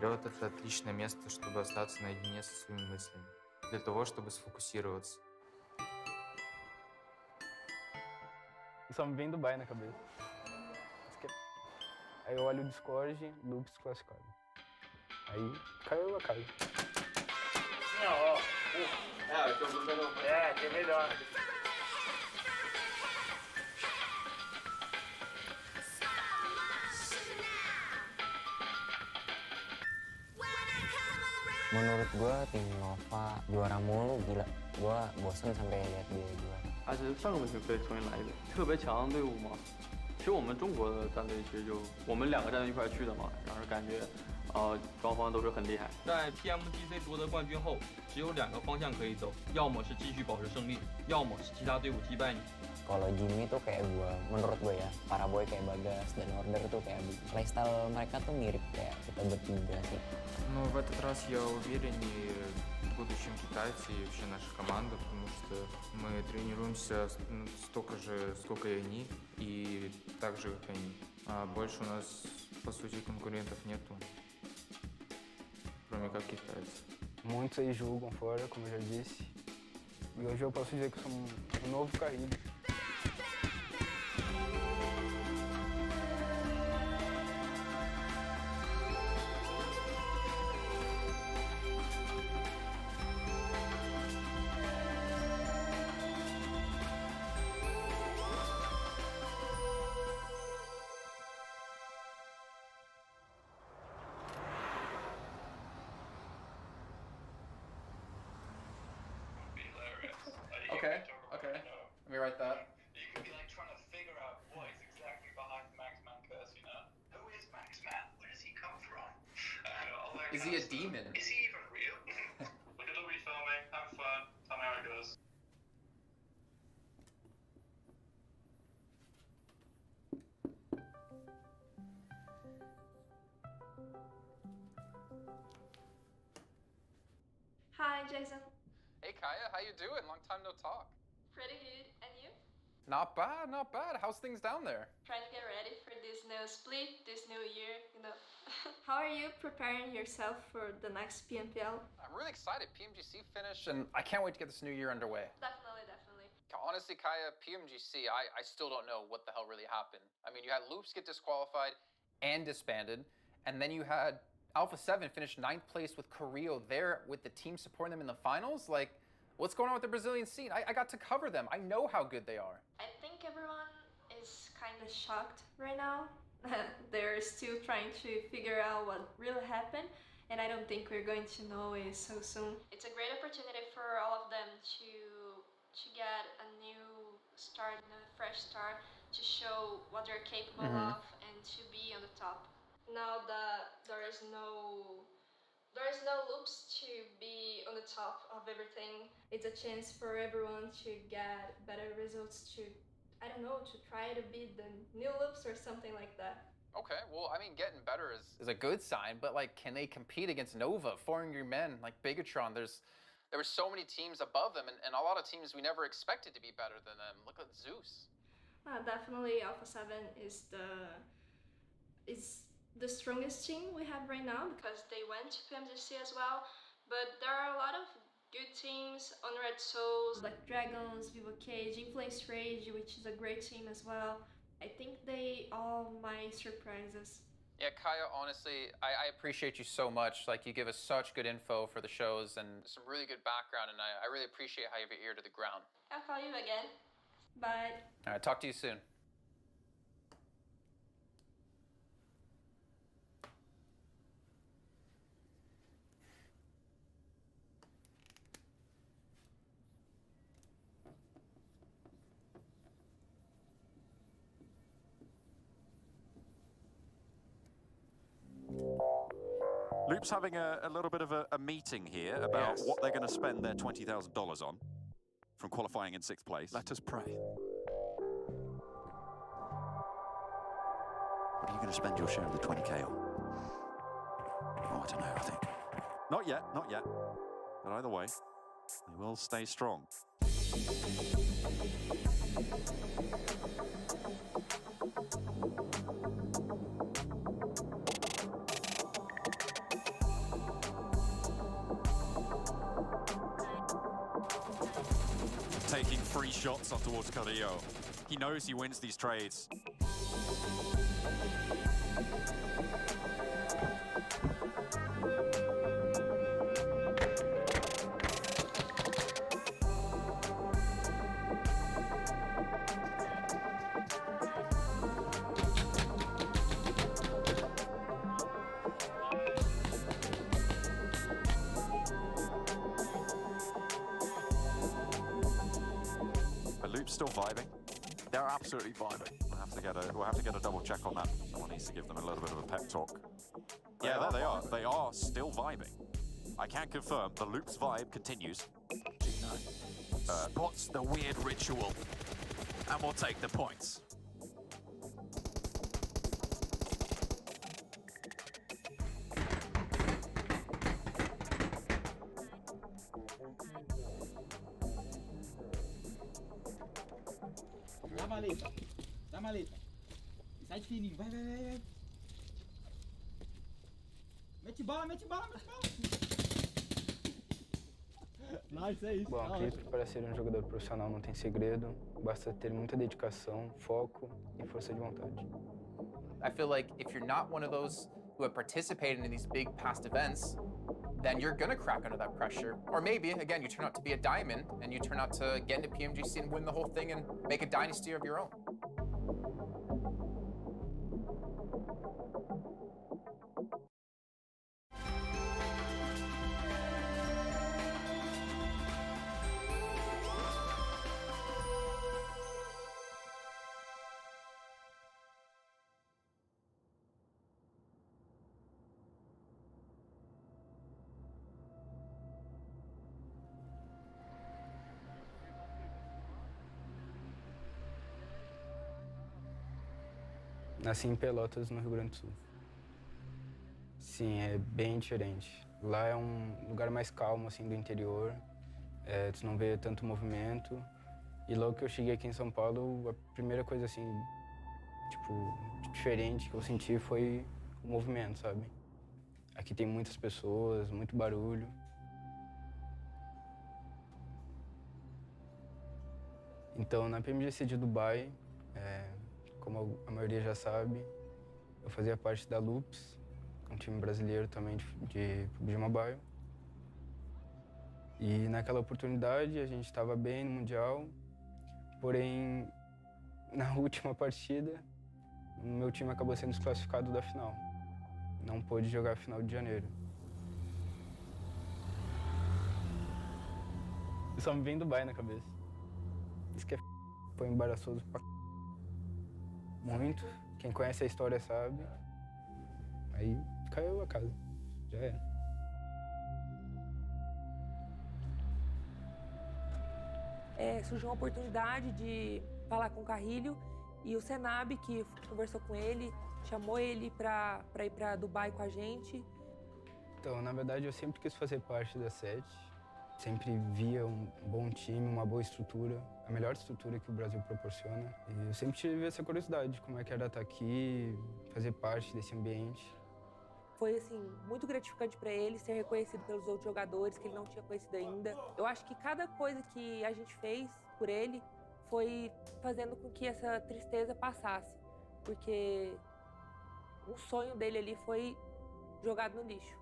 Лед — это отличное место, чтобы остаться наедине со своими мыслями, для того, чтобы sfocussироваться. Só me vem Dubai na cabeça. Aí eu olho o Discord, loops classificado. Aí caiu a casa. Assim, ó. É, eu tô buscando. É, que é melhor. Menurut gue tim Nova juara mulu, gila. Gue bosen sampai lihat dia juara. 而且上个问题可以重新来一遍，特别强的队伍嘛。其实我们中国的战队其实就我们2个战队一块去的嘛，然后感觉双方都是很厉害。在 PMGC 夺得冠军后，只有2个方向可以走，要么是继续保持胜利，要么是其他队伍击败你。 Kalau Jimmy tuh kayak gue, menurut gue ya, para boy kayak Bagas dan Order tuh kayak playstyle mereka tuh mirip kayak kita bertiga sih. Но в этот раз я увереннее буду, чем китайцы и вообще наша команда, потому что мы тренируемся столько же, сколько и они, и так же, как они. А больше у нас, по сути, конкурентов нету, кроме как китайцы. Muitos aí julgam fora, como eu já disse. E hoje eu posso dizer que sou um novo carrilho. Okay. Let me write that. You could be like trying to figure out what is exactly behind the Max Man curse, you know? Who is Max Man? Where does he come from? Is he a demon? Is he even real? Look at the refilming, have fun, tell me how it goes. Hi, Jason. Hey Kaya, how you doing? Long time no talk. Pretty good. And you? Not bad, not bad. How's things down there? Trying to get ready for this new split, this new year, you know. How are you preparing yourself for the next PMPL? I'm really excited. PMGC finished, and I can't wait to get this new year underway. Definitely. Honestly, Kaya, PMGC, I still don't know what the hell really happened. I mean, you had Loops get disqualified and disbanded, and then you had Alpha 7 finish 9th place with Carrillo there with the team supporting them in the finals. Like, what's going on with the Brazilian scene? I got to cover them. I know how good they are. I think everyone is kind of shocked right now. They're still trying to figure out what really happened, and I don't think we're going to know it so soon. It's a great opportunity for all of them to get a new start, a fresh start, to show what they're capable of and to be on the top. Now that there is no loops to be on the top of everything, it's a chance for everyone to get better results, to, I don't know, to try to beat the new loops or something like that. Okay, well, I mean, getting better is a good sign, but like, can they compete against Nova, 4 Angry Men, like Bigatron? There were so many teams above them, and a lot of teams we never expected to be better than them. Look at Zeus. Definitely Alpha 7 is the strongest team we have right now, because they went to PMGC as well. But there are a lot of good teams on Red Souls, like Dragons, Vivo Cage, Influence Rage, which is a great team as well. I think they all might surprise us. Yeah, Kaya, honestly, I appreciate you so much. Like, you give us such good info for the shows and some really good background, and I really appreciate how you have your ear to the ground. I'll call you again. Bye. All right, talk to you soon. Loop's having a little bit of a meeting here about what they're going to spend their $20,000 on from qualifying in 6th place. Let us pray. What are you going to spend your share of the 20K on? Oh, I don't know, I think. Not yet, not yet. But either way, they will stay strong. shots up towards Carrillo. He knows he wins these trades. The loop's still vibing. They're absolutely vibing. We'll have to get a double check on that. Someone needs to give them a little bit of a pep talk. Yeah, there they are. They are still vibing. I can confirm the loop's vibe continues. Spots the weird ritual, and we'll take the points. Dá maleta. Dá maleta. Sai de fininho. Vai, vai, vai, vai. Mete bala, mete bala, mete bala. Nice, é isso. Bom, acredito que para ser um jogador profissional não tem segredo. Basta ter muita dedicação, foco e força de vontade. I feel like if you're not one of those who have participated in these big past events, then you're gonna crack under that pressure. Or maybe, again, you turn out to be a diamond and you turn out to get into PMGC and win the whole thing and make a dynasty of your own. Nasci em Pelotas, no Rio Grande do Sul. Sim, é bem diferente. Lá é um lugar mais calmo, assim, do interior. Tu não vê tanto movimento. E logo que eu cheguei aqui em São Paulo, a primeira coisa, assim, tipo, diferente que eu senti foi o movimento, sabe? Aqui tem muitas pessoas, muito barulho. Então, na PMGC de Dubai, como a maioria já sabe, eu fazia parte da Loops, um time brasileiro também de PUBGMOBILE. E naquela oportunidade a gente estava bem no Mundial, porém na última partida o meu time acabou sendo desclassificado da final. Não pôde jogar a final de janeiro. Só me vem Dubai na cabeça. Isso que foi embaraçoso pra muito. Quem conhece a história sabe. Aí caiu a casa. Já era. Surgiu uma oportunidade de falar com o Carrilho e o Senab, que conversou com ele, chamou ele para ir para Dubai com a gente. Então, na verdade, eu sempre quis fazer parte da SET. Sempre via um bom time, uma boa estrutura, a melhor estrutura que o Brasil proporciona. E eu sempre tive essa curiosidade de como é que era estar aqui, fazer parte desse ambiente. Foi, assim, muito gratificante para ele ser reconhecido pelos outros jogadores que ele não tinha conhecido ainda. Eu acho que cada coisa que a gente fez por ele foi fazendo com que essa tristeza passasse, porque o sonho dele ali foi jogado no lixo.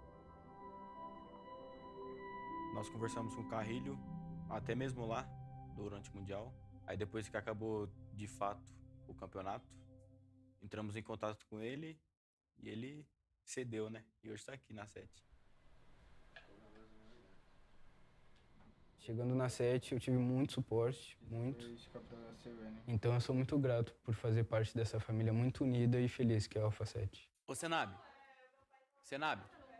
Nós conversamos com o Carrilho, até mesmo lá, durante o Mundial. Aí depois que acabou, de fato, o campeonato, entramos em contato com ele e ele cedeu, né? E hoje está aqui na SET. Chegando na SET, eu tive muito suporte, muito. Então eu sou muito grato por fazer parte dessa família muito unida e feliz que é a Alpha 7. Ô Senab,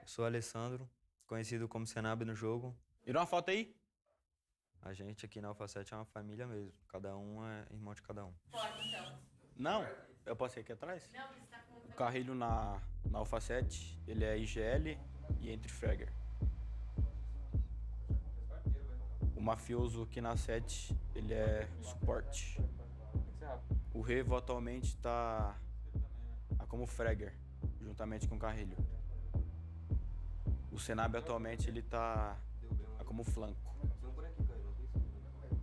Eu sou Alessandro, conhecido como Senab no jogo. tira uma foto aí. A gente aqui na Alpha 7 é uma família mesmo. Cada um é irmão de cada um. Não, eu posso ir aqui atrás? O Carrilho na Alpha 7, ele é IGL e Entry Fragger. O Mafioso aqui na 7, ele é suporte. O Revo atualmente tá como Fragger, juntamente com o Carrilho. O Senab atualmente ele tá como flanco.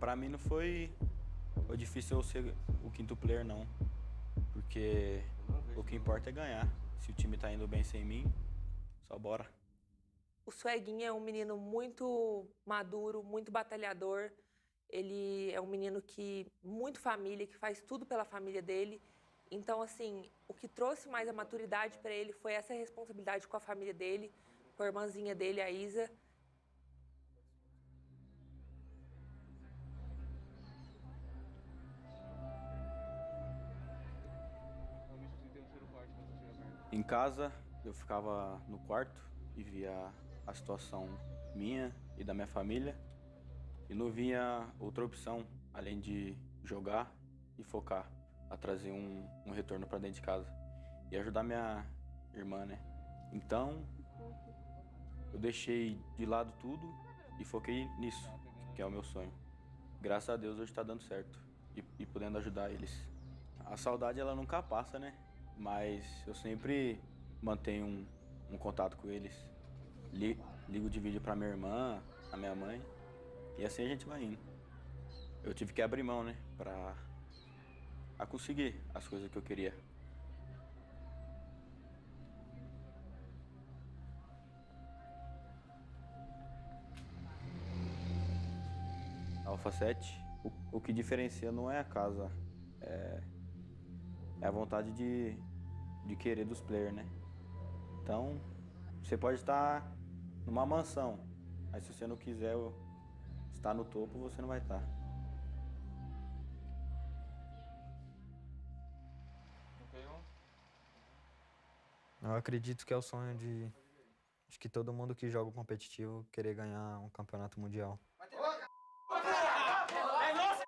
Pra mim não foi O difícil é eu ser o quinto player, não. Porque o que importa é ganhar. Se o time tá indo bem sem mim, só bora. O Sueguinho é um menino muito maduro, muito batalhador. Ele é um menino muito família, que faz tudo pela família dele. Então, assim, o que trouxe mais a maturidade para ele foi essa responsabilidade com a família dele, com a irmãzinha dele, a Isa. Em casa, eu ficava no quarto e via a situação minha e da minha família. E não via outra opção, além de jogar e focar, a trazer um retorno para dentro de casa. E ajudar minha irmã, né? Então, eu deixei de lado tudo e foquei nisso, que é o meu sonho. Graças a Deus hoje tá dando certo e podendo ajudar eles. A saudade, ela nunca passa, né? Mas eu sempre mantenho um contato com eles. Ligo de vídeo pra minha irmã, a minha mãe, e assim a gente vai indo. Eu tive que abrir mão, né, pra conseguir as coisas que eu queria. A Alpha 7, o que diferencia não é a casa, é a vontade de querer dos players, né? Então, você pode estar numa mansão, mas se você não quiser estar no topo, você não vai estar. Eu acredito que é o sonho de que todo mundo que joga competitivo querer ganhar um campeonato mundial. É nossa!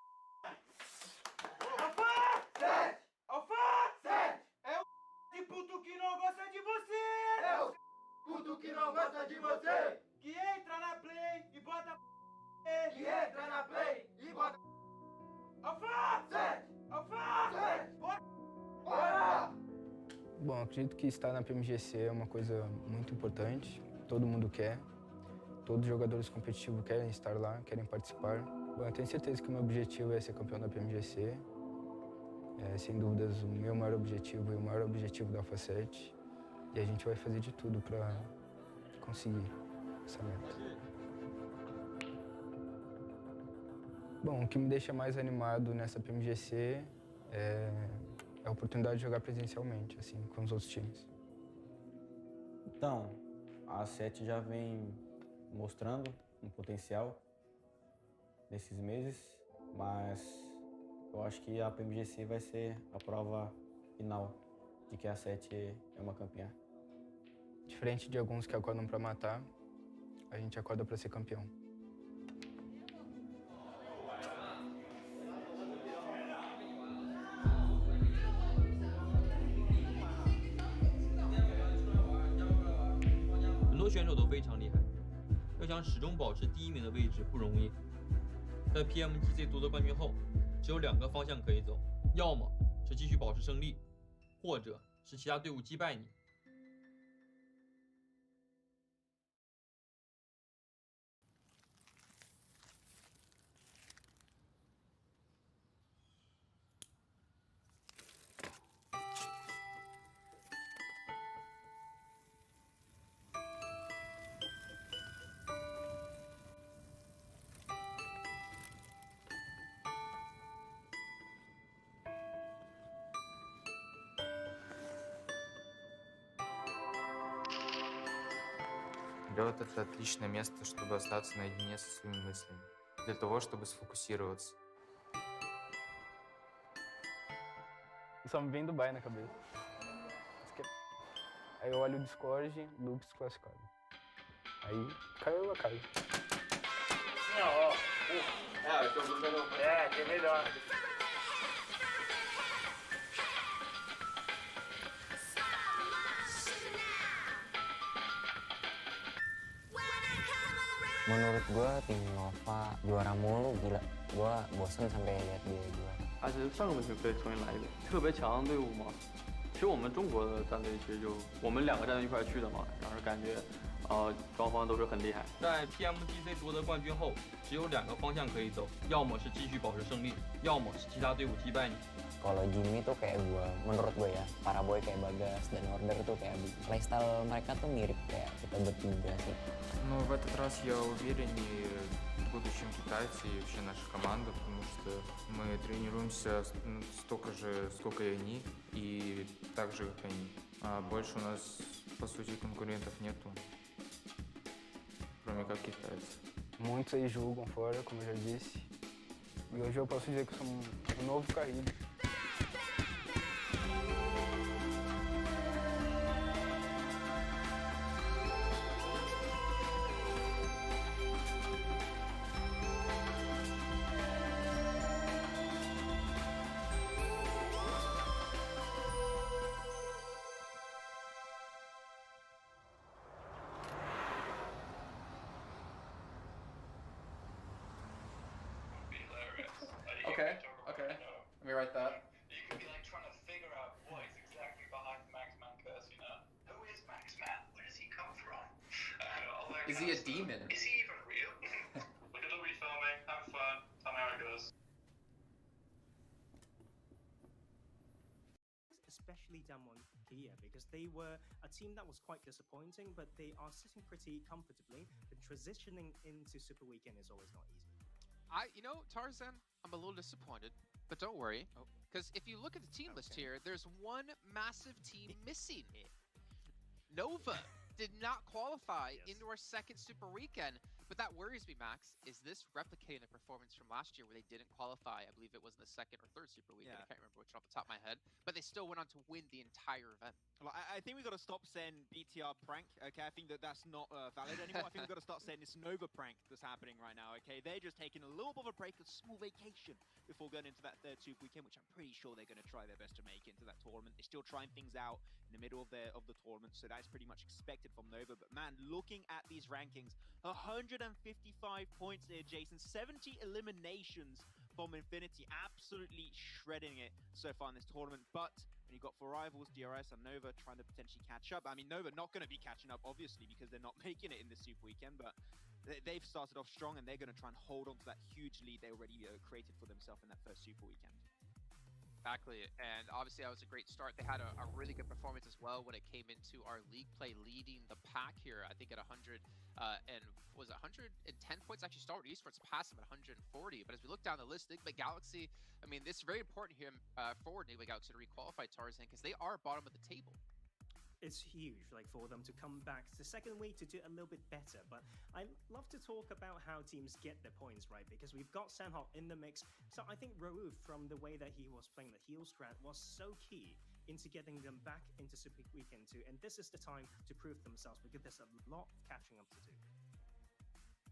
Alfa 7! É o de puto que não gosta de você! É o puto que não gosta de você! Que entra na play e bota que entra na play e bota Alfa 7! Alfa 7! Bora! Bom, acredito que estar na PMGC é uma coisa muito importante. Todo mundo quer. Todos os jogadores competitivos querem estar lá, querem participar. Bom, eu tenho certeza que o meu objetivo é ser campeão da PMGC. É, sem dúvidas, o meu maior objetivo e o maior objetivo da Alpha 7. E a gente vai fazer de tudo para conseguir essa meta. Bom, o que me deixa mais animado nessa PMGC é a oportunidade de jogar presencialmente, assim, com os outros times. Então, a 7 já vem mostrando um potencial nesses meses, mas eu acho que a PMGC vai ser a prova final de que a 7 é uma campeã. Diferente de alguns que acordam para matar, a gente acorda para ser campeão.很多选手都非常厉害，要想始终保持第一名的位置不容易。在 PMGC 夺得冠军后，只有2个方向可以走，要么是继续保持胜利，或者是其他队伍击败你。Лед — это отличное место, чтобы остаться наедине со своими мыслями, для того, чтобы sfocussироваться. Só me vem Dubai na cabeça. Aí eu olho o Discord, Loops classificado. Aí caiu a casa. Que melhor. Menurut gue tim Nova juara mulu, gila. Gue bosen sampai lihat dia juara. 而且上个问题可以重新来一遍。特别强的队伍嘛，其实我们中国的战队其实就我们2个战队一块去的嘛，然后感觉双方都是很厉害。在 PMGC 夺得冠军后，只有2个方向可以走，要么是继续保持胜利，要么是其他队伍击败你。 Kalau Jimmy tuh kayak menurut gue ya, para boy kayak Bagas dan Order tuh kayak playstyle mereka tuh mirip kayak kita bertiga sih. Но в этот раз я увереннее в будущем китайце и вообще наша команда, потому что мы тренируемся столько же, сколько и они, и так же, как они. А больше у нас, по сути, конкурентов nету, кроме как китайцы. Muitos aí julgam fora, como eu já disse. E hoje eu posso dizer que eu sou um novo carrilho. Okay, okay. Let me write that. You could be like trying to figure out what is exactly behind the Maxman curse, you know? Who is Maxman? Where does he come from? All that Is kind he a of stuff. demon? Is he even real? Look at Louis filming, have fun, tell me how it goes. Especially Damwon Kia, because they were a team that was quite disappointing, but they are sitting pretty comfortably. The transitioning into Super Weekend is always not easy. Tarzan, I'm a little disappointed, but don't worry, because if you look at the team list here, there's one massive team missing. Nova did not qualify into our second Super Weekend, but that worries me, Max. Is this replicating the performance from last year where they didn't qualify? I believe it was in the second or third Super Weekend. I can't remember which off the top of my head, but they still went on to win the entire event. Well, I think we've got to stop saying BTR prank, okay? I think that's not valid anymore. I think we've got to start saying this Nova prank that's happening right now, okay? They're just taking a little bit of a break, a small vacation before going into that third Super Weekend, which I'm pretty sure they're going to try their best to make into that tournament. They're still trying things out in the middle of the tournament, so that's pretty much expected from Nova. But man, looking at these rankings, 155 points here, Jason. 70 eliminations from Infinity, absolutely shredding it so far in this tournament. But when you've got 4 rivals, DRS and Nova trying to potentially catch up. I mean, Nova not going to be catching up, obviously, because they're not making it in the Super Weekend, but they've started off strong and they're going to try and hold on to that huge lead they already created for themselves in that first Super Weekend. Exactly, and obviously that was a great start. They had a really good performance as well when it came into our league play, leading the pack here. I think at 100 and was it 110 points. Actually, Star Wars Esports passed them at 140. But as we look down the list, Enigma Galaxy. I mean, this is very important here for Enigma Galaxy to requalify Tarzan because they are bottom of the table. It's huge, like, for them to come back the second week to do a little bit better. But I love to talk about how teams get their points, right? Because we've got Sanhok in the mix. So I think Raouf, from the way that he was playing the heal strat, was so key into getting them back into Super Weekend 2. And this is the time to prove themselves because there's a lot of catching up to do.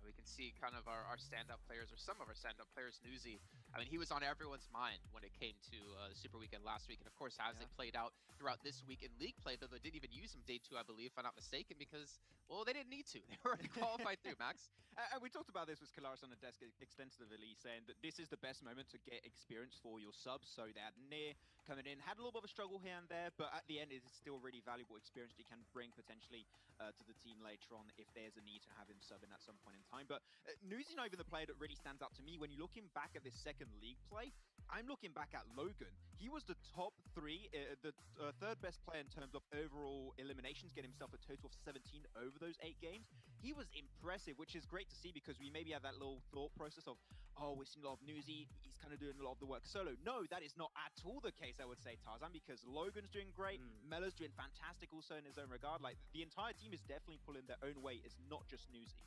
We can see kind of our stand-up players, or some of our stand-up players. Newsy, I mean, he was on everyone's mind when it came to the Super Weekend last week. And of course, as they played out throughout this week in League play, though they didn't even use him day 2, I believe, if I'm not mistaken, because, well, they didn't need to. They were already qualified through, Max. And we talked about this with Kalaris on the desk extensively, saying that this is the best moment to get experience for your subs. So they had Near coming in, had a little bit of a struggle here and there, but at the end, it's still really valuable experience that he can bring potentially to the team later on if there's a need to have him sub in at some point in time. But Newsy's not even the player that really stands out to me. When you're looking back at this second league play, I'm looking back at Logan. He was the top 3, the third best player in terms of overall eliminations, getting himself a total of 17 over those 8 games. He was impressive, which is great to see because we maybe have that little thought process of, oh, we're seeing a lot of Newsy, he's kind of doing a lot of the work solo. No, that is not at all the case, I would say, Tarzan, because Logan's doing great, Mella's doing fantastic also in his own regard. Like, the entire team is definitely pulling their own weight. It's not just Newsy.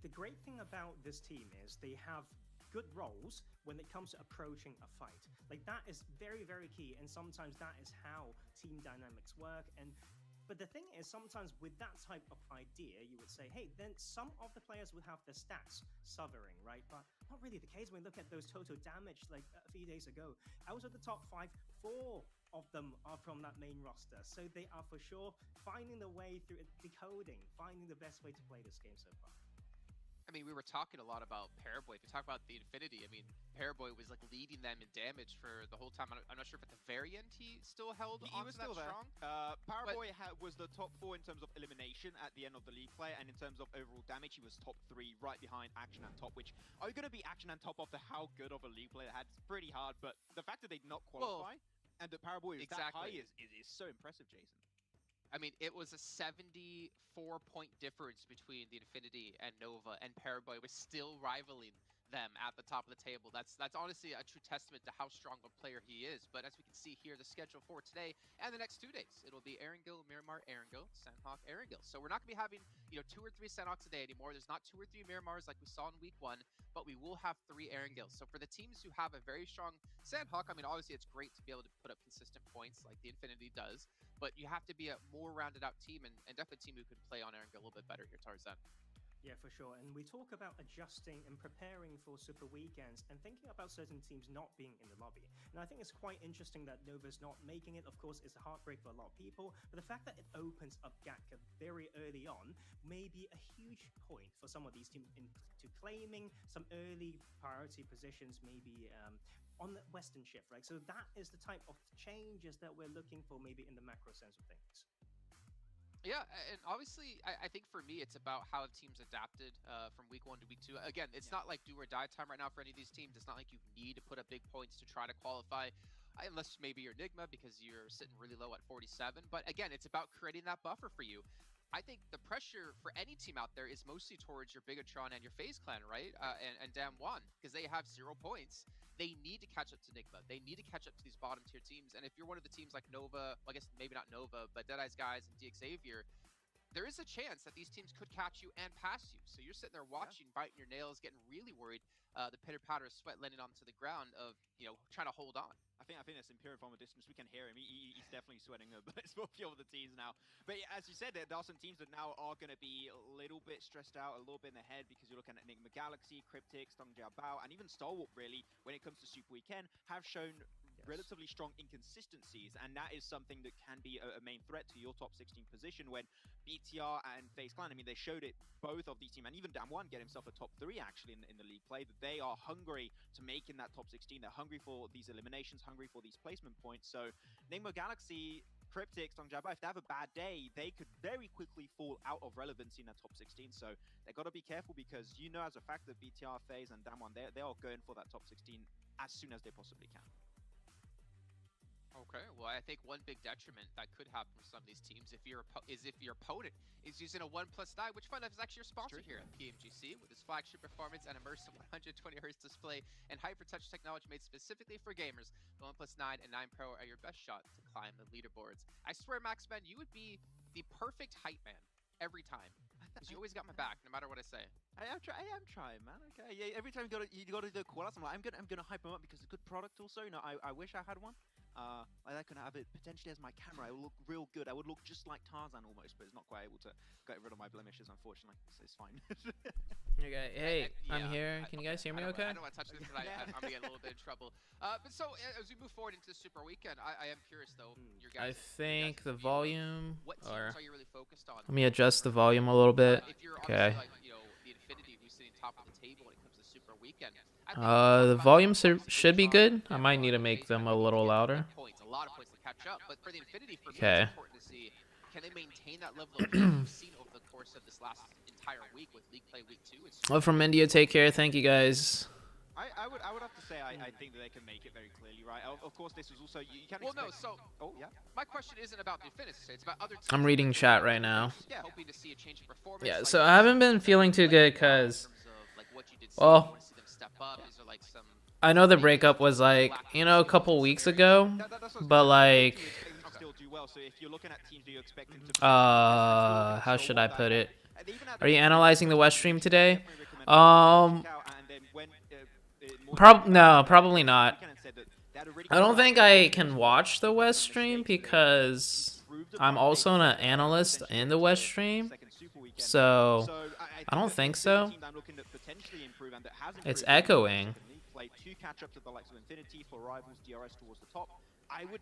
The great thing about this team is they have good roles when it comes to approaching a fight. Like, that is very, very key, and sometimes that is how team dynamics work. But the thing is, sometimes with that type of idea, you would say, hey, then some of the players would have their stats suffering, right? But not really the case when we look at those total damage like a few days ago. Out of the top 5, 4 of them are from that main roster. So they are for sure finding the way through decoding, finding the best way to play this game so far. I mean, we were talking a lot about Paraboy. If you talk about the Infinity, I mean, Paraboy was like leading them in damage for the whole time. I'm not sure if at the very end he still held He on was to still that there. strong. Paraboy was the top 4 in terms of elimination at the end of the league play, and in terms of overall damage, he was top 3, right behind Action and Top, which are you going to be Action and Top after how good of a league play they had? It's pretty hard, but the fact that they did not qualify and that Paraboy is that high is so impressive, Jason. I mean, it was a 74-point difference between the Infinity and Nova, and Paraboy was still rivaling them at the top of the table. That's honestly a true testament to how strong of a player he is. But as we can see here, the schedule for today and the next 2 days, it'll be Erangel, Miramar, Erangel, Sandhawk, Erangel. So we're not going to be having 2 or 3 Sandhawks a day anymore. There's not 2 or 3 Miramars like we saw in week 1, but we will have 3 Erangels. So for the teams who have a very strong Sandhawk, I mean, obviously it's great to be able to put up consistent points like the Infinity does, but you have to be a more rounded out team and definitely a team who can play on Erangel a little bit better here, Tarzan. Yeah, for sure. And we talk about adjusting and preparing for Super Weekends and thinking about certain teams not being in the lobby. And I think it's quite interesting that Nova's not making it. Of course, it's a heartbreak for a lot of people, but the fact that it opens up Gatka very early on may be a huge point for some of these teams into claiming some early priority positions, maybe on the Western shift, right? So that is the type of changes that we're looking for maybe in the macro sense of things. Yeah, and obviously, I think for me, it's about how teams adapted from week 1 to week 2. Again, it's not like do or die time right now for any of these teams. It's not like you need to put up big points to try to qualify, unless maybe you're Enigma because you're sitting really low at 47. But again, it's about creating that buffer for you. I think the pressure for any team out there is mostly towards your Bigatron and your FaZe Clan, right? And Damwon, because they have 0 points. They need to catch up to Enigma. They need to catch up to these bottom tier teams. And if you're one of the teams like Nova, well, I guess maybe not Nova, but Deadeye's guys and DX Xavier, there is a chance that these teams could catch you and pass you. So you're sitting there watching, biting your nails, getting really worried. The pitter patter of sweat landing onto the ground of, trying to hold on. I think that's Imperial from a distance. We can hear him. He's definitely sweating a bit for a few of the teams now. But yeah, as you said, there are some teams that now are going to be a little bit stressed out, a little bit in the head, because you're looking at Enigma Galaxy, Cryptic, Stung Jiabao, and even Stalwart, really, when it comes to Super Weekend, have shown relatively strong inconsistencies, and that is something that can be a main threat to your top 16 position when BTR and FaZe Clan, I mean, they showed it, both of these teams, and even Damwon get himself a top 3 actually in the league play, that they are hungry to make in that top 16. They're hungry for these eliminations, hungry for these placement points. So Enigma Galaxy, Cryptic, Stung Jiabao, if they have a bad day, they could very quickly fall out of relevancy in that top 16. So they got to be careful, because as a fact that BTR, FaZe, and Damwon, they are going for that top 16 as soon as they possibly can. Okay, well, I think one big detriment that could happen for some of these teams if your opponent is using a 1+ die, which fun enough is actually your sponsor here at PMGC with its flagship performance and immersive 120Hz display and hyper-touch technology made specifically for gamers. The 1+9 and 9 Pro are your best shot to climb the leaderboards. I swear, Maxman, you would be the perfect hype man every time, because you always got my back no matter what I say. I am trying, man. Okay, yeah. Every time you got to do a call outs, I'm like, I'm gonna hype them up because it's a good product. Also, I wish I had one. Like I could have it potentially as my camera. It would look real good. I would look just like Tarzan almost, but it's not quite able to get rid of my blemishes, unfortunately. So it's fine. Okay, hey, I'm here. Can you guys hear me okay? I don't want to touch this, but I'm going to get a little bit in trouble. But so, as we move forward into the Super Weekend, I am curious, though, your guys' I think the volume, what teams are you really focused on? Let me adjust the volume a little bit. If you're Okay. like, the Infinity who's sitting top of the table when it comes to Super Weekend. The volume should be good. I might need to make them a little louder. A lot of points to catch up, but for the Infinity, for me, Okay. it's important to see, can they maintain that level of play we've seen over the course of this last entire week with League Play Week 2? Well, from India, take care. Thank you, guys. I would have to say I think that they can make it very clearly, right? Of course, this was also you can. Well, expect... no. So, my question isn't about the Infinity. It's about other teams. I'm reading chat right now. Yeah, hoping to see a change in performance. Yeah, so I haven't been feeling too good because, well, I know the breakup was like, a couple weeks ago, but like, how should I put it? Are you analyzing the West stream today? No, probably not. I don't think I can watch the West stream because I'm also an analyst in the West stream, so I don't think so. It's echoing.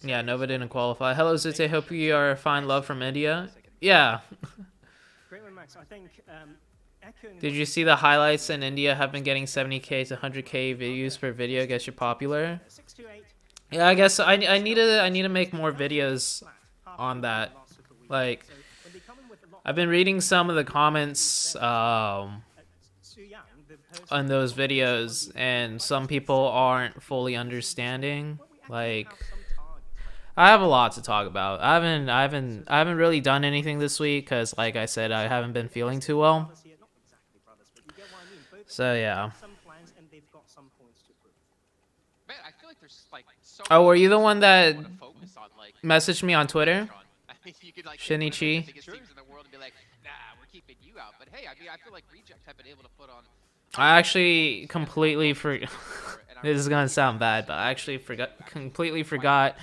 Yeah, Nova didn't qualify. Hello, ZooTay. Hope you are fine. Love from India. Yeah. Great one, Max. I think Did you see the highlights in India have been getting 70k to 100k views per video? Guess you're popular. Yeah, I guess I need to make more videos on that. Like, I've been reading some of the comments on those videos, and some people aren't fully understanding. Like, I have a lot to talk about. I haven't really done anything this week because, like I said, I haven't been feeling too well. So yeah. Oh, were you the one that messaged me on Twitter? Shinichi. I actually completely forgot. This is gonna sound bad, but I actually completely forgot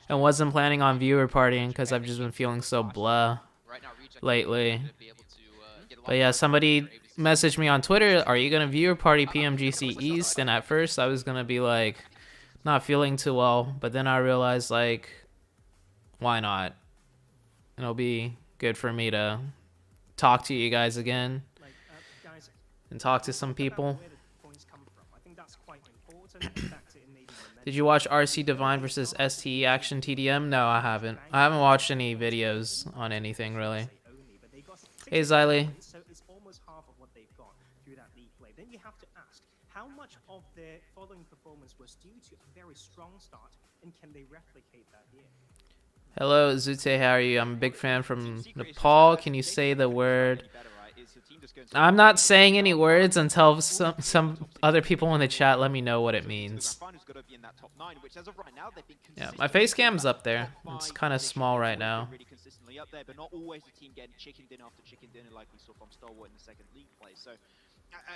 and wasn't planning on viewer partying because I've just been feeling so blah lately. But yeah, somebody messaged me on Twitter, are you gonna viewer party PMGC East? And at first I was gonna be like, not feeling too well, but then I realized, like, why not? It'll be good for me to talk to you guys again and talk to some people. Did you watch RC Divine versus STE Action TDM? No, I haven't. I haven't watched any videos on anything, really. Hey, Xylee. So it's almost half of what they've got through that league play. Then you have to ask, how much of their following performance was due to a very strong start, and can they replicate that here? Hello, ZooTay, how are you? I'm a big fan from Nepal. Can you say the word? I'm not saying any words until some other people in the chat let me know what it means. Yeah, my face cam's up there. It's kind of small right now. Up there, but not always the team getting chicken dinner after chicken dinner like we saw from Stalwart in the second league play. So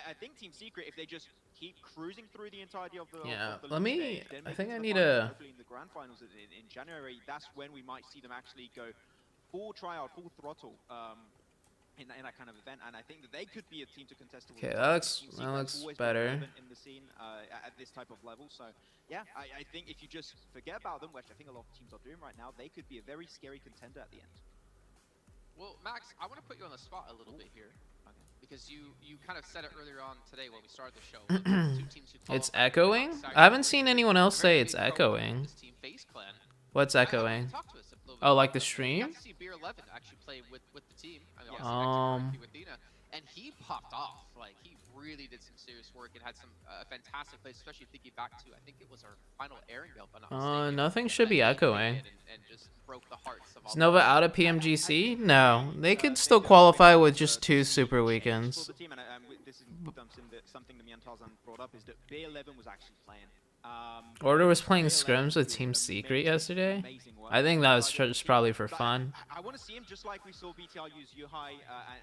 I think Team Secret, if they just keep cruising through the entirety of the let me. stage, I think I need to hopefully in the grand finals in January. That's when we might see them actually go full tryout, full throttle in that kind of event. And I think that they could be a team to contest. Okay, that looks better. In the scene at this type of level. So yeah, I think if you just forget about them, which I think a lot of teams are doing right now, they could be a very scary contender at the end. Well, Max, I want to put you on the spot a little bit here, because you kind of said it earlier on today when we started the show. Two teams who It's echoing? I haven't seen anyone else say it's echoing. What's echoing? Oh, like the stream? And he popped off. Like, he really did some serious work and had some fantastic plays, especially thinking back to, I think it was our final airing belt. Nothing should be echoing. Is Nova out of PMGC? No, they could still qualify with just 2 super weekends. This is something that Tarzan brought up, is that B11 was actually playing. Order was playing scrims with Team Secret yesterday. I think that was just probably for fun. I want to see him just like we saw BTR use Yuhai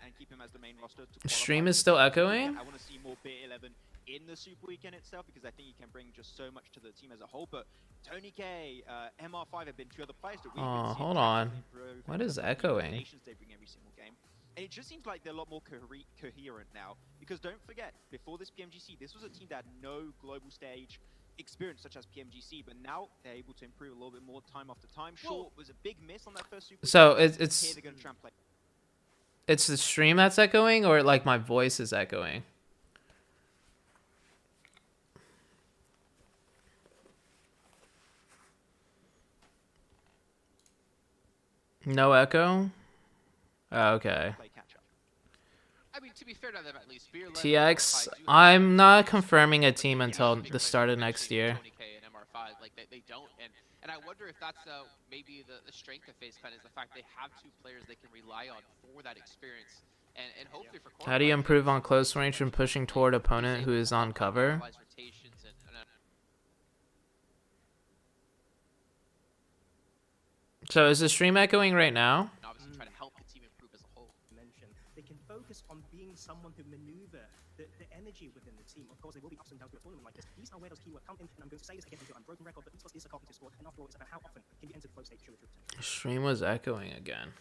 and keep him as the main roster. Stream is still echoing? I want to see more B11 in the Super Weekend itself, because I think he can bring just so much to the team as a whole. But Tony K, MR5 have been 2 other players that we've been seeing. Hold on. What is echoing? They bring every single game. And it just seems like they're a lot more coherent now. Because don't forget, before this PMGC, this was a team that had no global stage experience such as PMGC, but now they're able to improve a little bit more time after time. Sure, it was a big miss on that first Super. So it's the stream that's echoing, or like my voice is echoing? No echo? Oh, okay. I mean, to be fair to them, at least TX, I'm not confirming a team until the start of next year. Like they don't, and I wonder if that's maybe the strength of FaZe Clan is the fact they have 2 players they can rely on for that experience, and hopefully for. How do you improve on close range from pushing toward opponent who is on cover? So is the stream echoing right now? Obviously, try to help the team improve as a whole. They can focus on being someone who maneuver the energy within the team. Of course, there will be ups and downs to a tournament like this. These are where those keywords come in, and I'm going to say this again until I'm broken record, but Esports is a cognitive sport, and after all, it's about how often can you enter the flow state to show your true potential. Stream was echoing again.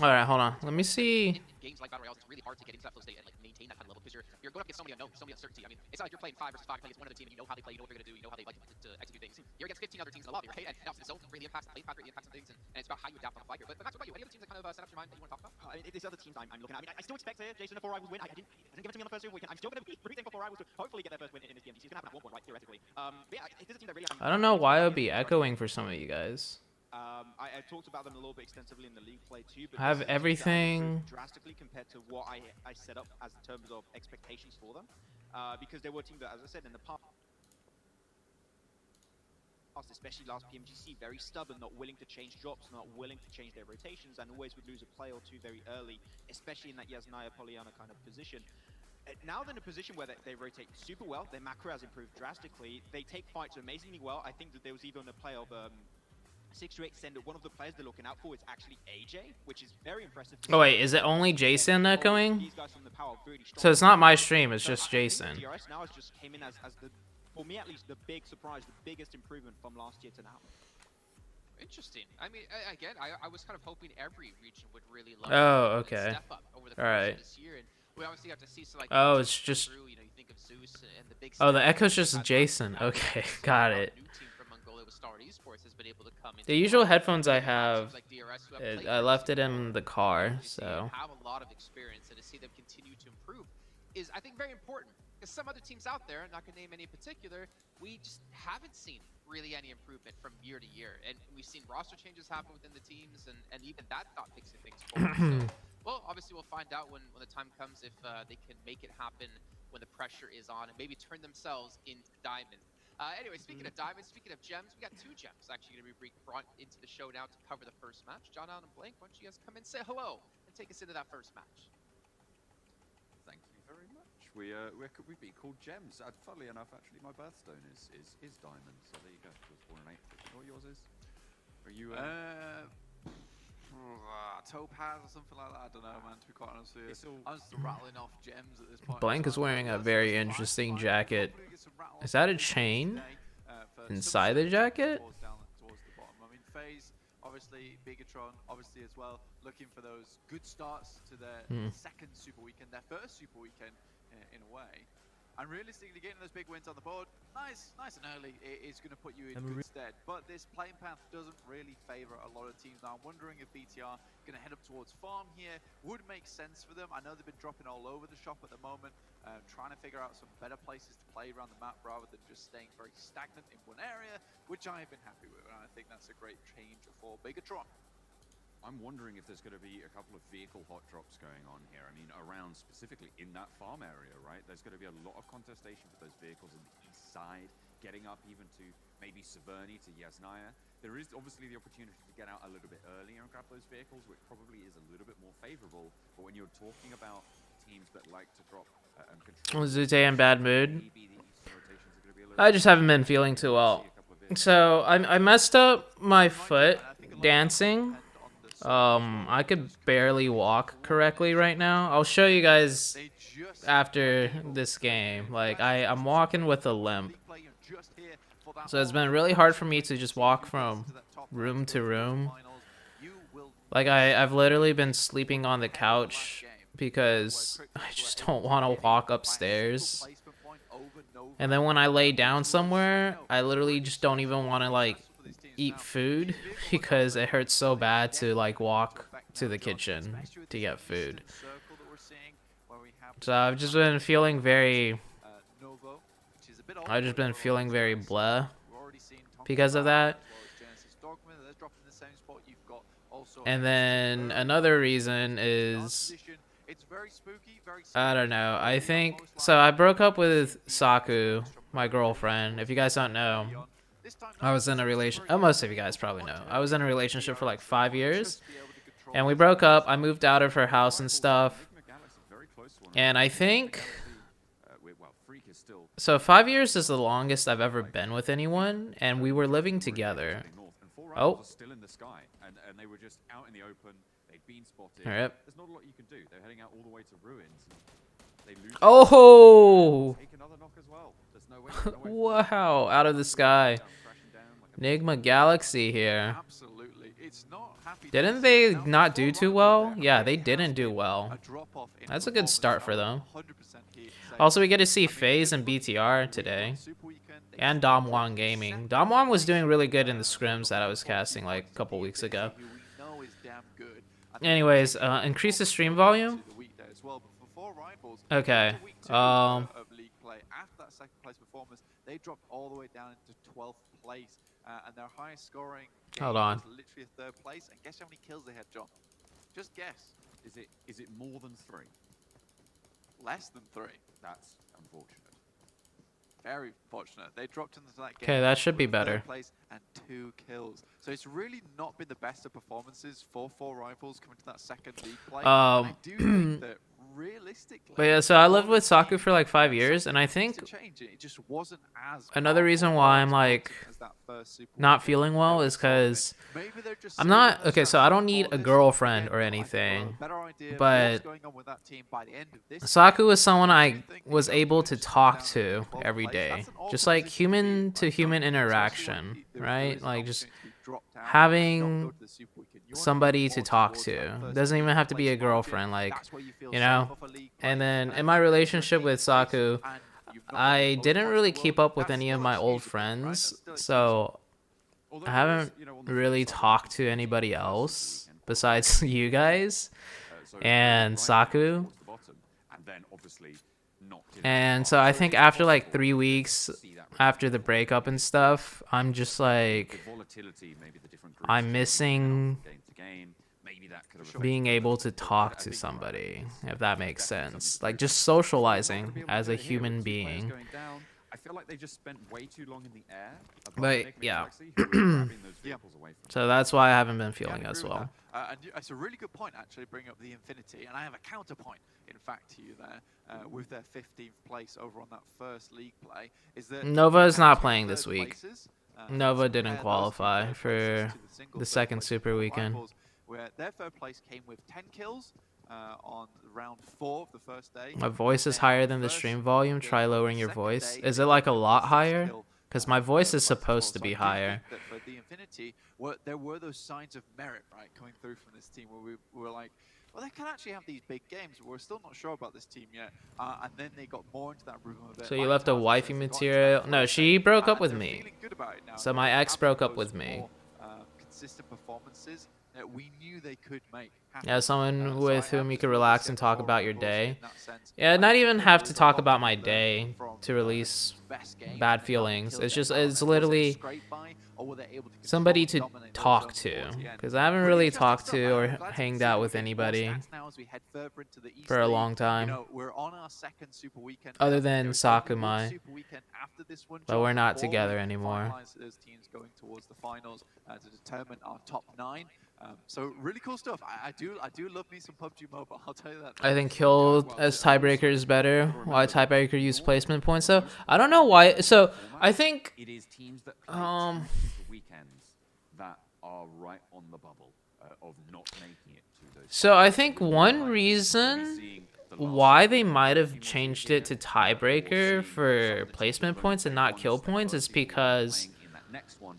All right, hold on. Let me see. games like Battle Royales, it's really hard to get into that flow state and like maintain that kind of level because you're going up against so many unknowns, so many uncertainty. I mean, it's not like you're playing 5 versus 5, you're playing against one other team and you know how they play, you know what they're going to do, you know how they like to execute things. You're against 15 other teams in the lobby, right? And obviously the zone really impacts the play path, really impacts some things, and it's about how you adapt on the fly here. But Max, what about you? Any other teams that kind of set up your mind that you want to talk about? There's other teams I'm looking at. I mean, I still expect Jason a 4 Rivals win. I didn't give it to me on the first weekend. I'm still going to be rooting for 4 Rivals to hopefully get their first win in this PMGC. It's going to happen at one point, right, theoretically. But yeah, if there's a team that really I don't know why it would be echoing for some of you guys. I talked about them a little bit extensively in the league play too. But I have everything. Drastically compared to what I set up as in terms of expectations for them, because they were a team that, as I said in the past, especially last PMGC, very stubborn, not willing to change drops, not willing to change their rotations, and always would lose a play or two very early, especially in that Yasnaya Pollyanna kind of position. Now they're in a position where they rotate super well. Their macro has improved drastically. They take fights amazingly well. I think that there was even a play of 6 to 8 that one of the players they're looking out for is actually AJ, which is very impressive. Oh wait, is it only Jason echoing? So it's not my stream, it's just Jason. DRS now has just came in as the, for me at least, the big surprise, the biggest improvement from last year to now. Interesting. I mean, again, I was kind of hoping every region would really love step up over the course of this year, and we obviously got to see some like. Oh, it's just. Through, you know, you think of Zeus and the big. Oh, the echo's just Jason. Okay, got it. The usual headphones I have, I left it in the car, so. Have a lot of experience, and to see them continue to improve is, I think, very important. Because some other teams out there, not gonna name any in particular, we just haven't seen really any improvement from year to year, and we've seen roster changes happen within the teams, and even that's not fixing things forward. So, well, obviously we'll find out when the time comes if they can make it happen when the pressure is on, and maybe turn themselves into Diamond. Anyway, speaking of diamonds, speaking of gems, we got 2 gems actually going to be brought into the show now to cover the first match. John Allen and Blank, why don't you guys come in, say hello, and take us into that first match. Thank you very much. We've been called gems. Funnily enough, actually, my birthstone is diamond. So there you go. I was born in April. You know what yours is? Are you? Topaz or something like that. I don't know, man. To be quite honest with you, I'm just rattling off gems at this point. Blank is wearing a very interesting jacket. Is that a chain inside the jacket? Towards the bottom. I mean, FaZe, obviously, Bigatron, obviously as well, looking for those good starts to their second Super Weekend, their first Super Weekend in a way. And realistically, getting those big wins on the board, nice and early, is going to put you in good stead. But this playing path doesn't really favor a lot of teams. Now, I'm wondering if BTR going to head up towards farm here. Would make sense for them. I know they've been dropping all over the shop at the moment, trying to figure out some better places to play around the map rather than just staying very stagnant in one area, which I have been happy with. And I think that's a great change for Bigatron. I'm wondering if there's going to be a couple of vehicle hot drops going on here. I mean, around specifically in that farm area, right? There's going to be a lot of contestation for those vehicles in the east side, getting up even to maybe Severny to Yasnaya. There is obviously the opportunity to get out a little bit earlier and grab those vehicles, which probably is a little bit more favorable. But when you're talking about teams that like to drop and control... ZooTay in bad mood. I just haven't been feeling too well. So I messed up my foot dancing. I could barely walk correctly right now. I'll show you guys after this game. Like I'm walking with a limp. So it's been really hard for me to just walk from room to room. Like I've literally been sleeping on the couch because I just don't want to walk upstairs. And then when I lay down somewhere, I literally just don't even want to like eat food because it hurts so bad to like walk to the kitchen to get food. So I've just been feeling very blah because of that. And then another reason is I don't know. I think so I broke up with Saku, my girlfriend. If you guys don't know, I was in a relationship. Most of you guys probably know. I was in a relationship for like 5 years, and we broke up. I moved out of her house and stuff. And I think so. 5 years is the longest I've ever been with anyone, and we were living together. Oh. Still in the sky, and they were just out in the open. They'd been spotted. All right. There's not a lot you can do. They're heading out all the way to ruins. They lose. Oh. Take another knock as well. There's no way. Wow! Out of the sky. Enigma Galaxy here. Absolutely. It's not Didn't they not do too well? Yeah, they didn't do well. That's a good start for them. Also, we get to see FaZe and BTR today. And Damwon Gaming. Damwon was doing really good in the scrims that I was casting like a couple weeks ago. Anyways, increase the stream volume. Okay. After that second place performance, they dropped all the way down into 12th place, and their highest scoring game Hold on. was literally a 3rd place. And guess how many kills they had, John? Just guess. Is it more than 3? Less than 3. That's unfortunate. Very fortunate. They dropped into that game. Okay, that should be with better. 3rd place and 2 kills. So it's really not been the best of performances for 4 Rivals coming to that second league play. And I do think that realistically, But yeah, so I lived with Saku for like 5 years, and I think it just wasn't as another reason why I'm like not feeling well is because I'm not okay. So I don't need a girlfriend or anything, but Saku was someone I was able to talk to every day, just like human to human interaction, right? Like just having somebody to talk to. Doesn't even have to be a girlfriend, like, you know. And then in my relationship with Saku, I didn't really keep up with any of my old friends, so I haven't really talked to anybody else besides you guys and Saku. And so I think after like 3 weeks after the breakup and stuff, I'm just like, I'm missing being able to talk to somebody, if that makes sense. Like just socializing as a human being. I feel like they just spent way too long in the air. But yeah. So that's why I haven't been feeling as well. And it's a really good point, actually, bringing up the Infinity. And I have a counterpoint, in fact, to you there, with their 15th place over on that first league play. Is that Nova is not playing this week. Nova didn't qualify for the second Super Weekend. Where their 3rd place came with 10 kills on round 4 of the first day. My voice is higher than the stream volume. Try lowering your voice. Is it like a lot higher? Because my voice is supposed to be higher. For the Infinity, there were those signs of merit, right, coming through from this team where we were like, well, they can actually have these big games, but we're still not sure about this team yet. And then they got more into that room of it. So you left a wifey material? No, she broke up with me. So my ex broke up with me. Consistent performances that we knew they could make. Yeah, someone with whom you could relax and talk about your day. Yeah, not even have to talk about my day to release bad feelings. It's literally somebody to talk to. Because I haven't really talked to or hanged out with anybody for a long time. Other than Sakumai. But we're not together anymore. Going towards the finals to determine our top 9. So really cool stuff. I do love me some PUBG Mobile. I'll tell you that. I think kill as tiebreaker is better. Why tiebreaker use placement points though? I don't know why. So I think it is teams that play weekends that are right on the bubble of not making it to those. So I think one reason why they might have changed it to tiebreaker for placement points and not kill points is because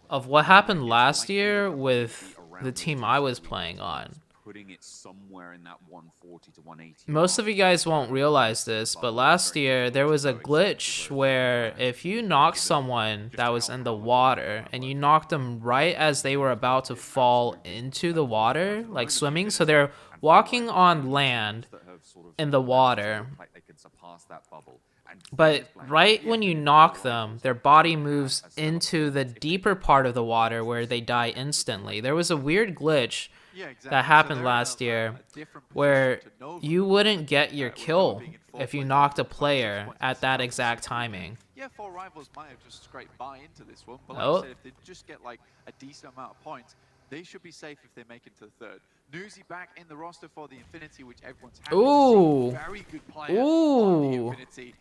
of what happened last year with the team I was playing on. Most of you guys won't realize this, but last year there was a glitch where if you knocked someone that was in the water and you knocked them right as they were about to fall into the water, like swimming, so they're walking on land in the water, but right when you knock them, their body moves into the deeper part of the water where they die instantly. There was a weird glitch that happened last year where you wouldn't get your kill if you knocked a player at that exact timing. Yeah, 4 Rivals might have just scraped by into this one, but like I said, if they just get like a decent amount of points, they should be safe if they make it to the 3rd. Newsy back in the roster for the Infinity, which everyone's happy to see. Very good player on the Infinity,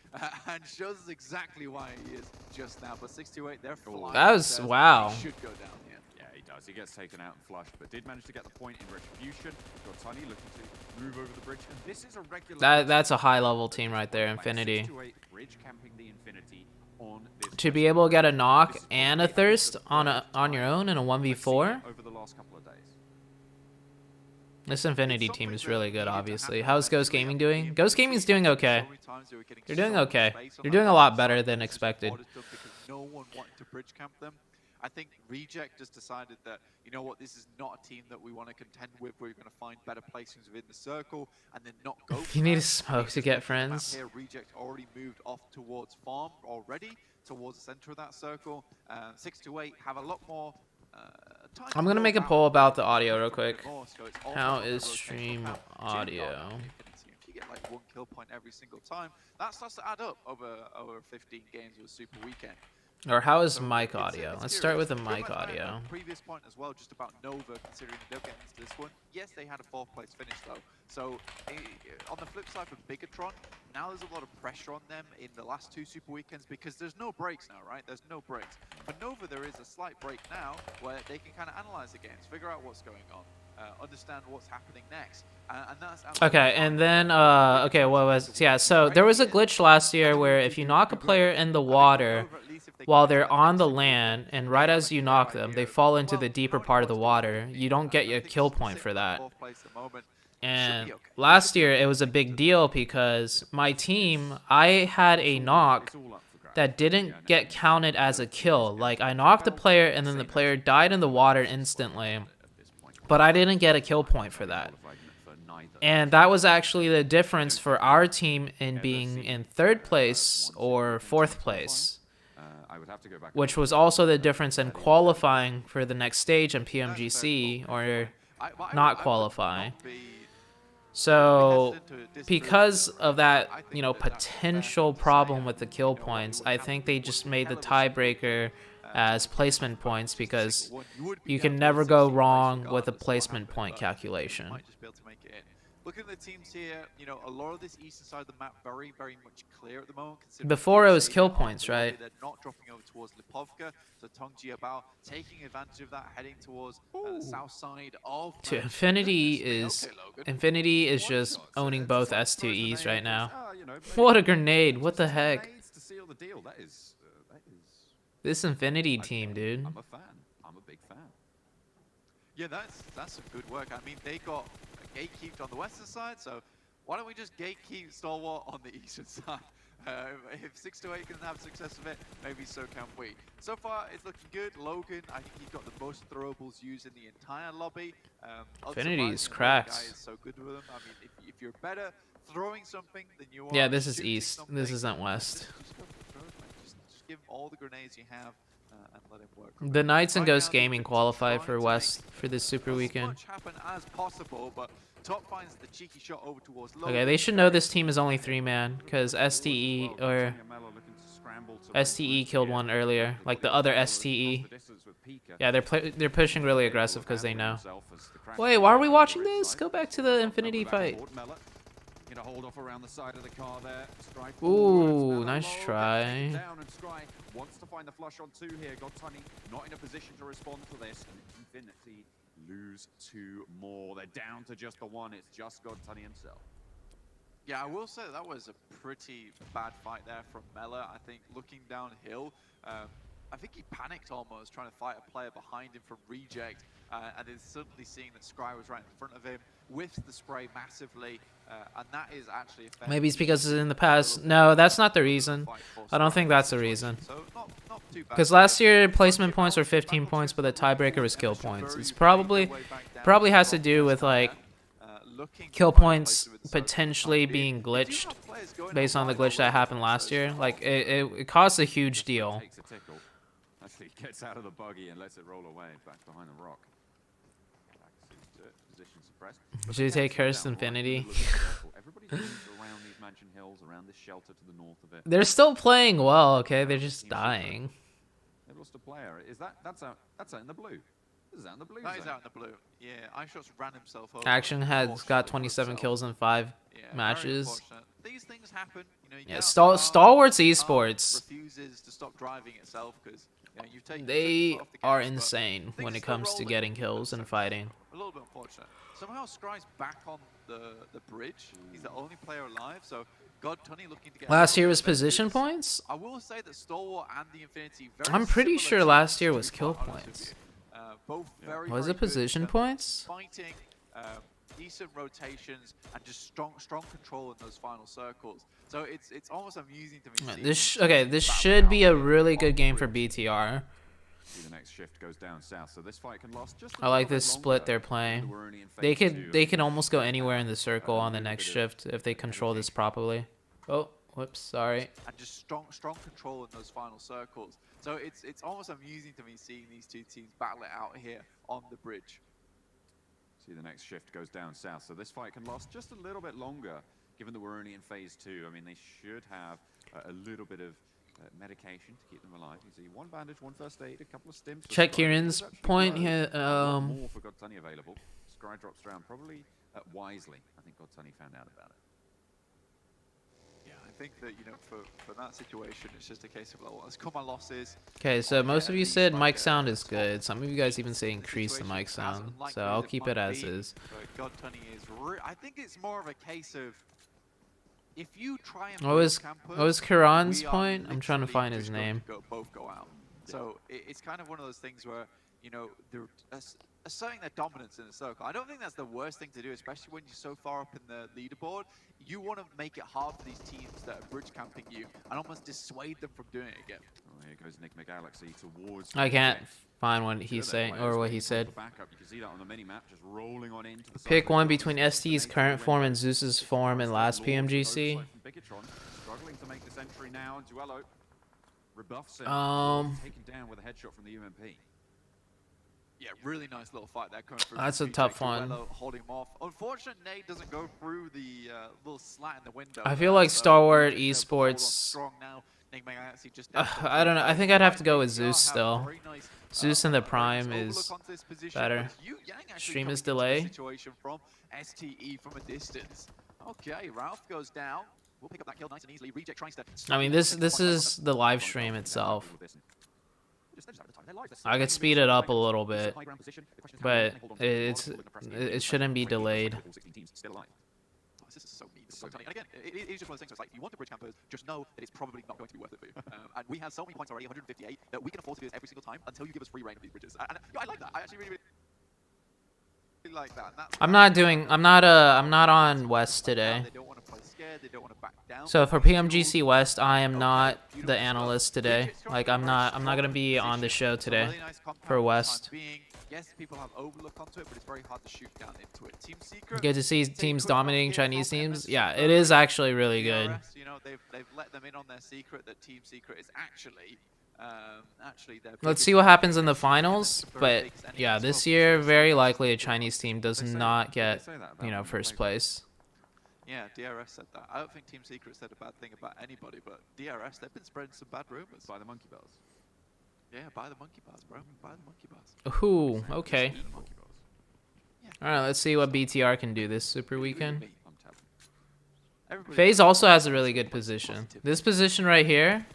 and shows us exactly why he is just now. But 628, they're flying. That was wow. He should go down here. Yeah, he does. He gets taken out and flushed, but did manage to get the point in retribution. Got Tully looking to move over the bridge, and this is a regular. That's a high level team right there, Infinity. 628 camping the Infinity on this To be able to get a knock and a thirst on your own in a 1v4. over the last couple of days. This Infinity team is really good, obviously. How's Ghost Gaming doing? Ghost Gaming's doing okay. They're doing okay. They're doing a lot better than expected. No one wanted to bridge camp them. I think Reject just decided that, you know what, this is not a team that we want to contend with. We're going to find better placings within the circle and then not go. You need to smoke to get friends. Here, Reject already moved off towards farm already, towards the center of that circle. 6 to 8 have a lot more. I'm gonna make a poll about the audio real quick. How is stream audio? If you get like 1 kill point every single time, that starts to add up over 15 games with Super Weekend. Or how is mic audio? Let's start with the mic audio. Previous point as well, just about Nova, considering they'll get into this one. Yes, they had a 4th place finish though. So on the flip side for Bigatron, now there's a lot of pressure on them in the last 2 Super Weekends because there's no breaks now, right? There's no breaks. For Nova, there is a slight break now where they can kind of analyze the games, figure out what's going on, understand what's happening next. And that's okay, and then okay, what was so there was a glitch last year where if you knock a player in the water while they're on the land, and right as you knock them, they fall into the deeper part of the water, you don't get your kill point for that. And last year it was a big deal because my team, I had a knock that didn't get counted as a kill. Like I knocked the player and then the player died in the water instantly, but I didn't get a kill point for that. And that was actually the difference for our team in being in 3rd place or 4th place, which was also the difference in qualifying for the next stage in PMGC or not qualifying. So because of that, you know, potential problem with the kill points, I think they just made the tiebreaker as placement points because you can never go wrong with a placement point calculation. Looking at the teams here, you know, a lot of this eastern side of the map very, very much clear at the moment. Before it was kill points, right? They're not dropping over towards Lipovka, so Tongji about taking advantage of that, heading towards the south side of. Dude, Infinity is just owning both S2Es right now. What a grenade! What the heck? This Infinity team, dude. I'm a fan. I'm a big fan. Yeah, that's some good work. I mean, they got gatekeeped on the western side, so why don't we just gatekeep Stalwart on the eastern side? If 6 to 8 can have success of it, maybe so can we. So far, it's looking good. Logan, I think he got the most throwables used in the entire lobby. Infinity's cracked. Guy is so good with them. I mean, if you're better throwing something than you are. Yeah, this is east. This isn't west. Just give him all the grenades you have. And let him work. The Knights and Ghost Gaming qualify for West for this Super Weekend. As possible, but Top finds the cheeky shot over towards Logan. Okay, they should know this team is only 3-man because STE killed one earlier, like the other STE. Yeah, they're pushing really aggressive because they know. Wait, why are we watching this? Go back to the Infinity fight. Hold off around the side of the car there. Ooh, nice try. Down and Scry wants to find the flush on 2 here. Godtunny not in a position to respond to this. And Infinity lose 2 more. They're down to just the 1. It's just Godtunny himself. Yeah, I will say that was a pretty bad fight there from Mela. I think looking downhill, I think he panicked almost trying to fight a player behind him from Reject, and then suddenly seeing that Scry was right in front of him, whiffs the spray massively, and that is actually effective. Maybe it's because it's in the past. No, that's not the reason. I don't think that's the reason. Because last year placement points were 15 points, but the tiebreaker was kill points. It's probably has to do with like kill points potentially being glitched based on the glitch that happened last year. Like it caused a huge deal. Actually gets out of the buggy and lets it roll away back behind the rock. Position suppressed. ZooTay cursed Infinity. Everybody's around these mansion hills, around this shelter to the north of it. They're still playing well, okay? They're just dying. They've lost a player. Is that's out in the blue? This is out in the blue. That is out in the blue. Yeah, iShots ran himself over. Action has got 27 kills in 5 matches. These things happen. You know, you yeah, Stalwarts Esports. Refuses to stop driving itself because you take. They are insane when it comes to getting kills and fighting. A little bit unfortunate. Somehow Scry's back on the bridge. He's the only player alive, so Godtunny looking to get. Last year was position points? I will say that Stalwart and the Infinity. I'm pretty sure last year was kill points. Both very, was it position points? Fighting. decent rotations and just strong control in those final circles. So it's almost amusing to me. This should be a really good game for BTR. The next shift goes down south, so this fight can last just I like this split they're playing. They could almost go anywhere in the circle on the next shift if they control this properly. Oh, whoops, sorry. And just strong control in those final circles. So it's almost amusing to me seeing these two teams battle it out here on the bridge. See, the next shift goes down south, so this fight can last just a little bit longer, given that we're only in phase 2. I mean, they should have a little bit of medication to keep them alive. You see, one bandage, one first aid, a couple of stims. Check Kieran's point here. More for Godtunny available. Scry drops down probably wisely. I think Godtunny found out about it. Yeah, I think that, you know, for that situation, it's just a case of, well, let's cut my losses. Okay, so most of you said mic sound is good. Some of you guys even say increase the mic sound. So I'll keep it as is. Godtunny is. I think it's more of a case of, if you try and What was Kiran's point? I'm trying to find his name. Both go out. So it's kind of one of those things where, you know, they're asserting their dominance in the circle. I don't think that's the worst thing to do, especially when you're so far up in the leaderboard. You want to make it hard for these teams that are bridge camping you and almost dissuade them from doing it again. Oh, here goes Nick McGalaxy towards. I can't find what he's saying or what he said. You can see that on the mini-map, just rolling on into the Pick one between ST's current form and Zeus's form in last PMGC. Struggling to make this entry now. Duello rebuffs him. Taken down with a headshot from the UMP. Yeah, really nice little fight there coming through. That's a tough one. Holding him off. Unfortunately, Nate doesn't go through the little slat in the window. I feel like Star Wars Esports. I don't know. I think I'd have to go with Zeus still. Zeus in the prime is better. Stream is delay. Situation from STE from a distance. Okay, Ralph goes down. We'll pick up that kill nice and easily. Reject tries to. I mean, this is the live stream itself. I could speed it up a little bit, but it shouldn't be delayed. This is so neat. This is so tiny. And again, it is just one of those things. It's like, you want the bridge campers, just know that it's probably not going to be worth it for you. And we have so many points already, 158, that we can afford to do this every single time until you give us free reign of these bridges. And I like that. I actually really like that. I'm not on West today. They don't want to play scared. They don't want to back down. So for PMGC West, I am not the analyst today. Like I'm not gonna be on the show today for West. Yes, people have overlook onto it, but it's very hard to shoot down into it. Team Secret. Good to see teams dominating Chinese teams. Yeah, it is actually really good. You know, they've let them in on their secret that Team Secret is actually Let's see what happens in the finals. But yeah, this year very likely a Chinese team does not get, you know, first place. Yeah, DRS said that. I don't think Team Secret said a bad thing about anybody, but DRS, they've been spreading some bad rumors. By the monkey bars. Yeah, buy the monkey bars, bro. Buy the monkey bars. Ooh, okay. Alright, let's see what BTR can do this Super Weekend. FaZe also has a really good position. This position right here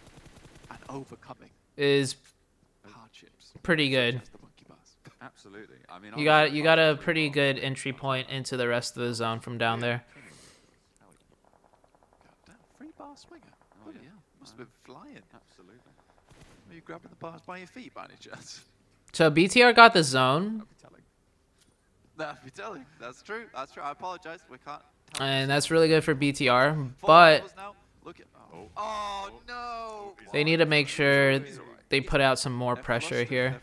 is pretty good. Absolutely. I mean, you got a pretty good entry point into the rest of the zone from down there. Free bar swinger. Oh yeah, must have been flying. Absolutely. Are you grabbing the bars by your feet by any chance? So BTR got the zone. That'd be telling. That's true. That's true. I apologize. We can't. And that's really good for BTR, but oh no! They need to make sure they put out some more pressure here.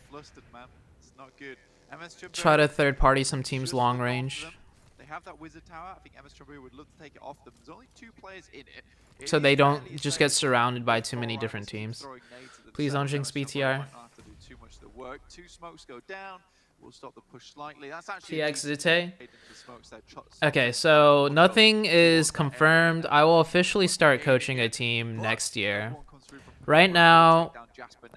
Try to third party some teams long range. They have that wizard tower. I think MS Trumbull would love to take it off them. There's only 2 players in it. So they don't just get surrounded by too many different teams. Please don't jinx BTR. Too much of the work. 2 smokes go down. We'll stop the push slightly. That's actually TX ZooTay. Okay, so nothing is confirmed. I will officially start coaching a team next year. Right now,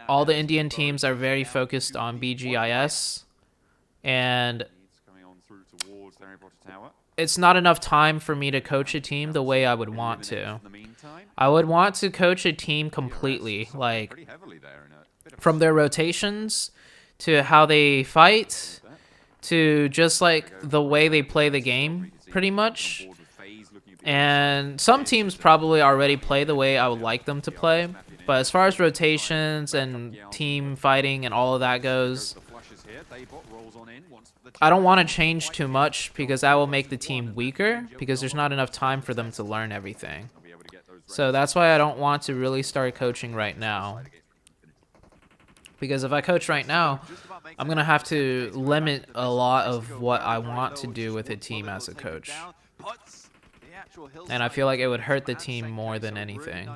all the Indian teams are very focused on BGIS, and it's not enough time for me to coach a team the way I would want to. I would want to coach a team completely, like from their rotations to how they fight to just like the way they play the game, pretty much. And some teams probably already play the way I would like them to play. But as far as rotations and team fighting and all of that goes, I don't want to change too much because that will make the team weaker because there's not enough time for them to learn everything. So that's why I don't want to really start coaching right now. Because if I coach right now, I'm going to have to limit a lot of what I want to do with a team as a coach. And I feel like it would hurt the team more than anything.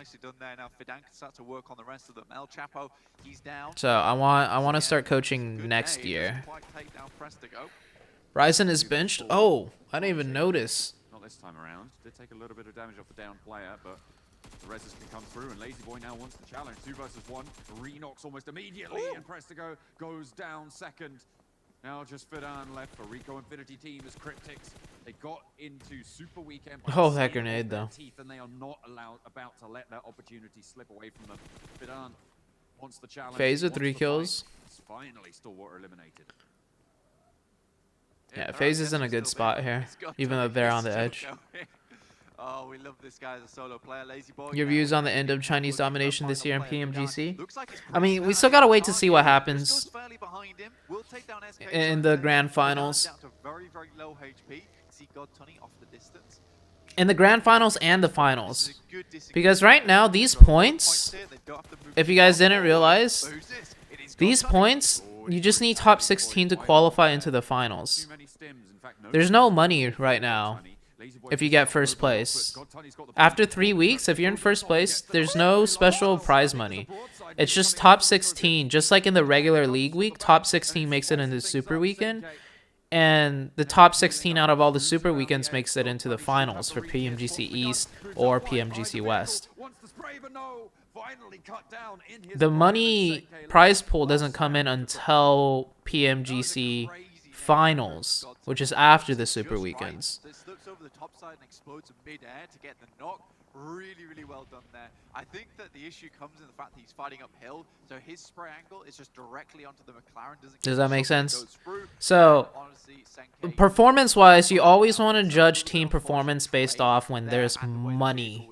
So I want to start coaching next year. Ryzen is benched? Oh, I didn't even notice. Not this time around. Did take a little bit of damage off the down player, but the Rezzers can come through, and Lazy Boy now wants the challenge. 2 versus 1. 3 knocks almost immediately, and Prestigo goes down second. Now just Fidan left for Rico Infinity team as Cryptics. They got into Super Weekend. Oh, that grenade though. Teeth, and they are not about to let that opportunity slip away from them. Fidan wants the challenge. FaZe with 3 kills. It's finally Stillwater eliminated. Yeah, FaZe is in a good spot here, even though they're on the edge. Oh, we love this guy as a solo player. Lazy Boy. Your views on the end of Chinese domination this year in PMGC? I mean, we still gotta wait to see what happens in the grand finals. In the grand finals and the finals. Because right now, these points, if you guys didn't realize, these points, you just need top 16 to qualify into the finals. There's no money right now if you get first place. After 3 weeks, if you're in first place, there's no special prize money. It's just top 16. Just like in the regular league week, top 16 makes it into Super Weekend. And the top 16 out of all the Super Weekends makes it into the finals for PMGC East or PMGC West. The money prize pool doesn't come in until PMGC Finals, which is after the Super Weekends. This looks over the top side and explodes in mid-air to get the knock. Really well done there. I think that the issue comes in the fact that he's fighting uphill, so his spray angle is just directly onto the McLaren. Does that make sense? So, performance-wise, you always want to judge team performance based off when there's money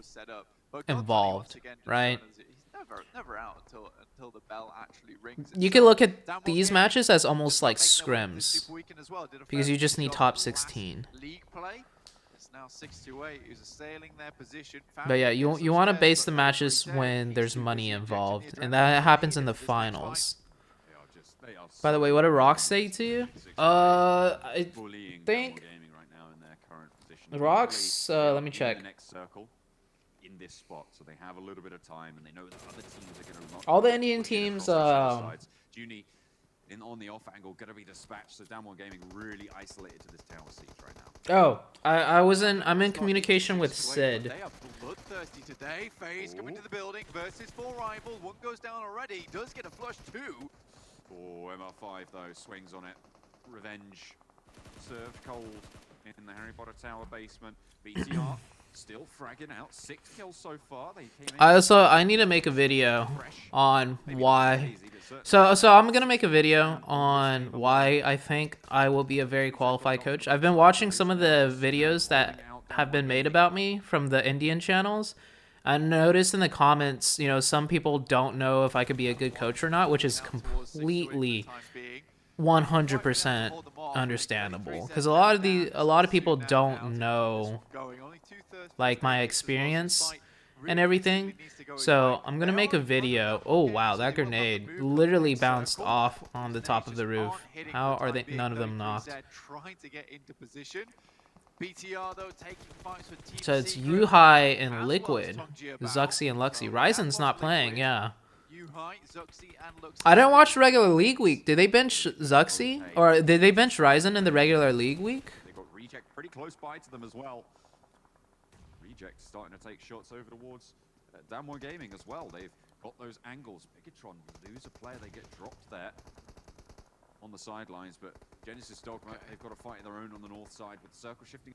involved, right? Never out until the bell actually rings. You can look at these matches as almost like scrims, because you just need top 16. But yeah, you want to base the matches when there's money involved, and that happens in the finals. By the way, what did Rox say to you? I think Rox. Let me check. In this spot, so they have a little bit of time, and they know that other teams are going to. All the Indian teams. Junie on the off angle, going to be dispatched. So Damwon Gaming really isolated to this tower siege right now. Oh, I'm in communication with Sid. They are bloodthirsty today. FaZe coming to the building versus 4 rival. 1 goes down already. Does get a flush too. Oh, MR5 though swings on it. Revenge served cold in the Harry Potter Tower basement. BTR. Still fragging out. 6 kills so far. They came in. I need to make a video on why. So I'm gonna make a video on why I think I will be a very qualified coach. I've been watching some of the videos that have been made about me from the Indian channels. I noticed in the comments, some people don't know if I could be a good coach or not, which is completely 100% understandable. Because a lot of people don't know like my experience and everything. So I'm gonna make a video. Oh wow, that grenade literally bounced off on the top of the roof. How are they none of them knocked? So it's Yuhai and Liquid, Zuxi and Luxi. Ryzen's not playing, yeah. I didn't watch regular league week. Did they bench Zuxi? Or did they bench Ryzen in the regular league week? They got Reject pretty close by to them as well. Reject starting to take shots over towards Damwon Gaming as well. They've got those angles. Bigatron lose a player, they get dropped there on the sidelines, but Genesis Dogma, they've got to fight their own on the north side with the circle shifting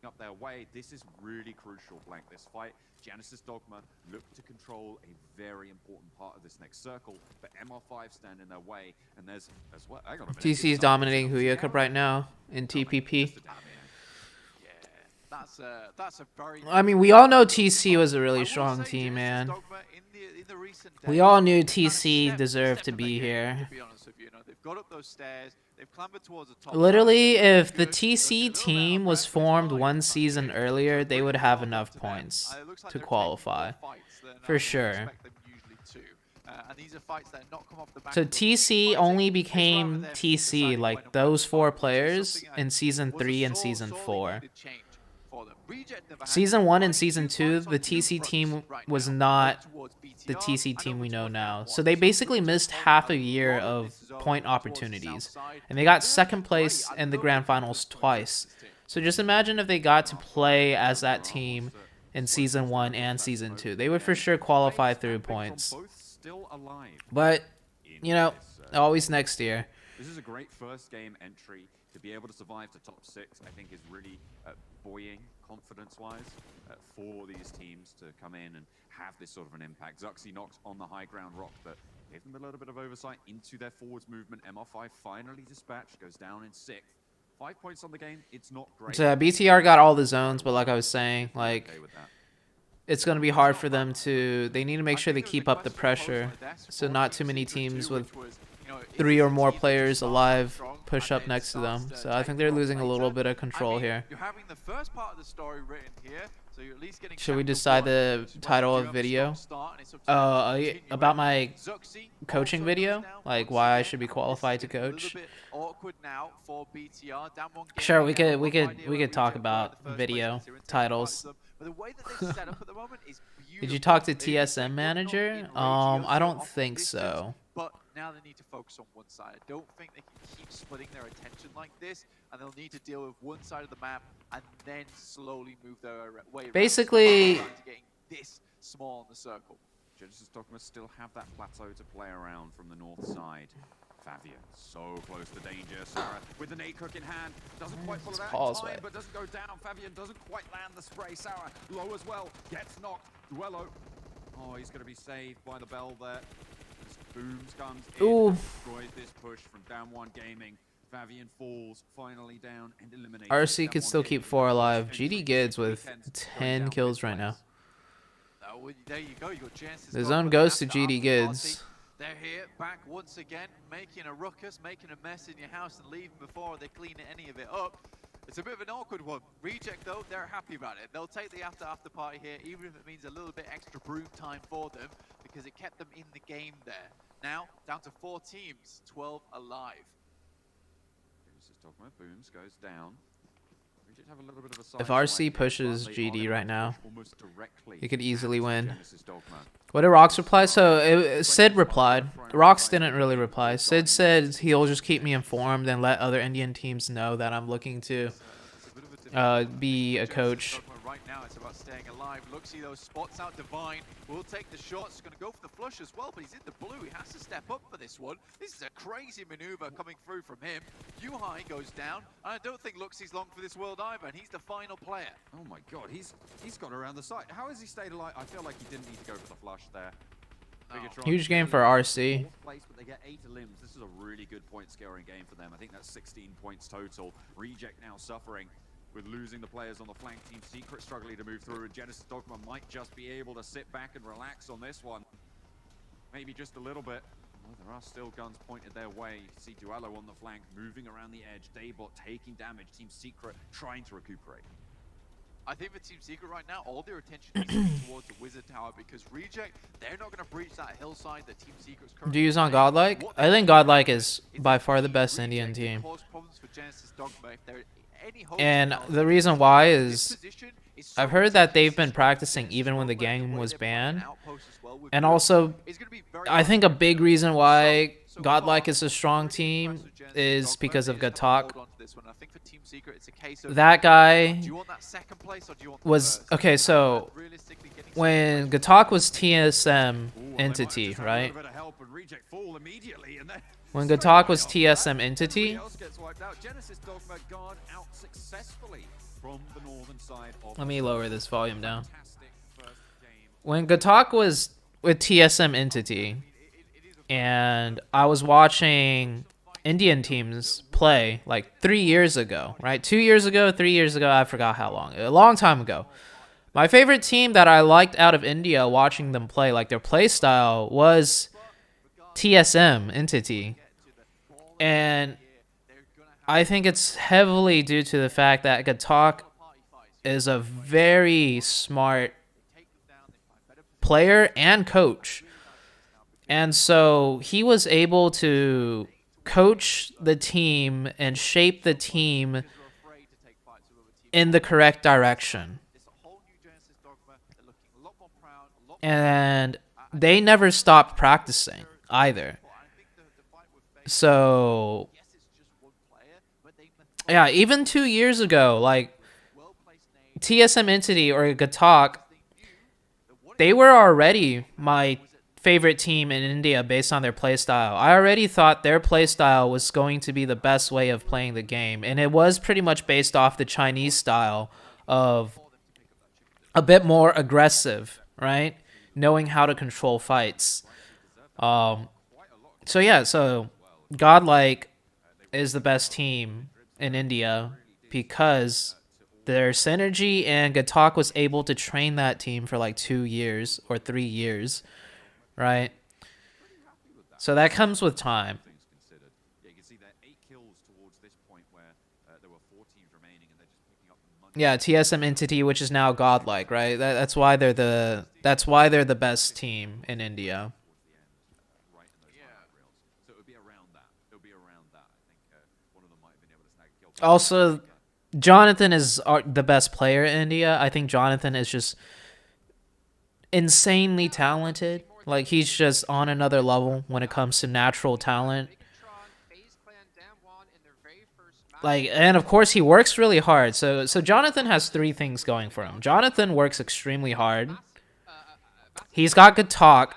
up their way. This is really crucial, Blank, this fight. Genesis Dogma look to control a very important part of this next circle, but MR5 stand in their way, and there's as well. Hang on a minute. TC is dominating Huya Cup right now in TPP. That's a very. I mean, we all know TC was a really strong team, man. We all knew TC deserved to be here. To be honest with you, they've They've got up those stairs. They've clambered towards the top. Literally, if the TC team was formed one season earlier, they would have enough points to qualify. For sure. So TC only became TC, like those 4 players, in Season 3 and Season 4. Season 1 and Season 2, the TC team was not the TC team we know now. So they basically missed half a year of point opportunities. And they got 2nd place in the Grand Finals twice. So just imagine if they got to play as that team in Season 1 and Season 2. They would for sure qualify through points. But, you know, always next year. This is a great first game entry. To be able to survive to top 6, I think is really buoying confidence-wise for these teams to come in and have this sort of an impact. ZooTay knocks on the high ground rock, but gave them a little bit of oversight into their forwards movement. MR5 finally dispatched, goes down in 6th. 5 points on the game, it's not great. So BTR got all the zones, but like I was saying, like, it's going to be hard for them to... They need to make sure they keep up the pressure. So not too many teams with 3 or more players alive push up next to them. So I think they're losing a little bit of control here. Should we decide the title of video? About my coaching video? Like why I should be qualified to coach? Sure, we could talk about video titles. Did you talk to TSM manager? I don't think so. But now they need to focus on one side. I don't think they can keep splitting their attention like this, and they'll need to deal with one side of the map and then slowly move their way around. Basically, Getting this small in the circle. Genesis Dogma still have that plateau to play around from the north side. Fabian so close to danger. Sarah with the nade cook in hand doesn't quite pull it out in time, but doesn't go down. Fabian doesn't quite land the spray. Sarah low as well, gets knocked. Duello, oh, he's going to be saved by the bell there. Booms comes in, destroys this push from Down 1 Gaming. Fabian falls finally down and eliminates. RC could still keep 4 alive. GD Gids with 10 kills right now. There you go. You got chances. The zone goes to GD Gids. They're here, back once again, making a ruckus, making a mess in your house and leaving before they clean any of it up. It's a bit of an awkward one. Reject, though, they're happy about it. They'll take the after party here, even if it means a little bit extra broom time for them, because it kept them in the game there. Now, down to 4 teams, 12 alive. Genesis Dogma, Booms goes down. Have a little bit of a If RC pushes GD right now, he could easily win. What did Rox reply? So Sid replied. Rox didn't really reply. Sid said he'll just keep me informed and let other Indian teams know that I'm looking to be a coach. Right now, it's about staying alive. Luxy, those spots out. Divine will take the shots. Going to go for the flush as well, but he's in the blue. He has to step up for this one. This is a crazy maneuver coming through from him. Yuhai goes down. And I don't think Luxy's long for this world either, and he's the final player. Oh my god, he's got around the site. How has he stayed alive? I feel like he didn't need to go for the flush there. Huge game for RC. Place, but they get 8 limbs. This is a really good point scoring game for them. I think that's 16 points total. Reject now suffering with losing the players on the flank. Team Secret struggling to move through, and Genesis Dogma might just be able to sit back and relax on this one. Maybe just a little bit. Well, there are still guns pointed their way. You see Duello on the flank, moving around the edge. Daybot taking damage. Team Secret trying to recuperate. I think for Team Secret right now, all their attention is going towards the Wizard Tower, because Reject, they're not going to breach that hillside that Team Secret's currently. Do you use on Godlike? I think Godlike is by far the best Indian team. And the reason why is I've heard that they've been practicing even when the game was banned. And also, I think a big reason why Godlike is a strong team is because of Gatak. That guy was... Okay, so when Gatak was TSM entity, right? When Gatak was TSM entity, let me lower this volume down. When Gatak was with TSM entity, and I was watching Indian teams play like 3 years ago, right? 2 years ago, 3 years ago, I forgot how long. A long time ago. My favorite team that I liked out of India watching them play, like their play style, was TSM entity. And I think it's heavily due to the fact that Gatak is a very smart player and coach. And so he was able to coach the team and shape the team in the correct direction. And they never stopped practicing either. So, yeah, even 2 years ago, like, TSM Entity or Gatak, they were already my favorite team in India based on their playstyle. I already thought their playstyle was going to be the best way of playing the game. And it was pretty much based off the Chinese style of a bit more aggressive, right? Knowing how to control fights. So yeah, so Godlike is the best team in India because their synergy, and Gatak was able to train that team for like 2 years or 3 years, right? So that comes with time. Yeah, TSM Entity, which is now Godlike, right? That's why they're the best team in India. Also, Jonathan is the best player in India. I think Jonathan is just insanely talented. Like, he's just on another level when it comes to natural talent. Like, and of course he works really hard. So Jonathan has 3 things going for him. Jonathan works extremely hard. He's got good talk,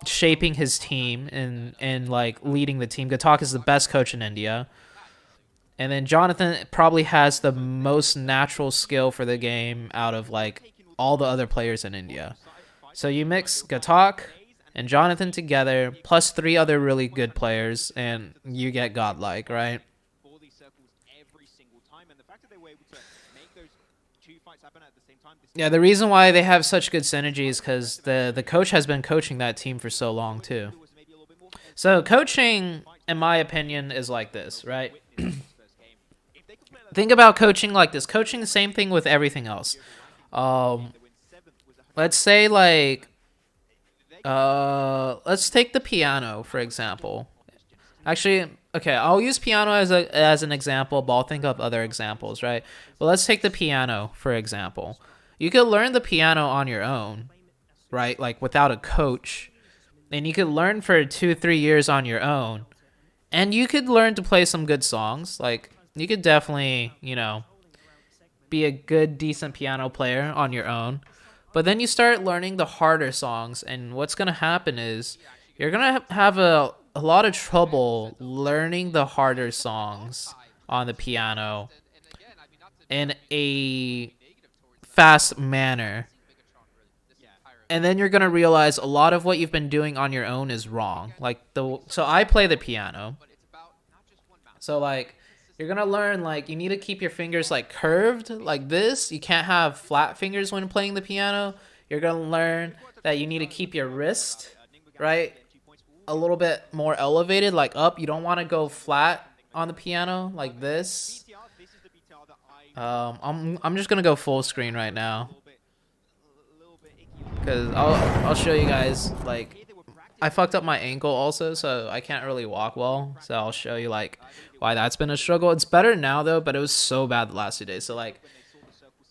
shaping his team and like leading the team. Gatak is the best coach in India. And then Jonathan probably has the most natural skill for the game out of like all the other players in India. So you mix Gatak and Jonathan together, plus 3 other really good players, and you get Godlike, right? Yeah, the reason why they have such good synergy is because the coach has been coaching that team for so long too. So coaching, in my opinion, is like this, right? Think about coaching like this. Coaching the same thing with everything else. Let's say like, let's take the piano for example. Actually, okay, I'll use piano as an example, but I'll think of other examples, right? Well, let's take the piano for example. You could learn the piano on your own, right? Like without a coach, and you could learn for 2-3 years on your own, and you could learn to play some good songs. Like, you could definitely, you know, be a good, decent piano player on your own. But then you start learning the harder songs, and what's going to happen is you're going to have a lot of trouble learning the harder songs on the piano in a fast manner. And then you're going to realize a lot of what you've been doing on your own is wrong. Like, so I play the piano. So like, you're going to learn, like, you need to keep your fingers, like, curved like this. You can't have flat fingers when playing the piano. You're going to learn that you need to keep your wrist, right, a little bit more elevated, like up. You don't want to go flat on the piano like this. I'm just going to go full screen right now, because I'll show you guys, like, I fucked up my ankle also, so I can't really walk well. So I'll show you, like, why that's been a struggle. It's better now, though, but it was so bad the last 2 days. So, like,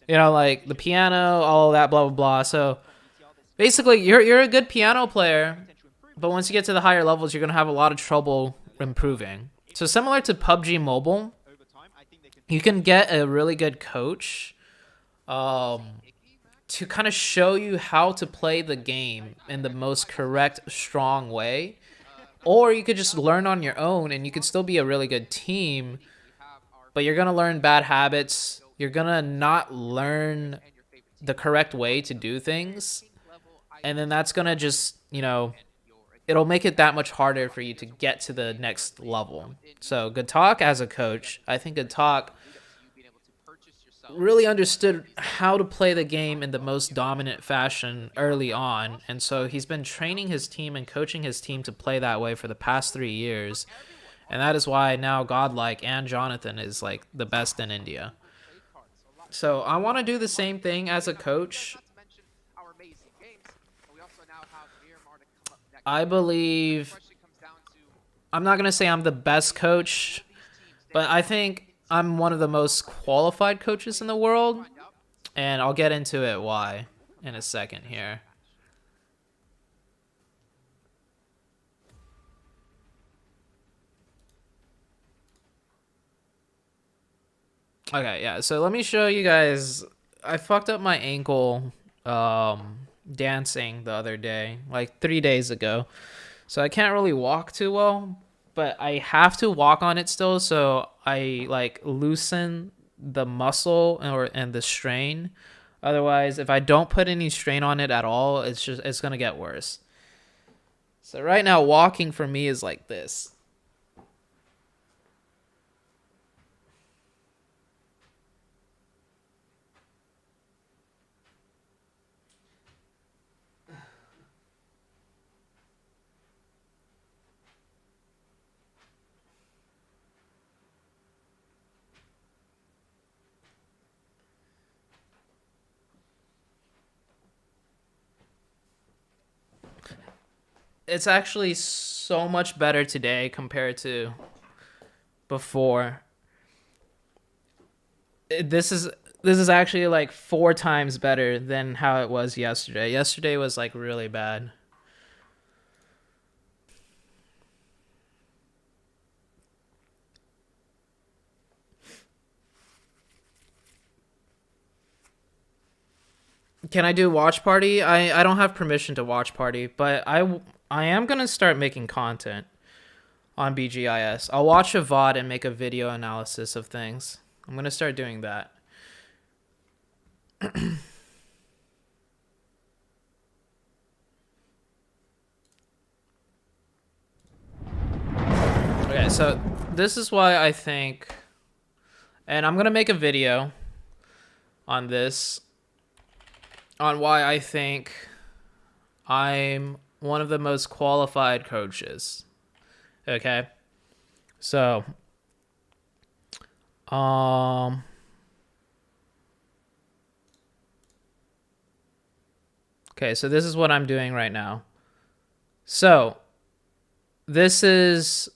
you know, like, the piano, all of that, blah, blah, blah. So, basically, you're a good piano player, but once you get to the higher levels, you're going to have a lot of trouble improving. So, similar to PUBG Mobile, you can get a really good coach to kind of show you how to play the game in the most correct, strong way. Or you could just learn on your own, and you could still be a really good team, but you're going to learn bad habits. You're going to not learn the correct way to do things. And then that's going to just, you know, it'll make it that much harder for you to get to the next level. So Gatak as a coach, I think Gatak really understood how to play the game in the most dominant fashion early on, and so he's been training his team and coaching his team to play that way for the past 3 years. And that is why now Godlike and Jonathan is like the best in India. So I want to do the same thing as a coach. I believe, I'm not going to say I'm the best coach, but I think I'm one of the most qualified coaches in the world. And I'll get into it why in a second here. Okay, yeah, so let me show you guys. I fucked up my ankle dancing the other day, like 3 days ago. So I can't really walk too well, but I have to walk on it still, so I like loosen the muscle and the strain. Otherwise, if I don't put any strain on it at all, it's going to get worse. So right now walking for me is like this. It's actually so much better today compared to before. This is actually like 4 times better than how it was yesterday. Yesterday was like really bad. Can I do watch party? I don't have permission to watch party, but I am going to start making content on BGIS. I'll watch a VOD and make a video analysis of things. I'm going to start doing that. Okay, so this is why I think, and I'm going to make a video on this, on why I think I'm one of the most qualified coaches. Okay. So, okay, so this is what I'm doing right now. So, this is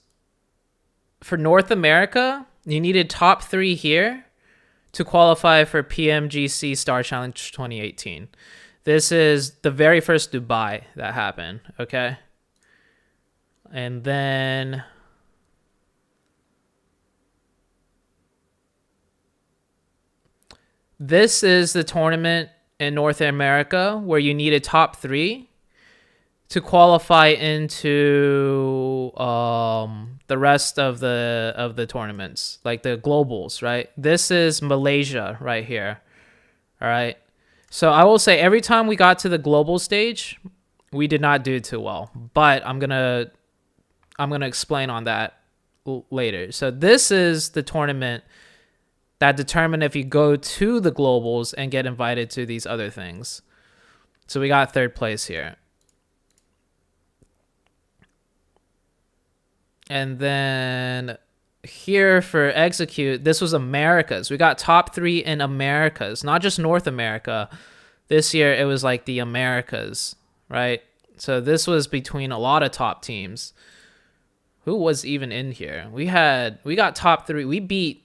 for North America. You needed top 3 here to qualify for PMGC Star Challenge 2018. This is the very first Dubai that happened, okay? And then this is the tournament in North America where you need a top 3 to qualify into the rest of the tournaments, like the globals, right? This is Malaysia right here. All right. So I will say every time we got to the global stage, we did not do too well, but I'm going to explain on that later. So this is the tournament that determine if you go to the globals and get invited to these other things. So we got 3rd place here. And then here for execute, this was Americas. We got top 3 in Americas, not just North America. This year it was like the Americas, right? So this was between a lot of top teams. Who was even in here? We got top 3. We beat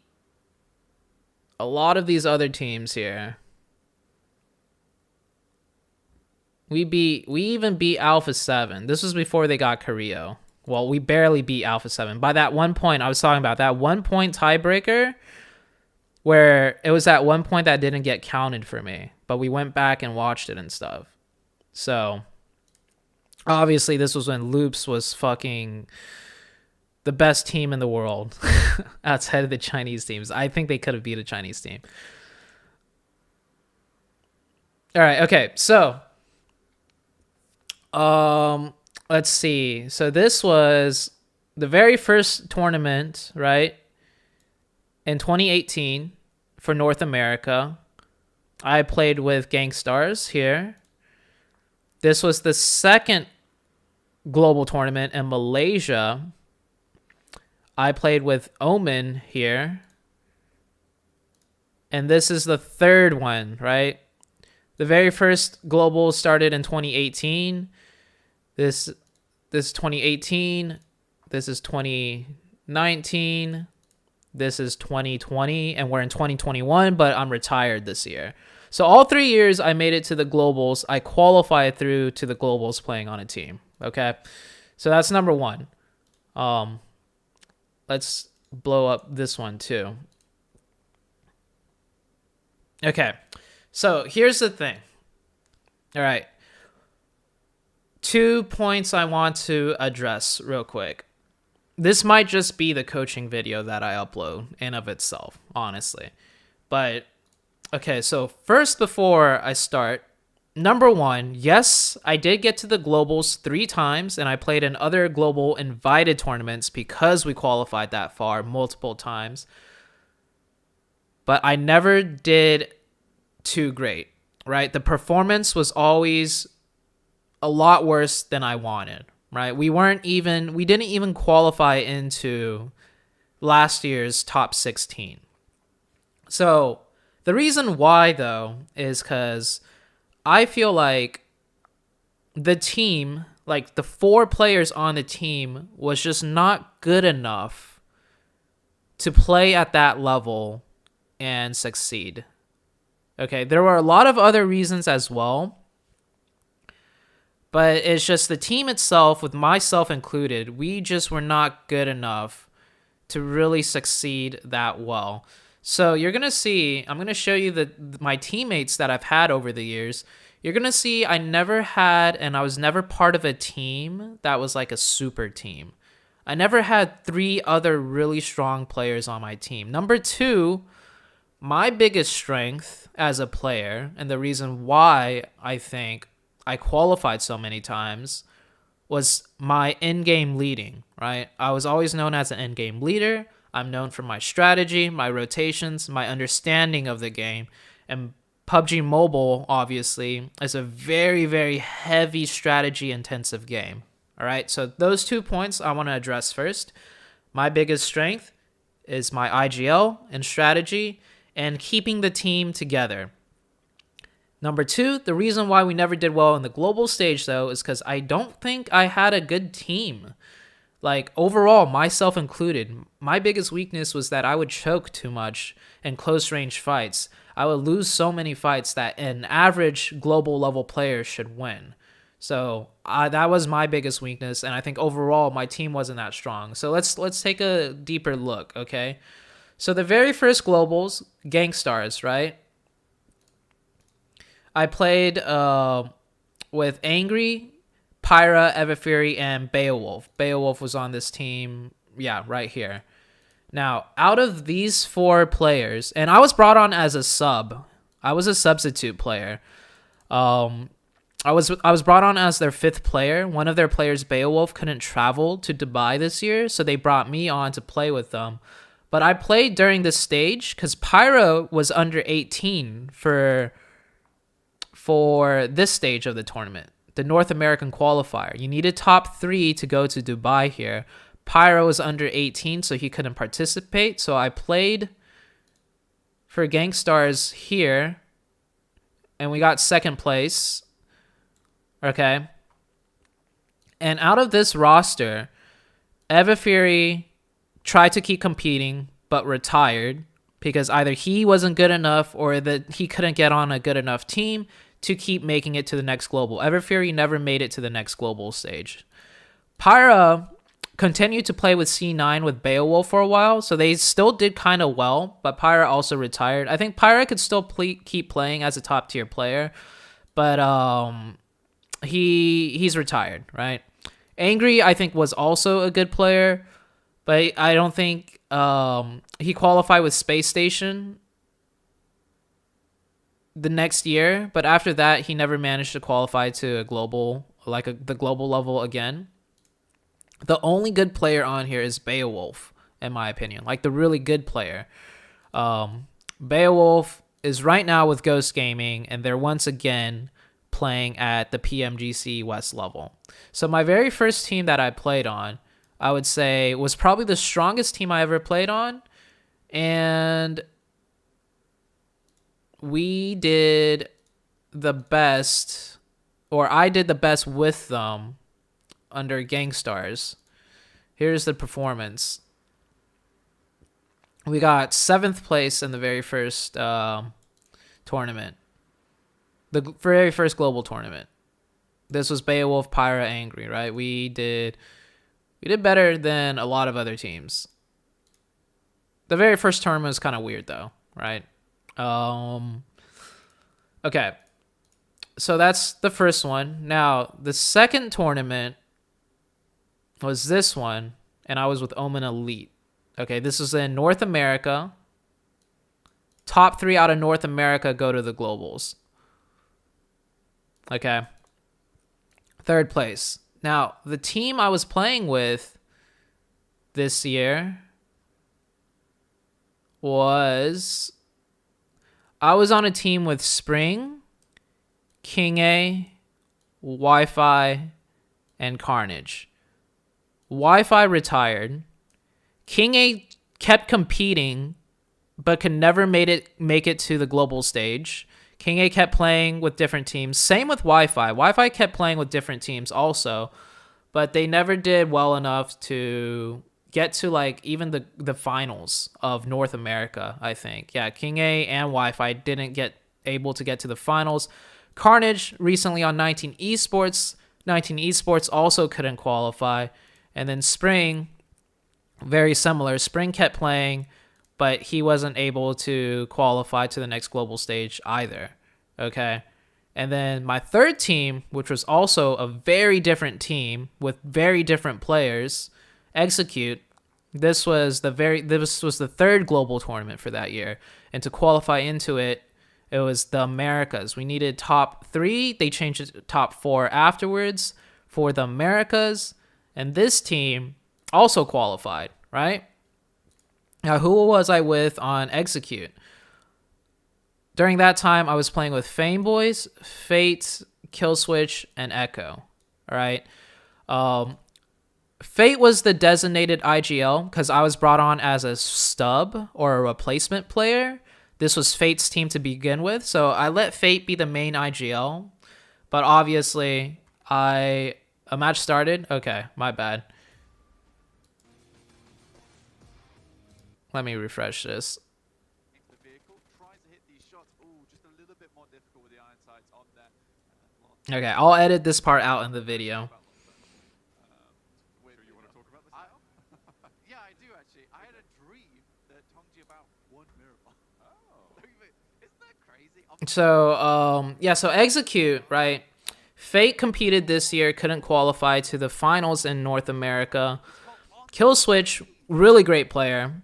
a lot of these other teams here. We even beat Alpha 7. This was before they got Carrillo. Well, we barely beat Alpha 7. By that 1 point, I was talking about that 1 point tiebreaker where it was that 1 point that didn't get counted for me, but we went back and watched it and stuff. So obviously this was when Loops was fucking the best team in the world outside of the Chinese teams. I think they could have beat a Chinese team. All right. Okay. So, let's see. So this was the very first tournament, right? In 2018 for North America. I played with Gangstars here. This was the second global tournament in Malaysia. I played with Omen here. And this is the third one, right? The very first global started in 2018. This 2018. This is 2019. This is 2020. And we're in 2021, but I'm retired this year. So all 3 years I made it to the globals. I qualified through to the globals playing on a team. Okay. So that's number one. Let's blow up this one too. Okay. So here's the thing. All right. 2 points I want to address real quick. This might just be the coaching video that I upload in of itself, honestly. But, okay, so first before I start, number one, yes, I did get to the globals 3 times, and I played in other global invited tournaments because we qualified that far multiple times. But I never did too great, right? The performance was always a lot worse than I wanted, right? We didn't even qualify into last year's top 16. So the reason why, though, is because I feel like the team, like the 4 players on the team, was just not good enough to play at that level and succeed. Okay, there were a lot of other reasons as well, but it's just the team itself, with myself included, we just were not good enough to really succeed that well. So you're going to see, I'm going to show you my teammates that I've had over the years. You're going to see I never had, and I was never part of a team that was like a super team. I never had 3 other really strong players on my team. Number 2, my biggest strength as a player, and the reason why I think I qualified so many times, was my in-game leading, right? I was always known as an in-game leader. I'm known for my strategy, my rotations, my understanding of the game. And PUBG Mobile, obviously, is a very, very heavy strategy-intensive game. All right, so those 2 points I want to address first. My biggest strength is my IGL and strategy and keeping the team together. Number 2, the reason why we never did well in the global stage, though, is because I don't think I had a good team. Like, overall, myself included, my biggest weakness was that I would choke too much in close-range fights. I would lose so many fights that an average global level player should win. So that was my biggest weakness, and I think overall my team wasn't that strong. So let's take a deeper look, okay? So the very first globals, Gangstars, right? I played with Angry, Pyra, Everfury, and Beowulf. Beowulf was on this team, yeah, right here. Now, out of these 4 players, and I was brought on as a sub. I was a substitute player. I was brought on as their 5th player. One of their players, Beowulf, couldn't travel to Dubai this year, so they brought me on to play with them. But I played during this stage because Pyra was under 18 for this stage of the tournament, the North American qualifier. You needed top 3 to go to Dubai here. Pyra was under 18, so he couldn't participate. So I played for Gangstars here, and we got 2nd place. Okay. And out of this roster, Everfury tried to keep competing, but retired because either he wasn't good enough or that he couldn't get on a good enough team to keep making it to the next global. Everfury never made it to the next global stage. Pyra continued to play with C9 with Beowulf for a while, so they still did kind of well, but Pyra also retired. I think Pyra could still keep playing as a top tier player, but he's retired, right? Angry, I think, was also a good player, but I don't think he qualified with Space Station the next year, but after that, he never managed to qualify to a global, the global level again. The only good player on here is Beowulf, in my opinion, like the really good player. Beowulf is right now with Ghost Gaming, and they're once again playing at the PMGC West level. So my very first team that I played on, I would say was probably the strongest team I ever played on. And we did the best, or I did the best with them under Gangstars. Here's the performance. We got 7th place in the very first tournament. The very first global tournament. This was Beowulf, Pyra, Angry, right? We did better than a lot of other teams. The very first tournament was kind of weird though, right? Okay. So that's the first one. Now, the second tournament was this one, and I was with Omen Elite. Okay, this is in North America. Top 3 out of North America go to the globals. Okay. 3rd place. Now, the team I was playing with this year was... I was on a team with Spring, King A, Wi-Fi, and Carnage. Wi-Fi retired. King A kept competing, but could never make it to the global stage. King A kept playing with different teams. Same with Wi-Fi. Wi-Fi kept playing with different teams also, but they never did well enough to get to like even the finals of North America, I think. Yeah, King A and Wi-Fi didn't get able to get to the finals. Carnage recently on 19 Esports. 19 Esports also couldn't qualify. And then Spring, very similar. Spring kept playing, but he wasn't able to qualify to the next global stage either. Okay. And then my 3rd team, which was also a very different team with very different players, Execute. This was the 3rd global tournament for that year. And to qualify into it, it was the Americas. We needed top 3. They changed it to top 4 afterwards for the Americas. And this team also qualified, right? Now, who was I with on Execute? During that time, I was playing with Fameboys, Fate, Killswitch, and Echo. All right. Fate was the designated IGL because I was brought on as a stub or a replacement player. This was Fate's team to begin with, so I let Fate be the main IGL. But obviously, a match started. Okay, my bad. Let me refresh this. Okay, I'll edit this part out in the video. Yeah, I do actually. I had a dream that told you about one miracle. Oh. Isn't that crazy? So, yeah, so Execute, right? Fate competed this year, couldn't qualify to the finals in North America. Killswitch, really great player.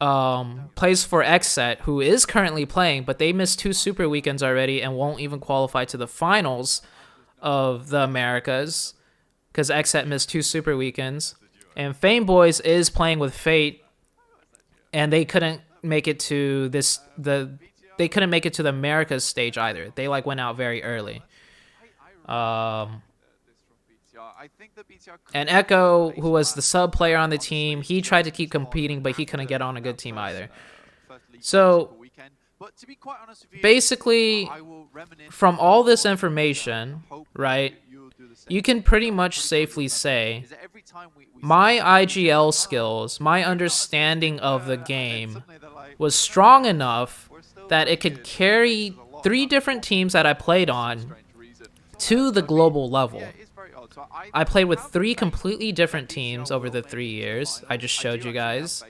Plays for Xset, who is currently playing, but they missed 2 Super Weekends already and won't even qualify to the finals of the Americas because Xset missed 2 Super Weekends. And Fameboys is playing with Fate, and they couldn't make it to they couldn't make it to the Americas stage either. They like went out very early. And Echo, who was the sub player on the team, he tried to keep competing, but he couldn't get on a good team either. So basically, from all this information, right, you can pretty much safely say my IGL skills, my understanding of the game was strong enough that it could carry 3 different teams that I played on to the global level. I played with 3 completely different teams over the 3 years I just showed you guys.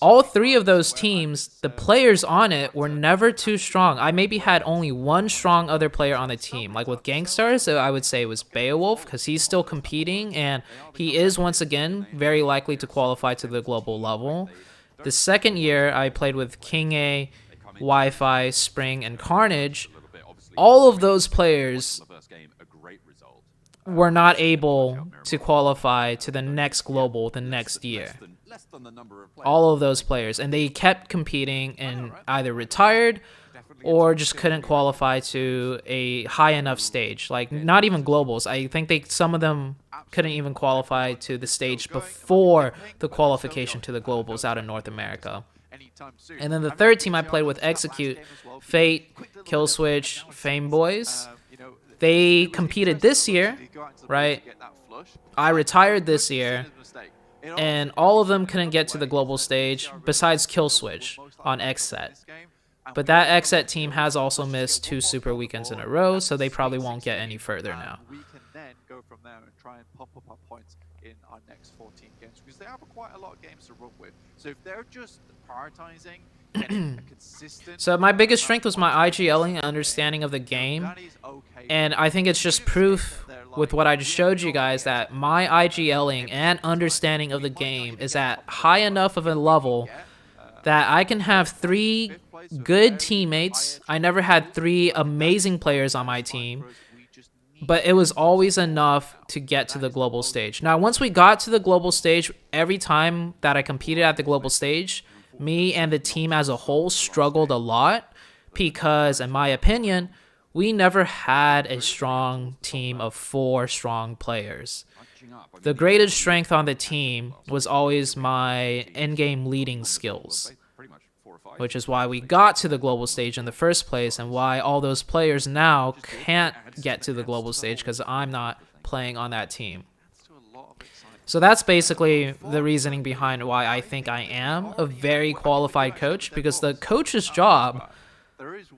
All 3 of those teams, the players on it were never too strong. I maybe had only 1 strong other player on the team. Like with Gangstars, I would say it was Beowulf because he's still competing and he is once again very likely to qualify to the global level. The second year, I played with King A, Wi-Fi, Spring, and Carnage. All of those players were not able to qualify to the next global the next year. All of those players. And they kept competing and either retired or just couldn't qualify to a high enough stage. Like not even globals. I think some of them couldn't even qualify to the stage before the qualification to the globals out in North America. And then the third team I played with, Execute, Fate, Killswitch, Fame Boys. They competed this year, right? I retired this year, and all of them couldn't get to the global stage besides Killswitch on XSET. But that XSET team has also missed 2 Super Weekends in a row, so they probably won't get any further now. We can then go from there and try and pop up our points in our next 14 games because they have quite a lot of games to run with. So if they're just prioritizing getting a consistent... So my biggest strength was my IGLing and understanding of the game. And I think it's just proof with what I just showed you guys that my IGLing and understanding of the game is at high enough of a level that I can have 3 good teammates. I never had 3 amazing players on my team, but it was always enough to get to the global stage. Now, once we got to the global stage, every time that I competed at the global stage, me and the team as a whole struggled a lot because, in my opinion, we never had a strong team of 4 strong players. The greatest strength on the team was always my in-game leading skills, which is why we got to the global stage in the first place and why all those players now can't get to the global stage because I'm not playing on that team. So that's basically the reasoning behind why I think I am a very qualified coach, because the coach's job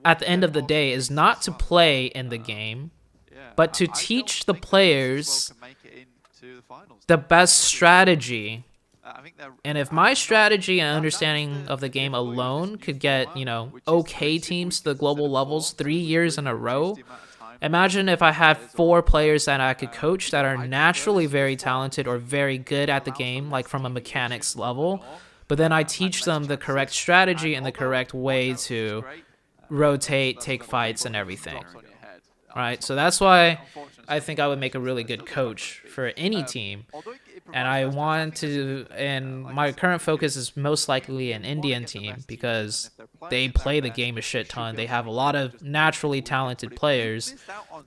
at the end of the day is not to play in the game, but to teach the players the best strategy. And if my strategy and understanding of the game alone could get, you know, okay teams to the global levels 3 years in a row, imagine if I had 4 players that I could coach that are naturally very talented or very good at the game, like from a mechanics level, but then I teach them the correct strategy and the correct way to rotate, take fights, and everything. Right? So that's why I think I would make a really good coach for any team. And I want to, and my current focus is most likely an Indian team because they play the game a shit ton. They have a lot of naturally talented players.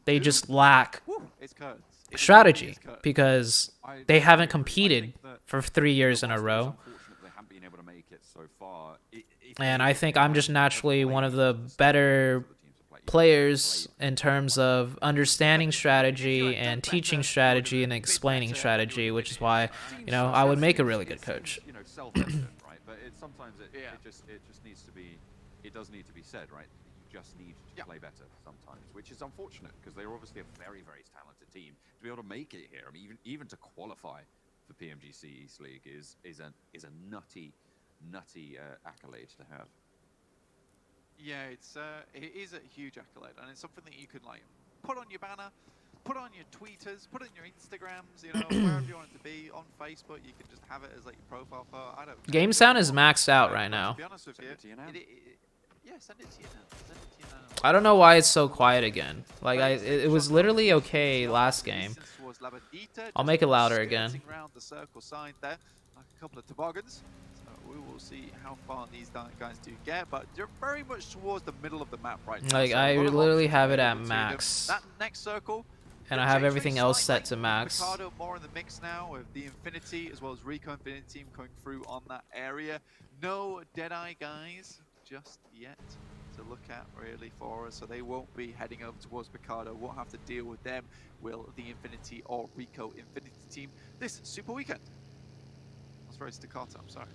They just lack strategy because they haven't competed for 3 years in a row. And I think I'm just naturally one of the better players in terms of understanding strategy and teaching strategy and explaining strategy, which is why, you know, I would make a really good coach. You know, self-evident, right? But sometimes it just needs to be, it does need to be said, right? You just need to play better sometimes, which is unfortunate because they're obviously a very, very talented team. To be able to make it here, I mean, even to qualify for PMGC East League is a nutty accolade to have. Yeah, it is a huge accolade, and it's something that you can like put on your banner, put on your tweeters, put on your Instagrams, you know, wherever you want it to be. On Facebook, you can just have it as like your profile photo. I don't. Game sound is maxed out right now. To be honest with you, yeah, send it to you now. Send it to you now. I don't know why it's so quiet again. Like it was literally okay last game. I'll make it louder again. Around the circle sign there, like a couple of toboggans. We will see how far these guys do get, but they're very much towards the middle of the map right now. Like, I literally have it at max. That next circle, and I have everything else set to max. Ricardo more in the mix now with the Infinity as well as Rico Infinity team coming through on that area. No Deadeye guys just yet to look at really for us, so they won't be heading over towards Picardo. Won't have to deal with them, will the Infinity or Rico Infinity team this Super Weekend. That's very staccato, I'm sorry.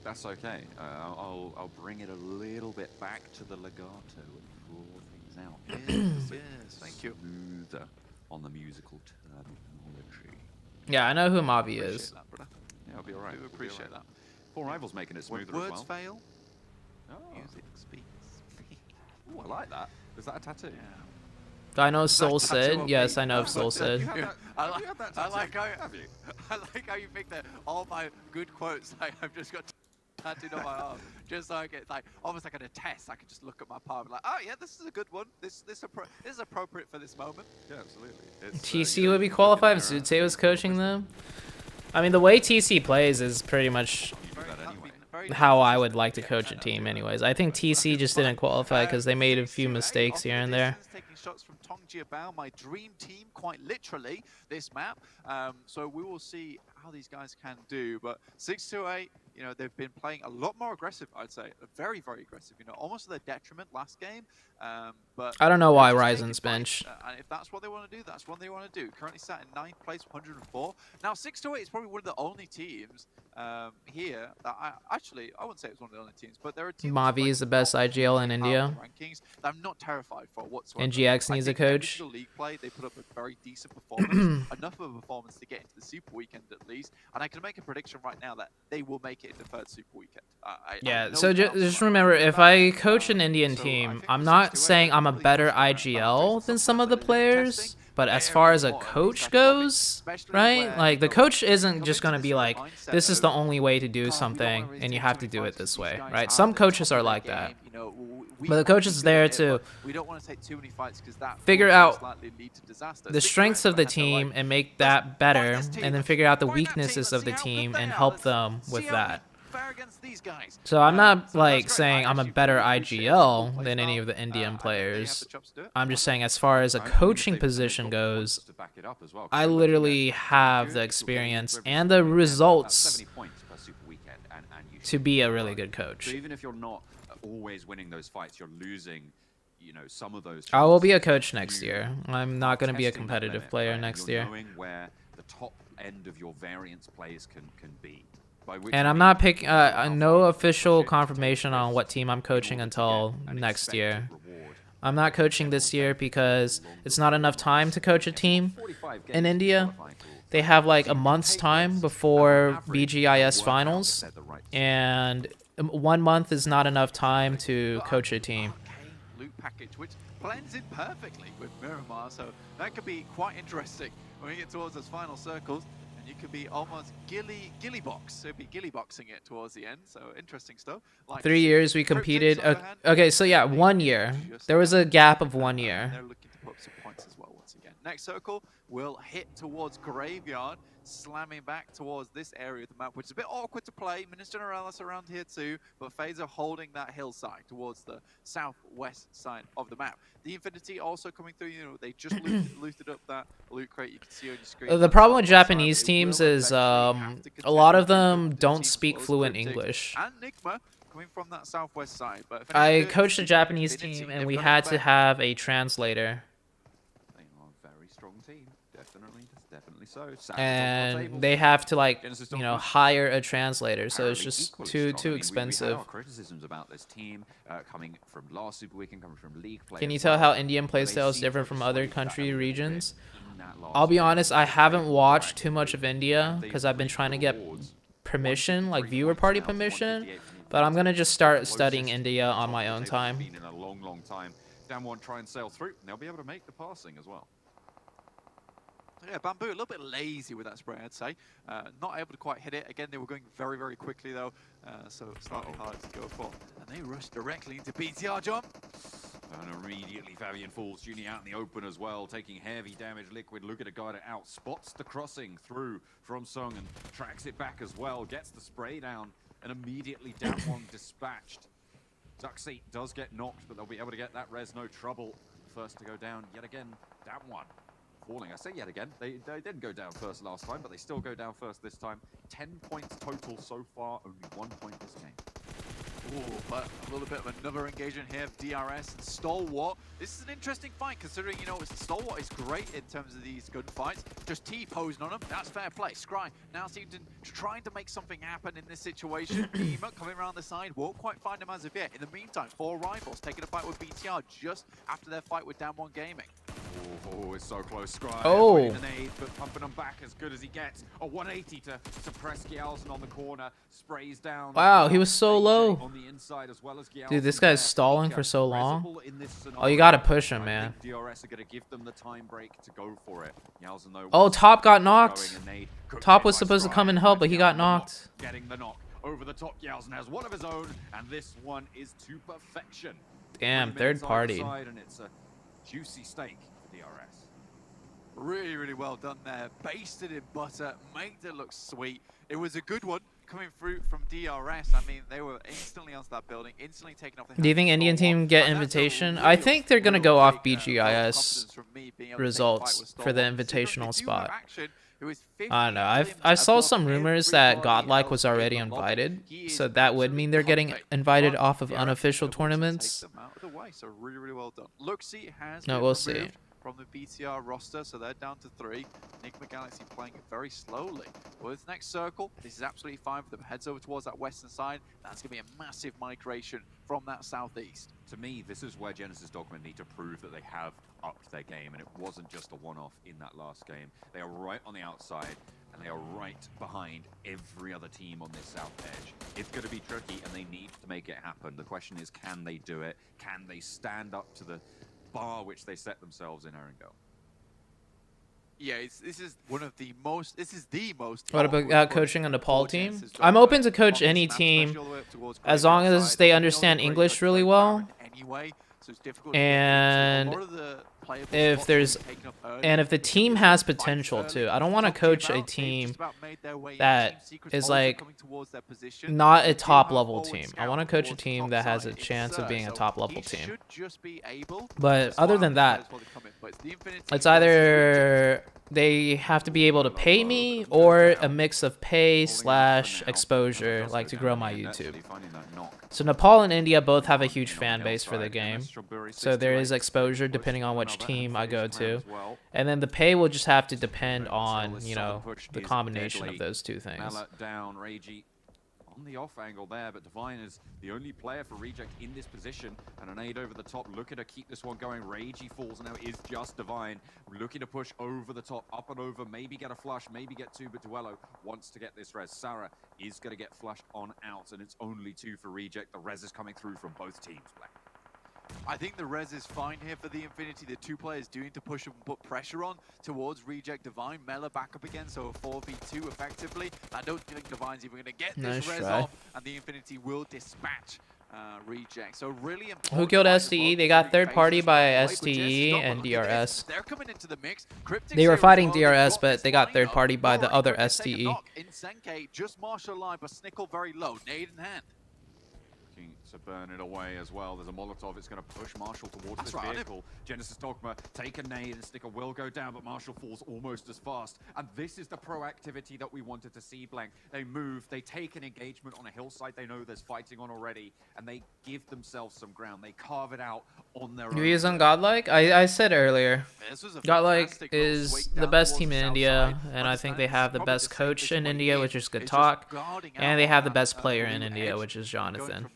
That's okay. I'll bring it a little bit back to the legato and draw things out. Yes, thank you. Smoother on the musical terminology. Yeah, I know who Mobby is. That, brother. Yeah, I'll be alright. I do appreciate that. Four Rivals making it smoother when as words well. fail, Oh. music speaks. Ooh, I like that. Is that a tattoo? I know Soul Sid. Yes, I know of Soul Sid. I like how you think that all my good quotes, like I've just got tattooed on my arm, just so I get like almost like an attest. I can just look at my palm and like, oh yeah, this is a good one. This is appropriate for this moment. Yeah, absolutely. It's, TC would be qualified if ZooTay was coaching them. I mean, the way TC plays is pretty much how I would like to coach a team anyways. I think TC just didn't qualify because they made a few mistakes here and there. Taking shots from PUBGMOBILE, my dream team, quite literally, this map. So we will see how these guys can do. But 628, you know, they've been playing a lot more aggressive, I'd say. Very, very aggressive, you know, almost to their detriment last game. But I don't know why Ryzen's bench. And if that's what they want to do, that's what they want to do. Currently sat in 9th place, 104. Now, 628 is probably one of the only teams here that I wouldn't say it's one of the only teams, but there are teams. Mavi is the best IGL in India. Rankings that I'm not terrified for whatsoever. NGX needs a coach. League play, they put up a very decent performance, enough of a performance to get into the Super Weekend at least. And I can make a prediction right now that they will make it in the third Super Weekend. Yeah, so just remember, if I coach an Indian team, I'm not saying I'm a better IGL than some of the players, but as far as a coach goes, right? Like, the coach isn't just going to be like, this is the only way to do something, and you have to do it this way, right? Some coaches are like that. But the coach is there to figure out the strengths of the team and make that better, and then figure out the weaknesses of the team and help them with that. So I'm not like saying I'm a better IGL than any of the Indian players. I'm just saying as far as a coaching position goes, I literally have the experience and the results to be a really good coach. So even if you're not always winning those fights, you're losing, you know, some of those. I will be a coach next year. I'm not going to be a competitive player next year. Knowing where the top end of your variance plays can be. And I'm not picking no official confirmation on what team I'm coaching until next year. I'm not coaching this year because it's not enough time to coach a team in India. They have like a month's time before BGIS finals, and 1 month is not enough time to coach a team. Loot package, which blends in perfectly with Miramar, so that could be quite interesting when we get towards those final circles. You could be almost gilly box. So it'd be gilly boxing it towards the end. So interesting stuff. Like 3 years we competed. Okay, so yeah, 1 year. There was a gap of 1 year. They're looking to put up some points as well once again. Next circle will hit towards Graveyard, slamming back towards this area of the map, which is a bit awkward to play. Minister Norellis around here too, but Phaser holding that hillside towards the southwest side of the map. The Infinity also coming through, you know, they just looted up that loot crate you can see on your screen. The problem with Japanese teams is a lot of them don't speak fluent English. And Nigma coming from that southwest side. But I coached a Japanese team and we had to have a translator. Very strong team, definitely so. And they have to, like, you know, hire a translator, so it's just too expensive. We had our criticisms about this team coming from last Super Weekend, coming from league play. Can you tell how Indian playstyle is different from other country regions? I'll be honest, I haven't watched too much of India because I've been trying to get permission, like viewer party permission, but I'm gonna just start studying India on my own time. In a long time. Down one, try and sail through, and they'll be able to make the passing as well. Yeah, Bamboo a little bit lazy with that spray, I'd say. Not able to quite hit it. Again, they were going very quickly though, so slightly hard to go for. And they rushed directly into BTR, John. And immediately Fabian Falls Jr. out in the open as well, taking heavy damage. Liquid, look at a guy that out spots the crossing through from Sung and tracks it back as well. Gets the spray down and immediately down one dispatched. Duxie does get knocked, but they'll be able to get that res, no trouble. First to go down yet again, down one. Falling, I say yet again, they didn't go down first last time, but they still go down first this time. 10 points total so far, only 1 point this game. Ooh, but a little bit of another engagement here of DRS and Stalwart. This is an interesting fight considering, you know, Stalwart is great in terms of these gunfights. Just T-posing on him, that's fair play. Scry now seems to trying to make something happen in this situation. Ema coming around the side, won't quite find him as of yet. In the meantime, 4 rivals taking a fight with BTR just after their fight with Down 1 Gaming. Oh, it's so close, Scry. Oh. The nade, but pumping him back as good as he gets. A 180 to suppress Gyalzen on the corner. Sprays down. Wow, he was so low. On the inside as well as Gyalzen. Dude, this guy's stalling for so long. Oh, you gotta push him, man. DRS are gonna give them the time break to go for it. Gyalzen, though, oh, Top got knocked. Top was supposed to come and help, but he got knocked. Getting the knock over the top. Gyalzen has one of his own, and this one is to perfection. Damn, third party. And it's a juicy steak. DRS. Really well done there. Basted in butter, made it look sweet. It was a good one. coming through from DRS, I mean, they were instantly onto that building, instantly taking off the Do you think Indian team get invitation? I think they're gonna go off BGIS results for the invitational spot. I don't know. I saw some rumors that Godlike was already invited, so that would mean they're getting invited off of unofficial tournaments. So really, really well done. Luxie has No, been we'll see. removed from the BTR roster, so they're down to 3. Enigma Galaxy playing it very slowly. Well, this next circle, this is absolutely fine for them. Heads over towards that western side. That's going to be a massive migration from that southeast. To me, this is where Genesis Dogma need to prove that they have upped their game, and it wasn't just a one-off in that last game. They are right on the outside, and they are right behind every other team on this south edge. It's going to be tricky, and they need to make it happen. The question is, can they do it? Can they stand up to the bar which they set themselves in Erangel? Yeah, this is the most. What about coaching a Nepal team? I'm open to coach any team as long as they understand English really well. And if the team has potential too. I don't want to coach a team that is like not a top level team. I want to coach a team that has a chance of being a top level team. But other than that, it's either they have to be able to pay me or a mix of pay / exposure, like to grow my YouTube. So Nepal and India both have a huge fan base for the game, so there is exposure depending on which team I go to, and then the pay will just have to depend on, you know, the combination of those two things. Down, Reiji on the off angle there, but Divine is the only player for Reject in this position, and an aid over the top, looking to keep this one going. Reiji falls, and now is just Divine, looking to push over the top, up and over, maybe get a flush, maybe get 2, but Duello wants to get this res. Sarah is going to get flushed on out, and it's only 2 for Reject. The res is coming through from both teams, Black. I think the res is fine here for the Infinity. The 2 players do need to push and put pressure on towards Reject. Divine, Mela back up again, so a 4v2 effectively. I don't think Divine's even going to get this res off, and the Infinity will dispatch Reject. So really important. Who killed STE? They got third party by STE and DRS. They're coming into the mix. They were fighting DRS, but they got third party by the other STE. In Senke, just Marshall alive, but Snickle very low. Nade in hand. To burn it away as well. There's a Molotov. It's going to push Marshall towards this vehicle. Genesis Dogma take a nade, and Sticker will go down, but Marshall falls almost as fast. And this is the proactivity that we wanted to see, Blank. They move, they take an engagement on a hillside they know there's fighting on already, and they give themselves some ground. They carve it out on their own. You use on Godlike? I said earlier, Godlike is the best team in India, and I think they have the best coach in India, which is Good Talk, and they have the best player in India, which is Jonathan.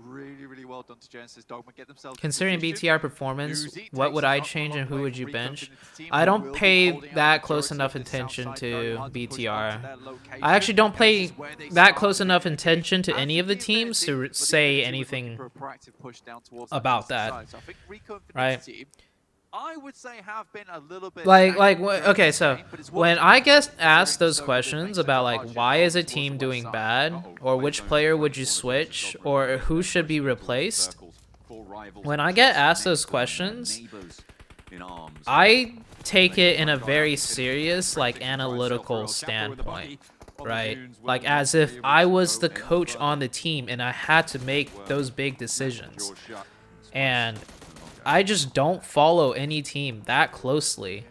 Really, really well done to Genesis Dogma. Get themselves considering BTR performance, what would I change and who would you bench? I don't pay that close enough attention to BTR. I actually don't pay that close enough attention to any of the teams to say anything about that. Right? I would say have been a little bit okay, so when I get asked those questions about like why is a team doing bad, or which player would you switch, or who should be replaced, when I get asked those questions, I take it in a very serious, like, analytical standpoint, right? Like as if I was the coach on the team and I had to make those big decisions. And I just don't follow any team that closely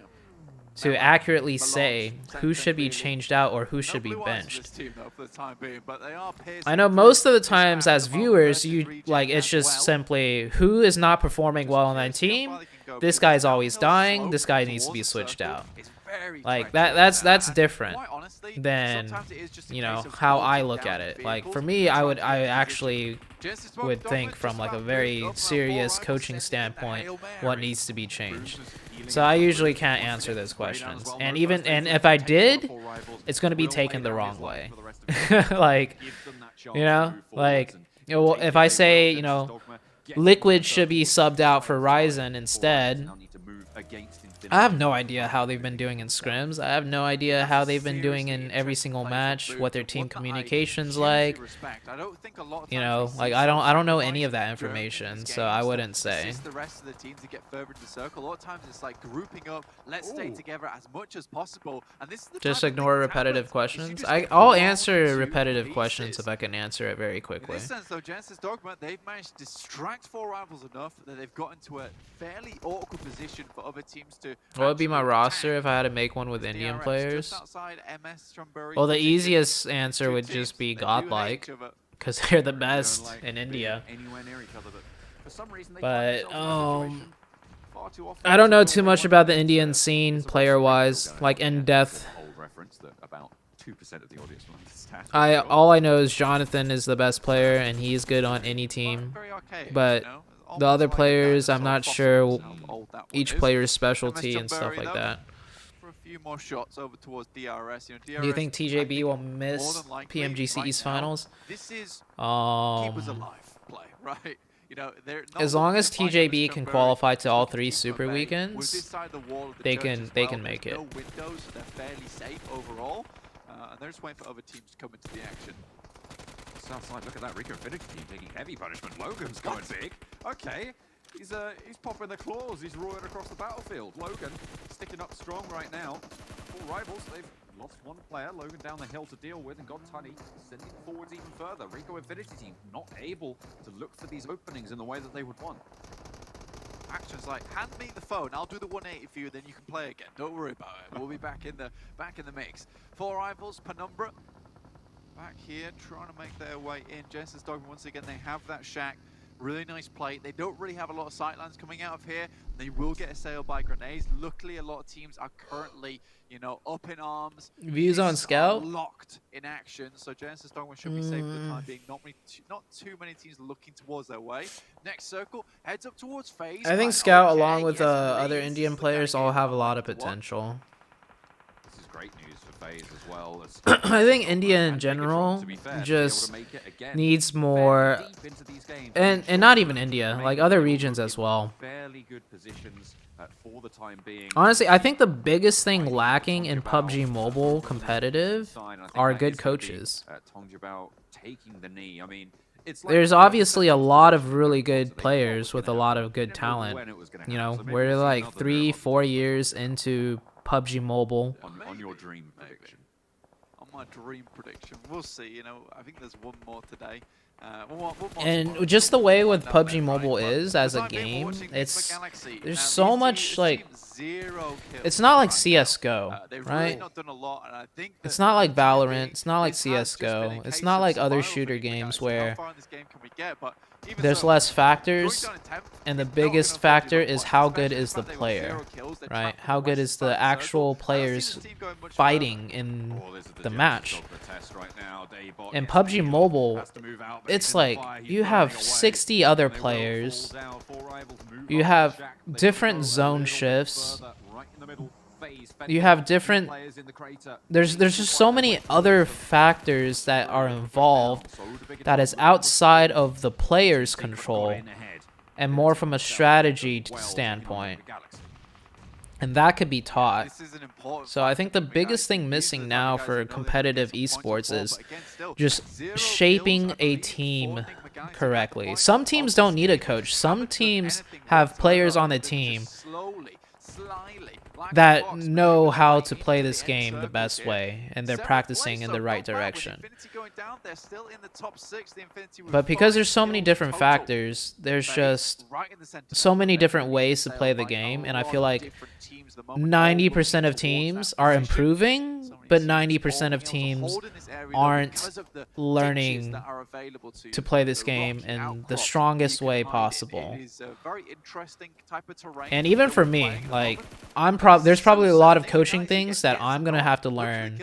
to accurately say who should be changed out or who should be benched. I know most of the times as viewers, it's just simply who is not performing well on that team. This guy's always dying. This guy needs to be switched out. Like that's different than, you know, how I look at it. Like for me, I actually would think from like a very serious coaching standpoint what needs to be changed. So I usually can't answer those questions, and if I did, it's going to be taken the wrong way. Like, you know, if I say, you know, Liquid should be subbed out for Ryzen instead, I have no idea how they've been doing in scrims. I have no idea how they've been doing in every single match, what their team communication's like. You know, like I don't know any of that information, so I wouldn't say. The rest of the team to get further in the circle. A lot of times it's like grouping up, let's stay together as much as possible. And this is the Just ignore repetitive questions. I'll answer repetitive questions if I can answer it very quickly. In this sense, though, Genesis Dogma, they've managed to distract 4 rivals enough that they've got into a fairly awkward position for other teams to. What would be my roster if I had to make one with Indian players? Outside MS, Well, the easiest answer would just be Godlike, because they're the best in India. But I don't know too much about the Indian scene player-wise, like in depth. All I know is Jonathan is the best player and he's good on any team. But the other players, I'm not sure each player's specialty and stuff like that. For a few more shots over towards DRS. Do you think TJB will miss PMGC East Finals? This is keep us alive play, right? You know, as long as TJB can qualify to all 3 Super Weekends, they can make it. No windows, they're fairly safe overall, and they're just waiting for other teams to come into the action. Southside, look at that. Rico Infinity team taking heavy punishment. Logan's going big. Okay. He's popping the claws. He's roaring across the battlefield. Logan sticking up strong right now. 4 rivals. They've lost 1 player. Logan down the hill to deal with and got Tunny sending forwards even further. Rico Infinity team not able to look for these openings in the way that they would want. Action's like, hand me the phone, I'll do the 180 for you, then you can play again. Don't worry about it. We'll be back in the mix. 4 rivals, Penumbra back here trying to make their way in. Genesis Dogma, once again, they have that shack. Really nice play. They don't really have a lot of sightlines coming out of here. They will get assailed by grenades. Luckily, a lot of teams are currently, you know, up in arms. Views on Scout? Locked in action. So Genesis Dogma should be safe for the time being. Not too many teams looking towards their way. Next circle heads up towards FaZe. I think Scout, along with other Indian players, all have a lot of potential. This is great news for FaZe as well. I think India in general just needs more, and not even India, like other regions as well. Honestly, I think the biggest thing lacking in PUBG Mobile competitive are good coaches. There's obviously a lot of really good players with a lot of good talent. You know, we're like 3-4 years into PUBG Mobile. On your dream prediction. On my dream prediction, we'll see. You know, I think there's 1 more today. And just the way with PUBG Mobile is as a game, there's so much like, it's not like CS:GO, right? It's not like Valorant, it's not like CS:GO, it's not like other shooter games where there's less factors, and the biggest factor is how good is the player, right? How good is the actual players fighting in the match? In PUBG Mobile, it's like you have 60 other players, you have different zone shifts, you have different, there's just so many other factors that are involved that is outside of the player's control and more from a strategy standpoint, and that could be taught. So I think the biggest thing missing now for competitive esports is just shaping a team correctly. Some teams don't need a coach. Some teams have players on the team that know how to play this game the best way, and they're practicing in the right direction. But because there's so many different factors, there's just so many different ways to play the game, and I feel like 90% of teams are improving, but 90% of teams aren't learning to play this game in the strongest way possible. And even for me, like, there's probably a lot of coaching things that I'm gonna have to learn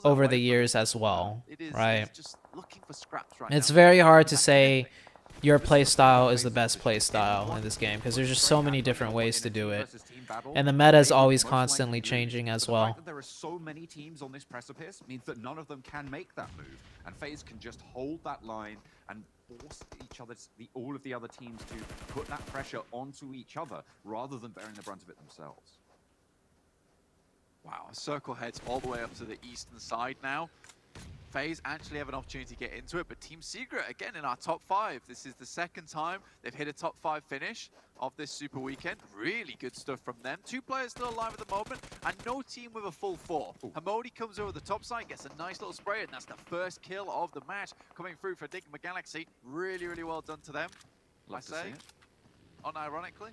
over the years as well, right? It's very hard to say your play style is the best play style in this game because there's just so many different ways to do it, and the meta is always constantly changing as well. There are so many teams on this precipice means that none of them can make that move, and FaZe can just hold that line and force all of the other teams to put that pressure onto each other rather than bearing the brunt of it themselves. Wow, circle heads all the way up to the eastern side now. FaZe actually have an opportunity to get into it, but Team Secret, again, in our top 5. This is the second time they've hit a top 5 finish of this Super Weekend. Really good stuff from them. 2 players still alive at the moment, and no team with a full 4. Hamodi comes over the top side, gets a nice little spray, and that's the first kill of the match coming through for Enigma Galaxy. Really, really well done to them, Love to see it. unironically.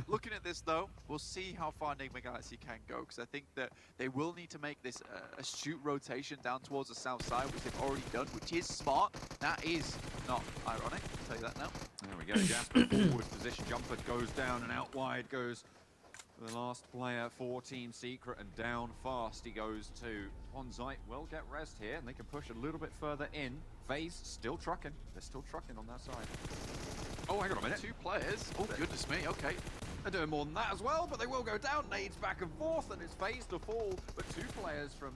Looking at this though, we'll see how far Enigma Galaxy can go, because I think that they will need to make this a shoot rotation down towards the south side, which they've already done, which is smart. That is not ironic, I'll tell you that now. There we go, Jasper forward position, jumper goes down and out wide goes the last player for Team Secret, and down fast he goes to Ponzite. Will get rest here, and they can push a little bit further in. FaZe still trucking, they're still trucking on that side. Oh, hang on a minute. 2 players, oh goodness me, okay. They're doing more than that as well, but they will go down. Nades back and forth, and it's FaZe to fall. But 2 players from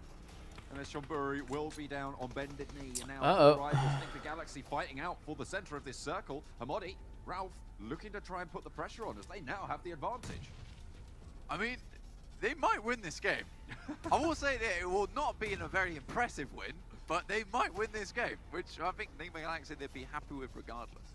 MS Chonburi will be down on bended knee. And now rivals think the Galaxy fighting out for the center of this circle. Hamodi, Ralph looking to try and put the pressure on as they now have the advantage. I mean, they might win this game. I will say that it will not be in a very impressive win, but they might win this game, which I think Enigma Galaxy they'd be happy with regardless.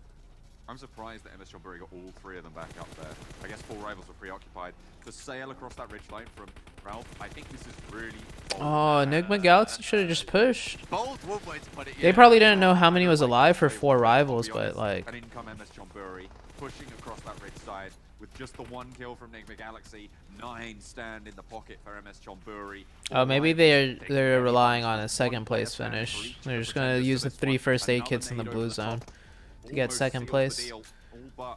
I'm surprised that MS Chonburi got all 3 of them back up there. I guess 4 rivals were preoccupied. The sail across that ridgeline from Ralph, I think this is really bold. Oh, Enigma Galaxy should have just pushed. Bold one way to put it, They probably didn't know how many was alive for 4 rivals, but like... An income MS Chonburi pushing across that ridge side with just the 1 kill from Enigma Galaxy. 9 stand in the pocket for MS Chonburi. Oh, maybe they're relying on a second place finish. They're just gonna use the 3 first aid kits in the blue zone to get second place. Oh,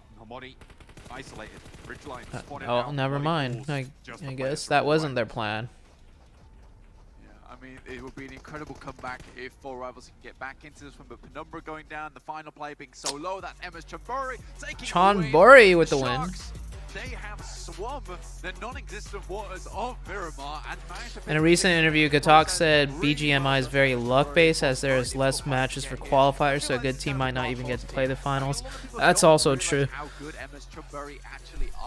never mind. I guess that wasn't their plan. Yeah, I mean, it would be an incredible comeback if 4 rivals can get back into this one, but Penumbra going down, the final play being so low, that's MS Chonburi taking Chonburi with the win. They have swum the non-existent waters of Miramar and managed to... In a recent interview, Gatok said BGMI is very luck-based as there is less matches for qualifiers, so a good team might not even get to play the finals. That's also true.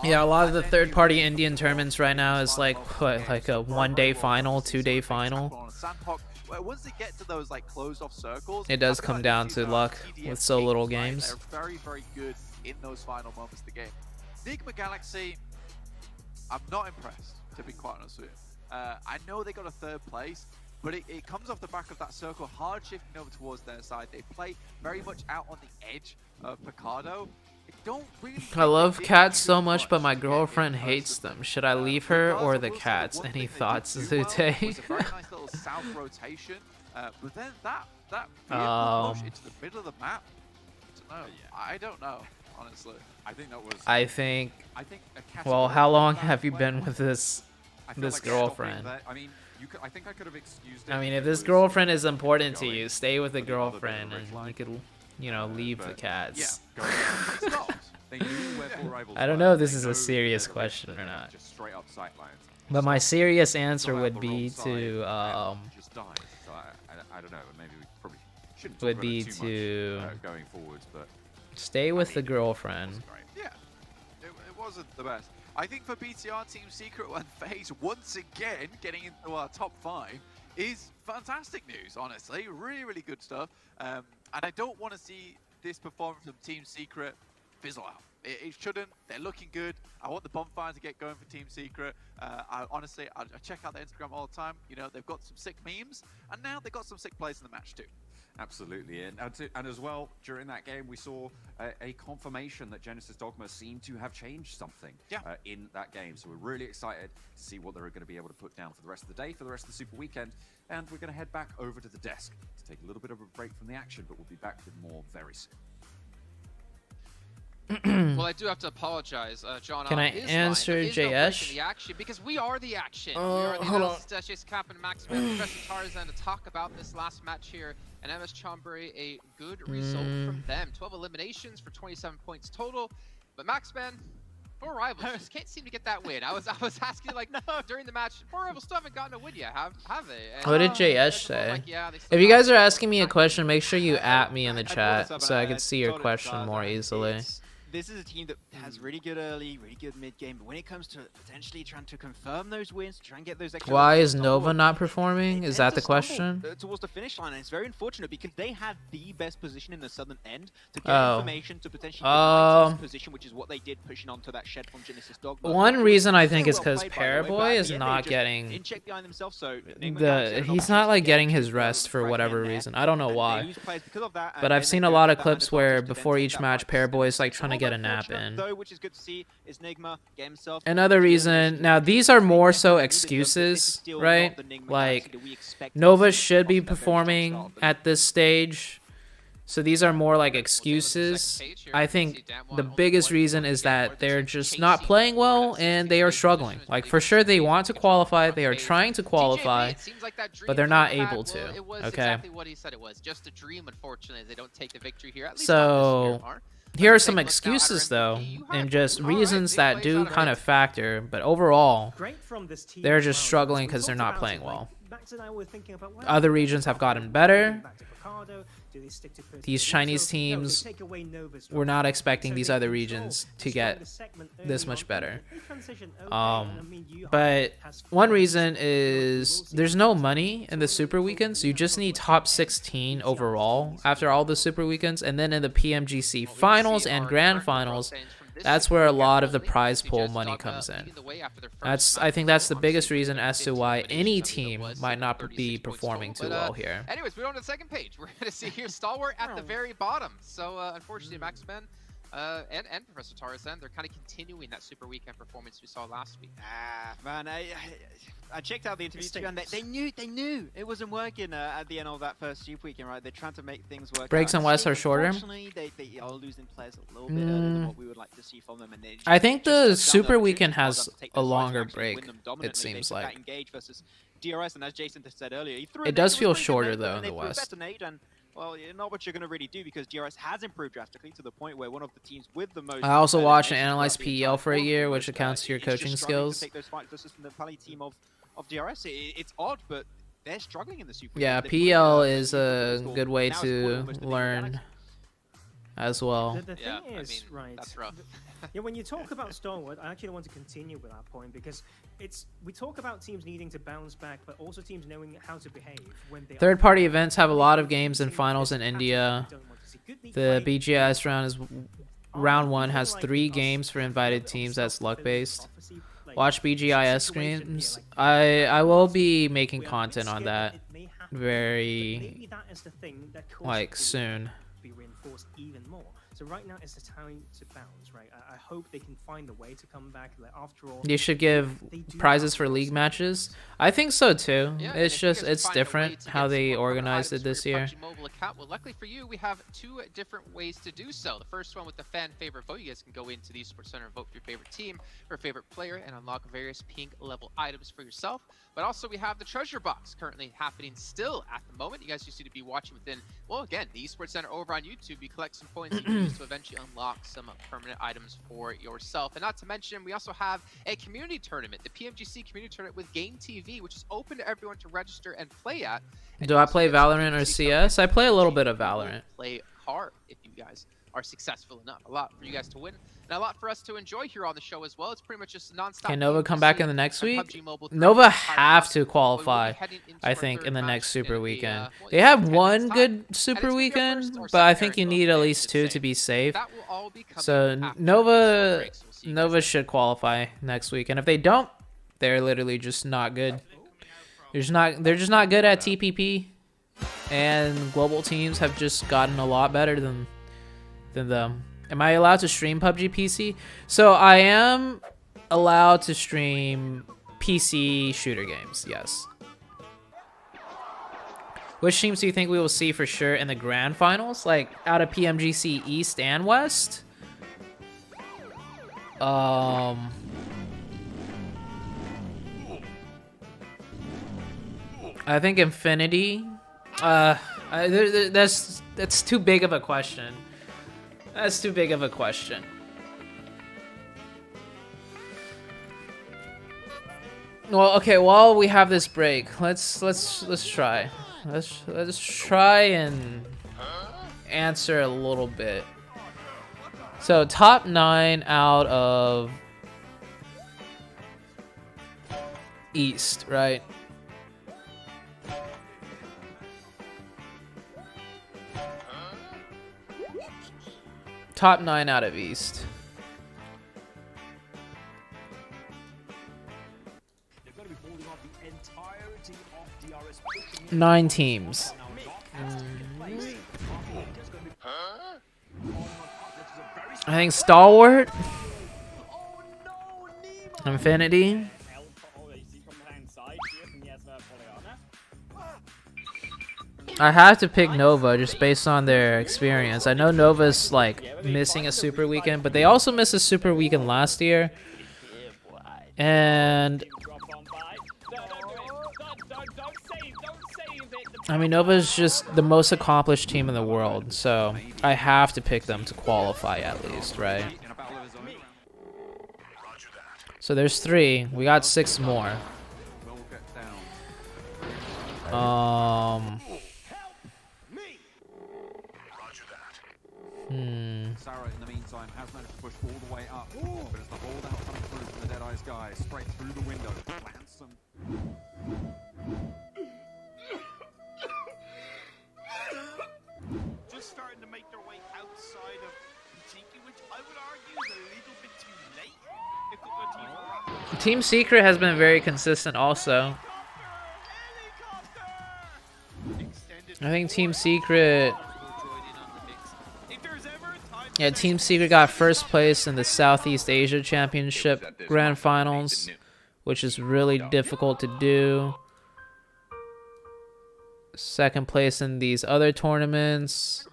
Yeah, a lot of the third-party Indian tournaments right now is like, what, like a 1-day final, 2-day final. Once they get to those like closed-off circles, it does come down to luck with so little games. They're very, very good in those final moments of the game. Enigma Galaxy, I'm not impressed, to be quite honest with you. I know they got a 3rd place, but it comes off the back of that circle, hard shifting over towards their side. They play very much out on the edge of Picardo. I love cats so much, but my girlfriend hates them. Should I leave her or the cats? Any thoughts, ZooTay? It's a very nice little south rotation, but then that push into the middle of the map, I don't know, honestly. I think that was. I think. Well, how long have you been with this girlfriend? I mean, I think I could have excused it. I mean, if this girlfriend is important to you, stay with the girlfriend, and you could, you know, leave the cats. I don't know if this is a serious question or not. But my serious answer would be to I don't know. Maybe we probably shouldn't talk about it too much going forwards, but. Stay with the girlfriend. Yeah, it wasn't the best. I think for BTR, Team Secret and FaZe once again getting into our top 5 is fantastic news, honestly. Really, really good stuff. And I don't want to see this performance from Team Secret fizzle out. It shouldn't. They're looking good. I want the bonfire to get going for Team Secret. Honestly, I check out their Instagram all the time. You know, they've got some sick memes, and now they've got some sick plays in the match too. Absolutely, and as well, during that game, we saw a confirmation that Genesis Dogma seemed to have changed something in that game. So we're really excited to see what they're going to be able to put down for the rest of the day, for the rest of the Super Weekend. And we're going to head back over to the desk to take a little bit of a break from the action, but we'll be back with more very soon. Well, I do have to apologize, John. Can I answer JS? The action, because we are the action. We hold are the on. analysis, Chase Cap and Max Professor Tarzan to talk about this last match here. And MS Chonburi, a good result from them. 12 eliminations for 27 points total. But Maxman, 4 rivals just can't seem to get that win. I was asking like during the match, 4 rivals still haven't gotten a win yet, have they? And, what did JS say? like, if you guys are asking me a question, make sure you at me in the chat so I can see your question more easily. this is a team that has really good early, really good mid game, but when it comes to potentially trying to confirm those wins, try and get those extra. Why is Nova not performing? Is that the question? Towards the finish line, and it's very unfortunate because they had the best position in the southern end to get information to potentially get position, which is what they did, pushing onto that shed from Genesis Dogma. One reason I think is because Paraboy is not getting he's not like getting his rest for whatever reason. I don't know why, but I've seen a lot of clips where before each match Paraboy is like trying to get a nap in. Another reason, now these are more so excuses, right? Like Nova should be performing at this stage, so these are more like excuses. I think the biggest reason is that they're just not playing well and they are struggling. Like for sure they want to qualify, they are trying to qualify, but they're not able to. Okay. So here are some excuses though, and just reasons that do kind of factor, but overall they're just struggling because they're not playing well. Other regions have gotten better. These Chinese teams, we're not expecting these other regions to get this much better. But one reason is there's no money in the Super Weekends. You just need top 16 overall after all the Super Weekends. And then in the PMGC finals and grand finals, that's where a lot of the prize pool money comes in. I think that's the biggest reason as to why any team might not be performing too well here. Anyways, we're on the second page. We're going to see here Stalwart at the very bottom. So unfortunately, Maxman and Professor Tarzan, they're kind of continuing that Super Weekend performance we saw last week. Man, I checked out the interview too, and they knew it wasn't working at the end of that first Super Weekend, right? They're trying to make things work. Breaks and West are shorter. Unfortunately, they are losing players a little bit earlier than what we would like to see from them. And I think the Super Weekend has a longer break, it seems like. DRS, and as Jason said earlier, he threw it does feel shorter though in the West. Well, not what you're going to really do because DRS has improved drastically to the point where one of the teams with the most... I also watched and analyzed PEL for a year, which accounts to your coaching skills. To take those fights versus the Pally team of DRS. It's odd, but they're struggling in the Super. Yeah, PEL is a good way to learn as well. The thing is, right, that's rough. Yeah, when you talk about Stalwart, I actually want to continue with that point because we talk about teams needing to bounce back, but also teams knowing how to behave when they third-party events have a lot of games and finals in India. The BGS round 1 has 3 games for invited teams. That's luck-based. Watch BGIS streams. I will be making content on that very soon. Be reinforced even more. So right now is the time to bounce, right? I hope they can find a way to come back. Like after all, you should give prizes for league matches. I think so too. Yeah, it's different how they organized it this year. Mobile account. Well, luckily for you, we have 2 different ways to do so. The first one with the fan favorite vote. You guys can go into the Esports Center and vote for your favorite team or favorite player and unlock various pink level items for yourself. But also we have the treasure box currently happening still at the moment. You guys just need to be watching within, well, again, the Esports Center over on YouTube. You collect some points you can use to eventually unlock some permanent items for yourself. And not to mention, we also have a community tournament, the PMGC community tournament with Game TV, which is open to everyone to register and play at. And do I play Valorant or CS? I play a little bit of Valorant. Play hard if you guys are successful enough. A lot for you guys to win. And a lot for us to enjoy here on the show as well. It's pretty much just non-stop. Can Nova come back in the next week? Nova have to qualify, I think, in the next Super Weekend. They have one good Super Weekend, but I think you need at least 2 to be safe. So Nova should qualify next week. And if they don't, they're literally just not good. They're just not good at TPP. And global teams have just gotten a lot better than them. Am I allowed to stream PUBG PC? So I am allowed to stream PC shooter games, yes. Which teams do you think we will see for sure in the grand finals? Like out of PMGC East and West? I think Infinity. That's too big of a question. That's too big of a question. Well, okay. While we have this break, let's try. Let's try and answer a little bit. So top 9 out of East, right? Top 9 out of East. Nine teams. I think Stalwart, Infinity. I have to pick Nova just based on their experience. I know Nova's like missing a Super Weekend, but they also missed a Super Weekend last year. And I mean, Nova's just the most accomplished team in the world, so I have to pick them to qualify at least, right? So there's 3. We got 6 more. Sarah, in the meantime, has managed to push all the way up, but it's the holdout coming through from the Deadeye's guys, straight through the window. Plants some. Just starting to make their way outside of Tiki, which I would argue is a little bit too late. A couple of teams Team Secret has been very consistent also. I think Team Secret... Yeah, Team Secret got first place in the Southeast Asia Championship Grand Finals, which is really difficult to do. Second place in these other tournaments.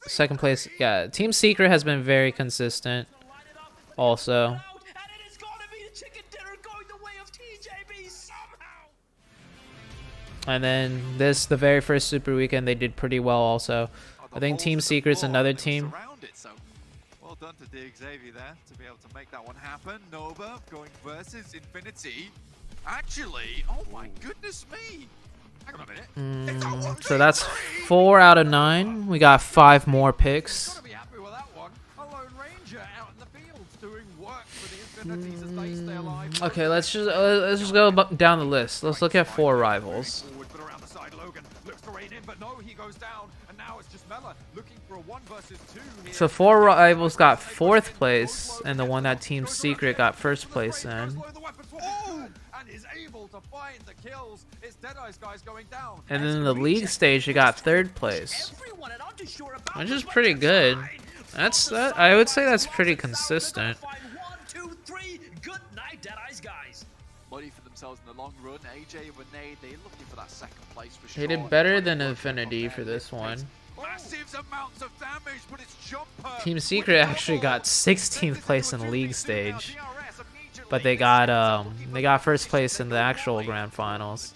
Second place, yeah. Team Secret has been very consistent also. And then this, the very first Super Weekend, they did pretty well also. I think Team Secret's another team. Well done to Dig Xavier there to be able to make that one happen. Nova going versus Infinity. Actually, oh my goodness me. Hang on a minute. So that's 4 out of 9. We got 5 more picks. Be happy with that one. A Lone Ranger out in the field doing work for the Infinities as they stay alive. Okay, let's just go down the list. Let's look at 4 rivals. But around the side, Logan looks to raid in, but no, he goes down, and now it's just Mella looking for a 1 versus 2 here. So 4 rivals got 4th place, and the one that Team Secret got 1st place in. And is able to find the kills. It's Deadeye's guys going down. And then in the league stage, they got 3rd place, which is pretty good. That's that. I would say that's pretty consistent. Money for themselves in the long run. AJ and Renee, they're looking for that 2nd place for They sure. did better than Infinity for this one. Massive amounts of damage, but it's Jumper. Team Secret actually got 16th place in the league stage, but they got 1st place in the actual grand finals.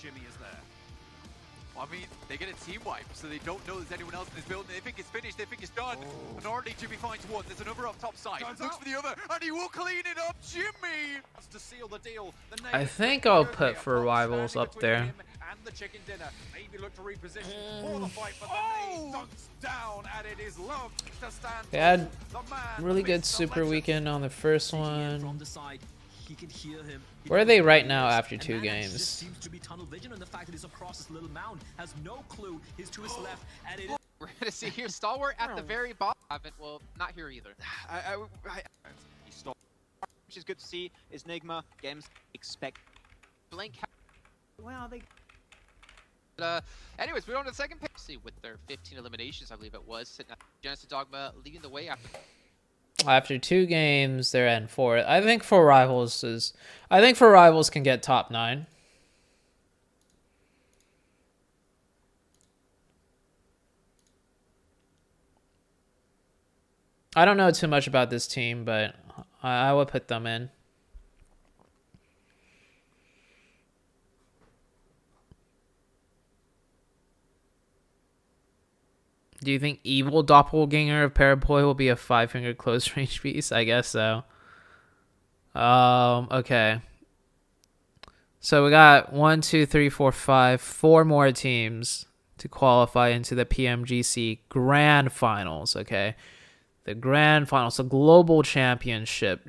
I mean, they get a team wipe, so they don't know there's anyone else in this building. They think it's finished, they think it's done. Minority Jimmy finds one, there's another up top side. Looks for the other, and he will clean it up. Jimmy has to seal the deal. I think I'll put for rivals up there. And the chicken dinner. Maybe look to reposition for the fight, but the nade dunks down, and it is love to stand. They had really good Super Weekend on the first one. Where are they right now after 2 games? We're gonna see here Stalwart at the very bottom. Well, not here either. Which is good to see. Is Nigma games expect Blink. Well, they. Anyways, we're on to the second pick. See, with their 15 eliminations, I believe it was. Genesis Dogma leading the way after. After 2 games, they're in 4th. I think for rivals can get top 9. I don't know too much about this team, but I would put them in. Do you think Evil Doppelganger of Paraboy will be a 5-finger close range piece? I guess so. Okay. So we got 1, 2, 3, 4, 5, 4 more teams to qualify into the PMGC Grand Finals. Okay. The grand finals, the global championship.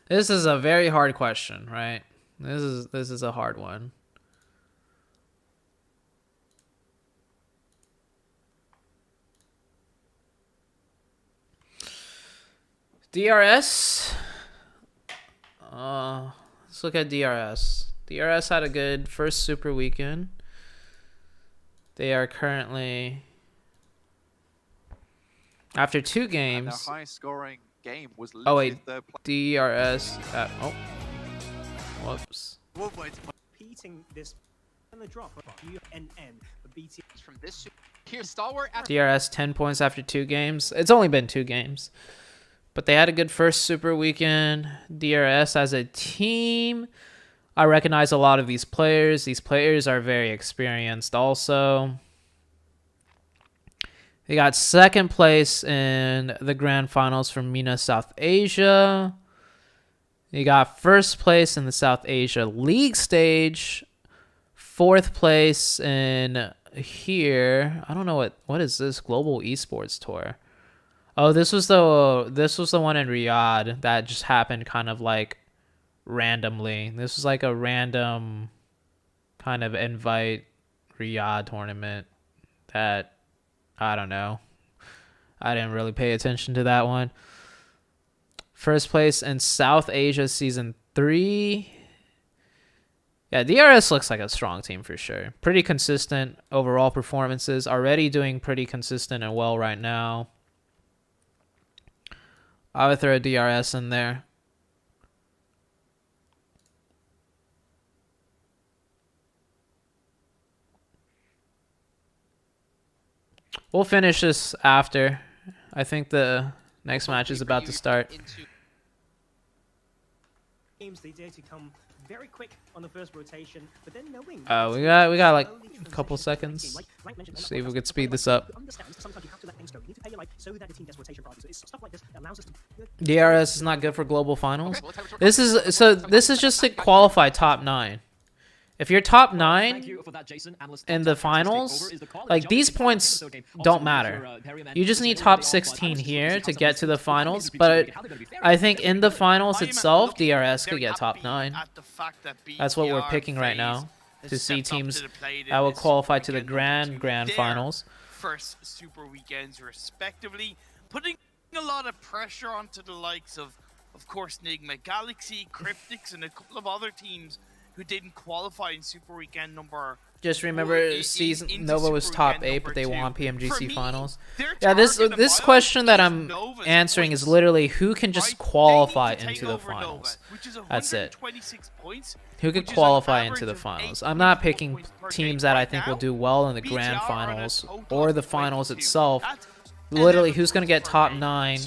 This is a very hard question, right? This is a hard one. DRS. Let's look at DRS. DRS had a good first Super Weekend. They are currently, after 2 games. Their highest scoring game was Oh wait, third DRS at, oh, whoops. Repeating this and the drop of UNN, the BT From this here, stalwart. DRS 10 points after 2 games. It's only been 2 games. But they had a good first Super Weekend. DRS as a team, I recognize a lot of these players. These players are very experienced also. They got 2nd place in the Grand Finals from MENA South Asia. They got 1st place in the South Asia League stage. 4th place in here. I don't know what is this Global Esports Tour. Oh, this was the one in Riyadh that just happened kind of like randomly. This was like a random kind of invite Riyadh tournament that, I don't know. I didn't really pay attention to that one. 1st place in South Asia Season 3. Yeah, DRS looks like a strong team for sure. Pretty consistent overall performances. Already doing pretty consistent and well right now. I would throw a DRS in there. We'll finish this after. I think the next match is about to start. games they dare to come very quick on the first rotation, but then knowing We got like a couple seconds. Let's see if we could speed this up. DRS is not good for global finals. This is just to qualify top 9. If you're top 9 in the finals, like these points don't matter. You just need top 16 here to get to the finals, but I think in the finals itself, DRS could get top 9. That's what we're picking right now, to see teams that will qualify to the grand finals. First Super Weekends respectively, putting a lot of pressure onto the likes of course, Nigma Galaxy, Cryptics, and a couple of other teams who didn't qualify in Super Weekend number. Just remember, season Nova was top 8, but they won PMGC finals. Yeah, this question that I'm answering is literally who can just qualify into the finals. That's it. Who could qualify into the finals? I'm not picking teams that I think will do well in the grand finals or the finals itself. Literally, who's going to get top 9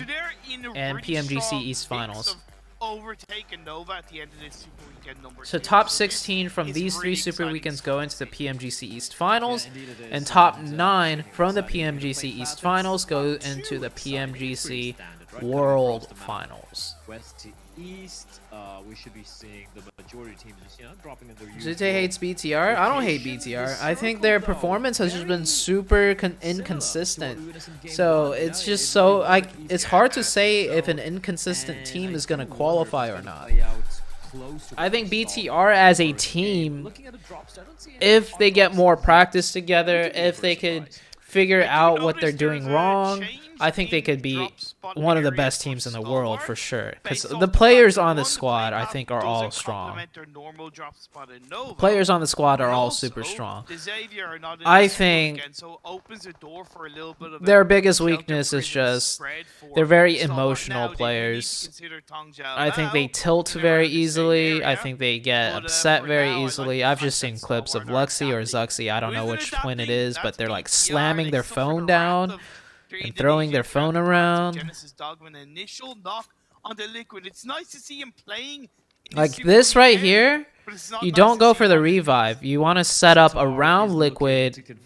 and PMGC East finals? Overtaken Nova at the end of this Super Weekend number. So top 16 from these 3 Super Weekends go into the PMGC East finals, and top 9 from the PMGC East finals go into the PMGC World Finals. West to East, we should be seeing the majority of teams just, dropping in their ZooTay hates BTR? I don't hate BTR. I think their performance has just been super inconsistent. So it's just so it's hard to say if an inconsistent team is going to qualify or not. I think BTR as a team, if they get more practice together, if they could figure out what they're doing wrong, I think they could be one of the best teams in the world for sure. Because the players on the squad, I think, are all strong. Players on the squad are all super strong. I think their biggest weakness is just they're very emotional players. I think they tilt very easily. I think they get upset very easily. I've just seen clips of Luxy or Zuxy. I don't know which twin it is, but they're like slamming their phone down and throwing their phone around. Like this right here, you don't go for the revive. You want to set up around Liquid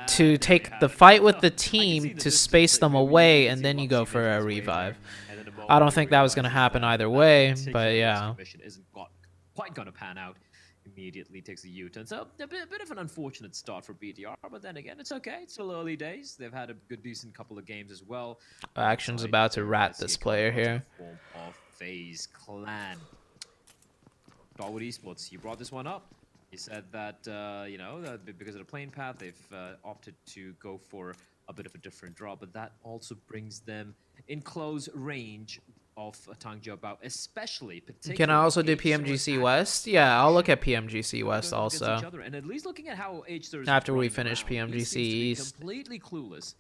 to take the fight with the team to space them away, and then you go for a revive. in a moment. I don't think that was realize going to happen that either that way, particular but yeah. mission isn't quite going to pan out. Immediately takes a U-turn. So a bit of an unfortunate start for BTR, but then again, it's okay. It's still early days. They've had a good, decent couple of games as well. Action's about to rat this player here. Form of FaZe Clan. Starwood Esports, you brought this one up. You said that, you know, that because of the plane path, they've opted to go for a bit of a different draw, but that also brings them in close range of Tang Jiabao, especially. Can I also do PMGC West? Yeah, I'll look at PMGC West also. And at least looking at how After we finish PMGC East. Completely clueless.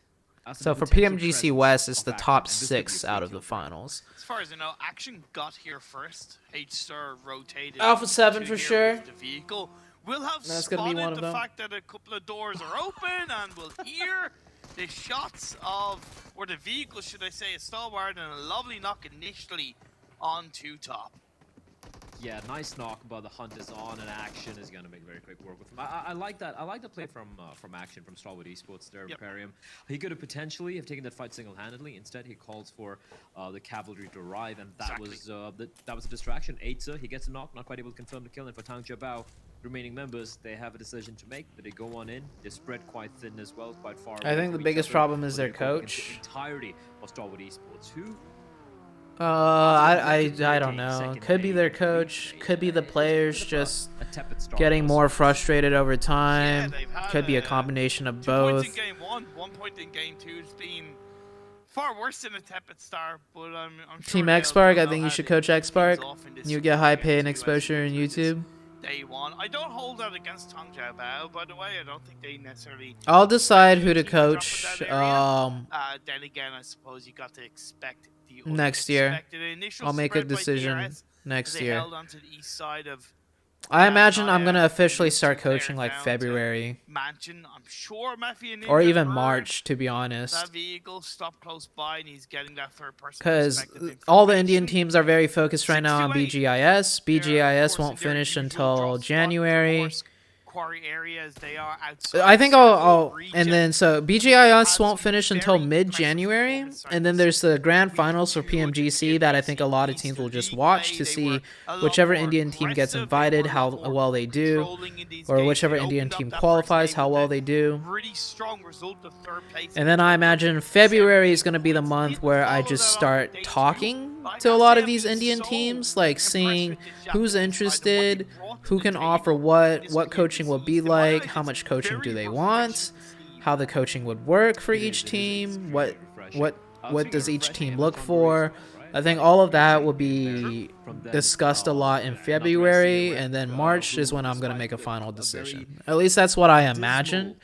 So for PMGC West, it's the top 6 out of the finals. As far as I know, Action got here first. H-Star rotated. Alpha 7 to for here sure. with the vehicle. We'll have That's gonna be spotted one of the them. fact that a couple of doors are open, and we'll hear the shots of, or the vehicle, should I say, a Stalwart, and a lovely knock initially onto top. Yeah, nice knock, but the hunt is on, and Action is going to make very quick work with him. I like that. I like the play from Action, from Starwood Esports there, Imperium. He could have potentially have taken that fight single-handedly. Instead, he calls for the cavalry to arrive, and that was a distraction. Eitza, he gets a knock, not quite able to confirm the kill, and for Tang Jiabao, remaining members, they have a decision to make. Do they go on in? They spread quite thin as well, quite far away. I think the from biggest each other, problem is but their they go against coach. The entirety of Starwood Esports, who I don't know. Could be their coach. Could be the players just getting more frustrated over time. Could be a combination of 2 points both. in game 1, 1 point in game 2. It's been far worse than a tepid start, but I'm sure Team they'll X-Spark, I know think you how should to coach keep X-Spark. things off in this You get high pay and US exposure in YouTube. Day 1. I don't hold that against Tang Jiabao, by the way. I don't think they necessarily... I'll decide who to coach Then again, I suppose you got to expect the next year. unexpected. Initial I'll make a spread by decision DRS, next they year. held onto the east side of I imagine I'm going to officially start coaching like February. Mansion. I'm sure Mafia Ninja Or even heard March, to be honest. that vehicle stopped close by, and he's getting that third person Because perspective all the Indian teams are very focused right now on BGIS. BGIS won't finish until January. quarry areas. They are outside. I think I'll and then so BGIS won't finish until mid-January, and then there's the grand finals for PMGC that I think a lot of teams will just watch to see whichever Indian team gets invited, how well they do, or whichever Indian team qualifies, how well they do. Really strong result of third place. And then I imagine February is going to be the month where I just start talking to a lot of these Indian teams, like seeing who's interested, who can offer what coaching will be like, how much coaching do they want, how the coaching would work for each team, what does each team look for. I think all of that will be discussed a lot in February, and then March is when I'm going to make a final decision. At least that's what I imagine.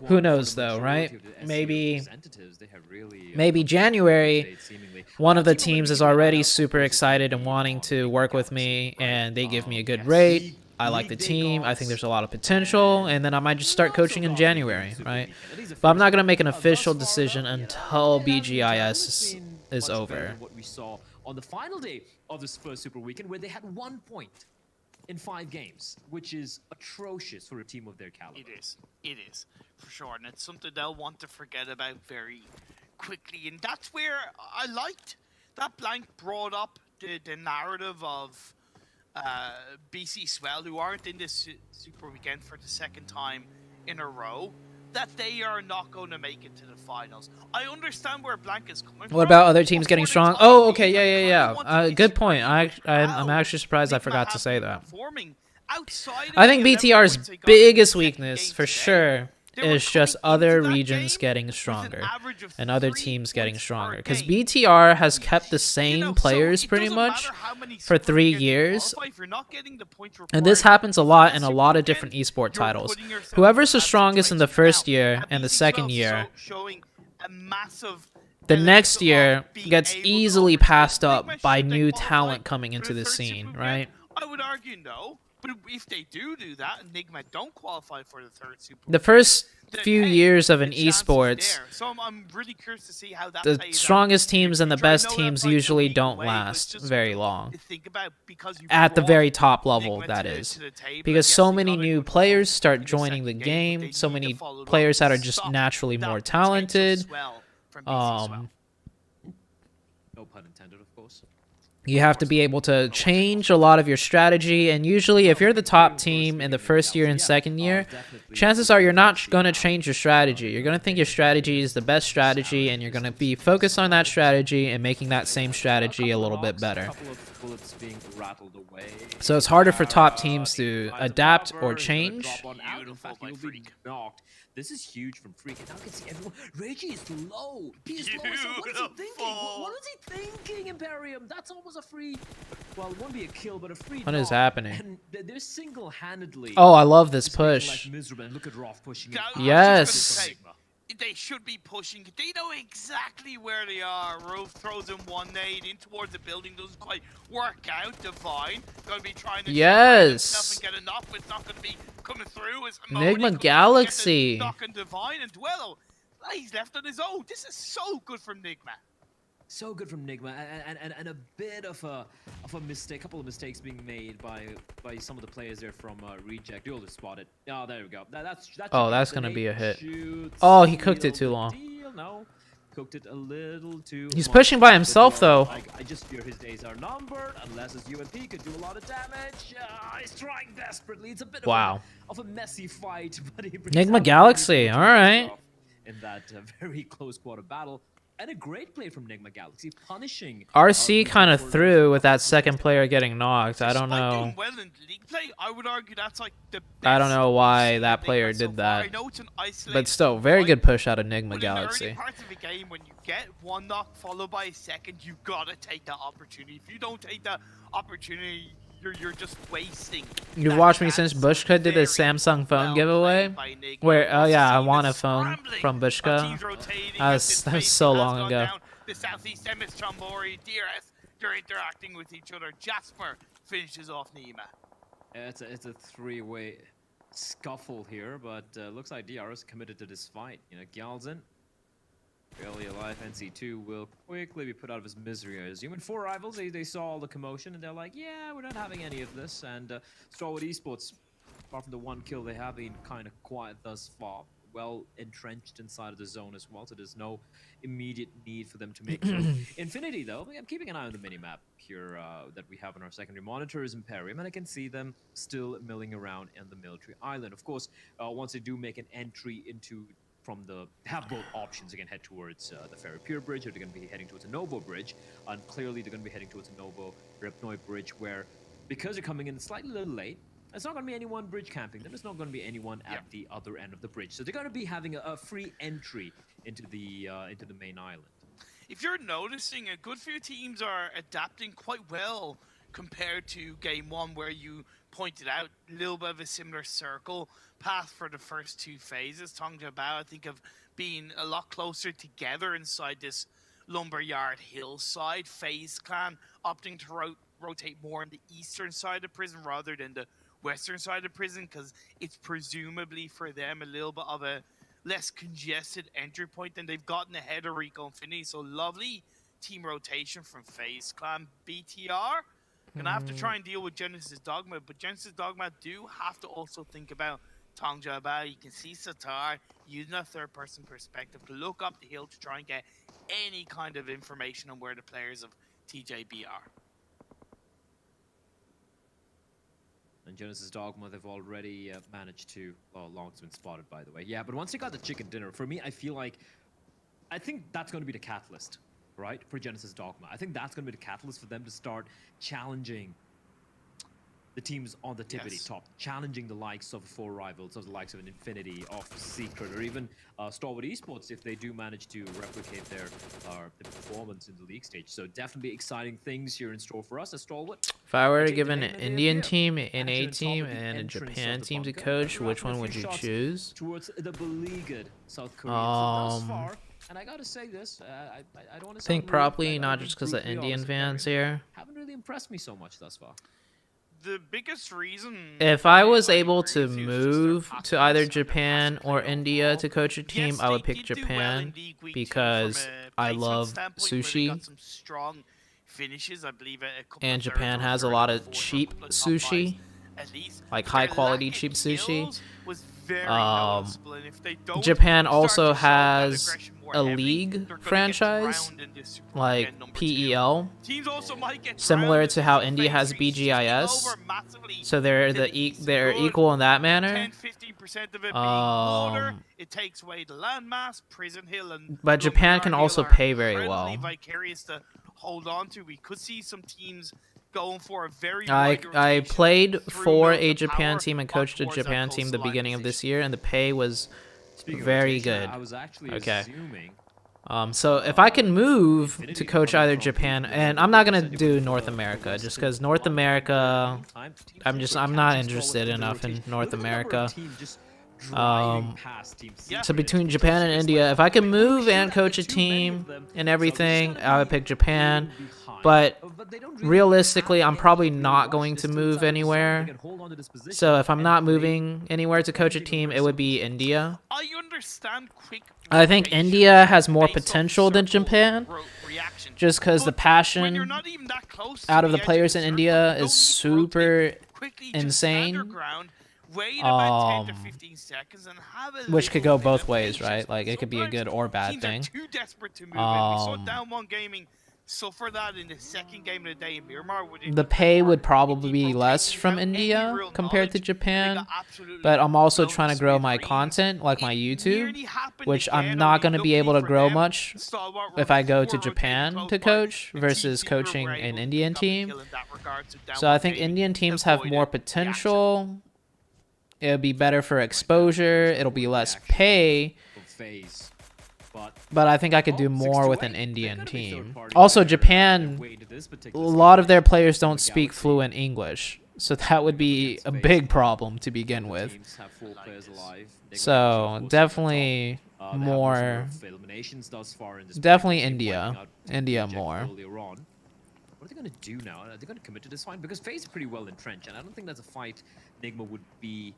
Who knows though, right? Maybe January, one of the teams is already super excited and wanting to work with me, and they give me a good rate. I like the team. I think there's a lot of potential, and then I might just start coaching in January, right? But I'm not going to make an official decision until BGIS is over. What we saw on the final day of this first Super Weekend, where they had 1 point in 5 games, which is atrocious for a team of their caliber. It is, for sure, and it's something they'll want to forget about very quickly, and that's where I liked that Blank brought up the narrative of BC Swell, who aren't in this Super Weekend for the second time in a row, that they are not going to make it to the finals. I understand where Blank is coming from. What about other teams getting strong? Oh, okay, yeah. Good point. I'm actually surprised I forgot to say that. I think BTR's biggest weakness, for sure, is just other regions getting stronger and other teams getting stronger. Because BTR has kept the same players pretty much for 3 years. And this happens a lot in a lot of different esport titles. Whoever's the strongest in the first year and the second year, the next year gets easily passed up by new talent coming into the scene, right? I would argue no. But if they do that, Enigma don't qualify for the third Super. The first few years of an esports, so I'm really curious to see how that the plays strongest teams and the best teams usually don't last very long. At the very top level, that is. Because so many new players start joining the game, so many players that are just naturally more talented. No pun intended, of course. You have to be able to change a lot of your strategy, and usually if you're the top team in the first year and second year, chances are you're not going to change your strategy. You're going to think your strategy is the best strategy, and you're going to be focused on that strategy and making that same strategy a little bit better. So it's harder for top teams to adapt or change. This is huge from Freak. And now you can see everyone. Reggie is low. He's low. So what is he thinking? What is he thinking, Imperium? That's almost a free. Well, it won't be a kill, but a free. What is happening? And they're single-handedly. Oh, I love this push. Look at Roth pushing. Yes. They should be pushing. They know exactly where they are. Rove throws in one nade in towards the building. Doesn't quite work out. Divine gonna be trying to yes. and get enough, but it's not gonna be coming through. As Enigma Galaxy. Knocking Divine and Dwello. He's left on his own. This is so good from Nigma. So good from Nigma, and a bit of a mistake, couple of mistakes being made by some of the players there from Reject. You'll just spot it. Oh, there we go. That's gonna be a hit. Oh, he cooked it too long. No, cooked it a little too. He's pushing by himself though. I just fear his days are numbered unless his UMP could do a lot of damage. He's trying desperately. It's a bit of a messy fight, but he Enigma Galaxy. All right. In that very close quarter battle. And a great play from Nigma Galaxy, punishing. RC kind of threw with that second player getting knocked. I don't know. Well in league play, I would argue that's like the I don't know why that player did that. But still, very good push out of Enigma Galaxy. In parts of the game, when you get one knock followed by a second, you gotta take that opportunity. If you don't take that opportunity, you're just wasting. You've watched me since Bushka did a Samsung phone giveaway, where oh yeah, I won a phone from Bushka. That was so long ago. The Southeast Emis, Chambori, DRS, they're interacting with each other. Jasper finishes off Nima. It's a three-way scuffle here, but looks like DRS committed to this fight. You know, Galzin, barely alive. NC2 will quickly be put out of his misery. As human 4 rivals, they saw all the commotion and they're like, yeah, we're not having any of this. And Starwood Esports, apart from the one kill, they have been kind of quiet thus far. Well entrenched inside of the zone as well, so there's no immediate need for them to make Infinity, though, I'm keeping an eye on the minimap here that we have on our secondary monitor is Imperium, and I can see them still milling around in the military island. Of course, once they do make an entry into from the have both options, again, head towards the Ferry Pier Bridge, or they're going to be heading towards a Novo Bridge, and clearly they're going to be heading towards a Novo Repnoi Bridge, where because they're coming in slightly a little late, it's not going to be anyone bridge camping. There's not going to be anyone at the other end of the bridge, so they're going to be having a free entry into the main island. If you're noticing, a good few teams are adapting quite well compared to game 1, where you pointed out a little bit of a similar circle path for the first 2 phases. Tongja Bao, I think, of being a lot closer together inside this lumberyard hillside. FaZe Clan opting to rotate more on the eastern side of prison rather than the western side of prison, because it's presumably for them a little bit of a less congested entry point, and they've gotten ahead of Rico Infinity. So lovely team rotation from FaZe Clan. BTR gonna have to try and deal with Genesis Dogma, but Genesis Dogma do have to also think about Tongja Bao. You can see Satar using a third-person perspective to look up the hill to try and get any kind of information on where the players of TJB are. And Genesis Dogma, they've already managed to... Well, Long's been spotted, by the way. Yeah, but once they got the chicken dinner, for me, I feel like... I think that's going to be the catalyst, right, for Genesis Dogma. I think that's going to be the catalyst for them to start challenging the teams on the tippity top, challenging the likes of 4 rivals, of the likes of an Infinity, of Secret, or even Starwood Esports if they do manage to replicate their performance in the league stage. So definitely exciting things here in store for us as Starwood. If I were to give an Indian team, an A team, and a Japan team to coach, which one would you choose? Towards the beleaguered South Korea. So thus far, and I gotta say this, I don't want to. I think probably not just because the Indian fans here. Haven't really impressed me so much thus far. The biggest reason... If I was able to move to either Japan or India to coach a team, I would pick Japan because I love sushi. Strong finishes, I believe, and Japan has a lot of cheap sushi. at least. like Their high quality lack of cheap sushi. kills was very noticeable, and if they don't Japan start also to show that has aggression more a heavily, league they're gonna get franchise drowned in this Super like Weekend number PEL, Teams also might get similar drowned to in how this India has phase 3, shifting BGIS. over massively So they're to they're good equal in that manner. 10-15% of it being water. Um, It takes away the landmass, Prison Hill, and but Japan can Lumberyard also Hill are pay very incredibly well. vicarious to hold on to. We could see some teams going for a very I wide I rotation played through for Milk a to Japan power team and up coached a towards that Japan team the coastline beginning of position. this year, and the pay was Speaking of very rotation, good. I was actually Okay. assuming So if I can move to coach either Japan, and I'm not gonna do North America just because North America, I'm not interested enough in North America. So between Japan and India, if I can move and coach a team and everything, I would pick Japan. But realistically, I'm probably not going to move anywhere. So if I'm not moving anywhere to coach a team, it would be India. I understand quick I think India has more potential than Japan, just because the passion out of the players in India is super insane. Wait about 10 to 15 seconds and have a Which could little go bit both of ways, patience. right? Like it could be a good or bad Teams thing. are too desperate to move in. We saw Down One Gaming suffer that in the second game of the day in Miramar. The pay would probably be less from India compared to Japan, but I'm also trying to grow my content, like my YouTube, which I'm not going to be able to grow much if I go to Japan to coach versus coaching an Indian team. So I think Indian teams have more potential. It'll be better for exposure. It'll be less pay. But I think I could do more with an Indian team. Also, Japan, a lot of their players don't speak fluent English. So that would be a big problem to begin with. So definitely more. Definitely India. India more. What are they going to do now? Are they going to commit to this fight? Because FaZe is pretty well entrenched, and I don't think that's a fight Nigma would be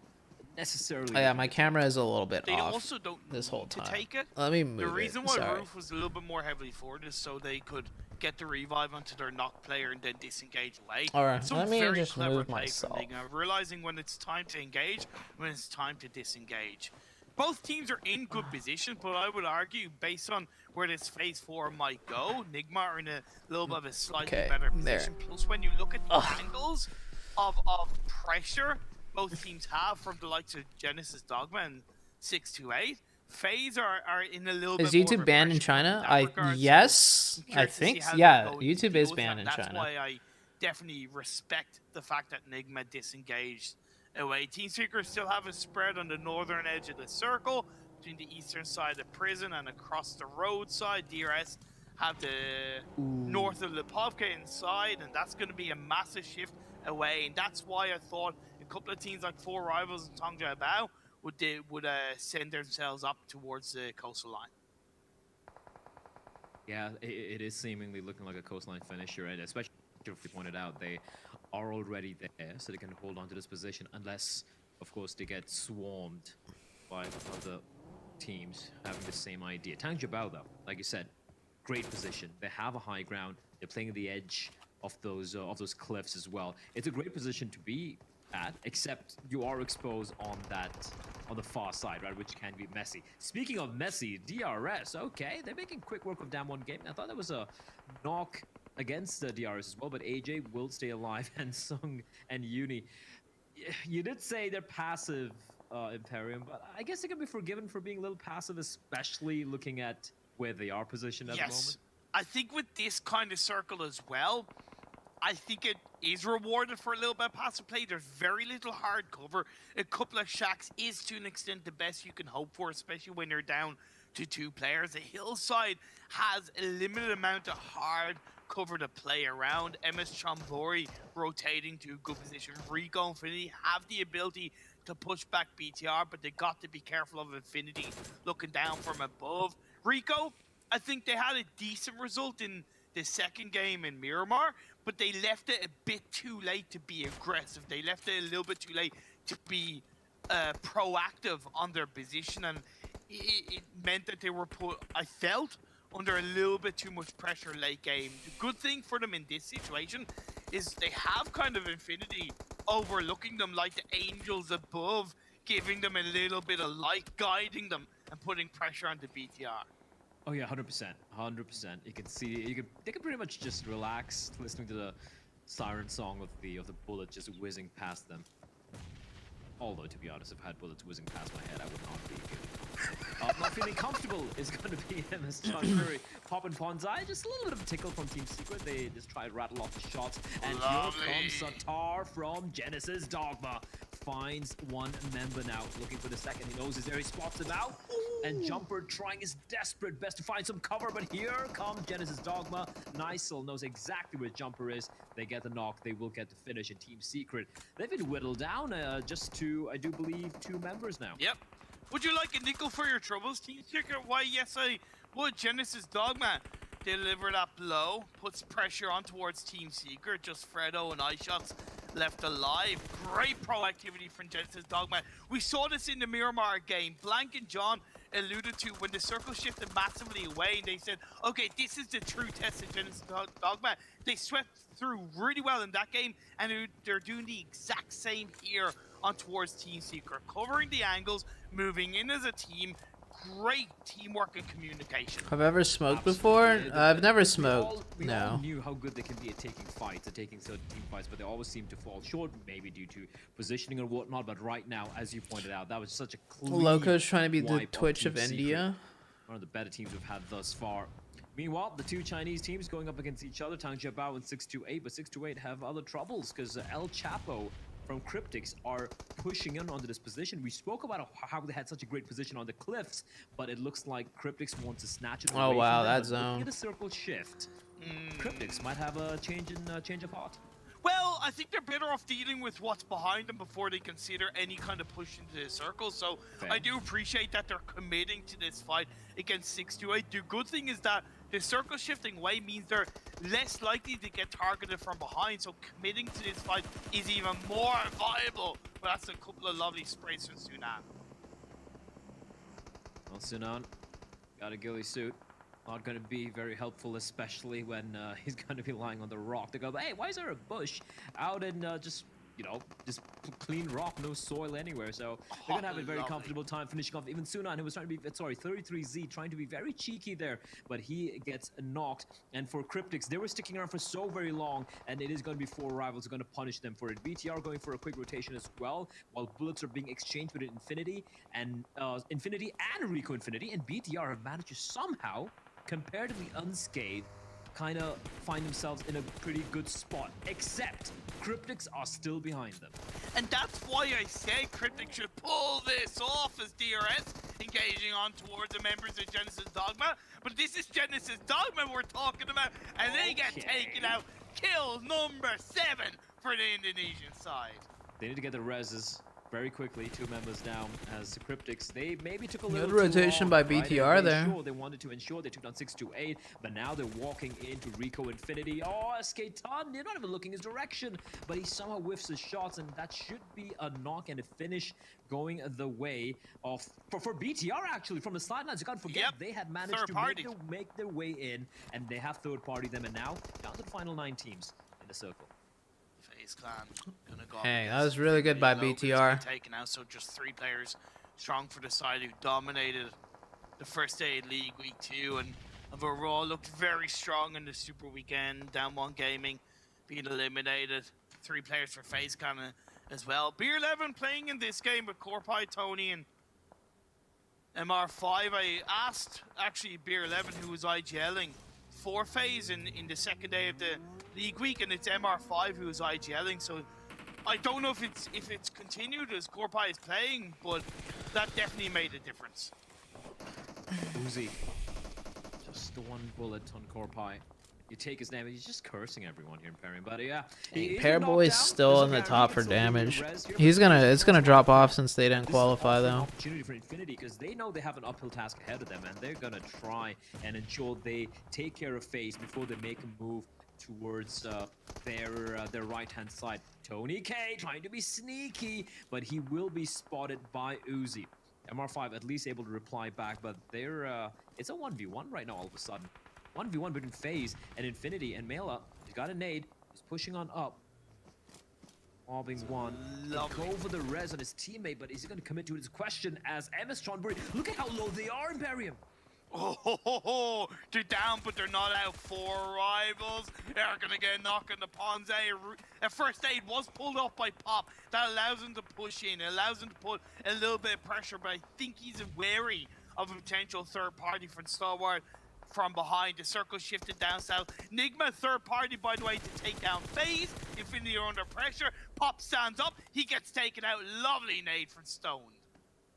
necessarily... Oh, yeah, my camera is a little bit They off also don't this whole need time. to take it. Let me move The reason why Sorry. Roof was a little bit more heavily forward is so they could get the revive onto their knock player and then disengage away. Alright, Some let me very just clever move play myself. from Nigma, realizing when it's time to engage, when it's time to disengage. Both teams are in good position, but I would argue, based on where this phase 4 might go, Nigma are in a little bit of a slightly better position. Plus, when you look at the angles of pressure both teams have from the likes of Genesis Dogma and 628, FaZe are in a little Is bit more YouTube of a banned in pressure China? in that regard, so Yes, I'm I curious to see think. how Yeah, they're going to YouTube deal is with banned that. in That's China. why I definitely respect the fact that Nigma disengaged away. Team Seekers still have a spread on the northern edge of the circle between the eastern side of prison and across the roadside. DRS have the north of the Pubg inside, and that's going to be a massive shift away. And that's why I thought a couple of teams like Four Rivals and Tongja Bao would send themselves up towards the coastal line. Yeah, it is seemingly looking like a coastline finisher, right? Especially if you pointed out they are already there, so they can hold on to this position unless, of course, they get swarmed by other teams having the same idea. Tangja Bao, though, like you said, great position. They have a high ground. They're playing the edge of those cliffs as well. It's a great position to be at, except you are exposed on the far side, right, which can be messy. Speaking of messy, DRS, okay, they're making quick work of Damn One Game. I thought there was a knock against the DRS as well, but AJ will stay alive, and Sung and Uni. You did say they're passive, Imperium, but I guess they can be forgiven for being a little passive, especially looking at where they are positioned at the moment. I think with this kind of circle as well, I think it is rewarded for a little bit of passive play. There's very little hard cover. A couple of shacks is to an extent the best you can hope for, especially when you're down to 2 players. The hillside has a limited amount of hard cover to play around. MS Chambori rotating to a good position. Rico Infinity have the ability to push back BTR, but they got to be careful of Infinity looking down from above. Rico, I think they had a decent result in the second game in Miramar, but they left it a bit too late to be aggressive. They left it a little bit too late to be proactive on their position, and it meant that they were put, I felt, under a little bit too much pressure late game. The good thing for them in this situation is they have kind of Infinity overlooking them like the angels above, giving them a little bit of light, guiding them, and putting pressure on the BTR. Oh yeah, 100%, 100%. You can see, they can pretty much just relax, listening to the siren song of the bullet just whizzing past them. Although, to be honest, if I had bullets whizzing past my head, I would not be feeling not feeling comfortable is going to be him as John Murray popping Ponzai. Just a little bit of a tickle from Team Secret. They just try to rattle off the shots. And Lovely. here comes Satar from Genesis Dogma. Finds one member now, looking for the second. He knows his area, spots him out. And Jumper trying his desperate best to find some cover, but here comes Genesis Dogma. Nicel knows exactly where Jumper is. They get the knock, they will get the finish in Team Secret. They've been whittled down just to, I do believe, 2 members now. Yep. Would you like a nickel for your troubles, Team Secret? Why, yes, I would. Genesis Dogma deliver that blow, puts pressure on towards Team Secret. Just Fredo and iShots left alive. Great proactivity from Genesis Dogma. We saw this in the Miramar game. Blank and John alluded to when the circle shifted massively away and they said, okay, this is the true test of Genesis Dogma. They swept through really well in that game, and they're doing the exact same here on towards Team Secret, covering the angles, moving in as a team. Great teamwork and communication. Have I ever smoked before? I've never smoked. We all No. knew how good they can be at taking fights, at taking certain team fights, but they always seem to fall short, maybe due to positioning or whatnot. But right now, as you pointed out, that was such a clean Loco's trying to be the wipe Twitch of Team Secret. India. One of the better teams we've had thus far. Meanwhile, the 2 Chinese teams going up against each other, Tang Jiabao and 628, but 628 have other troubles because El Chapo from Cryptics are pushing in onto this position. We spoke about how they had such a great position on the cliffs, but it looks like Cryptics want to snatch it away Oh wow, from them. that But zone. looking at the circle shift, Cryptics might have a change of heart. Well, I think they're better off dealing with what's behind them before they consider any kind of push into the circle. So Fair. I do appreciate that they're committing to this fight against 628. The good thing is that the circle shifting away means they're less likely to get targeted from behind. So committing to this fight is even more viable. But that's a couple of lovely sprays from Sunan. Well, Sunan got a ghillie suit. Not going to be very helpful, especially when he's going to be lying on the rock. They go, hey, why is there a bush out in just clean rock, no soil anywhere? So they're going to have a very comfortable time finishing off. Even Sunan, who was trying to be, 33Z, trying to be very cheeky there, but he gets knocked. And for Cryptics, they were sticking around for so very long, and it is going to be 4 rivals who are going to punish them for it. BTR going for a quick rotation as well, while bullets are being exchanged with Infinity and Rico Infinity, and BTR have managed to somehow, comparatively unscathed, kind of find themselves in a pretty good spot, except Cryptics are still behind them. And that's why I say Cryptic should pull this off as DRS, engaging on towards the members of Genesis Dogma. But this is Genesis Dogma we're talking about, and they get taken out. Kill number 7 for the Indonesian side. They need to get the reses very quickly. 2 members down as the Cryptics. They maybe took a Good little too rotation long, by right? BTR there. They wanted to ensure they took down 628, but now they're walking into Rico Infinity. Oh, Skatan, they're not even looking his direction, but he somehow whiffs his shots, and that should be a knock and a finish going the way of for BTR actually from the sidelines. You can't forget they had managed to make their way in, and they have third party them, and now down to the final 9 teams in the circle. Clan gonna go Hey, that was really good by BTR. Taken out, so just 3 players strong for the side who dominated the first day of League Week 2 and overall looked very strong in the Super Weekend. Down 1 Gaming being eliminated. 3 players for FaZe Clan as well. Beer 11 playing in this game with Corpai, Tony, and MR5. I asked actually Beer 11 who was IGLing for FaZe in the second day of the League Week, and it's MR5 who is IGLing, so I don't know if it's continued as Corpai is playing, but that definitely made a difference. Uzi, just the 1 bullet on Corpai. You take his name, and he's just cursing everyone here in Parium. But yeah, Pairboy's still in the top for damage. It's gonna drop off since they didn't qualify though. Opportunity for Infinity because they know they have an uphill task ahead of them, and they're gonna try and ensure they take care of FaZe before they make a move towards their right-hand side. Tony K trying to be sneaky, but he will be spotted by Uzi. MR5 at least able to reply back, but it's a 1v1 right now all of a sudden. 1v1 between FaZe and Infinity, and Mela, he's got a nade, he's pushing on up. Mobbing one. Go for the res on his teammate, but is he going to commit to his question as MS Tronbury? Look at how low they are, Imperium. Oh, they're down, but they're not out. 4 rivals. They're gonna get a knock on the Ponze. First aid was pulled up by Pop. That allows him to push in. It allows him to put a little bit of pressure, but I think he's wary of a potential third party from Stalwart from behind. The circle shifted down south. Nigma third party, by the way, to take down FaZe. Infinity are under pressure. Pop stands up. He gets taken out. Lovely nade from Stone.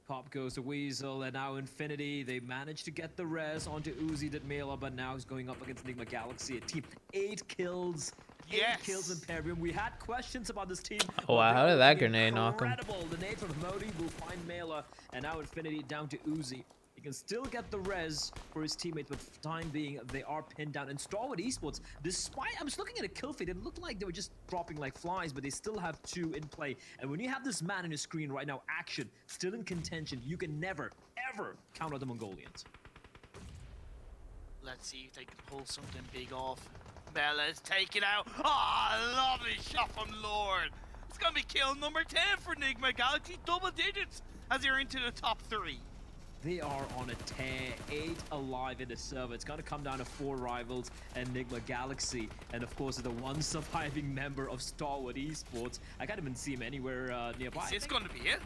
Pop goes to Weasel, and now Infinity. They managed to get the res onto Uzi Mela, but now he's going up against Enigma Galaxy, a team 8 kills. 8 kills Imperium. We had questions about this team. Oh wow, how did that grenade knock him? Incredible. The nade from Modi will find Mela, and now Infinity down to Uzi. He can still get the res for his teammates, but for the time being, they are pinned down. And Stalwart Esports, despite, I'm just looking at a kill feed, it looked like they were just dropping like flies, but they still have 2 in play. And when you have this man on your screen right now, Action, still in contention, you can never, ever count out the Mongolians. Let's see if they can pull something big off. Bella's taken out. Ah, lovely shot from Lord. It's gonna be kill number 10 for Enigma Galaxy, double digits as they're into the top 3. They are on a tear, 8 alive in the server. It's going to come down to 4 rivals, Enigma Galaxy, and of course the one surviving member of Stalwart Esports. I can't even see him anywhere nearby. Is this going to be it?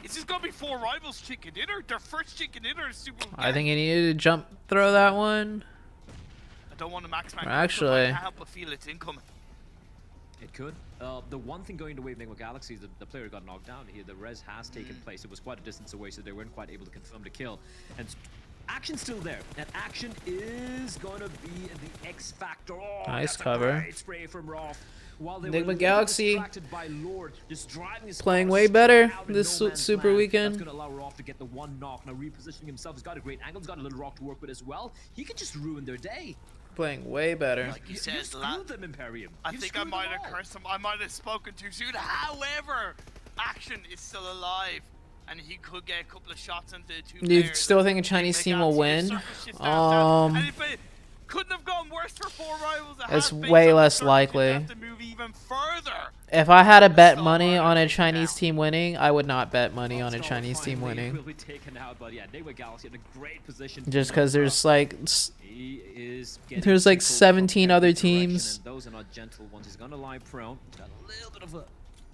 Is this going to be 4 rivals chicken dinner? Their first chicken dinner is super. I think he needed to jump throw that one. I don't want to max man. Actually, I can't help but feel it's incoming. It could. The one thing going the way of Enigma Galaxy is that the player got knocked down here. The res has taken place. It was quite a distance away, so they weren't quite able to confirm the kill. And Action's still there. And Action is going to be the X factor. Oh, nice that's cover. A great spray from Roth. While they Enigma were Galaxy by Lord, just driving his playing car way better out in this no man's Super land. Weekend. That's going to allow Roth to get the 1 knock. Now repositioning himself. He's got a great angle. He's got a little rock to work with as well. He could just ruin their day. Playing way better. Like you said, them, Imperium. I think I might have cursed him. I might have spoken too soon. However, Action is still alive, and he could get a couple of shots into the 2 Do you players. still think a Chinese team will win? And if it couldn't have gone worse for 4 rivals. It's way less likely. Have to move even further. If I had to bet money on a Chinese team winning, I would not bet money on a Chinese team winning. Will be taken out, but yeah, Enigma Galaxy in a great position. Just because there's like there's like 17 other teams. And those are not gentle ones. He's gonna lie prone. He's got a little bit of a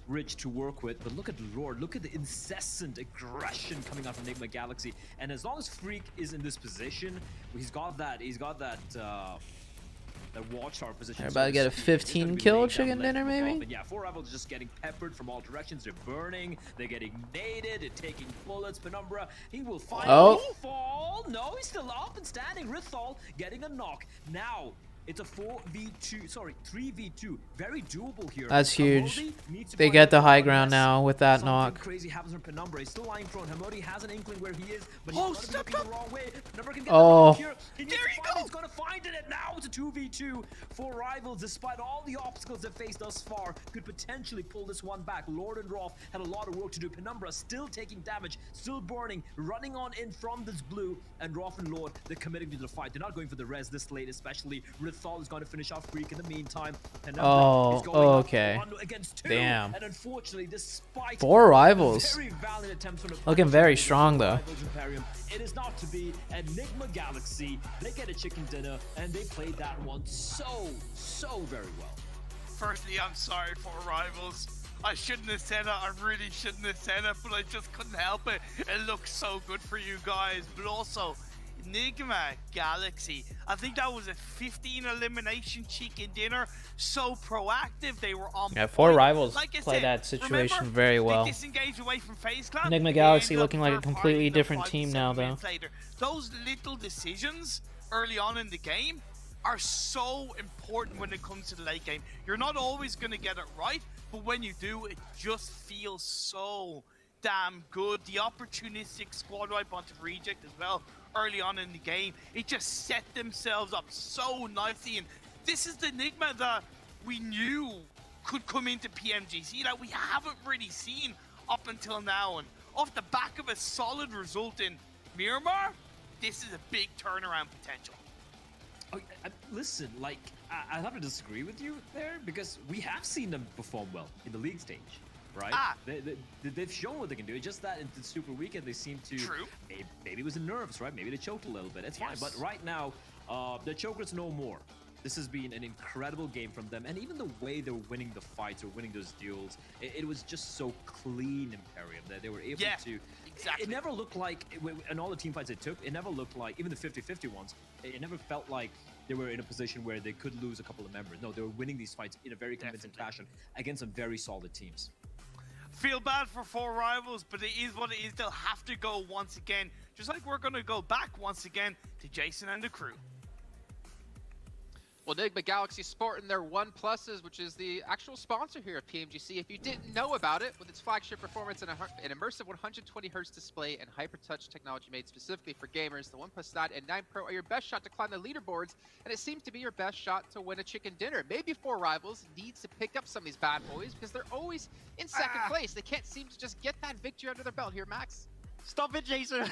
ridge to work with, but look at Lord. Look at the incessant aggression coming out from Enigma Galaxy. And as long as Freak is in this position, he's got that. He's got that. That watchtower position. They're about to get a 15 kill chicken dinner, maybe? But yeah, 4 rivals just getting peppered from all directions. They're burning, they're getting naded, they're taking bullets. Penumbra, he will finally fall. No, he's still up and standing. Rithal getting a knock. Now, it's a 4v2, sorry, 3v2. Very doable here. That's huge. They get the high ground now with that knock. Crazy happens from Penumbra. He's still lying prone. Hamodi has an inkling where he is, but he's going to be looking the wrong way. Penumbra can get the here. He needs to find it. He's going to find it, and now it's a 2v2. 4 rivals, despite all the obstacles they've faced thus far, could potentially pull this one back. Lord and Roth had a lot of work to do. Penumbra still taking damage, still burning, running on in from this blue, and Roth and Lord, they're committing to the fight. They're not going for the res this late, especially. Rithal is going to finish off Freak in the meantime. Oh, okay. Damn. And unfortunately, despite 4 rivals. very valiant attempts from the Looking very strong though. It is not to be. Enigma Galaxy, they get a chicken dinner, and they played that one so very well. Firstly, I'm sorry for rivals. I shouldn't have said it. I really shouldn't have said it, but I just couldn't help it. It looks so good for you guys, but also Enigma Galaxy, I think that was a 15 elimination chicken dinner. So proactive, they were on. Yeah, 4 rivals like play said, that situation remember, very well. They disengaged away from FaZe Clan. Enigma Galaxy looking like a completely different team now, though. Those little decisions early on in the game are so important when it comes to the late game. You're not always going to get it right, but when you do, it just feels so damn good. The opportunistic squad wipe onto Reject as well early on in the game, it just set themselves up so nicely. And this is the Enigma that we knew could come into PMGC that we haven't really seen up until now. And off the back of a solid result in Miramar, this is a big turnaround potential. listen, like, I have to disagree with you there because we have seen them perform well in the league stage, right? They've shown what they can do. It's just that in the Super Weekend, they seem to... True. Maybe it was the nerves, right? Maybe they choked a little bit. It's fine. But right now, the chokers no more. This has been an incredible game from them. And even the way they're winning the fights or winning those duels, it was just so clean, Imperium, that they were able to... Exactly. It never looked like, in all the team fights they took, it never looked like, even the 50-50 ones, it never felt like they were in a position where they could lose a couple of members. No, they were winning these fights in a very convincing fashion against some very solid teams. Feel bad for 4 rivals, but it is what it is. They'll have to go once again, just like we're going to go back once again to Jason and the crew. Well, Enigma Galaxy sporting their OnePluses, which is the actual sponsor here of PMGC. If you didn't know about it, with its flagship performance and an immersive 120Hz display and hyper-touch technology made specifically for gamers, the OnePlus 9 and 9 Pro are your best shot to climb the leaderboards, and it seems to be your best shot to win a chicken dinner. Maybe 4 rivals needs to pick up some of these bad boys because they're always in second place. They can't seem to just get that victory under their belt here, Max. Stop it, Jason.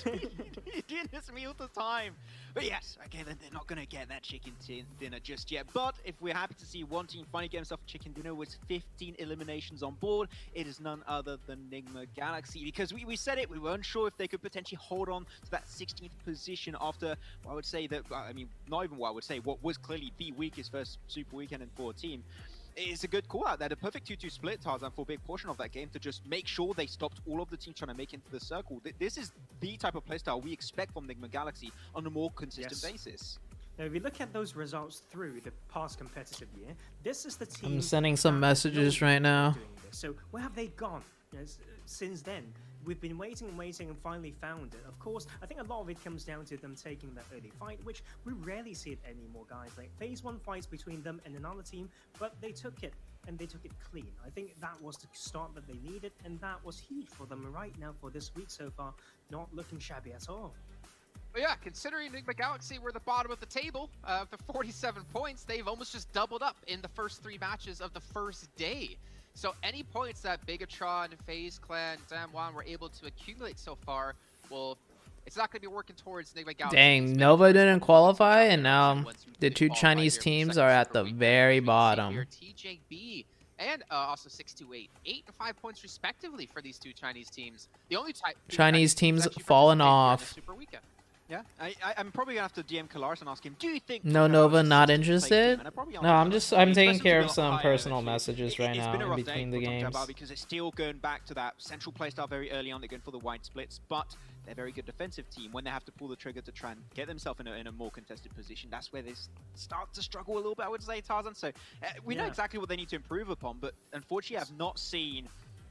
You're doing this to me all the time. But yes, okay, they're not going to get that chicken dinner just yet. But if we're happy to see one team finally get himself a chicken dinner with 15 eliminations on board, it is none other than Enigma Galaxy. Because we said it, we were unsure if they could potentially hold on to that 16th position after, well, I would say that, I mean, not even what I would say, what was clearly the weakest first Super Weekend and 4 team. It's a good call out there. The perfect 2-2 split, Tarzan, for a big portion of that game to just make sure they stopped all of the teams trying to make into the circle. This is the type of playstyle we expect from Enigma Galaxy on a more consistent basis. Now, if you look at those results through the past competitive year, this is the team... I'm sending some messages right now. So where have they gone since then? We've been waiting and waiting and finally found it. Of course, I think a lot of it comes down to them taking that early fight, which we rarely see it anymore, guys. Like phase 1 fights between them and another team, but they took it, and they took it clean. I think that was the start that they needed, and that was huge for them. Right now, for this week so far, not looking shabby at all. But yeah, considering Enigma Galaxy were the bottom of the table, the 47 points, they've almost just doubled up in the first 3 matches of the first day. So any points that Bigatron, FaZe Clan, Damwon were able to accumulate so far, well, it's not going to be working towards Enigma Galaxy. Dang, Nova didn't qualify, and now the 2 Chinese teams are at the very bottom. TJB and also 628, 8 and 5 points respectively for these 2 Chinese teams. The only Chinese teams fallen off. Super Weekend. Yeah, I'm probably gonna have to DM Kalaris and ask him, do you think... No, Nova not interested? No, I'm taking care of some personal messages right now in between the games. Because it's still going back to that central playstyle very early on. They're going for the wide splits, but they're a very good defensive team. When they have to pull the trigger to try and get themselves in a more contested position, that's where they start to struggle a little bit, I would say, Tarzan. So we know exactly what they need to improve upon, but unfortunately I've not seen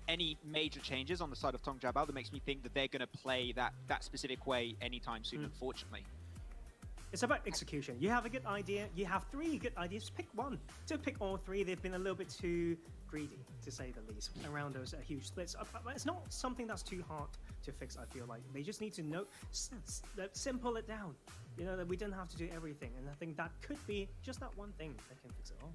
any major changes on the side of Tong Jabal that makes me think that they're going to play that specific way anytime soon, unfortunately. It's about execution. You have a good idea, you have 3 good ideas, pick one. Don't pick all 3, they've been a little bit too greedy, to say the least, around those huge splits. It's not something that's too hard to fix, I feel like. They just need to simple it down. You know, that we don't have to do everything, and I think that could be just that one thing that can fix it all.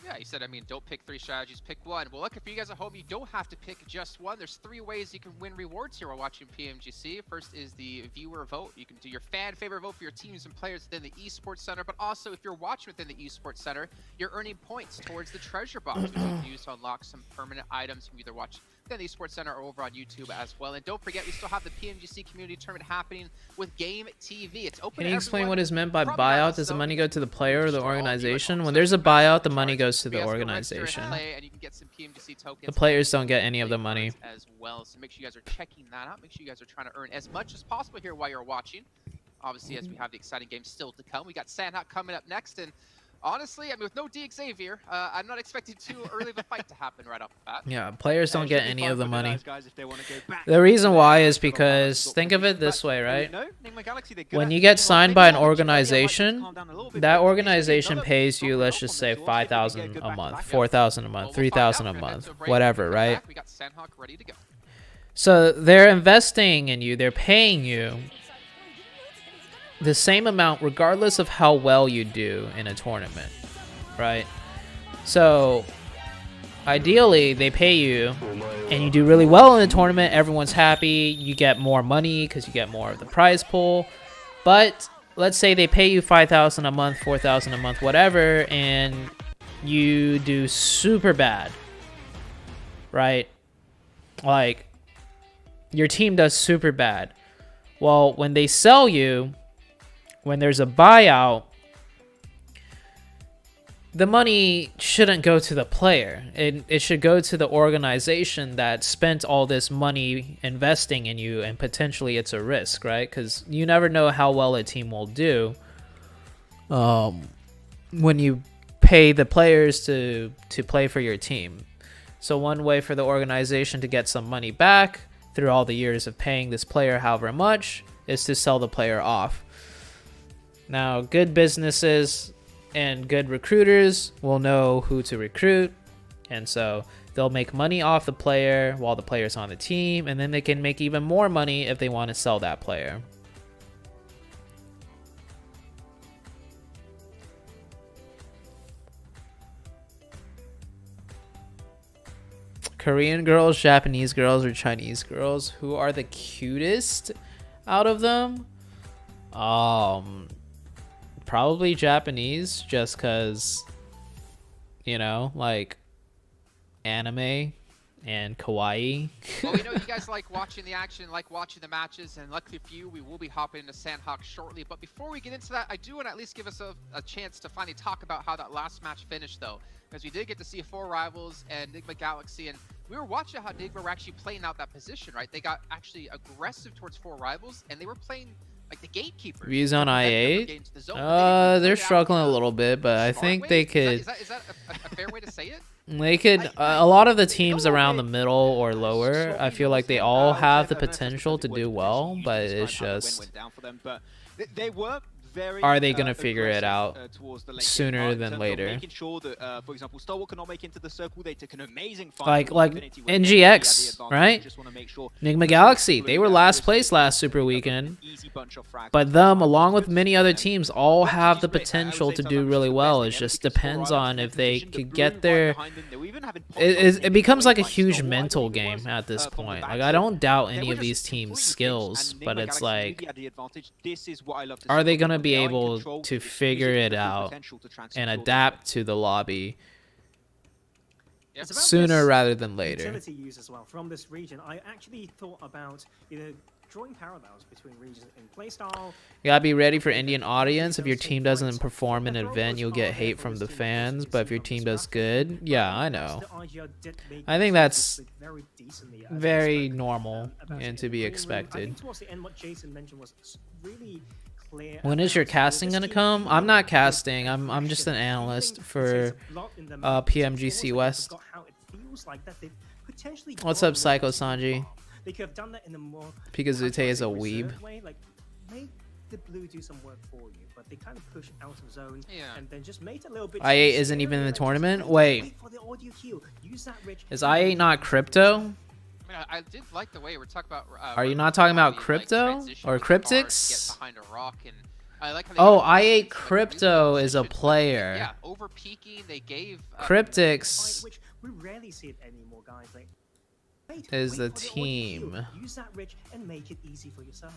Yeah, you said, I mean, don't pick 3 strategies, pick 1. Well, look, if you guys at home, you don't have to pick just one. There's 3 ways you can win rewards here while watching PMGC. First is the viewer vote. You can do your fan favorite vote for your teams and players within the Esports Center, but also if you're watching within the Esports Center, you're earning points towards the treasure box, which you can use to unlock some permanent items. You can either watch within the Esports Center or over on YouTube as well. And don't forget, we still have the PMGC community tournament happening with Game TV. It's open. Can you explain what is meant by buyout? Does the money go to the player or the organization? When there's a buyout, the money goes to the organization. The players don't get any of the money. As well, so make sure you guys are checking that out. Make sure you guys are trying to earn as much as possible here while you're watching. Obviously, as we have the exciting games still to come. We got Sandhawk coming up next, and honestly, I mean, with no D Xavier, I'm not expecting too early of a fight to happen right off the bat. Yeah, players don't get any of the money. The reason why is because, think of it this way, right? When you get signed by an organization, that organization pays you, let's just say, $5,000 a month, $4,000 a month, $3,000 a month, whatever, right? We got Sandhawk ready to go. So they're investing in you, they're paying you the same amount regardless of how well you do in a tournament, right? So ideally they pay you and you do really well in the tournament, everyone's happy, you get more money because you get more of the prize pool, but let's say they pay you 5,000 a month, 4,000 a month, whatever, and you do super bad, right? Like, your team does super bad. Well, when they sell you, when there's a buyout, the money shouldn't go to the player. It should go to the organization that spent all this money investing in you, and potentially it's a risk, right? Because you never know how well a team will do when you pay the players to play for your team. So one way for the organization to get some money back through all the years of paying this player however much is to sell the player off. Now, good businesses and good recruiters will know who to recruit, and so they'll make money off the player while the player's on the team, and then they can make even more money if they want to sell that player. Korean girls, Japanese girls, or Chinese girls? Who are the cutest out of them? Probably Japanese, just because, you know, like anime and kawaii. Well, we know you guys like watching the action, like watching the matches, and luckily for you, we will be hopping into Sandhawk shortly. But before we get into that, I do want to at least give us a chance to finally talk about how that last match finished, though, because we did get to see 4 rivals and Nigma Galaxy, and we were watching how Nigma were actually playing out that position, right? They got actually aggressive towards 4 rivals, and they were playing like the gatekeeper. Views on I8? They're struggling a little bit, but I think they could. Is that a fair way to say it? They could. A lot of the teams around the middle or lower, I feel like they all have the potential to do well, but it's just. Are they going to figure it out sooner than later? Making sure that, for example, Starwalk cannot make into the circle. They took an amazing fight. Like NGX, right? Nigma Galaxy, they were last place last Super Weekend. But them, along with many other teams, all have the potential to do really well. It just depends on if they could get their... It becomes like a huge mental game at this point. Like, I don't doubt any of these teams' skills, but it's like... Are they going to be able to figure it out and adapt to the lobby sooner rather than later? Utility use as well from this region. I actually thought about either drawing parallels between regions in playstyle. You gotta be ready for Indian audience. If your team doesn't perform in an event, you'll get hate from the fans. But if your team does good, yeah, I know. I think that's very normal and to be expected. When is your casting gonna come? I'm not casting. I'm just an analyst for PMGC West. What's up, Psycho Sanji? They could have done that in a more Pika ZooTay is a weeb. way, like make the blue do some work for you, but they kind of push out of zone and then just made it a little bit. I8 isn't even in the tournament. Wait, is I8 not crypto? I mean, I did like the way we're talking about. Are you not talking about crypto or Cryptics? Oh, I8 crypto is a player. Yeah, over peaking, they gave Cryptics. Which we rarely see it anymore, guys. Like, is the team. Use that rich and make it easy for yourself.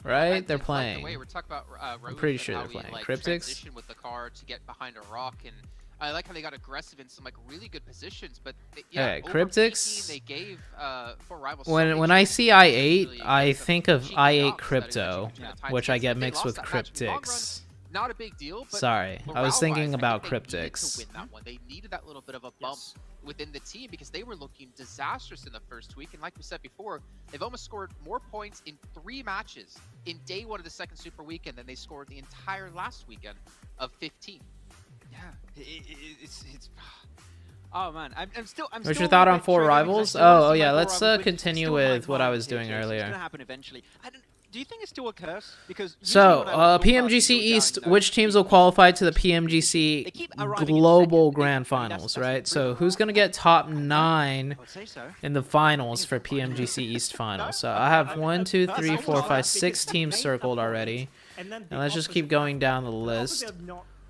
Right? They're playing. Like the way we're talking about, I'm pretty sure they're playing. Cryptics? With the car to get behind a rock, and I like how they got aggressive in some like really good positions, but yeah, Cryptics. They gave 4 rivals. When I see I8, I think of I8 crypto, which I get mixed with Cryptics. Not a big deal. But sorry, I was thinking about Cryptics. They needed that little bit of a bump within the team because they were looking disastrous in the first week, and like we said before, they've almost scored more points in 3 matches in day 1 of the second Super Weekend than they scored the entire last weekend of 15. Yeah, it's oh man, I'm still. What's your thought on 4 rivals? Oh yeah, let's continue with what I was doing earlier. It's gonna happen eventually. Do you think it's still a curse? Because so, PMGC East, which teams will qualify to the PMGC Global Grand Finals, right? So, who's going to get top 9 in the finals for PMGC East Finals? So, I have 1, 2, 3, 4, 5, 6 teams circled already. And let's just keep going down the list.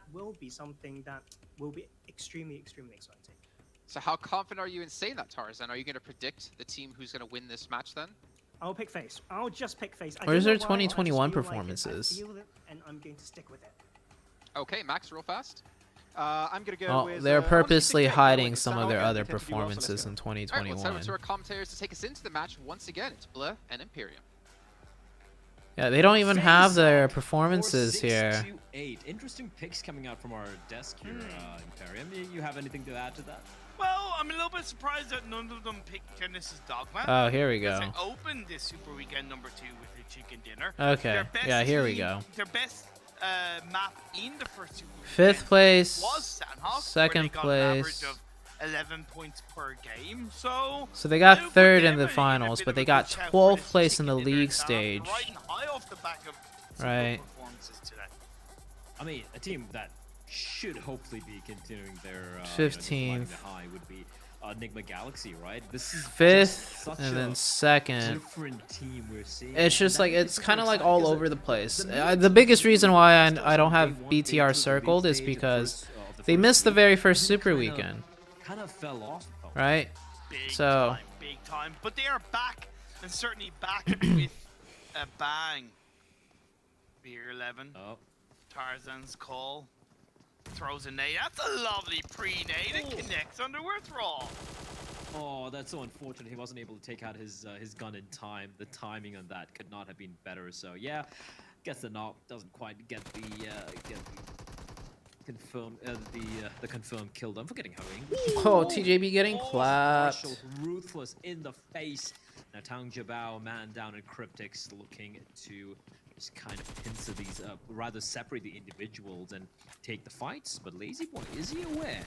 that will be something that will be extremely, extremely exciting. So how confident are you in saying that, Tarzan? Are you going to predict the team who's going to win this match then? I'll pick FaZe. I'll just pick FaZe. I Where's don't their know why, I just 2021 feel like it. I performances? feel it, and I'm going to stick with it. Okay, Max, real fast. I'm gonna go Well, with. they're I wanna see purposely ZooTay. hiding It's some Sandhawk of their and other they tend to do well, so let's performances go. in All right, let's head over 2021. to our commentators to take us into the match once again. It's Blur and Imperium. Yeah, they don't even have their performances 6 here. to 8. Interesting picks coming out from our desk here, Imperium. You have anything to add to that? Well, I'm a little bit surprised that none of them picked Genesis Dogma. Oh, here we because go. They opened this Super Weekend number 2 with a chicken dinner. Okay, Their best yeah, here we team- go. Their best map in the first Super Fifth place, was Sandhawk, second where they got place. an average of 11 points per game. So They got third in the finals, but they got 12th place in the league stage. riding high off the back of some Right. good performances today. I mean, a team that should hopefully be continuing their 15th. the high would be Enigma Galaxy, right? This is Fifth, just such and then a second. different team we're seeing. It's just And like, that it's makes it kind of so like exciting all 'cause over the place. The biggest reason why I don't have BTR circled is because they missed the very first Super Weekend, kind of fell off. right? So, Big time. But they are back, and certainly back with a bang. Beer 11. Oh. Tarzan's call. Throws a nade. That's a lovely pre-nade. It connects under Withdraw. Oh, that's so unfortunate. He wasn't able to take out his gun in time. The timing on that could not have been better. So yeah, gets the knock. Doesn't quite get the confirmed the confirmed kill. I'm forgetting how English. oh, TJB getting clapped. Marshall, ruthless in the face. Now Tang Jabao, man down in Cryptics, looking to just kind of pincer these up, rather separate the individuals and take the fights. But Lazy Boy, is he aware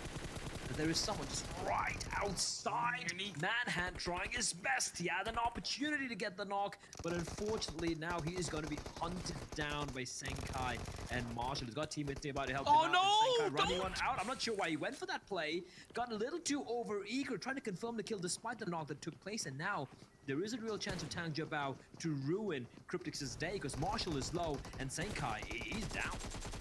that there is someone just right outside? Manhunt trying his best. He had an opportunity to get the knock, but unfortunately now he is going to be hunted down by Senkai and Marshall. He's got teammates nearby to help him out. no, Senkai running one out. I'm not sure why he went for that play. Got a little too over-eager, trying to confirm the kill despite the knock that took place, and now there is a real chance of Tang Jabao to ruin Cryptix' day because Marshall is low and Senkai, he's down.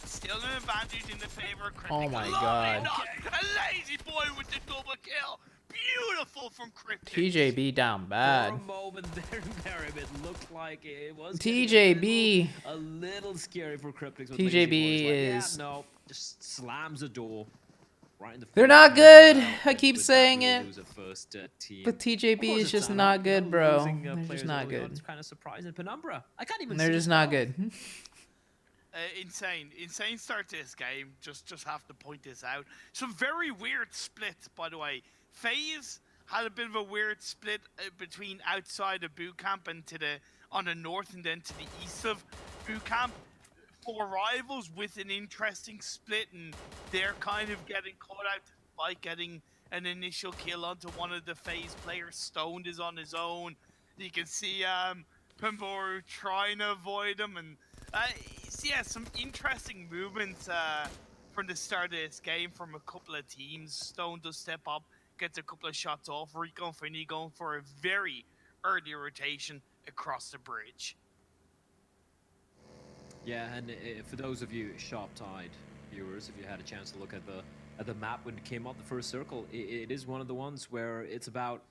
Still an advantage in the favor of Cryptic. Oh my Lovely God. knock. A Lazy Boy with the double kill. Beautiful from Cryptic. TJB down bad. For a moment there, Imperium, it looked like it was TJB. a little scary for Cryptix. but TJB Lazy Boy's like, is- yeah, no, just slams the door right in the They're face. not good. I keep With that saying will it. lose a first, team. But Of TJB course is it's just Sandhawk, not you good, know, bro. losing, They're players just not early on good. is kind of surprising. Penumbra, I can't even. They're see just it not now. good. Insane start to this game. Just have to point this out. Some very weird splits, by the way. FaZe had a bit of a weird split between outside of boot camp and on the north and then to the east of boot camp. 4 rivals with an interesting split, and they're kind of getting caught out by getting an initial kill onto one of the FaZe players. Stoned is on his own. You can see Pamboru trying to avoid him, and so yeah, some interesting movements from the start of this game from a couple of teams. Stone does step up, gets a couple of shots off. Rico and Finney going for a very early rotation across the bridge. Yeah, and for those of you sharp-eyed viewers, if you had a chance to look at the map when it came up, the first circle, it is one of the ones where it's about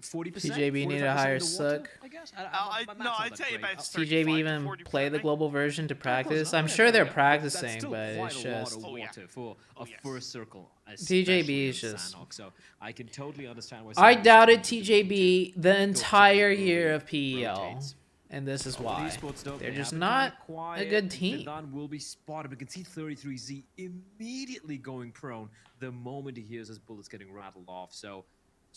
40%. TJB need a higher suck. I guess. I'd say about TJB even play the global version to practice. I'm sure they're practicing, but it's just for a first circle. TJB is just. Sandhawk, so I can totally understand why. I Sandhawk's doubted trying to TJB the entire year of PEL, rotates. and this is With why. esports, though, They're they just have been not kinda a quiet. good team. Vidan will be spotted. We can see 33Z immediately going prone the moment he hears his bullets getting rattled off. So,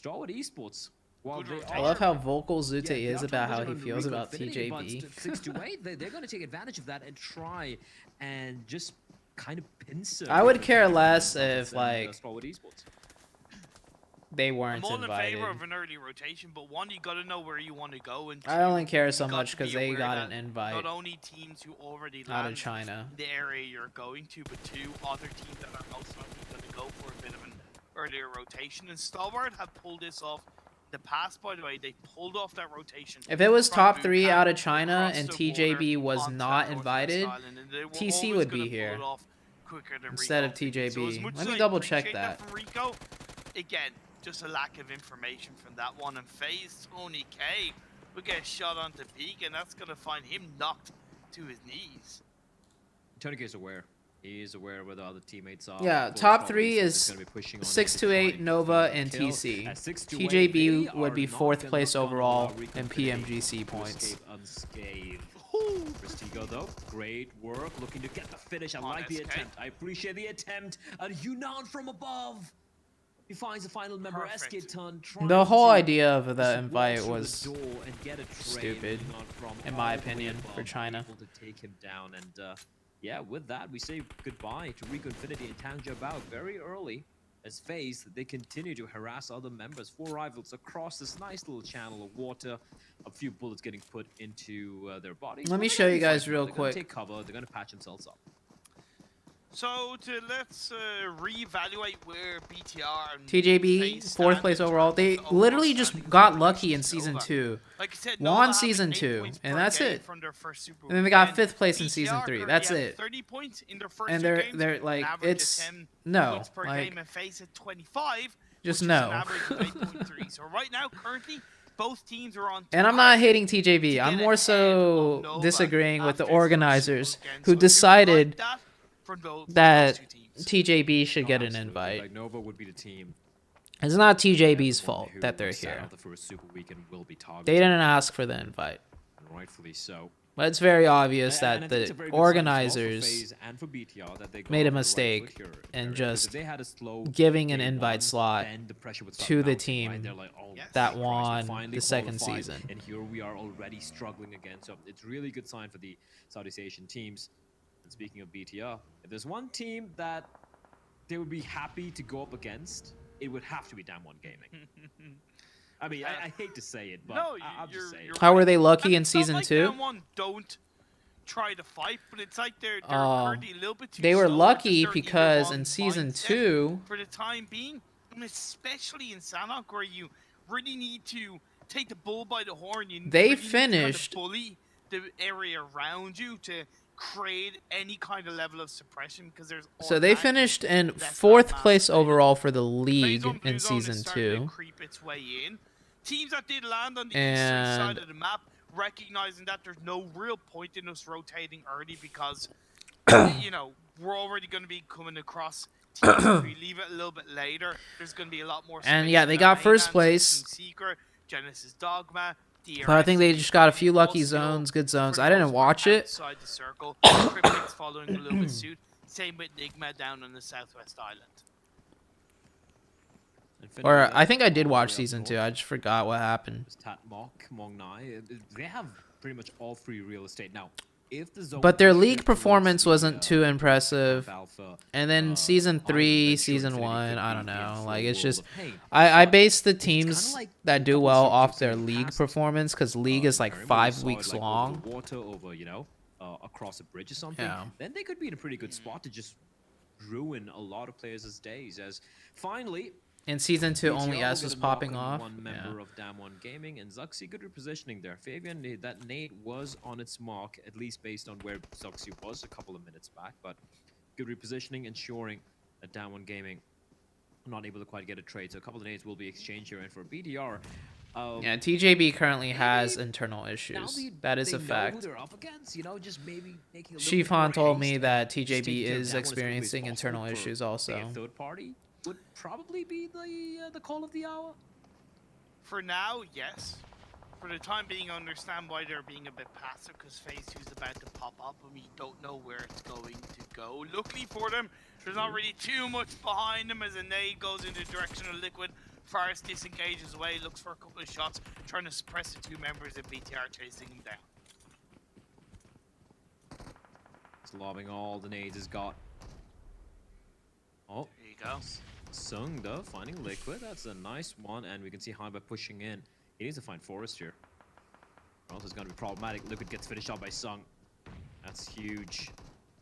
Strawwood Esports. While they I love are- how vocal ZooTay they is are about how trying he to feels Rico about Infinity, but TJB. 6 to 8, they're going to take advantage of that and try and just kind of pincer. I would the care different less concepts if, and, like, Strawwood Esports. they I'm weren't all in invited. favor of an early rotation, but one, you got to know where you want to go, and I only care so you got much to be 'cause they aware got that an invite Not only teams who already out of land China. the area you're going to, but 2 other teams that are most likely going to go for a bit of an earlier rotation. And Stalwart have pulled this off. The past, by the way, they pulled off that rotation. If it was from top boot 3 camp out of China across and the TJB border was onto not that Northwest invited, Island, and they were TC always would gonna be pull here it off quicker than instead Rico. of So as TJB. much Let as me I double check appreciate that. from Rico, again, just a lack of information from that one. And FaZe Tony K will get a shot onto Peak, and that's going to find him knocked to his knees. Tourniquet is aware. He is aware where the other teammates are. Yeah, Of course, top probably three Seth is gonna be pushing on him to 628 try Nova to and kill. TC. At 628, TJB they would are be not 4th gonna place look on overall while in Reconfidity PMGC to points. escape unscathed. Ristigo though, great work, looking to get the finish. I like the SK. attempt. I appreciate the attempt. And Yunnan from above. He finds the final member, SK Ton. The whole idea of just the walk invite through the was door and get a trade, stupid, moving on from in my all the way opinion, for above, China. able to take him down. And yeah, with that, we say goodbye to Rico Infinity and Tang Jiabao very early. As FaZe, they continue to harass other members. 4 rivals across this nice little channel of water. A few bullets getting put into their bodies. Let me But show they're you gonna be guys fine. real They're gonna quick. take cover. They're gonna patch themselves up. So let's reevaluate where BTR and TJB, FaZe 4th stand place in overall. terms They of literally overall just standing got for lucky in versus season Nova. 2. Like I said, Nova Won have season 8 2, points and per that's game it. from their first Super And then they got Weekend. 5th place in season BTR 3. currently That's have it. 30 points in their first And 2 they're games, they're an like, average of it's 10 no, points per like, game, and FaZe at 25, just which no. is an average of 8.3. So right now, currently, both teams are on. And I'm not hating TJB. I'm more so disagreeing with the organizers who decided that TJB should get an invite. Like Nova would be the team. It's not TJB's fault who that they're sat here. out the first Super Weekend will be targeted. They didn't ask for the invite. And rightfully so. But it's very obvious And I that think it's a the very good sign as well for organizers FaZe and for BTR that they got made a off the right mistake foot here. and Because just if they had a slow giving an day invite one, slot then the pressure would start to the mounting, right? team They're like, oh, that Christ, we won finally the second qualified, season. and here we are already struggling again. So it's really good sign for the Southeast Asian teams. And speaking of BTR, if there's one team that they would be happy to go up against, it would have to be Damwon Gaming. I mean, I hate to say it, but No, I'll just say it. How were they lucky And in it's not season like 2? Damwon don't try to fight, but it's like they're currently a little bit too They were slow with lucky their because either in wrong season mindset 2, for the time being, and especially in Sanhok, where you really need to take the bull by the horn. You they really need to kind of finished. bully the area around you to create any kind of level of suppression, because there's So they finished in 4th place overall for the league Phase on Blue in Zone is season starting 2. to creep its way in. Teams that did land on the eastern And side of the map, recognizing that there's no real point in us rotating early, because you know we're already going to be coming across teams. If we leave it a little bit later, there's going to be a lot more. And space yeah, in they the got first mainlands, place. Team Secret, Genesis Dogma, But I think they DRS, just got a few lucky still zones, good zones. for I the didn't most part watch it. outside the circle. Cryptics following a little bit suit. Same with Nigma down on the southwest island. Or I think I did watch season 2. I just forgot what happened. Tatmok, Mongnai, they have pretty much all 3 real estate now. If the zone But their pushes league towards performance the, wasn't too impressive. Alpha, And then season 3, season 1, I don't be in know. for Like, a it's world just, of pain. I base the teams like that do double well seasons off in their the league past. performance, because league is like Remember we 5 saw it, weeks like, over long. the water, over, you know, across a bridge or something. Yeah. Then they could be in a pretty good spot to just ruin a lot of players' days. As finally, In season 2, BTR only will S get was a knock popping on off. one member of Damwon Gaming, and Zuxi, good repositioning there. Fabian, that nade was on its mark, at least based on where Zuxi was a couple of minutes back, but good repositioning, ensuring that Damwon Gaming not able to quite get a trade. So a couple of nades will be exchanged here, and for BTR, Yeah, TJB currently has internal now issues. That is they a know who fact. they're up against, you know, just maybe making a little bit Shifan more told me haste that to TJB stake their is Damwon as quickly as experiencing possible internal for, issues say, also. a third party would probably be the call of the hour. For now, yes. For the time being, I understand why they're being a bit passive, because Phase 2 is about to pop up and we don't know where it's going to go. Luckily for them, there's not really too much behind them as a nade goes in the direction of Liquid. Faris disengages away, looks for a couple of shots, trying to suppress the 2 members of BTR chasing him down. It's lobbing all the nades has got. Oh, there you go. Sung though, finding Liquid. That's a nice one, and we can see Hanba pushing in. He needs to find Forest here, or else it's going to be problematic. Liquid gets finished off by Sung. That's huge.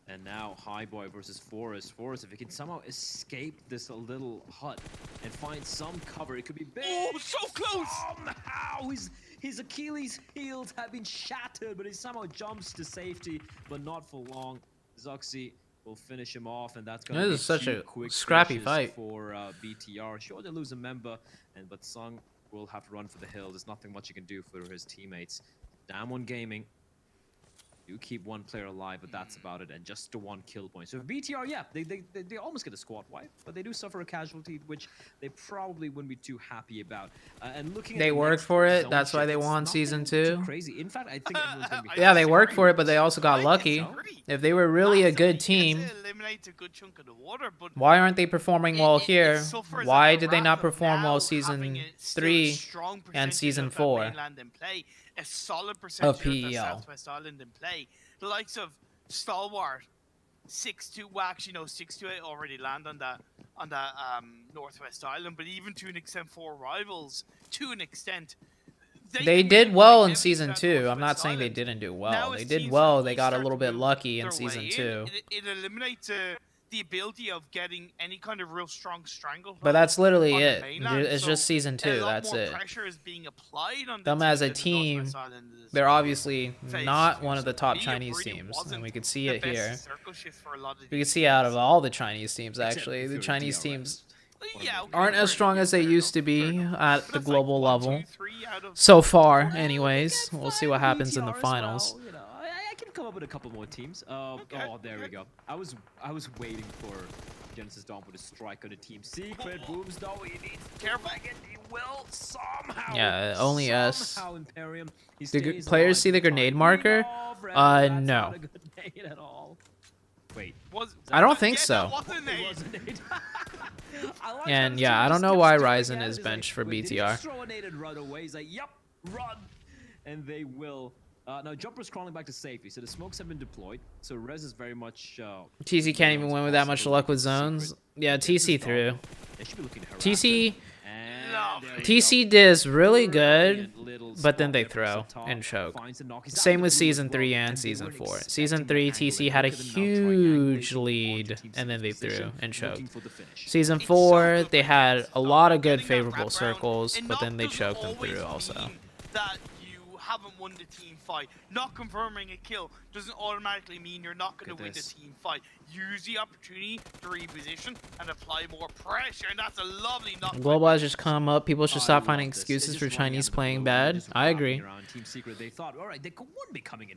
And now Highboy versus Forest. Forest, if he can somehow escape this little hut and find some cover, it could be big. Oh, so close! Somehow his Achilles heels have been shattered, but he somehow jumps to safety, but not for long. Zuxi will finish him off, and that's going to be This is such two a quick scrappy finishes fight. for BTR. Sure, they lose a member, but Sung will have to run for the hills. There's nothing much he can do for his teammates. Damn One Gaming. You keep one player alive, but that's about it, and just the 1 kill point. So BTR, yeah, they almost get a squad wipe, but they do suffer a casualty, which they probably wouldn't be too happy about. And looking, They at worked for it. That's why they won season 2. Crazy. In fact, I think everyone's gonna be. Yeah, they worked for it, but they also got lucky. If they were really a good team, why aren't they performing well here? Why did they not perform well season 3 and season 4 a solid percentage of PEL? Southwest Island in play. The likes of Stalwart, 6-2, well, actually no, 6-8 already land on that Northwest Island, but even to an extent 4 rivals, to an extent. They did well in season 2. I'm not saying they didn't do well. They did well. They got a little bit lucky in season 2. It eliminates the ability of getting any kind of real strong stranglehold. But that's literally on it. the mainland. It's just season 2. That's it. Pressure is being applied on Them the as a teams in the team, Northwest Island is they're obviously phase not 2. one of the top So Chinese really teams, wasn't and we could see the it best here. circle shift for a lot of We could these see out of all the Chinese teams, actually, the Chinese teams aren't as strong as they used to be at the global level. So far, anyways. We'll see what happens in the finals. Well, you know, I can come up with a couple more teams. Oh, there we go. I was waiting for Genesis Dogma to strike on a Team Secret. Booms, though, he needs careful. He will somehow. Yeah, only us. Somehow Imperium. He The stays players alive see the for the grenade time marker? being. That's No. not a good nade at all. Wait. I don't think so. And yeah, I don't know why Ryzen is benched for BTR. Throw a nade and run away. He's like, yep, run. And they will. Now, Jumper's crawling back to safety, so the smokes have been deployed. So Rez is very much. TC can't even win with that much luck with zones. Yeah, TC through. TC does really good, but then they throw and choke. Same with season 3 and season 4. Season 3, TC had a huge lead, and then they threw and choked. Season 4, they had a lot of good favorable circles, but then they choked and threw also. That you haven't won the team fight. Not confirming a kill doesn't automatically mean you're not going to win the team fight. Use the opportunity to reposition and apply more pressure, and that's a lovely knock. Global has just come up. People should stop finding excuses for Chinese playing bad. I agree.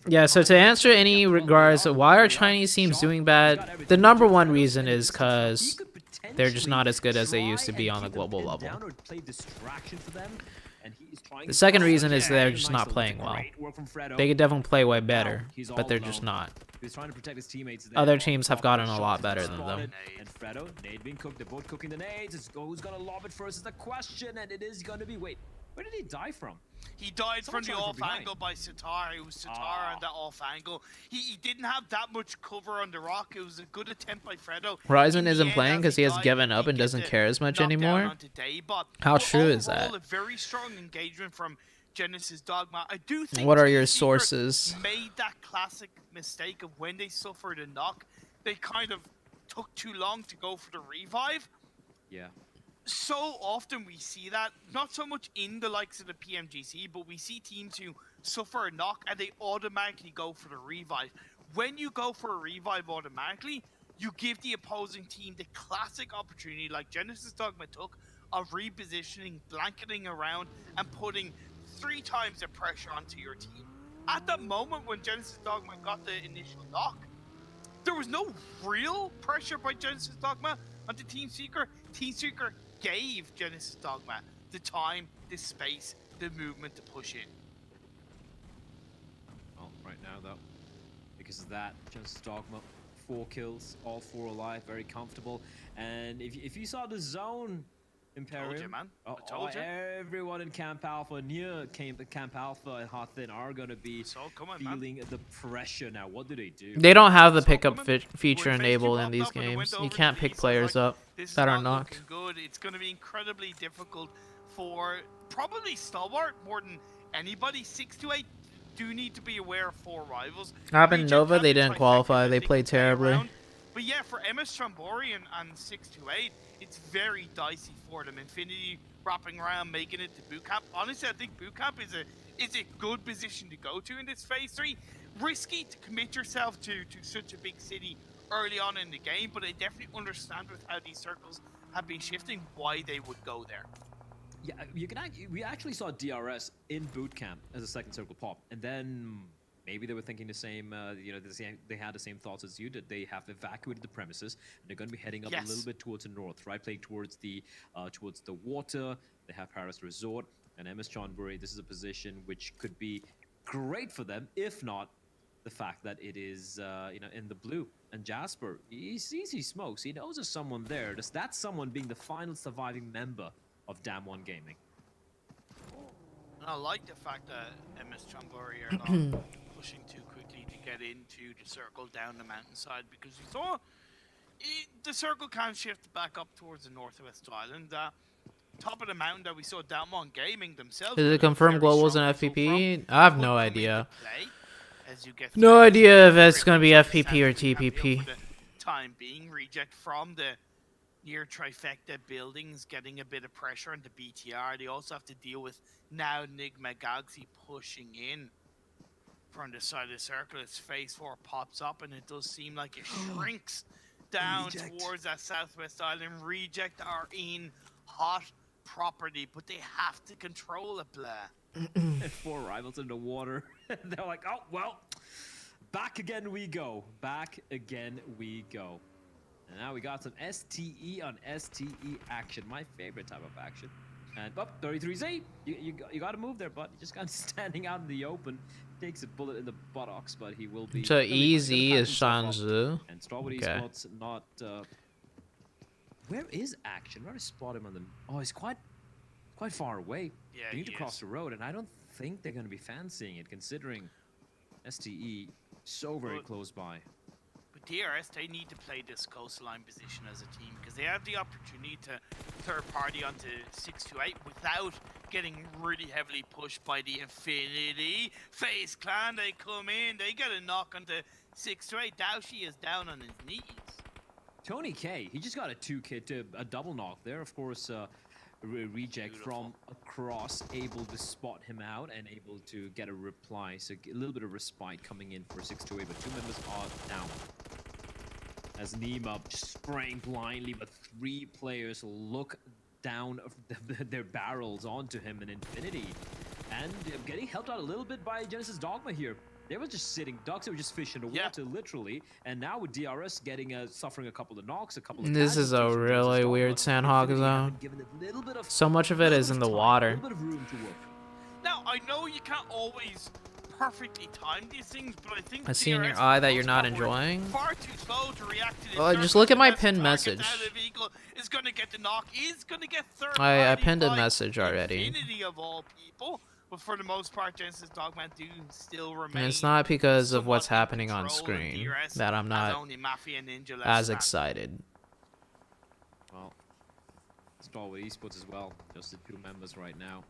Yeah, so to answer any regards, why are Chinese teams doing bad? The number one reason is because they're just not as good as they used to be on the global level. The second reason is they're just not playing well. They could definitely play way better, but they're just not. Other teams have gotten a lot better than them. And Fredo, nade being cooked. They're both cooking the nades. It's who's gonna lob it first is the question, and it is gonna be. Wait, where did he die from? He died from the off angle by Sitar. It was Sitar on that off angle. He didn't have that much cover on the rock. It was a good attempt by Fredo. Ryzen isn't playing because he has given up and doesn't care as much anymore. How true is that? A very strong engagement from Genesis Dogma. I do think What are your sources? Made that classic mistake of when they suffered a knock, they kind of took too long to go for the revive. Yeah. So often we see that, not so much in the likes of the PMGC, but we see teams who suffer a knock and they automatically go for the revive. When you go for a revive automatically, you give the opposing team the classic opportunity, like Genesis Dogma took, of repositioning, blanketing around, and putting 3 times the pressure onto your team. At the moment when Genesis Dogma got the initial knock, there was no real pressure by Genesis Dogma onto Team Seeker. Team Seeker gave Genesis Dogma the time, the space, the movement to push in. Well, right now though, because of that, Genesis Dogma, 4 kills, all 4 alive, very comfortable. And if you saw the zone, Imperium, Told you, man. I told you. Everyone in Camp Alpha, near Camp Alpha and Hothin are going to be feeling the pressure now. What do they do? They don't have the pickup feature enabled in these games. You can't pick players up that are knocked. Good. It's going to be incredibly difficult for probably Stalwart more than anybody. 6-8 do need to be aware of 4 rivals. Happened Nova, they didn't qualify. They played terribly. But yeah, for MS Trambori and 6-8, it's very dicey for them. Infinity wrapping around, making it to boot camp. Honestly, I think boot camp is a good position to go to in this phase 3. Risky to commit yourself to such a big city early on in the game, but I definitely understand with how these circles have been shifting why they would go there. Yeah, we actually saw DRS in boot camp as a second circle pop, and then maybe they were thinking the same. They had the same thoughts as you did. They have evacuated the premises, and they're going to be heading up a little bit towards the north, right, playing towards the water. They have Paris Resort and MS Chonburi. This is a position which could be great for them, if not the fact that it is in the blue. And Jasper, he sees, he smokes. He knows there's someone there. Does that someone being the final surviving member of Damn One Gaming? And I like the fact that MS Chonburi are not pushing too quickly to get into the circle down the mountainside, because you saw the circle can shift back up towards the northwest island. Top of the mountain that we saw Damn One Gaming themselves. Is it confirmed globals and FPP? I have no idea. As you get No idea if it's going to be FPP or TPP. For the time being, Reject from the near trifecta buildings getting a bit of pressure on the BTR. They also have to deal with now Nigma Galaxy pushing in from the side of the circle. As phase 4 pops up, and it does seem like it shrinks down towards that southwest island. Reject are in hot property, but they have to control it, Blair. And 4 rivals in the water. They're like, oh, well, back again we go. Back again we go. And now we got some STE on STE action. My favorite type of action. And, 33Z. You got to move there, bud. You just got standing out in the open. Takes a bullet in the buttocks, but he will be... So easy is Shanzu. And Strawberry Spot's not... Where is Action? Where do I spot him on the... Oh, he's quite far away. Yeah, they need to cross the road, and I don't think they're going to be fancying it, considering STE so very close by. But DRS, they need to play this coastline position as a team, because they have the opportunity to third party onto 628 without getting really heavily pushed by the Infinity FaZe Clan. They come in, they get a knock onto 628. Daoshi is down on his knees. Tony K, he just got a double knock there. Of course, Reject from across, able to spot him out and able to get a reply. So a little bit of respite coming in for 628, but 2 members are down. As Nima just spraying blindly, but 3 players look down their barrels onto him in Infinity. And getting helped out a little bit by Genesis Dogma here. They were just sitting ducks, they were just fishing the water, literally. And now with DRS getting suffering a couple of knocks, a couple of This is a really weird Sandhawk zone. So much of it is in the water. Now, I know you can't always perfectly time these things, but I think I see in your eye that you're not enjoying. Far too slow to react to this. Oh, just look at my pinned message. Is going to get the knock, is going to get third. I pinned a message already. Infinity of all people. But for the most part, Genesis Dogman do still remain. And it's not because of what's happening on screen that I'm not as excited. Well, Stalwart Esports as well. Just the 2 members right now.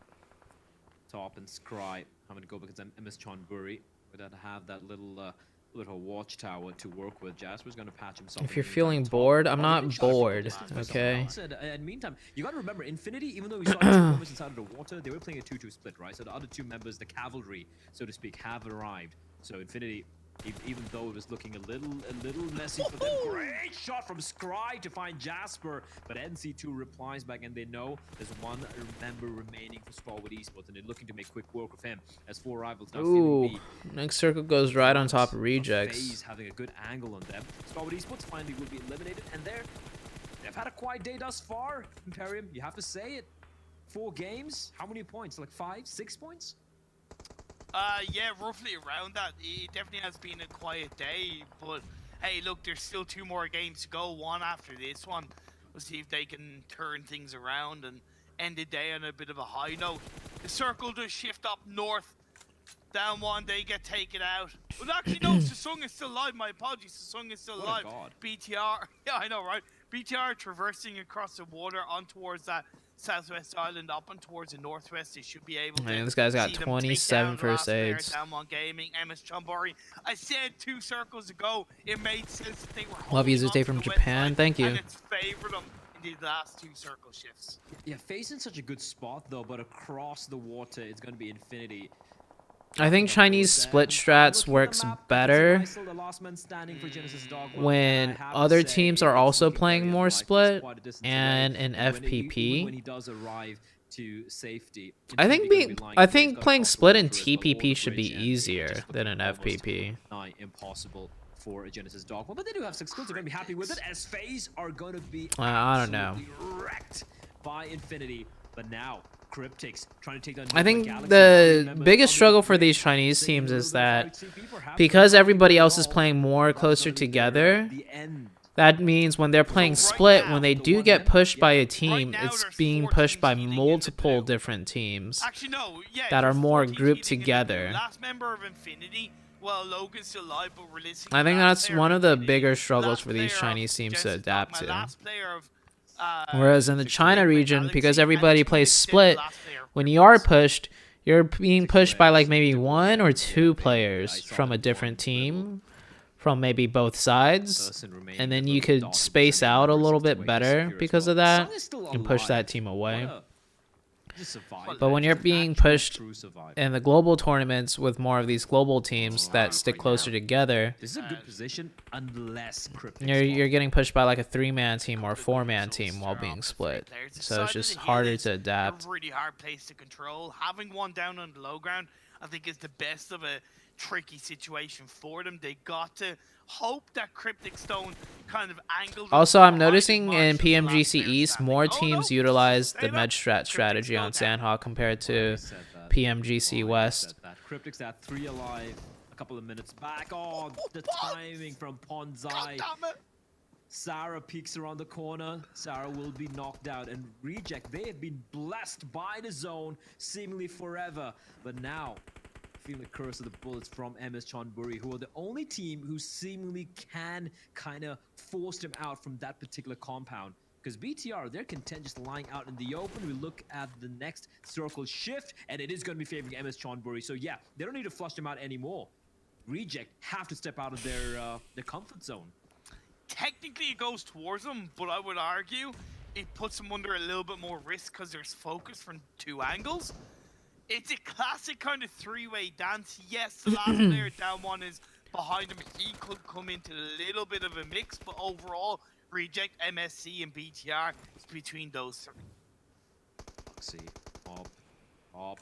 Top and Scry having to go against MS Chonburi. We're going to have that little watchtower to work with. Jasper's going to patch himself. If you're feeling bored, I'm not bored, okay? And meantime, you got to remember, Infinity, even though we saw 2 members inside of the water, they were playing a 2-2 split, right? So the other 2 members, the cavalry, so to speak, have arrived. So Infinity, even though it was looking a little messy for them, great shot from Scry to find Jasper, but NC2 replies back, and they know there's 1 member remaining for Stalwart Esports, and they're looking to make quick work of him as 4 rivals now Ooh, next circle goes right on top of Rejects. FaZe having a good angle on them. Stalwart Esports finally will be eliminated, and they've had a quiet day thus far. Imperium, you have to say it. 4 games, how many points? Like 5, 6 points? Yeah, roughly around that. It definitely has been a quiet day, but hey, look, there's still 2 more games to go, one after this one. We'll see if they can turn things around and end the day on a bit of a high note. The circle does shift up north. Down 1, they get taken out. But actually, no, Sasung is still alive. My apologies, Sasung is still alive. BTR, yeah, I know, right? BTR traversing across the water on towards that southwest island, up and towards the northwest. They should be able to. Man, this guy's got 27 first aids. Down 1 Gaming, MS Chonburi. I said 2 circles ago, it made sense that they were. Love you, ZooTay from Japan. Thank you. And it's favored them in the last 2 circle shifts. Yeah, facing such a good spot though, but across the water, it's going to be Infinity. I think Chinese split strats works better when other teams are also playing more split and in FPP. to safety. I think playing split in TPP should be easier than an FPP. Impossible for a Genesis Dog. Well, but they do have 6 kills. They're going to be happy with it, as FaZe are going to be I don't know. wrecked by Infinity. But now, Cryptics trying to take down... I think the biggest struggle for these Chinese teams is that because everybody else is playing more closer together, that means when they're playing split, when they do get pushed by a team, it's being pushed by multiple different teams that are more grouped together. Last member of Infinity, well, Logan's still alive, but releasing I think that's one of the bigger struggles for these Chinese teams to adapt to. Whereas in the China region, because everybody plays split, when you are pushed, you're being pushed by like maybe 1 or 2 players from a different team, from maybe both sides, and then you could space out a little bit better because of that and push that team away. But when you're being pushed in the global tournaments with more of these global teams that stick closer together, This is a good position unless Cryptics you're getting pushed by like a 3-man team or a 4-man team while being split. So it's just harder to adapt. A really hard place to control. Having one down on the low ground, I think, is the best of a tricky situation for them. They got to hope that Cryptic Stone kind of angled. Also, I'm noticing in PMGC East, more teams utilize the med strat strategy on Sandhawk compared to PMGC West. Cryptics at 3 alive, a couple of minutes back. Oh, the timing from Ponzai. Sarah peeks around the corner. Sarah will be knocked out, and Reject, they have been blessed by the zone seemingly forever, but now feeling the curse of the bullets from MS Chonburi, who are the only team who seemingly can kind of force them out from that particular compound. Because BTR, they're content just lying out in the open. We look at the next circle shift, and it is going to be favoring MS Chonburi. So yeah, they don't need to flush them out anymore. Reject have to step out of their comfort zone. Technically, it goes towards them, but I would argue it puts them under a little bit more risk because there's focus from 2 angles. It's a classic kind of 3-way dance. Yes, the last player down one is behind him. He could come into a little bit of a mix, but overall, Reject, MSC, and BTR is between those 3. See, up.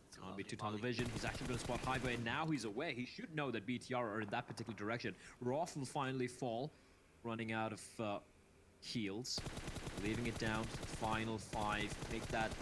It's gonna be 2 tunnel vision. He's actually gonna spot Highway, and now he's away. He should know that BTR are in that particular direction. Roth will finally fall, running out of heals, leaving it down to the final 5. Make that,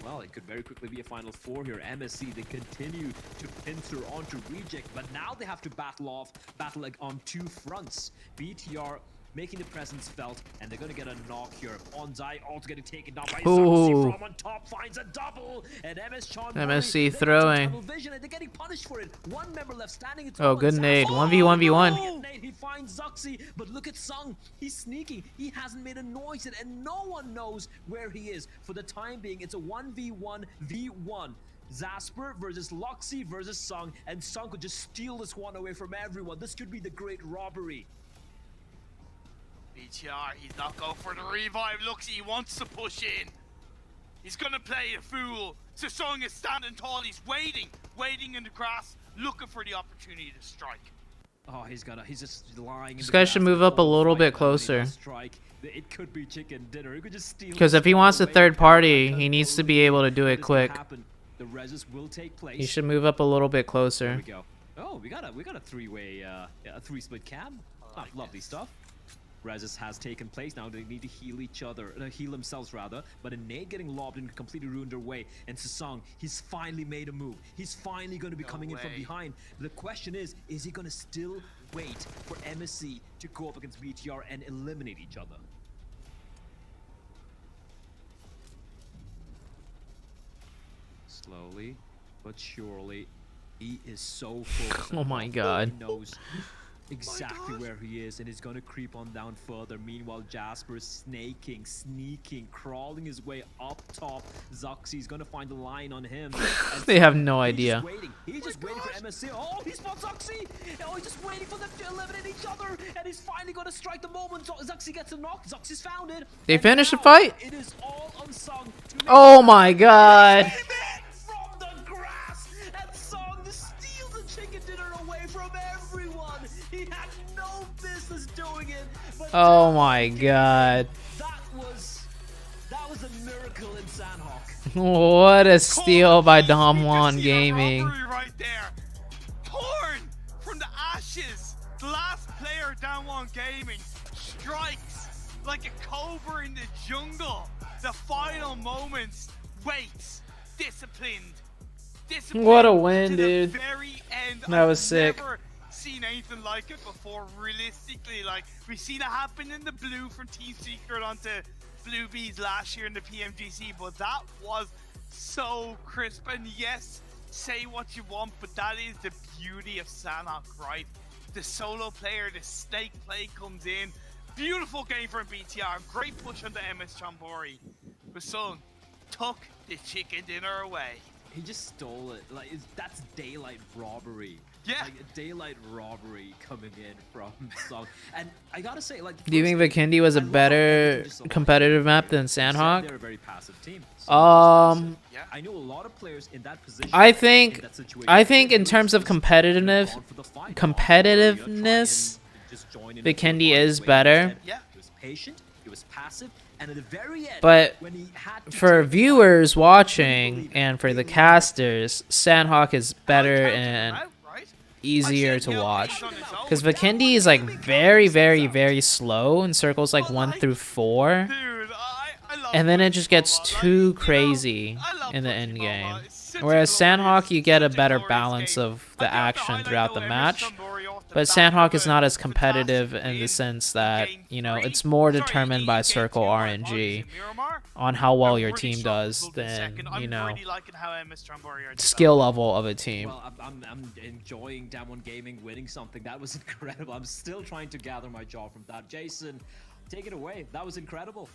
well, it could very quickly be a final 4 here. MSC, they continue to pincer onto Reject, but now they have to battle like on 2 fronts. BTR making the presence felt, and they're gonna get a knock here. Onzai also getting taken down by Zoxy from on top, finds a double, and MSC throwing. Vision, and they're getting punished for it. 1 member left standing. Oh, good nade. 1v1v1. He finds Zoxy, but look at Sung. He's sneaking. He hasn't made a noise yet, and no one knows where he is. For the time being, it's a 1v1v1. Zasper versus Luxy versus Sung, and Sung could just steal this one away from everyone. This could be the great robbery. BTR, he's not going for the revive. Looks, he wants to push in. He's gonna play a fool. Sasong is standing tall. He's waiting in the grass, looking for the opportunity to strike. Oh, he's just lying. This guy should move up a little bit closer. It could be chicken dinner. He could just steal. Because if he wants a third party, he needs to be able to do it quick. The reses will take place. He should move up a little bit closer. There we go. Oh, we got a 3-way, a 3-split cam. Oh, lovely stuff. Reses has taken place. Now they need to heal each other, heal themselves rather. But a nade getting lobbed and completely ruined their way. And Sasong, he's finally made a move. He's finally going to be coming in from behind. The question is he going to still wait for MSC to go up against BTR and eliminate each other? Slowly but surely, he is so focused. Oh my god. He knows exactly where he is, and he's gonna creep on down further. Meanwhile, Jasper is sneaking, crawling his way up top. Zoxy's gonna find the line on him. They have no idea. He's just waiting for MSC. Oh, he spots Zoxy! Oh, he's just waiting for them to eliminate each other, and he's finally gonna strike the moment. Zoxy gets a knock. Zoxy's found it. They finished the fight? It is all on Sung. Oh my god. From the grass, and Sung steals the chicken dinner away from everyone. He had no business doing it. But oh my god. That That was a miracle in Sandhawk. What a steal by Damwon Gaming. Right there. Torn from the ashes. The last player, Damwon Gaming, strikes like a cobra in the jungle. The final moments. Waits. Disciplined. What a win, dude. Very end. That was sick. Never seen anything like it before. Realistically, like we've seen it happen in the blue from Team Secret onto Blue Bees last year in the PMGC, but that was so crisp. And yes, say what you want, but that is the beauty of Sandhawk, right? The solo player, the snake play comes in. Beautiful game from BTR. Great push on the MS Chambori. But Son took the chicken dinner away. He just stole it. Like, that's daylight robbery. Yeah. Like, daylight robbery coming in from Song. And I gotta say, like... Do you think Vikendi was a better competitive map than Sandhawk? They're a very passive team. I know a lot of players in that position. I think in terms of competitiveness, Vikendi is better. He was patient, he was passive, and at the very end, but when he had to for viewers watching and for the casters, Sandhawk is better and easier to watch. Because Vikendi is like very, very, very slow in circles like 1 through 4. And then it just gets too crazy in the end game. Whereas Sandhawk, you get a better balance of the action throughout the match. But Sandhawk is not as competitive in the sense that, you know, it's more determined by circle RNG on how well your team does than, you know, skill level of a team. Well, I'm enjoying Damwon Gaming winning something. That was incredible. I'm still trying to gather my jaw from that. Jason, take it away. That was incredible.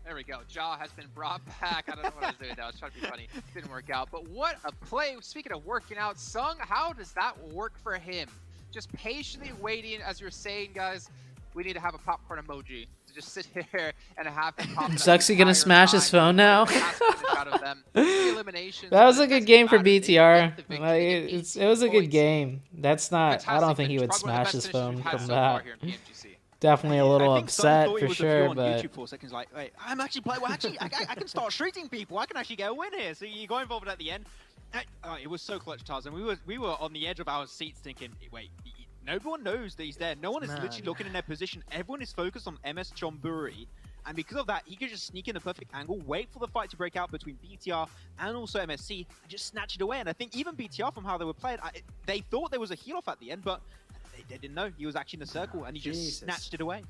There we go. Jaw has been brought back. I don't know what I was doing now. I was trying to be funny. It didn't work out. But what a play. Speaking of working out, Sung, how does that work for him? Just patiently waiting, as you're saying, guys. We need to have a popcorn emoji to just sit here and have him pop. Zuxy gonna smash his phone now? That was a good game for BTR. Like, it was a good game. That's not. I don't think he would smash his phone from that. Definitely a little upset for sure, but YouTube for seconds, like, wait, I'm actually playing. Well, actually, I can start shooting people. I can actually get a win here. So you got involved at the end. It was so clutch, Tarzan. We were on the edge of our seats, thinking, wait, no one knows that he's there. No one is literally looking in their position. Everyone is focused on MS Chonburi. And because of that, he could just sneak in the perfect angle, wait for the fight to break out between BTR and also MSC, and just snatch it away. And I think even BTR, from how they were playing, they thought there was a heal off at the end, but they didn't know. He was actually in a circle, and he just snatched it away.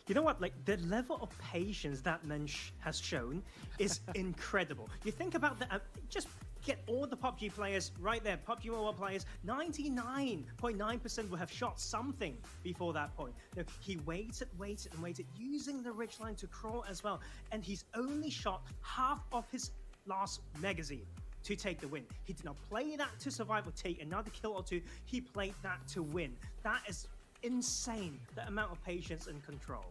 You know what? Like, the level of patience that Mensch has shown is incredible. You think about the just get all the PUBG players right there, PUBG Mobile players, 99.9% will have shot something before that point. Now, he waited, using the ridgeline to crawl as well, and he's only shot half of his last magazine to take the win. He did not play that to survive or take another kill or two. He played that to win. That is insane, the amount of patience and control.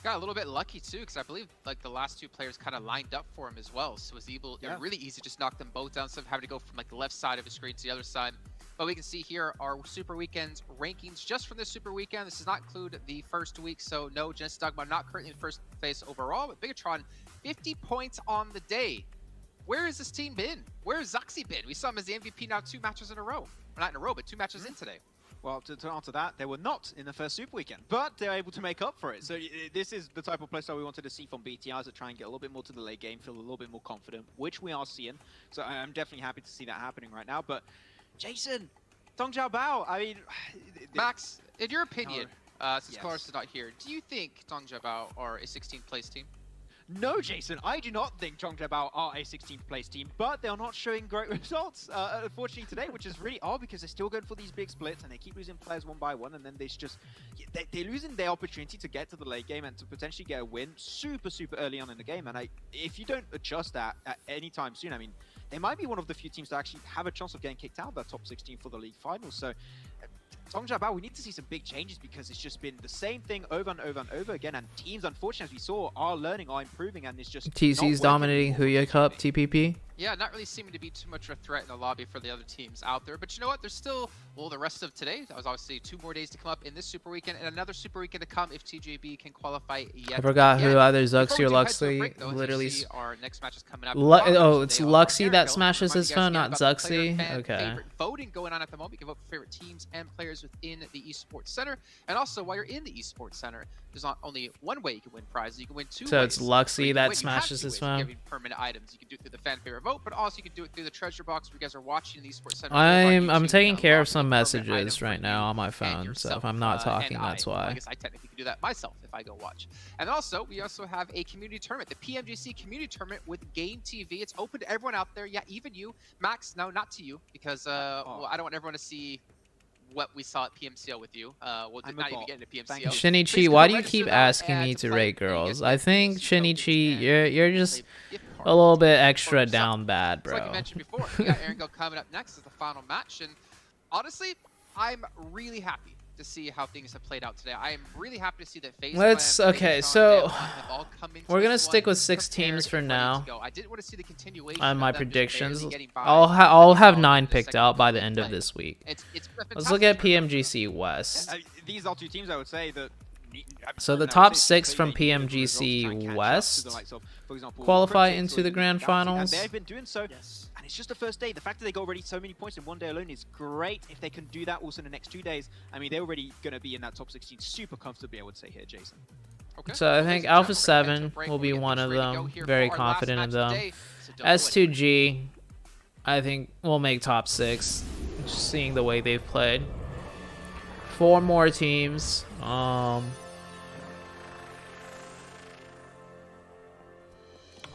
Got a little bit lucky too, because I believe like the last two players kind of lined up for him as well, so it was really easy to just knock them both down instead of having to go from like the left side of the screen to the other side. But we can see here our Super Weekend rankings just from this Super Weekend. This does not include the first week, so no, Genesis Dogma not currently in first place overall, but Bigatron 50 points on the day. Where has this team been? Where has Zuxy been? We saw him as the MVP now 2 matches in a row. Well, not in a row, but 2 matches in today. Well, to answer that, they were not in the first Super Weekend, but they're able to make up for it. So this is the type of playstyle we wanted to see from BTR, to try and get a little bit more to the late game, feel a little bit more confident, which we are seeing. So I'm definitely happy to see that happening right now. But Jason, Dong Jiao Bao, I mean... Max, in your opinion, since Cars is not here, do you think Dong Jiao Bao are a 16th place team? No, Jason, I do not think Zhongjabao are a 16th place team, but they are not showing great results, unfortunately, today, which is really odd because they're still going for these big splits and they keep losing players one by one, and then they're losing their opportunity to get to the late game and to potentially get a win super early on in the game. And if you don't adjust that at any time soon, I mean, they might be one of the few teams to actually have a chance of getting kicked out of that top 16 for the league finals. So Dong Jiao Bao, we need to see some big changes because it's just been the same thing over and over and over again, and teams, unfortunately, as we saw, are learning, are improving, and it's just TC's dominating Huya Cup TPP. Yeah, not really seeming to be too much of a threat in the lobby for the other teams out there. But you know what? There's still, well, the rest of today. That was obviously 2 more days to come up in this Super Weekend, and another Super Weekend to come if TJB can qualify yet I forgot again. who either Before Zuxi we or do head to a Luxley break, though, as you literally. see, our next match is coming up. Oh, it's Luxy that smashes his phone, not Zuxi. Okay. Voting going on at the moment. You can vote for favorite teams and players within the Esports Center. And also, while you're in the Esports Center, there's not only one way you can win prizes. You can win 2 So ways. it's Luxy that You have smashes 2 his ways of phone. giving permanent items. You can do it through the fan favorite vote, but also you can do it through the treasure box where you guys are watching the Esports Center. I'm taking care of some messages right now on my phone, so if I'm not talking, and that's Well, I why. guess I technically could do that myself if I go watch. And also, we also have a community tournament, the PMGC community tournament with Game TV. It's open to everyone out there. Yeah, even you, Max. No, not to you, because well, I don't want everyone to see what we saw at PMCO with you. Well, not even get into PMCO. Shinichi, why do you keep asking me to rate girls? I think Shinichi, you're just a little bit extra down bad, So like bro. you mentioned before, we got Aaron Go coming up next as the final match, and honestly, I'm really happy to see how things have played out today. I am really happy to see that FaZe Okay, so we're gonna stick with 6 teams for now. I didn't want to see the continuation On of my them just predictions, barely getting by. I'll have 9 picked out by the end of this week. Let's look at PMGC West. These are 2 teams I would say that. So the top 6 from PMGC West qualify into the grand finals. And they've been doing so, and it's just the first day. The fact that they got already so many points in one day alone is great. If they can do that also in the next 2 days, I mean, they're already going to be in that top 16 super comfortably, I would say here, Jason. So I think Alpha 7 will be one of them. Very confident in them. S2G, I think will make top 6. Just seeing the way they've played. 4 more teams.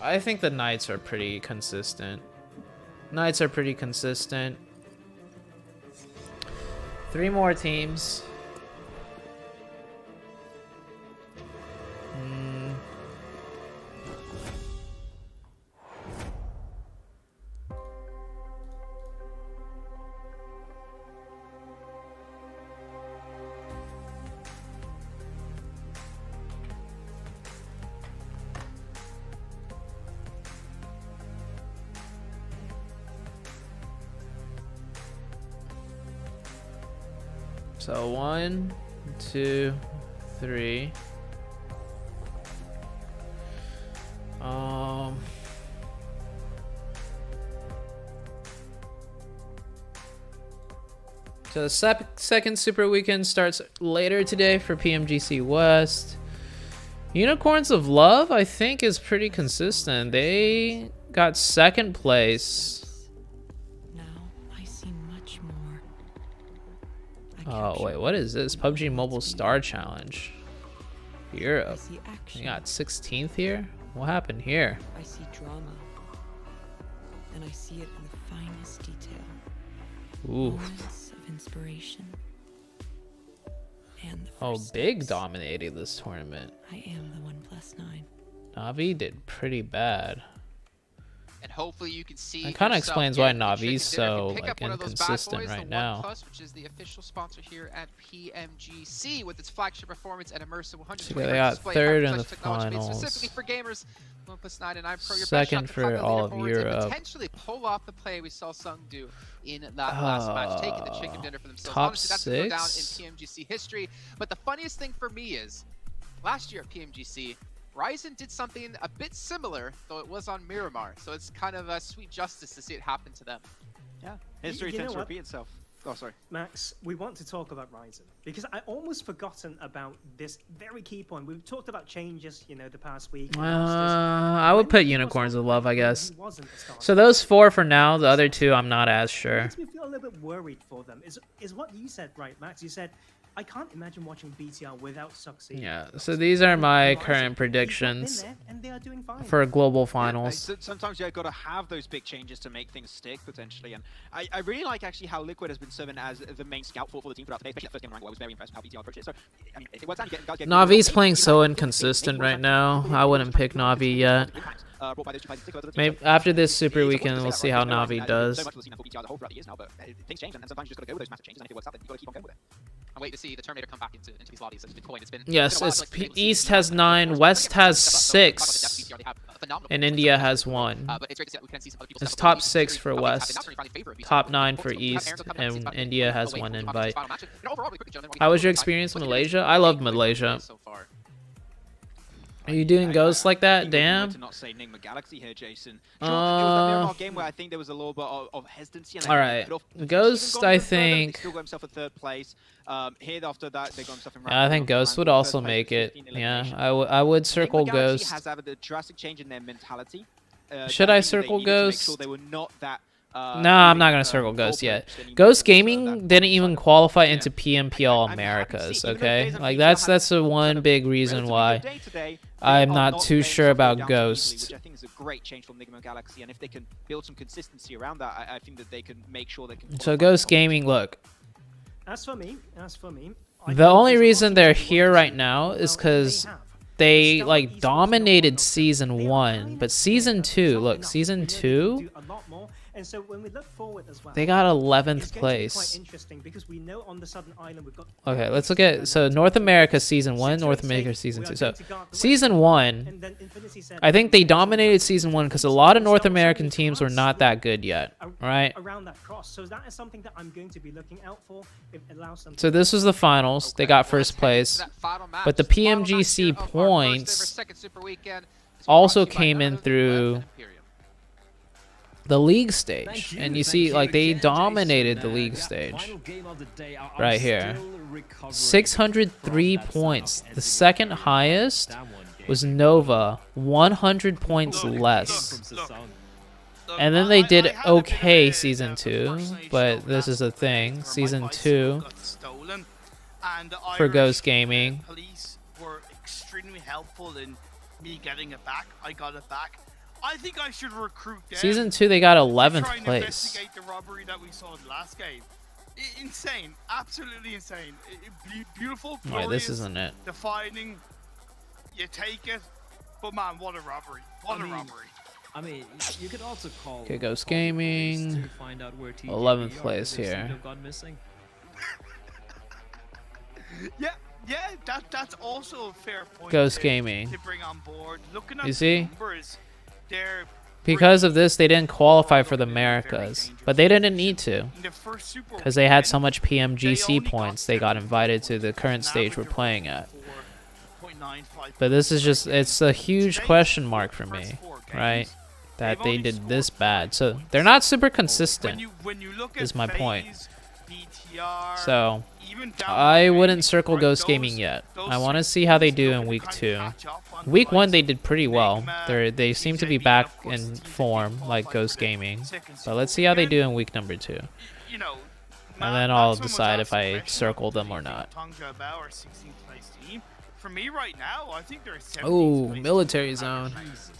I think the Knights are pretty consistent. 3 more teams. So 1, 2, 3. So the second Super Weekend starts later today for PMGC West. Unicorns of Love, I think, is pretty consistent. They got 2nd place. I see much more. Oh, wait, what is this? PUBG Mobile Star Challenge. Europe. They got 16th here? What happened here? I see drama, and I see it in the finest detail. Ooh. Moments of inspiration. And the Oh, Big dominated this tournament. I am the 1+9. Navi did pretty bad. And hopefully you can see. That kind of yourself explains get why the Navi's chicken dinner. so If you pick like up one of those bad inconsistent boys, right the now. OnePlus, which is the official sponsor here at PMGC, with its flagship performance and immersive 120 So they got display, 3rd in the hyper-touch technology made finals. specifically for gamers. OnePlus 9 and 9 Pro, your best 2nd shot to for climb the all of leaderboards and Europe. potentially pull off the play we saw Sung do in that last match, taking the chicken dinner for themselves. Top Honestly, that's going to go down 6? in PMGC history. But the funniest thing for me is, last year at PMGC, Ryzen did something a bit similar, though it was on Miramar. So it's kind of a sweet justice to see it happen to them. Yeah, history You know tends to what? repeat itself. Oh, sorry. Max, we want to talk about Ryzen because I almost forgotten about this very key point. We've talked about changes, you know, the past week. I would put Unicorns of Love, I guess. So those 4 for now. The other 2, I'm not as sure. Makes me feel a little bit worried for them. Is what you said, right, Max? You said, I can't imagine watching BTR without succeeding. Yeah, so these are my current predictions And they are doing fine. for global finals. Sometimes you've got to have those big changes to make things stick, potentially. And I really like, actually, how Liquid has been serving as the main scout for the team throughout today, especially that first game rank. I was very impressed with how BTR approached it. So, I mean, if it works out, you guys get Navi's playing so inconsistent right now. I wouldn't pick Navi yet. brought by those two players in particular. Maybe after this Super Weekend, we'll see how Navi does. So much was seen for BTR the whole throughout the years now, but things change, and sometimes you just got to go with those massive changes, and if it works out, then you got to keep on going with it. I'm waiting to see the Terminator come back into these lobbies. It's been coin. It's been Yes, East has 9, West has 6, and India has 1. It's top 6 for West, top 9 for East, and India has 1 invite. How was your experience in Malaysia? I loved Malaysia. Are you doing ghosts like that? Damn. To not say Nigma Galaxy here, Jason. Sure, it was that Miramar game where I think there was a little bit of hesitancy. And all right, Ghost. I think. Still got himself a 3rd place. Here after that, they got himself in. I think Ghost would also make it. Yeah, I would circle Ghost. Has had a drastic change in their mentality. Should I circle Ghost? Sure they were not that. No, I'm not gonna circle Ghost yet. Ghost Gaming didn't even qualify into PMPL Americas. Okay, like that's the one big reason why I'm not too sure about Ghost. Which I think is a great change from Nigma Galaxy, and if they can build some consistency around that, I think that they can make sure they can. So Ghost Gaming, look. As for me, the only reason they're here right now is because they like dominated season 1, but season 2, look, season 2. And so when we look forward as well, they got 11th place. Quite interesting because we know on the southern island we've got. Okay, let's look at North America season 1, North America season 2. So season 1, I think they dominated season 1 because a lot of North American teams were not that good yet, right? Around that cross, so that is something that I'm going to be looking out for. It allows them. So this was the finals. They got 1st place, but the PMGC points also came in through the league stage, and you see like they dominated the league stage right here. 603 points. The second highest was Nova, 100 points less. And then they did okay season 2, but this is the thing, season 2 for Ghost Gaming. Police were extremely helpful in me getting it back. I got it back. I think I should recruit them. Season 2, they got 11th try and place. Investigate the robbery that we saw in the last game. Insane, absolutely insane. Beautiful, glorious, Yeah, this isn't it. defining. You take it, but man, what a robbery! What a robbery! I mean, you could also call. Okay, Ghost Gaming, 11th place here. Yeah, that's also a fair point. Ghost Gaming. To bring on board. Looking at You see? numbers, they're Because of this, they didn't qualify for the Americas, but they didn't need to, because they had so much PMGC points. They got invited to the current stage we're playing at. But this is just, it's a huge question mark for me, right? That they did this bad. So they're not super consistent, is my point. So I wouldn't circle Ghost Gaming yet. I want to see how they do in week 2. Week 1 they did pretty well. They seem to be back in form like Ghost Gaming. But let's see how they do in week number 2. And then I'll decide if I circle them or not. For me right now, I think they're Oh, military zone.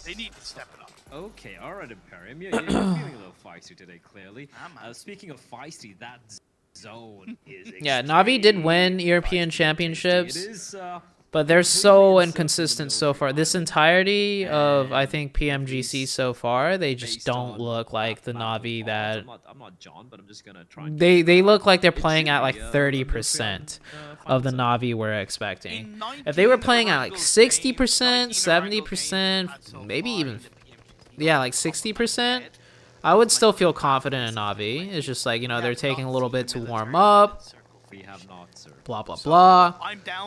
They need to step it up. Okay, all right, Imperium. You're feeling a little feisty today, clearly. Speaking of feisty, that zone is. Yeah, Navi did win European Championships, but they're so inconsistent so far. This entirety of, I think, PMGC so far, they just don't look like the Navi that. I'm not John, but I'm just gonna try. They look like they're playing at like 30% of the Navi we're expecting. If they were playing at like 60%, 70%, maybe even, yeah, like 60%. I would still feel confident in Navi. It's just like, you know, they're taking a little bit to warm up, blah, blah, blah.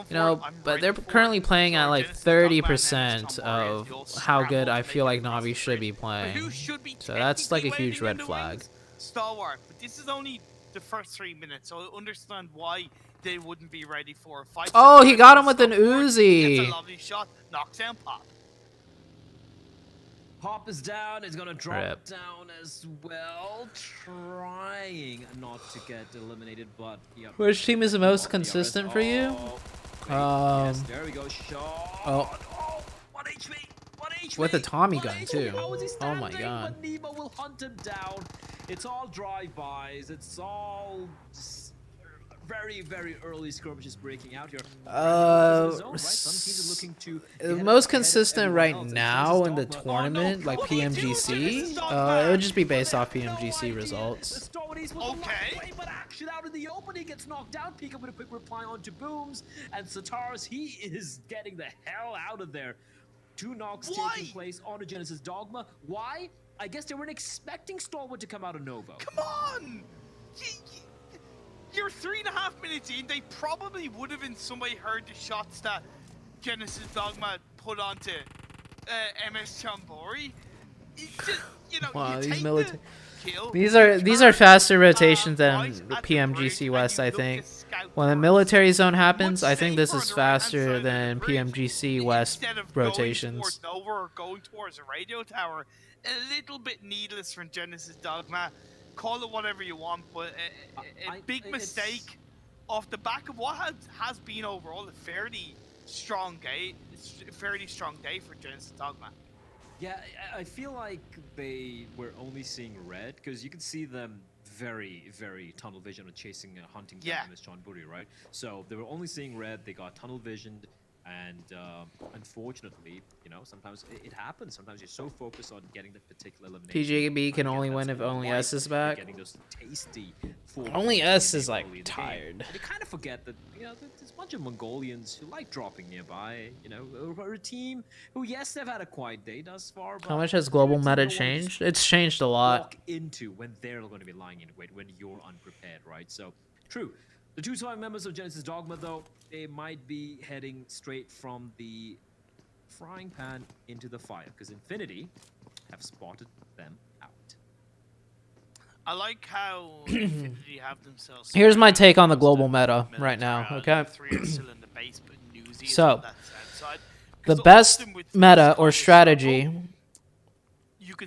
You know, but they're currently playing at like 30% of how good I feel like Navi should be playing. So that's like a huge red flag. Stalwart, but this is only the first 3 minutes, so I understand why they wouldn't be ready for a fight. Oh, he got him with an Uzi. Gets a lovely shot, knocks down Pop. Pop is down, is gonna drop down as well, trying not to get eliminated, but yeah. Which team is the most consistent for you? Yes, there we go, shot. Oh. 1 HP, 1 HP. With a Tommy gun too. Oh my But god. Nemo will hunt him down. It's all drive-bys, it's all very early skirmishes breaking out here. Some teams are looking to the most consistent right now in the tournament, like PMGC, it would just be based off PMGC results. Okay. But action out in the open, he gets knocked down. Pika with a quick reply onto Booms, and Sataris, he is getting the hell out of there. 2 knocks taking place on a Genesis Dogma. Why? I guess they weren't expecting Stalwart to come out of Nova. Come on! You're 3.5 minutes in. They probably would have in some way heard the shots that Genesis Dogma put onto MS Chambori. You know, Wow, you these take military. the kill, These are faster rotations than PMGC West, I think. When the military zone happens, I think this is faster than PMGC West rotations. Towards Nova or going towards a radio tower, a little bit needless from Genesis Dogma. Call it whatever you want, but a big mistake off the back of what has been overall a fairly strong day for Genesis Dogma. Yeah, I feel like they were only seeing red because you can see them very tunnel vision or chasing hunting down Miss John Buri, right? So they were only seeing red. They got tunnel visioned, and unfortunately, you know, sometimes it happens. Sometimes you're so focused on getting the particular elimination. PGB can only win if only S is back. Getting those tasty Only S is like tired. You kind of forget that, you know, there's a bunch of Mongolians who like dropping nearby. You know, or a team who, yes, they've had a quiet day thus far. But How much has global meta changed? It's changed a lot. Walk into when they're going to be lying in wait when you're unprepared, right? So, true. The 2 surviving members of Genesis Dogma, though, they might be heading straight from the frying pan into the fire, because Infinity have spotted them out. I like how Infinity have themselves. Here's my take on the global meta right now, okay? So, the best meta or strategy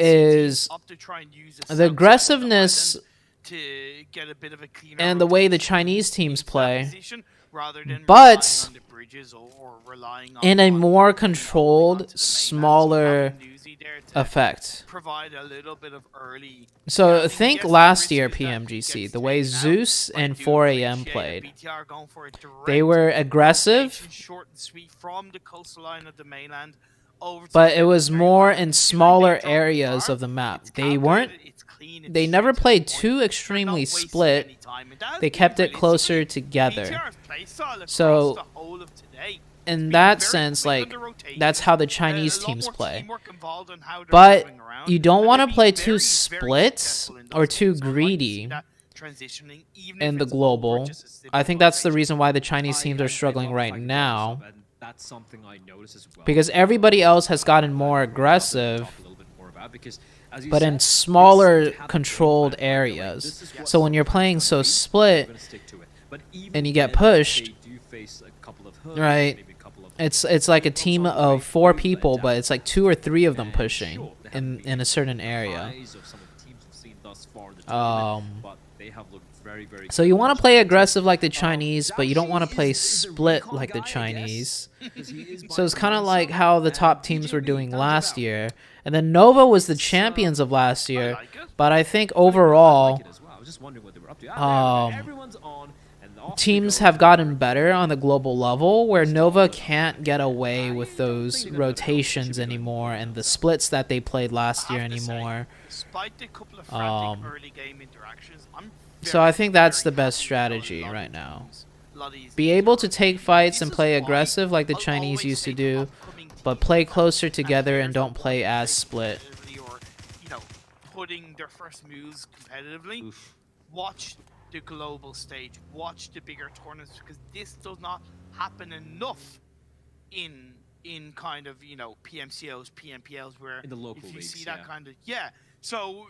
is the aggressiveness and the way the Chinese teams play, but in a more controlled, smaller effect. So think last year PMGC, the way Zeus and 4AM played. They were aggressive, but it was more in smaller areas of the map. They never played too extremely split. They kept it closer together. So in that sense, like, that's how the Chinese teams play. But you don't want to play too split or too greedy in the global. I think that's the reason why the Chinese teams are struggling right now. That's something I noticed as well. Because everybody else has gotten more aggressive, but in smaller controlled areas. So when you're playing so split and you get pushed, right, it's like a team of 4 people, but it's like 2 or 3 of them pushing in a certain area. So you want to play aggressive like the Chinese, but you don't want to play split like the Chinese. So it's kind of like how the top teams were doing last year. And then Nova was the champions of last year. But I think overall, teams have gotten better on the global level, where Nova can't get away with those rotations anymore and the splits that they played last year anymore. So I think that's the best strategy right now. Be able to take fights and play aggressive like the Chinese used to do, but play closer together and don't play as split. Putting their first moves competitively. Watch the global stage. Watch the bigger tournaments, because this does not happen enough in kind of, you know, PMCOs, PMPLs, where in the local if you leagues, see that kind of so,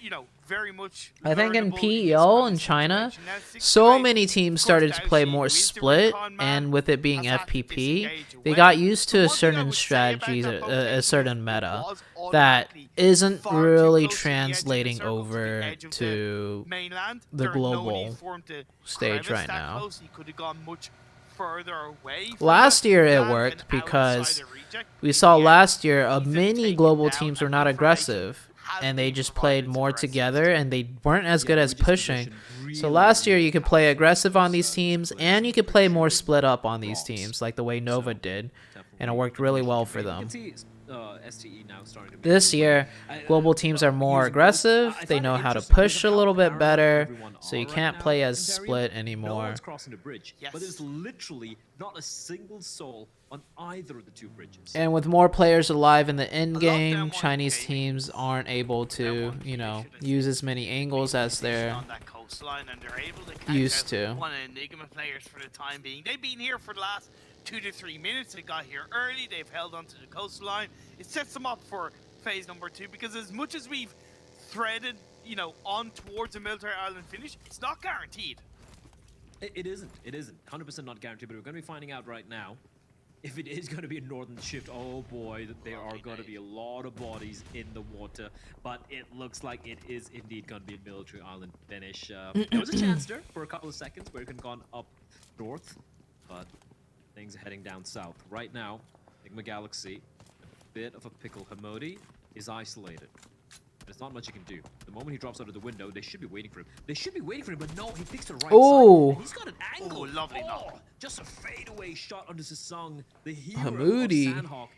you know, very much. I think in PEL in China, so many teams started to play more split, and with it being FPP, they got used to a certain strategy, a certain meta that isn't really translating over to the global stage right now. Last year it worked because we saw last year many global teams were not aggressive, and they just played more together, and they weren't as good as pushing. So last year you could play aggressive on these teams, and you could play more split up on these teams, like the way Nova did, and it worked really well for them. STE now starting to make This year, global teams are more aggressive. They know how to push a little bit better, so you can't play as split No anymore. one's crossing the bridge, but there's literally not a single soul on either of the two bridges. And with more players alive in the end game, Chinese teams aren't able to, you know, use as many angles as they're on that coastline, and they're able to catch used out to. one of Enigma players for the time being. They've been here for the last 2 to 3 minutes. They got here early. They've held onto the coastline. It sets them up for phase number 2, because as much as we've threaded, you know, on towards a military island finish, it's not guaranteed. It isn't. It isn't. 100% not guaranteed, but we're going to be finding out right now. If it is going to be a northern shift, oh boy, there are going to be a lot of bodies in the water. But it looks like it is indeed going to be a military island finish. There was a chance there for a couple of seconds where it could have gone up north, but things are heading down south. Right now, Enigma Galaxy, a bit of a pickle. Hamodi is isolated. There's not much he can do. The moment he drops out of the window, they should be waiting for him. They should be waiting for him, but no, he picks the right Ooh. side. And he's got an angle. Oh, lovely knock. Just a fadeaway shot under Sasung, the hero Hamodi. of Sandhawk.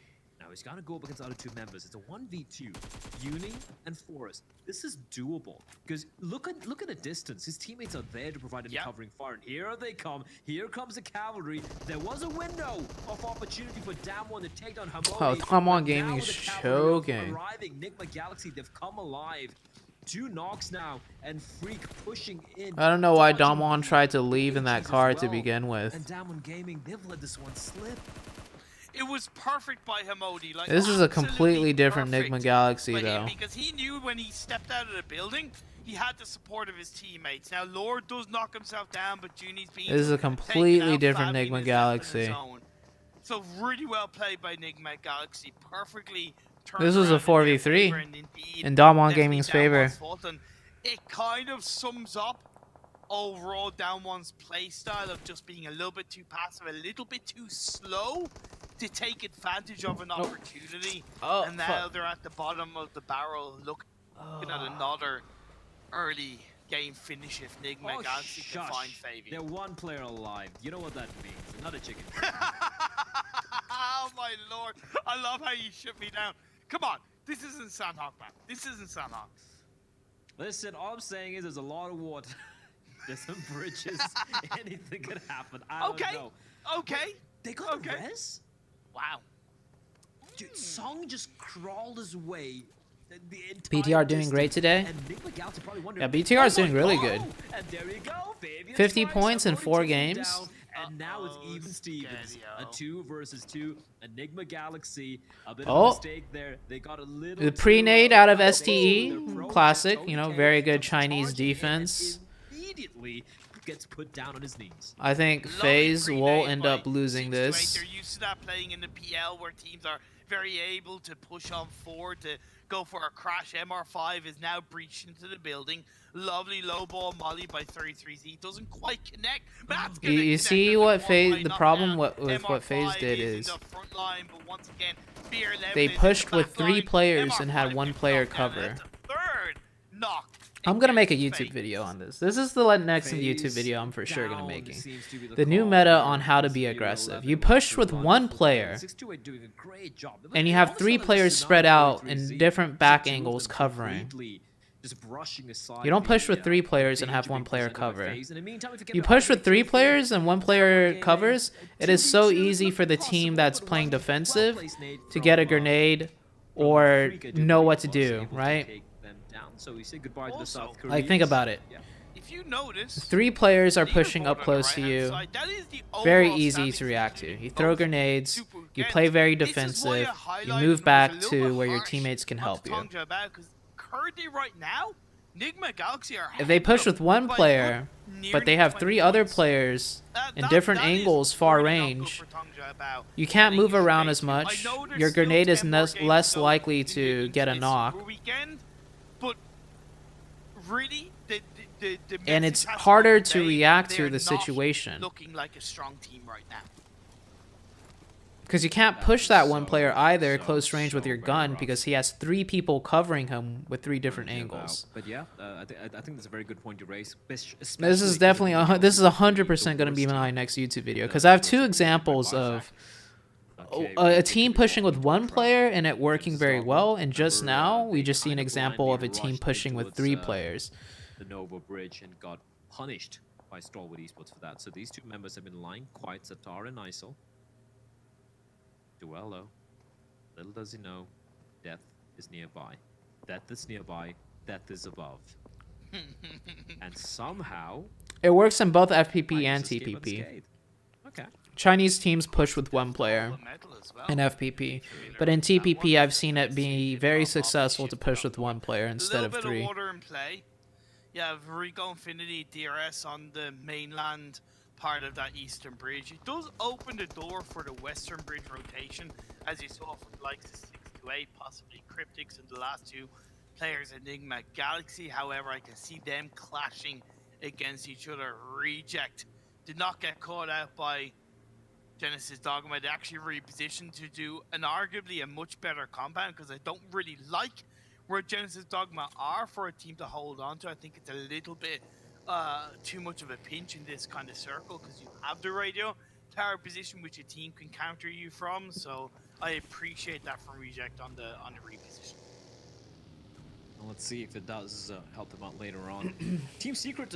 Now he's got to go up against the other two members. It's a 1v2. Uni and Forest. This is doable because look at the distance. His teammates are there to provide any covering fire. And here they come. Here comes the cavalry. There was a window of opportunity for Damwon to take down Hamodi. Oh, Damwon but Gaming now is with the cavalry choking. arriving, Enigma Galaxy, they've come alive. 2 knocks now, and Freak pushing in. I don't know why Damwon tried to leave in that car to begin with. And Damwon Gaming, they've let this one slip. It was perfect by Hamodi. Like, This is a absolutely completely different perfect Enigma Galaxy, by him, though. because he knew when he stepped out of the building, he had the support of his teammates. Now, Lord does knock himself down, but Juni's being This is a completely different Enigma Galaxy. So really well played by Enigma Galaxy. Perfectly turned This was a around in their 4v3 favor, and indeed, in Damwon definitely Gaming's favor. Damwon's fault, and it kind of sums up overall Damwon's playstyle of just being a little bit too passive, a little bit too slow to take advantage of an opportunity. Oh, and now they're at the bottom of the barrel looking at another early game finish if Enigma Galaxy can find Favy. They're 1 player alive. You know what that means? Another chicken. Oh my lord, I love how you shut me down. Come on, this isn't Sandhawk, man. This isn't Sandhawk. Listen, all I'm saying is there's a lot of water. There's some bridges. Anything could happen. I don't know. Okay. They got the res? Wow. Dude, Song just crawled his way. The entire BTR doing great today. and Enigma Galaxy probably Yeah, wondering, BTR is "Oh doing my really God." good. And there you go, baby. 50 points in 4 games. And now it's even Stevens. A 2 versus 2. Enigma Galaxy. A bit Oh. of a mistake there. They got a little The too pre-nade low. out of They STE, their pro classic, and you know, OTK very good comes Chinese charging in defense. and immediately gets put down on his knees. I think FaZe will end up losing this. They're used to that playing in the PL where teams are very able to push on forward to go for a crash. MR5 is now breached into the building. Lovely low ball molly by 33Z. Doesn't quite connect, but that's gonna You connect see them what one FaZe, way, the not problem down. with what FaZe MR5 did is is in the front line, but once again, fear they level is in pushed the with back 3 line. players and MR5 had 1 gets player knocked down, and cover. that's a third knock. I'm gonna make a YouTube video on this. This is the next YouTube video I'm for sure gonna making. The new meta on how to be aggressive. You push with 1 player, 628 doing a great job. and you have 3 players spread out in different back angles covering. Just brushing aside You don't push with 3 players and have 1 player cover. You push with 3 players and 1 player covers, it is so easy for the team that's playing defensive to get a grenade or know what to do, right? So we say goodbye to the South Koreans. Like, think about it. If you notice, 3 players are pushing up close to you. side, that is the Very overall easy standing to react to. You position throw of grenades, Super you Weekend. play very This is why I defensive, you highlighted move it back was a little to bit where your harsh teammates can help you. Tonga about, 'cause currently right now, Enigma Galaxy are If they push with 1 by player, but they have 3 other players in different angles, far range, you can't move around as much. Your grenade is less likely to get a knock. Weekend, but really, the And message it's has to harder be to conveyed, react to they're the not situation. looking like a strong team right now. Because you can't push that one player either close range with your gun because he has 3 people covering him with 3 different angles. But yeah, I think that's a very good point to raise. This is definitely 100% going to be my next YouTube video because I have 2 examples of a team pushing with 1 player and it working very well, and just now we just see an example of a team pushing with 3 players. The Nova Bridge and got punished by Stalwart Esports for that. So these 2 members have been lying quiet, Satar and ISIL. Duello, little does he know, death is nearby. Death is nearby, death is above. And somehow... It works in both FPP and TPP. Okay. Chinese teams push with 1 player in FPP, but in TPP I've seen it be very successful to push with 1 player instead of 3. A little bit of order in play. Yeah, Rico Infinity DRS on the mainland part of that eastern bridge. It does open the door for the western bridge rotation, as you saw from the likes of 628, possibly Cryptics, and the last 2 players, Enigma Galaxy. However, I can see them clashing against each other. Reject did not get caught out by Genesis Dogma. They actually repositioned to do an arguably a much better compound, because I don't really like where Genesis Dogma are for a team to hold on to. I think it's a little bit too much of a pinch in this kind of circle, because you have the radio tower position which a team can counter you from. So I appreciate that from Reject on the reposition. Well, let's see if it does help them out later on. Team Secret.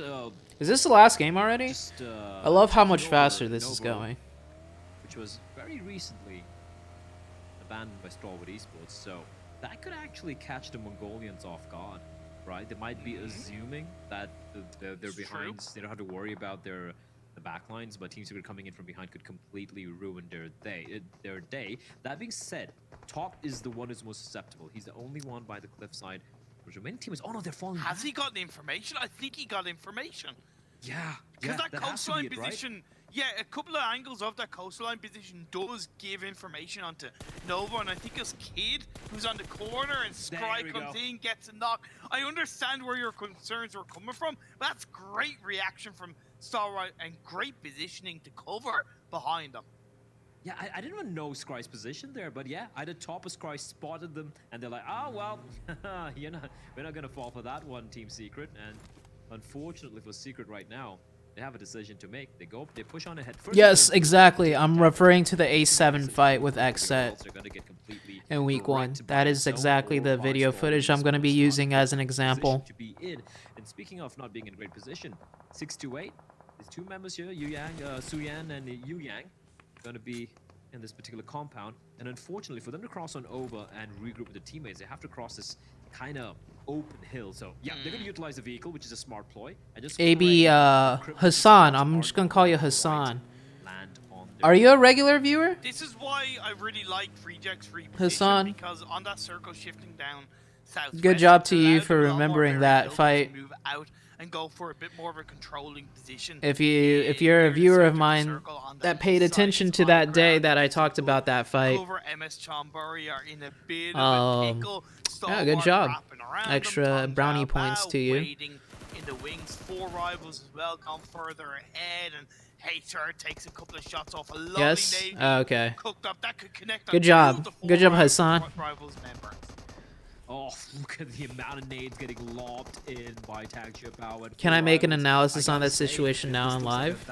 Is this the last game already? I love how much faster this is Novo, going. Which was very recently abandoned by Stalwart Esports, so that could actually catch the Mongolians off guard. Right, they might be assuming that they're behind. They don't have to worry about the backlines, but Team Secret coming in from behind could completely ruin their day. That being said, Top is the one who's most susceptible. He's the only one by the cliffside. The remaining team is he falling? Has he gotten information? I think he got information. Yeah, because that has to coastline be it, position. Right? Yeah, a couple of angles of that coastline position does give information onto Nova, and I think it's Kid who's on the corner, and Scry comes in, gets a knock. I understand where your concerns were coming from, but that's great reaction from Starlight and great positioning to cover behind them. Yeah, I didn't even know Scry's position there, but yeah, I did top of Scry, spotted them, and they're like, oh, well, we're not going to fall for that one, Team Secret. And unfortunately for Secret right now, they have a decision to make. They push on ahead first. Yes, exactly. I'm referring to the A7 fight with Xset in week 1. That is exactly the video footage I'm going to be using as an example. To be in. And speaking of not being in a great position, 628, these 2 members here, Suyan and Yu Yang, going to be in this particular compound. And unfortunately, for them to cross on over and regroup with the teammates, they have to cross this kind of open hill. So yeah, they're going to utilize the vehicle, which is a smart ploy. And just AB Hassan, I'm just going to call you Hassan. Are you a regular viewer? This is why I really like Reject's reposition, Hassan, because on that circle shifting down southwest, good job to you for remembering that fight. Move out and go for a bit more of a controlling position. If you're a viewer of mine that paid attention to that day that I talked about that fight, Over MS Chonburi are in a bit of a pickle. Yeah, good job. Extra brownie points to you. Waiting in the wings, 4 rivals as well, gone further ahead, and HR takes a couple of shots off a lovely Yes. nade Okay. cooked up. That could connect on Good job. 2 of the 4 Good job, Hassan. rivals members. Oh, look at the amount of nades getting lobbed in by Tag Chiapao. Can I make an analysis on that situation now on live?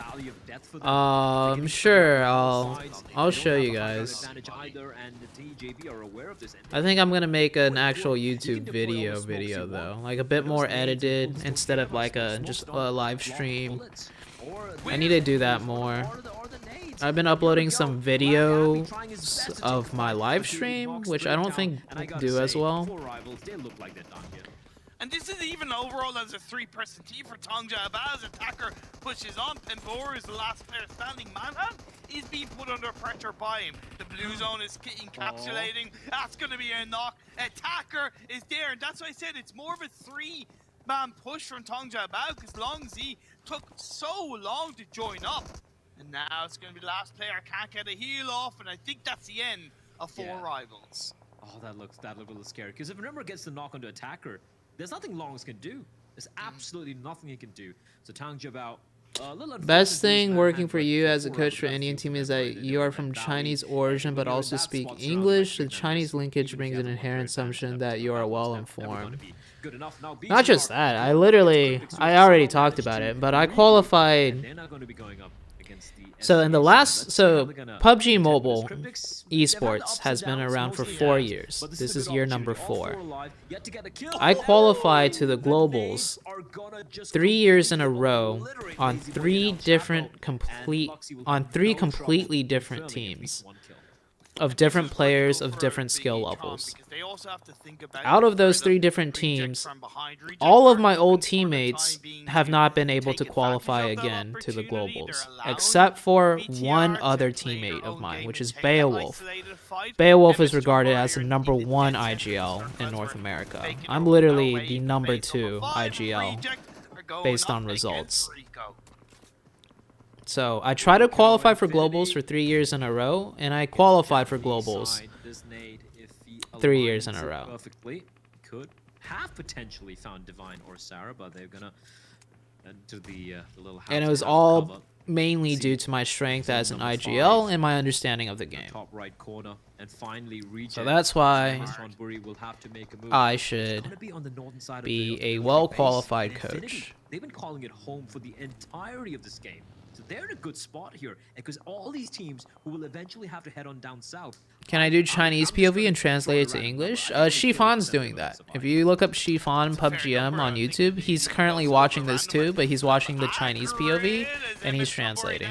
Sure. I'll show you guys. I think I'm gonna make an actual YouTube video though, like a bit more edited instead of like just a live stream. I need to do that more. I've been uploading some videos of my live stream, which I don't think do as well. And this is even overall as a 3-person team for Tongja Abaz. Attacker pushes on. Pembor is the last player standing. Manhunt is being put under pressure by him. The blue zone is encapsulating. That's going to be a knock. Attacker is there, and that's why I said it's more of a 3-man push from Tongja Abaz, because Long Z took so long to join up. And now it's going to be the last player. Can't get a heal off, and I think that's the end of 4 rivals. Oh, that looks a little scary. Because if Remember gets the knock onto Attacker, there's nothing Longs can do. There's absolutely nothing he can do. So Tang Jiabao Best thing working for you as a coach for Indian team is that you are from Chinese origin but also speak English. The Chinese linkage brings an inherent assumption that you are well informed. Not just that, I already talked about it, but I qualified. So in the last, PUBG Mobile esports has been around for 4 years. This is year number 4. I qualified to the globals 3 years in a row on three completely different teams of different players of different skill levels. Out of those 3 different teams, all of my old teammates have not been able to qualify again to the globals, except for one other teammate of mine, which is Beowulf. Beowulf is regarded as the #1 IGL in North America. I'm literally the #2 IGL based on results. So I try to qualify for globals for 3 years in a row, and I qualified for globals 3 years in a row. Perfectly could have potentially found Divine or Sarah, but they're gonna enter the little house. And it was all mainly due to my strength as an IGL and my understanding of the game. Top right corner, and finally So that's why will have to make a move. I should be a well-qualified coach. They've been calling it home for the entirety of this game. So they're in a good spot here, because all these teams who will eventually have to head on down south. Can I do Chinese POV and translate it to English? Shifan's doing that. If you look up Shifan PUBGM on YouTube, he's currently watching this too, but he's watching the Chinese POV and he's translating.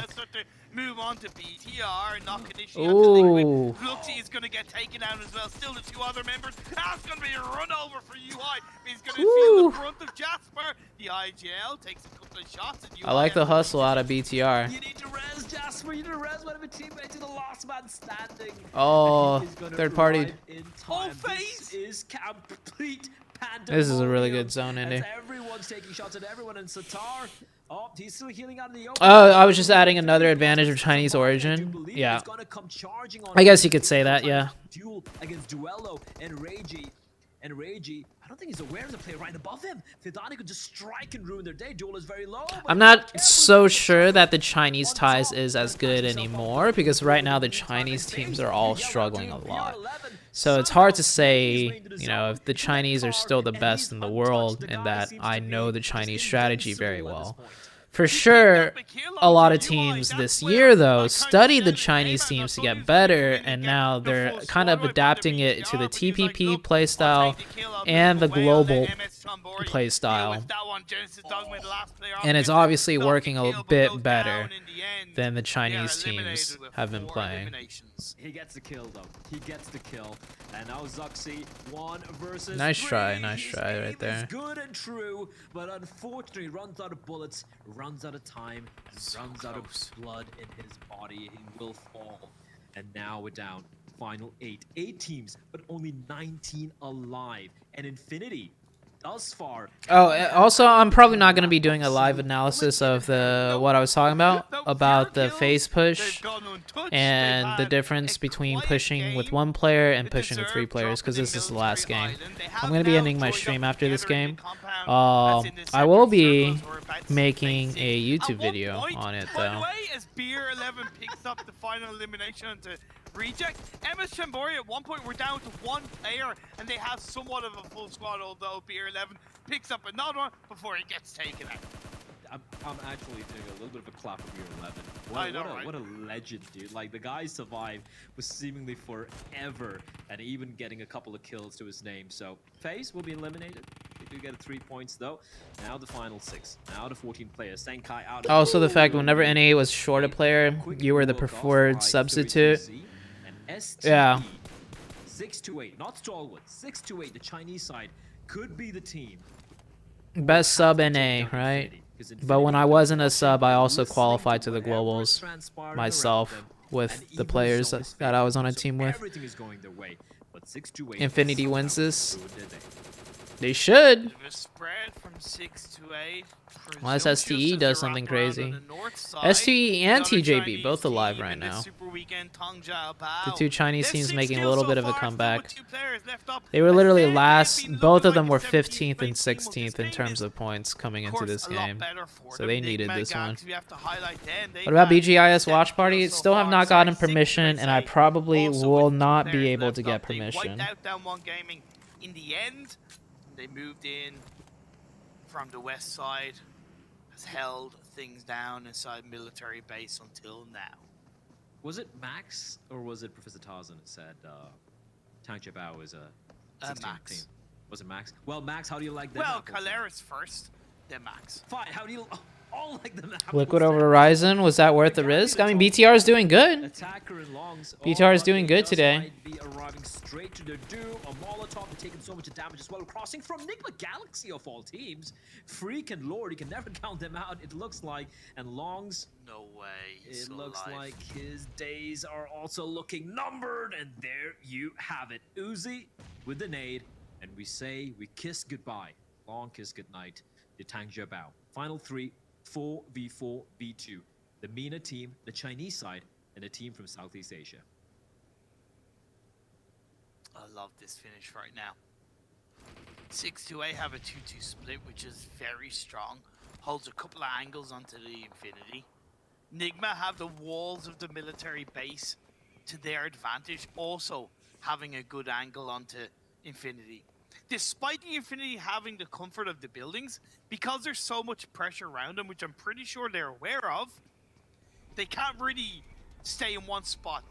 Move on to BTR, knock initially Ooh. Looks he's going to get taken down as well. Still the 2 other members. That's going to be a run over for UI. He's going to feel the brunt of Jasper. The IGL takes a couple of shots at UI. I like the hustle out of BTR. You need to res, Jasper. You need to res one of your teammates to the last man standing. Oh, third party. Oh, face is complete pandemonium. This is a really good zone ending. Everyone's taking shots at everyone, and Satar. Oh, he's still healing out in the open. Oh, I was just adding another advantage of Chinese origin. Yeah. I guess you could say that, yeah. Duel against Duello and Reiji. And Reiji, I don't think he's aware of the player right above him. Fidani could just strike and ruin their day. Duel is very low. I'm not so sure that the Chinese ties is as good anymore, because right now the Chinese teams are all struggling a lot. So it's hard to say, you know, if the Chinese are still the best in the world, and that I know the Chinese strategy very well. For sure, a lot of teams this year, though, studied the Chinese teams to get better, and now they're kind of adapting it to the TPP playstyle and the global playstyle. And it's obviously working a bit better than the Chinese teams have been playing. He gets the kill, though. He gets the kill. And now Zuxi, 1 versus Nice 3. try right there. Good and true, but unfortunately runs out of bullets, runs out of time, runs out of blood in his body. He will fall. And now we're down. Final 8. 8 teams, but only 19 alive. And Infinity, thus far. Oh, also, I'm probably not going to be doing a live analysis of what I was talking about the phase push and the difference between pushing with 1 player and pushing with 3 players, because this is the last game. I'm going to be ending my stream after this game. I will be making a YouTube video on it, By the though. way, as Beer 11 picks up the final elimination to Reject, MS Chambori at one point we're down to 1 player, and they have somewhat of a full squad, although Beer 11 picks up another one before he gets taken out. I'm actually doing a little bit of a clap of Beer 11. I know, right? What a legend, dude. Like, the guy survived was seemingly forever, and even getting a couple of kills to his name. So, FaZe will be eliminated. They do get 3 points, though. Now the final 6. Now the 14 players. Senkai out. Also, the fact whenever NA was short a player, you were the preferred substitute. Yeah. 6-8, not Stalwart. 6-8, the Chinese side could be the team. Best sub NA, right? But when I wasn't a sub, I also qualified to the globals myself with the players that I was on a team with. Everything is going their way, but 6-8. Infinity wins this. They should. Bit of a spread from 6 to 8. Unless STE does something crazy. STE and TJB both alive right now. The two Chinese teams making a little bit of a comeback. They were literally last. Both of them were 15th and 16th in terms of points coming into this game. So they needed this one. What about BGIS Watch Party? Still have not gotten permission, and I probably will not be able to get permission. In the end, they moved in from the west side, has held things down inside military base until now. Was it Max or was it Professor Tarzan that said Tang Jiabao is a 16th Max. team? Was it Max? Well, Max, how do you like that? Well, Caleris first, then Max. Fine, how do you all like them? Liquid over Horizon, was that worth the risk? I mean, BTR is doing good. Attacker and Longs. BTR is doing good today. Be arriving straight to the do. A Molotov taking so much damage as well. Crossing from Enigma Galaxy of all teams. Freak and Lord, you can never count them out. It looks like, and Longs. No way. It looks like his days are also looking numbered, and there you have it. Uzi with the nade, and we say we kiss goodbye. Long kiss goodnight. The Tang Jiabao. Final 3. 4v4 v2. The MENA team, the Chinese side, and a team from Southeast Asia. I love this finish right now. 6 to 8 have a 2-2 split, which is very strong. Holds a couple of angles onto the Infinity. Nigma have the walls of the military base to their advantage, also having a good angle onto Infinity. Despite the Infinity having the comfort of the buildings, because there's so much pressure around them, which I'm pretty sure they're aware of, they can't really stay in one spot.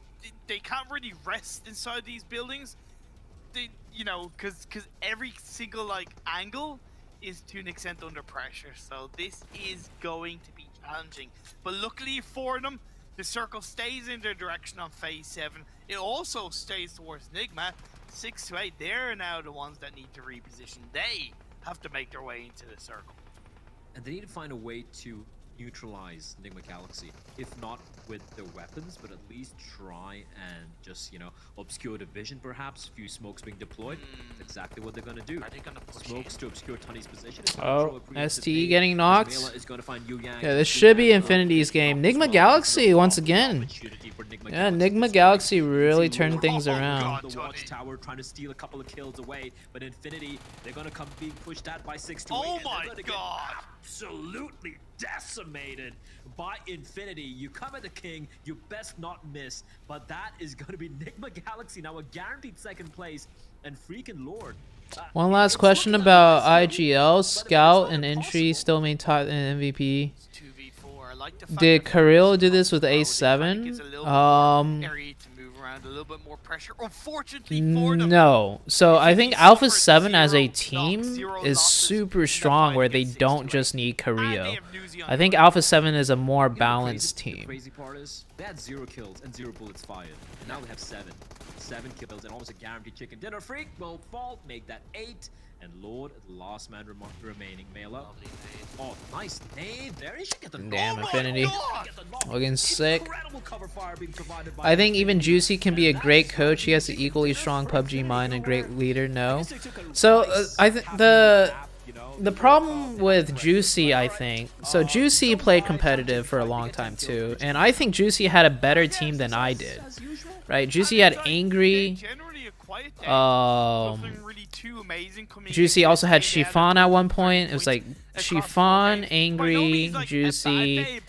They can't really rest inside these buildings. They, you know, because every single angle is to an extent under pressure. So this is going to be challenging. But luckily for them, the circle stays in their direction on phase 7. It also stays towards Nigma. 6 to 8, they're now the ones that need to reposition. They have to make their way into the circle. And they need to find a way to neutralize Enigma Galaxy. If not with their weapons, but at least try and just, you know, obscure the vision perhaps. Few smokes being deployed. That's exactly what they're going to do. Are they gonna push smokes to obscure Tunney's position. Oh, STE getting knocked. Is going to find Yu Yang. Yeah, this should be Infinity's game. Enigma Galaxy once again. Yeah, Enigma Galaxy really turned things around. The Watchtower trying to steal a couple of kills away, but Infinity, they're going to come being pushed out by 6 to 8. Oh my god! Absolutely decimated by Infinity. You come at the king, you best not miss. But that is going to be Enigma Galaxy now, a guaranteed second place, and freaking Lord. One last question about IGL. Scout and Entry still main top in MVP. Did Kirill do this with A7? No. So I think Alpha 7 as a team is super strong where they don't just need Kirill. I think Alpha 7 is a more balanced team. Crazy part is they had 0 kills and 0 bullets fired, and now they have 7 kills and almost a guaranteed chicken dinner. Freak will fall, make that 8. And Lord, the last man remaining. Mail up. Oh, nice nade there. He should get the damn Infinity. Looking sick. I think even Juicy can be a great coach. He has an equally strong PUBG mind and great leader. No. So I think the problem with Juicy, I think, so Juicy played competitive for a long time too, and I think Juicy had a better team than I did. Right? Juicy had Angry. Juicy also had Chiffon at one point. It was like Chiffon, Angry, Juicy,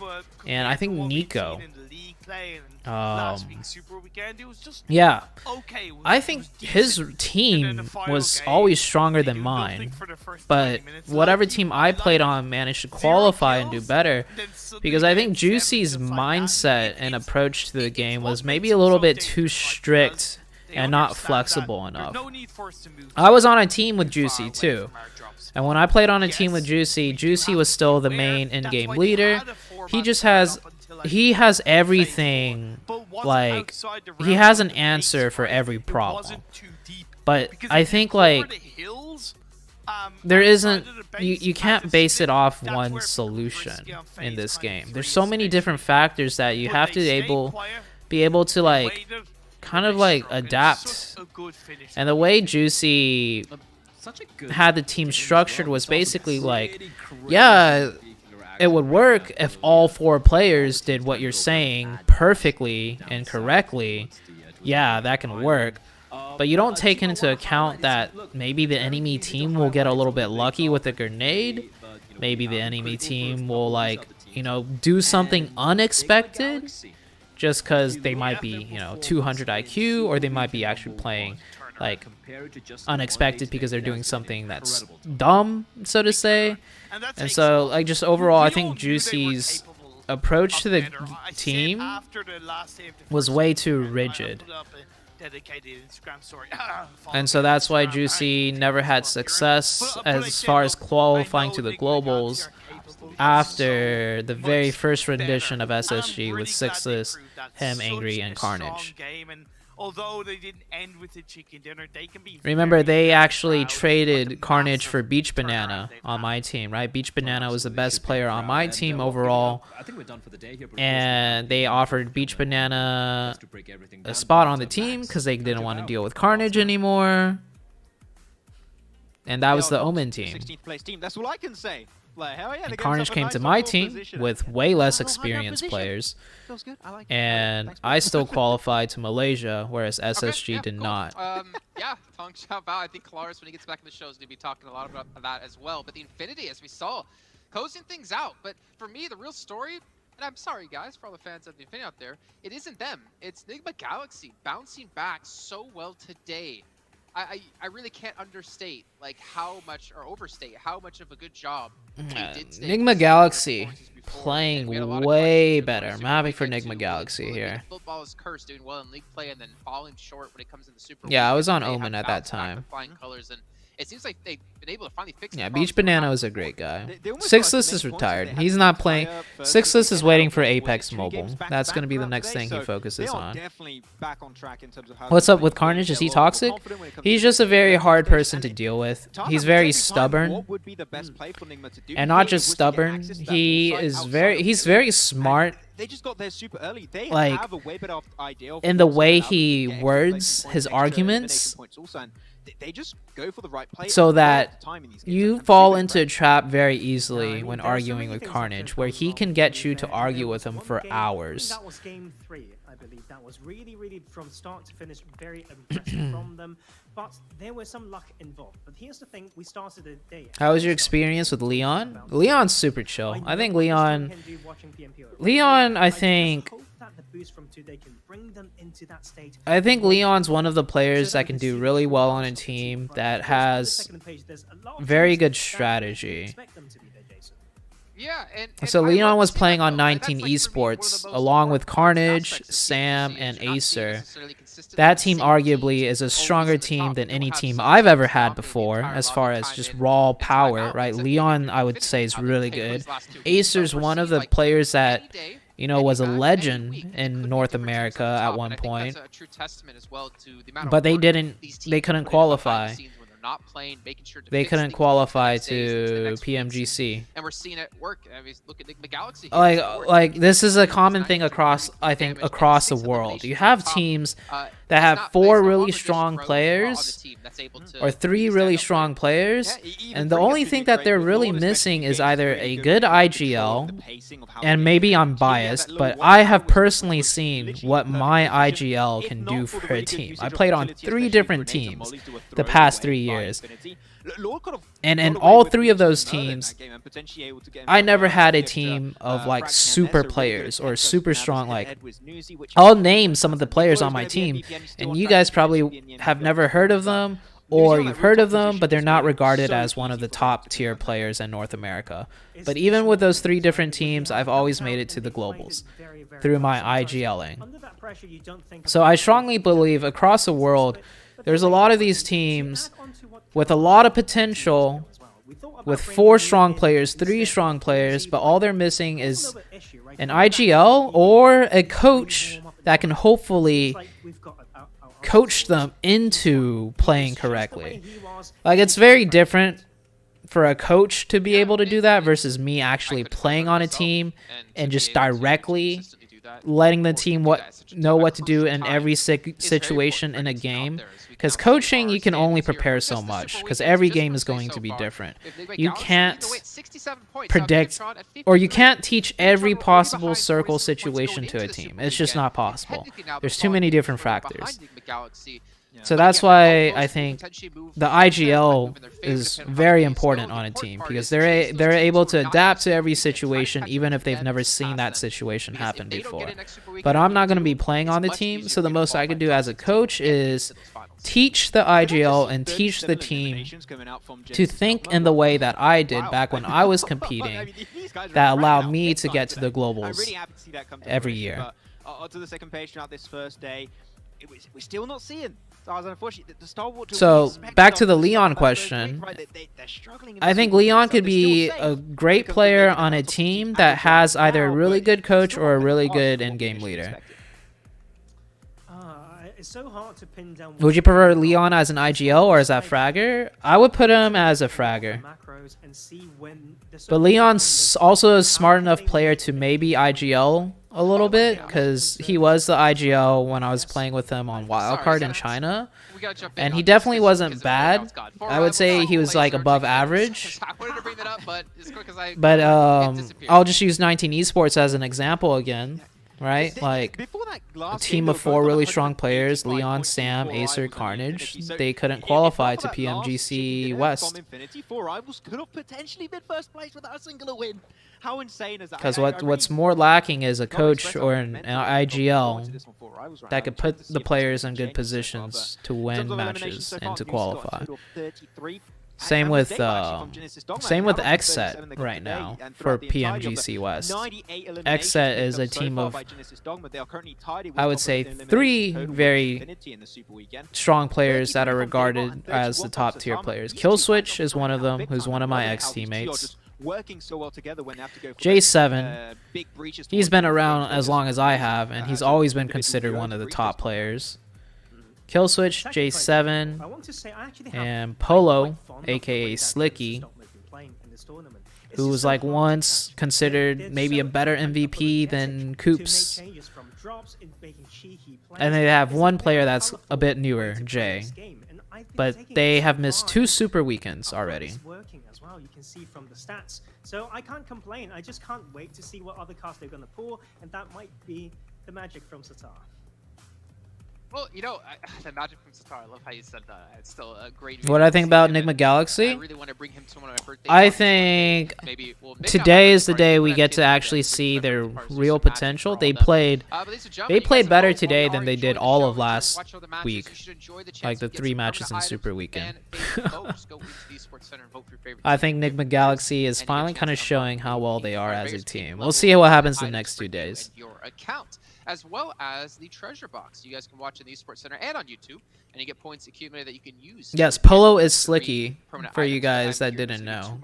and I think Nico. Yeah, I think his team was always stronger than mine, but whatever team I played on managed to qualify and do better, because I think Juicy's mindset and approach to the game was maybe a little bit too strict and not flexible enough. I was on a team with Juicy too, and when I played on a team with Juicy, Juicy was still the main in-game leader. He has everything, like, he has an answer for every problem. But I think, like, there isn't, you can't base it off one solution in this game. There's so many different factors that you have to be able to, like, kind of like adapt. And the way Juicy had the team structured was basically like, yeah, it would work if all 4 players did what you're saying perfectly and correctly. Yeah, that can work. But you don't take into account that maybe the enemy team will get a little bit lucky with a grenade. Maybe the enemy team will, like, you know, do something unexpected just because they might be, you know, 200 IQ, or they might be actually playing, like, unexpected because they're doing something that's dumb, so to say. And so, like, just overall, I think Juicy's approach to the team was way too rigid. And so that's why Juicy never had success as far as qualifying to the globals after the very first rendition of SSG with Sixless, him, Angry, and Carnage. Although they didn't end with the chicken dinner, they can be. Remember, they actually traded Carnage for Beach Banana on my team, right? Beach Banana was the best player on my team overall, and they offered Beach Banana a spot on the team because they didn't want to deal with Carnage anymore. And that was the Omen team. 16th place team. That's all I can say. Like, hell yeah, And Carnage came to my team with way less experienced players, and I still qualified to Malaysia, whereas SSG did not. Yeah, Tong Xiao Bao. I think Kalaris, when he gets back in the show, is going to be talking a lot about that as well. But the Infinity, as we saw, closing things out. But for me, the real story, and I'm sorry, guys, for all the fans of the Infinity out there, it isn't them. It's Enigma Galaxy bouncing back so well today. I really can't understate, like, how much, or overstate, how much of a good job they did today. Enigma Galaxy playing way better. I'm happy for Enigma Galaxy here. Football is cursed, doing well in league play and then falling short when it comes in the Super Yeah, I Weekend. was on They have Omen at that bounced back time. with flying colors, and it seems like they've been able to finally fix Yeah, the Beach problems Banana is a great guy. Sixless is retired. He's not playing. Sixless is waiting for Apex Mobile. That's going to be the next thing he focuses on. What's up with Carnage? Is he toxic? He's just a very hard person to deal with. He's very stubborn. And not just stubborn, he's very smart. They just got there super early. They Like, have a way better idea in the way he words his arguments, they just go for the right play so that at the time in these games. you fall into a trap very easily when arguing with Carnage, where he can get you to argue with him for hours. That was game 3, I believe. That was really, from start to finish, very impressive from them. But there was some luck involved. But here's the thing, we started the day. How was your experience with Leon? Leon's super chill. I think Leon, I think Leon's one of the players that can do really well on a team that has very good strategy. Yeah, So Leon was playing on 19 Esports along with Carnage, Sam, and Acer. That team arguably is a stronger team than any team I've ever had before as far as just raw power, right? Leon, I would say, is really good. Acer's one of the players that, you know, was a legend in North America at one point. But they couldn't qualify. They couldn't qualify to PMGC. And we're seeing it work. I mean, look at Enigma Galaxy. Like this is a common thing across, I think, across the world. You have teams that have 4 really strong players or 3 really strong players, and the only thing that they're really missing is either a good IGL, and maybe I'm biased, but I have personally seen what my IGL can do for a team. I played on 3 different teams the past 3 years. And in all 3 of those teams, I never had a team of like super players or super strong. Like, I'll name some of the players on my team, and you guys probably have never heard of them, or you've heard of them, but they're not regarded as one of the top tier players in North America. But even with those 3 different teams, I've always made it to the globals through my IGLing. So I strongly believe across the world, there's a lot of these teams with a lot of potential, with 4 strong players, 3 strong players, but all they're missing is an IGL or a coach that can hopefully coach them into playing correctly. Like, it's very different for a coach to be able to do that versus me actually playing on a team and just directly letting the team know what to do in every situation in a game. Because coaching, you can only prepare so much, because every game is going to be different. You can't predict, or you can't teach every possible circle situation to a team. It's just not possible. There's too many different factors. So that's why I think the IGL is very important on a team, because they're able to adapt to every situation, even if they've never seen that situation happen before. But I'm not going to be playing on the team, so the most I could do as a coach is teach the IGL and teach the team to think in the way that I did back when I was competing, that allowed me to get to the globals every year. On to the second page throughout this first day, we're still not seeing. So back to the Leon question, I think Leon could be a great player on a team that has either a really good coach or a really good in-game leader. It's so hard to pin down. Would you prefer Leon as an IGL or as a fragger? I would put him as a fragger. But Leon's also a smart enough player to maybe IGL a little bit, because he was the IGL when I was playing with him on Wildcard in China, and he definitely wasn't bad. I would say he was like above average. But I'll just use 19 Esports as an example again, right? Like a team of 4 really strong players, Leon, Sam, Acer, Carnage. They couldn't qualify to PMGC West. How insane is that? Because what's more lacking is a coach or an IGL that could put the players in good positions to win matches and to qualify. Same with XSET right now for PMGC West. XSET is a team of, I would say, 3 very strong players that are regarded as the top tier players. Killswitch is one of them, who's one of my ex-teammates. J7, he's been around as long as I have, and he's always been considered one of the top players. Killswitch, J7, and Polo, aka Slicky, who was like once considered maybe a better MVP than Coops. And they have one player that's a bit newer, Jay. But they have missed 2 super weekends already. You can see from the stats, so I can't complain. I just can't wait to see what other cards they're going to pull, and that might be the magic from Satar. Well, you know, the magic from Satar, I love how you said that. It's still a great. What I think about Enigma Galaxy? I really want to bring him to one of my birthday I parties. think maybe today is the day we get to actually see their real potential. They played better today than they did all of last week, like the 3 matches in Super Weekend. I think Enigma Galaxy is finally kind of showing how well they are as a team. We'll see what happens the next 2 days. As well as the treasure box. You guys can watch in the Esports Center and on YouTube, and you get points accumulated that you can use. Yes, Polo is Slicky, for you guys that didn't know.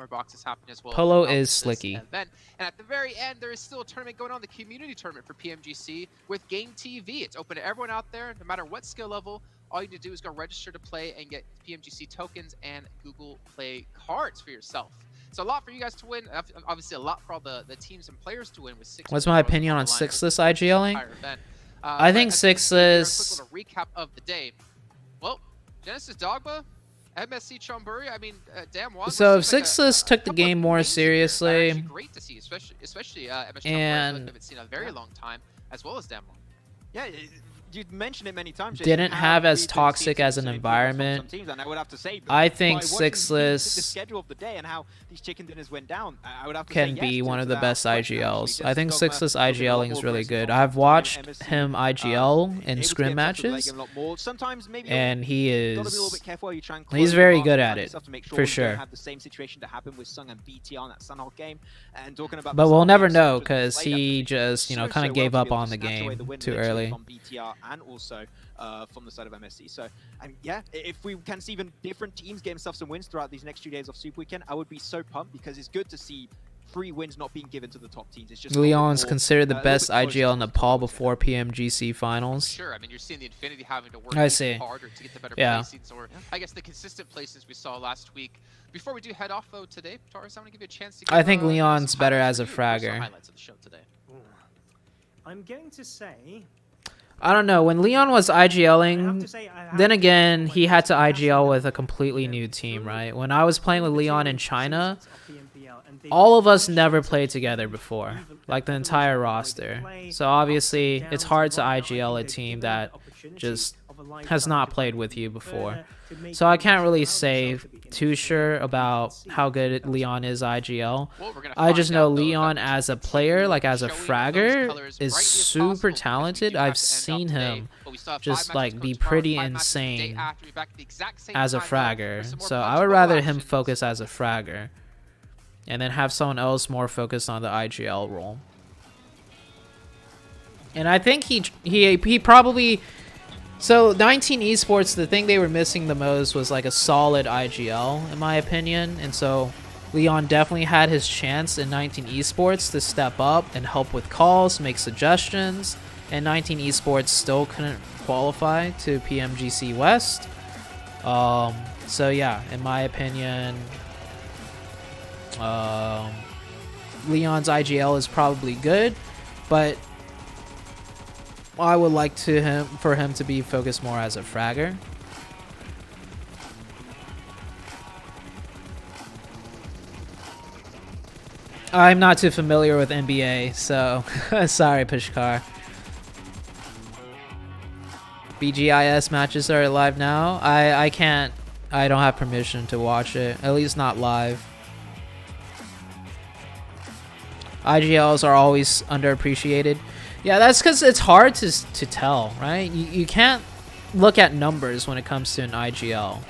Polo is Slicky. And at the very end, there is still a tournament going on, the community tournament for PMGC with Game TV. It's open to everyone out there, no matter what skill level. All you need to do is go register to play and get PMGC tokens and Google Play cards for yourself. So a lot for you guys to win. Obviously, a lot for all the teams and players to win. With 6. What's my opinion on Sixless IGLing? I think Sixless. A recap of the day. Well, Genesis Dogma, MSC Chonburi. I mean, damn. So if Sixless took the game more seriously, great to see, especially MSC and Chonburi, I haven't seen in a very long time, as well as Damwon. Yeah. You mentioned it many times. Didn't have as toxic as an environment. I think Sixless can be one of the best IGLs. I think Sixless IGLing is really good. I've watched him IGL in scrim matches, and he's very good at it, for sure. But we'll never know, because he just, kind of gave up on the game too early. And also from the side of MSC. So, yeah, if we can see even different teams getting themselves some wins throughout these next 2 days of Super Weekend, I would be so pumped, because it's good to see 3 wins not being given to the top teams. It's just Leon's considered the best IGL in Nepal before PMGC finals. Sure, I mean, you're seeing the Infinity having to work harder to get the better placings, or I guess the consistent places we saw last week. Before we do head off, though, today, Taurus, I'm going to give you a chance to give, I think Leon's better as a fragger. Highlights of the show today. I'm going to say I don't know. When Leon was IGLing, then again, he had to IGL with a completely new team, right? When I was playing with Leon in China, all of us never played together before, like the entire roster. So obviously, it's hard to IGL a team that just has not played with you before. So I can't really say too sure about how good Leon is IGL. I just know Leon as a player, like as a fragger, is super talented. I've seen him just like be pretty insane as a fragger. So I would rather him focus as a fragger and then have someone else more focused on the IGL role. And I think he probably... So 19 Esports, the thing they were missing the most was like a solid IGL, in my opinion. And so Leon definitely had his chance in 19 Esports to step up and help with calls, make suggestions. And 19 Esports still couldn't qualify to PMGC West. So yeah, in my opinion, Leon's IGL is probably good, but I would like for him to be focused more as a fragger. I'm not too familiar with NBA, so sorry, Pushkar. BGIS matches are live now. I can't. I don't have permission to watch it, at least not live. IGLs are always underappreciated. Yeah, that's because it's hard to tell, right? You can't look at numbers when it comes to an IGL.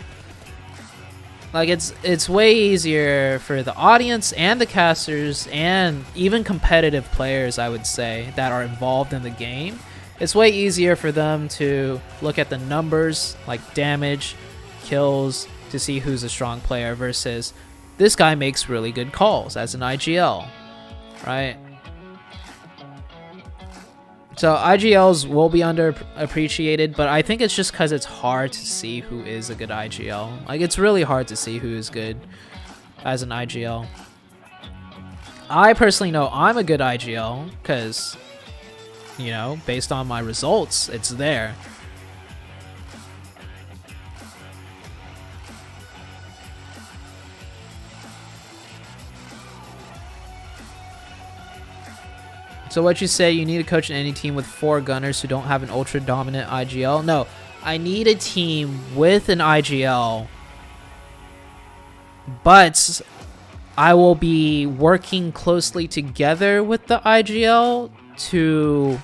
Like, it's way easier for the audience and the casters and even competitive players, I would say, that are involved in the game. It's way easier for them to look at the numbers, like damage, kills, to see who's a strong player versus this guy makes really good calls as an IGL, right? So IGLs will be underappreciated, but I think it's just because it's hard to see who is a good IGL. Like, it's really hard to see who is good as an IGL. I personally know I'm a good IGL because, you know, based on my results, it's there. So what you say, you need to coach in any team with 4 gunners who don't have an ultra dominant IGL? No, I need a team with an IGL, but I will be working closely together with the IGL to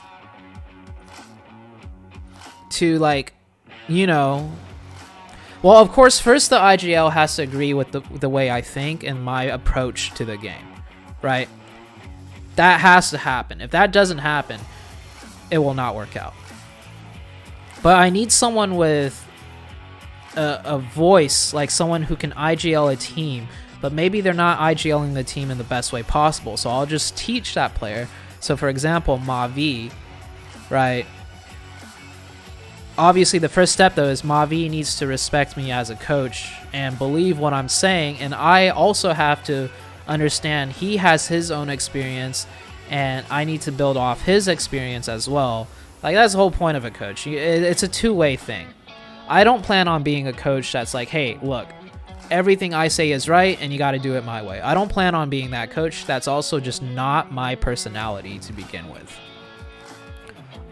like, you know, well, of course, first the IGL has to agree with the way I think and my approach to the game, right? That has to happen. If that doesn't happen, it will not work out. But I need someone with a voice, like someone who can IGL a team, but maybe they're not IGLing the team in the best way possible. So I'll just teach that player. So for example, Mavi, right? Obviously, the first step, though, is Mavi needs to respect me as a coach and believe what I'm saying. And I also have to understand he has his own experience and I need to build off his experience as well. Like, that's the whole point of a coach. It's a two-way thing. I don't plan on being a coach that's like, hey, look, everything I say is right and you got to do it my way. I don't plan on being that coach. That's also just not my personality to begin with.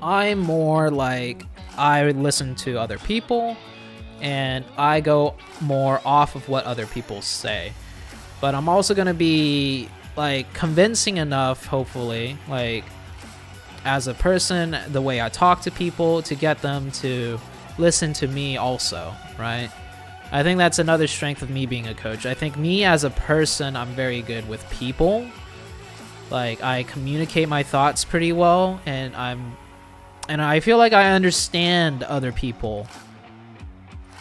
I'm more like, I listen to other people and I go more off of what other people say. But I'm also going to be, like, convincing enough, hopefully, like, as a person, the way I talk to people, to get them to listen to me also, right? I think that's another strength of me being a coach. I think me as a person, I'm very good with people. Like, I communicate my thoughts pretty well, and I feel like I understand other people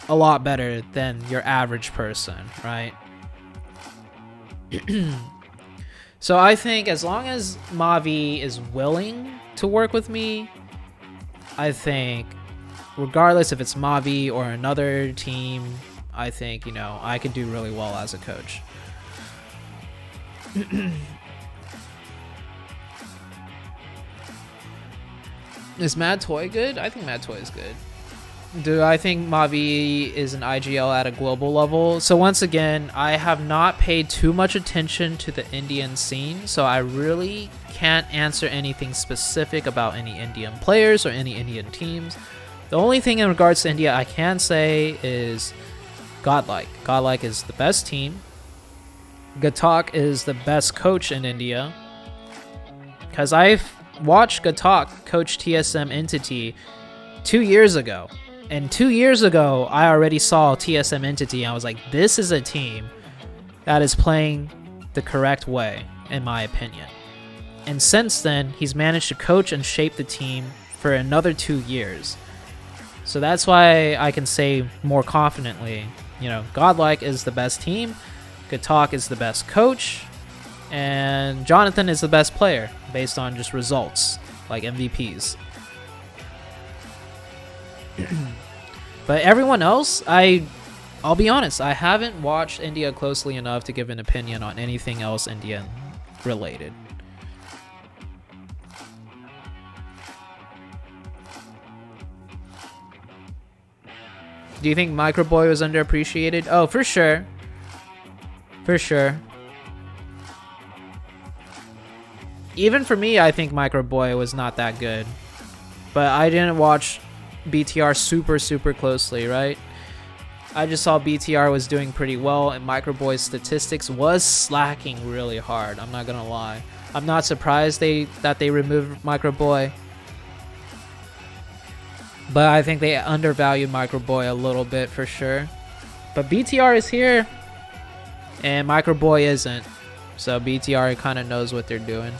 a lot better than your average person, right? So I think as long as Mavi is willing to work with me, I think regardless if it's Mavi or another team, I think, you know, I could do really well as a coach. Is Mad Toy good? I think Mad Toy is good. Do I think Mavi is an IGL at a global level? So once again, I have not paid too much attention to the Indian scene, so I really can't answer anything specific about any Indian players or any Indian teams. The only thing in regards to India I can say is Godlike. Godlike is the best team. Gatak is the best coach in India. Because I've watched Gatak coach TSM Entity 2 years ago. And 2 years ago, I already saw TSM Entity, and I was like, this is a team that is playing the correct way, in my opinion. And since then, he's managed to coach and shape the team for another 2 years. So that's why I can say more confidently, you know, Godlike is the best team, Gatak is the best coach, and Jonathan is the best player, based on just results, like MVPs. But everyone else, I'll be honest, I haven't watched India closely enough to give an opinion on anything else Indian related. Do you think Microboy was underappreciated? Oh, for sure. For sure. Even for me, I think Microboy was not that good. But I didn't watch BTR super closely, right? I just saw BTR was doing pretty well, and Microboy's statistics was slacking really hard. I'm not gonna lie. I'm not surprised that they removed Microboy, but I think they undervalued Microboy a little bit for sure. But BTR is here, and Microboy isn't, so BTR kind of knows what they're doing.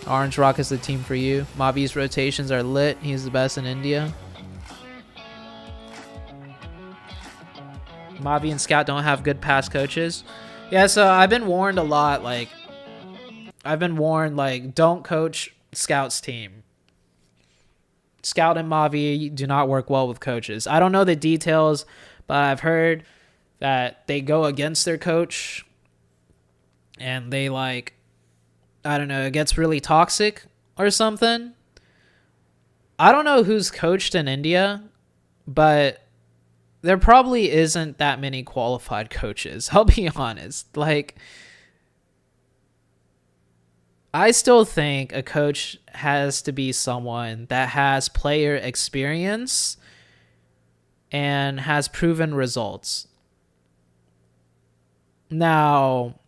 Orange Rock is the team for you. Mavi's rotations are lit. He's the best in India. Mavi and Scout don't have good pass coaches. Yeah, so I've been warned a lot. Like, don't coach Scout's team. Scout and Mavi do not work well with coaches. I don't know the details, but I've heard that they go against their coach and they I don't know, it gets really toxic or something. I don't know who's coached in India, but there probably isn't that many qualified coaches. I'll be honest. I still think a coach has to be someone that has player experience and has proven results. Now,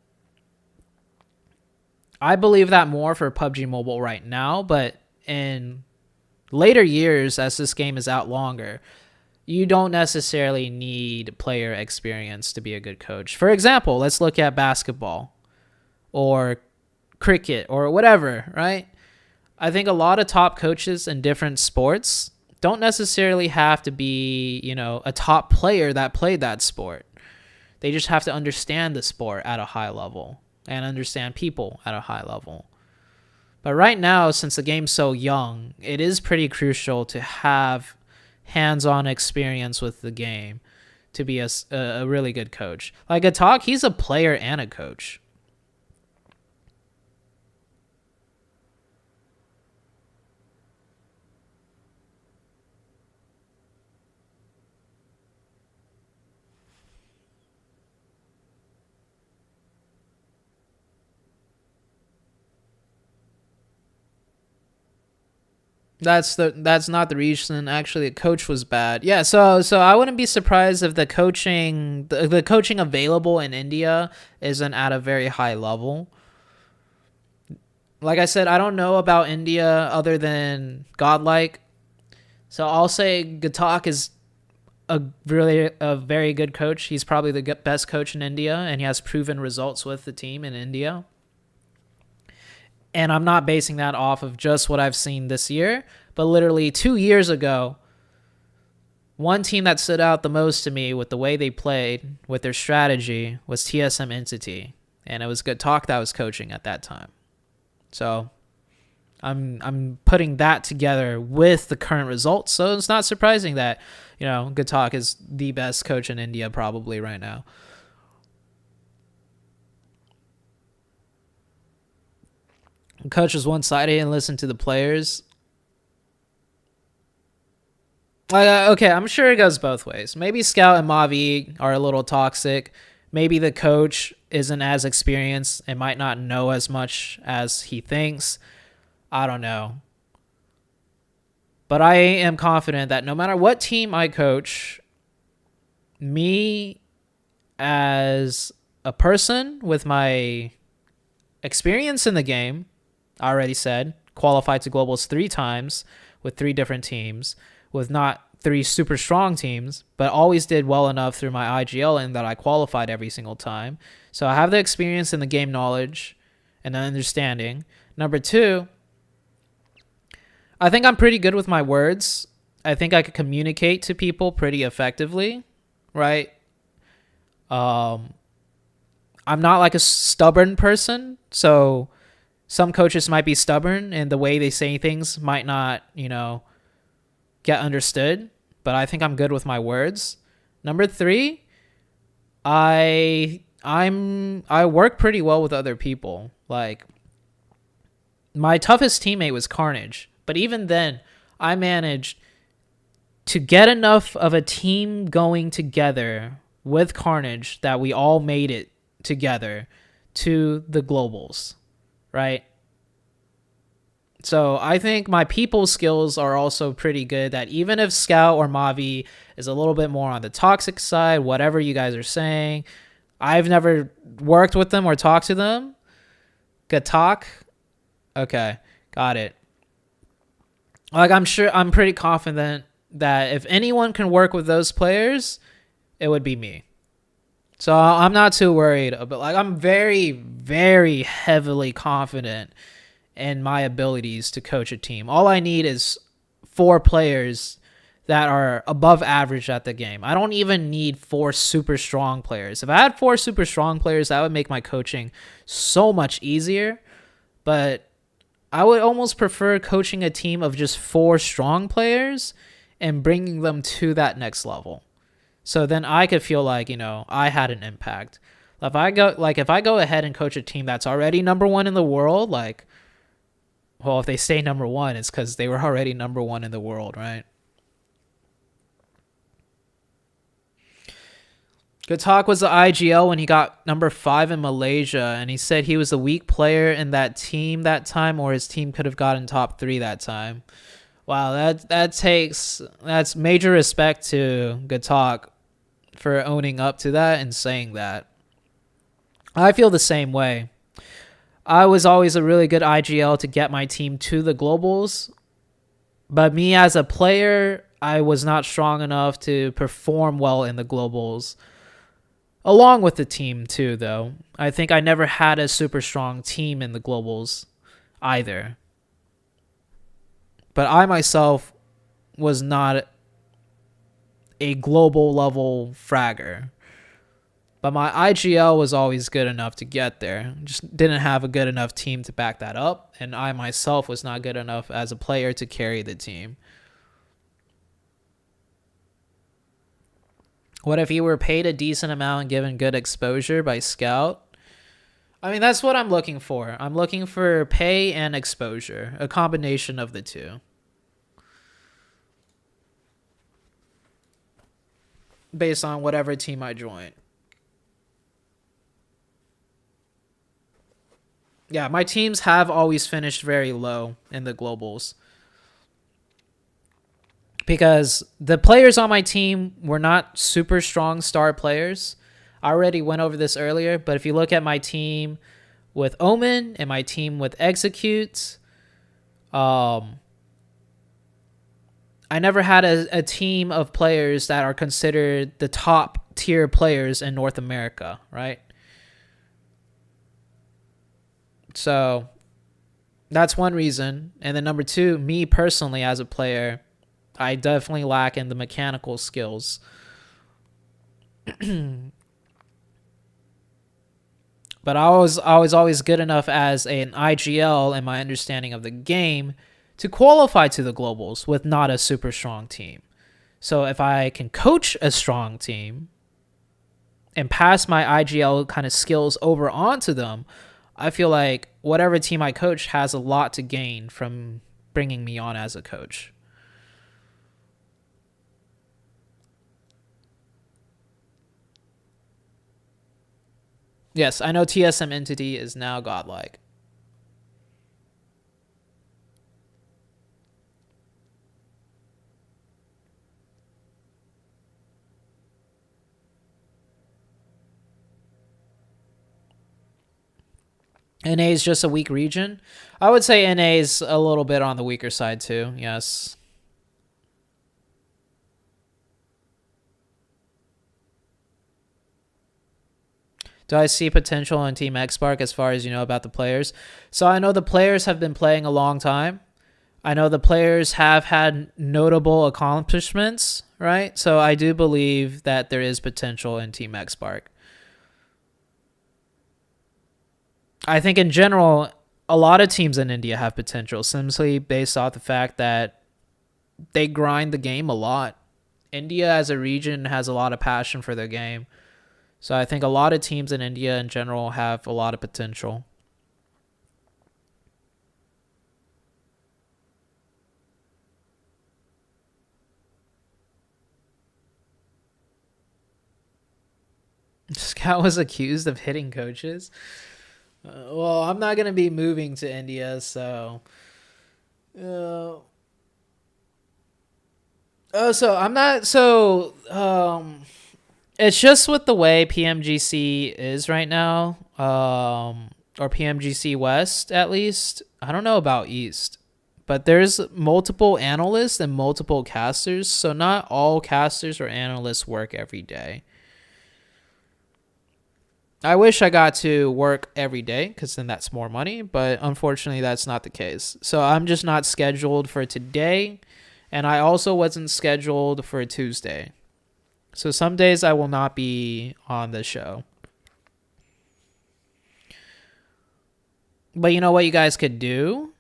I believe that more for PUBG Mobile right now, but in later years, as this game is out longer, you don't necessarily need player experience to be a good coach. For example, let's look at basketball or cricket or whatever, right? I think a lot of top coaches in different sports don't necessarily have to be, you know, a top player that played that sport. They just have to understand the sport at a high level and understand people at a high level. But right now, since the game's so young, it is pretty crucial to have hands-on experience with the game to be a really good coach. Like Atak, he's a player and a coach. That's not the reason. Actually, the coach was bad. Yeah, so I wouldn't be surprised if the coaching available in India isn't at a very high level. Like I said, I don't know about India other than Godlike. So I'll say Gatak is a very good coach. He's probably the best coach in India, and he has proven results with the team in India. And I'm not basing that off of just what I've seen this year, but literally 2 years ago, one team that stood out the most to me with the way they played, with their strategy, was TSM Entity. And it was Gatak that was coaching at that time. So I'm putting that together with the current results. So it's not surprising that, you know, Gatak is the best coach in India probably right now. Coach was one-sided and listened to the players. Okay, I'm sure it goes both ways. Maybe Scout and Mavi are a little toxic. Maybe the coach isn't as experienced and might not know as much as he thinks. I don't know. But I am confident that no matter what team I coach, me as a person with my experience in the game, I already said, qualified to globals 3 times with 3 different teams, with not 3 super strong teams, but always did well enough through my IGL and that I qualified every single time. So I have the experience and the game knowledge and the understanding. Number 2, I think I'm pretty good with my words. I think I could communicate to people pretty effectively, right? I'm not like a stubborn person, so some coaches might be stubborn and the way they say things might not, get understood, but I think I'm good with my words. Number 3, I work pretty well with other people. Like, my toughest teammate was Carnage, but even then I managed to get enough of a team going together with Carnage that we all made it together to the globals, right? So I think my people skills are also pretty good, that even if Scout or Mavi is a little bit more on the toxic side, whatever you guys are saying, I've never worked with them or talked to them. Good talk. Okay, got it. Like, I'm pretty confident that if anyone can work with those players, it would be me. So I'm not too worried about, like, I'm very, very heavily confident in my abilities to coach a team. All I need is 4 players that are above average at the game. I don't even need 4 super strong players. If I had 4 super strong players, that would make my coaching so much easier. But I would almost prefer coaching a team of just 4 strong players and bringing them to that next level. So then I could feel like, I had an impact. If I go ahead and coach a team that's already number 1 in the world, if they stay number 1, it's because they were already number 1 in the world, right? Good talk was the IGL when he got number 5 in Malaysia, and he said he was the weak player in that team that time, or his team could have gotten top 3 that time. Wow, that's major respect to Good Talk for owning up to that and saying that. I feel the same way. I was always a really good IGL to get my team to the globals, but me as a player, I was not strong enough to perform well in the globals. Along with the team too, though. I think I never had a super strong team in the globals either. But I myself was not a global level fragger. But my IGL was always good enough to get there. Just didn't have a good enough team to back that up. And I myself was not good enough as a player to carry the team. What if you were paid a decent amount and given good exposure by Scout? I mean, that's what I'm looking for. I'm looking for pay and exposure. A combination of the two. Based on whatever team I join. Yeah, my teams have always finished very low in the globals. Because the players on my team were not super strong star players. I already went over this earlier, but if you look at my team with Omen and my team with Execute, I never had a team of players that are considered the top tier players in North America, right? So that's one reason. And then number 2, me personally as a player, I definitely lack in the mechanical skills. But I was always good enough as an IGL and my understanding of the game to qualify to the globals with not a super strong team. So if I can coach a strong team and pass my IGL kind of skills over onto them, I feel like whatever team I coach has a lot to gain from bringing me on as a coach. Yes, I know TSM Entity is now godlike. NA is just a weak region. I would say NA is a little bit on the weaker side too. Yes. Do I see potential in Team X-Spark as far as you know about the players? So I know the players have been playing a long time. I know the players have had notable accomplishments, right? So I do believe that there is potential in Team X-Spark. I think in general, a lot of teams in India have potential simply based off the fact that they grind the game a lot. India as a region has a lot of passion for their game. So I think a lot of teams in India in general have a lot of potential. Scout was accused of hitting coaches. Well, I'm not going to be moving to India, so... it's just with the way PMGC is right now, or PMGC West, at least. I don't know about East, but there's multiple analysts and multiple casters, so not all casters or analysts work every day. I wish I got to work every day because then that's more money, but unfortunately that's not the case. So I'm just not scheduled for today, and I also wasn't scheduled for Tuesday. So some days I will not be on the show. But you know what you guys could do?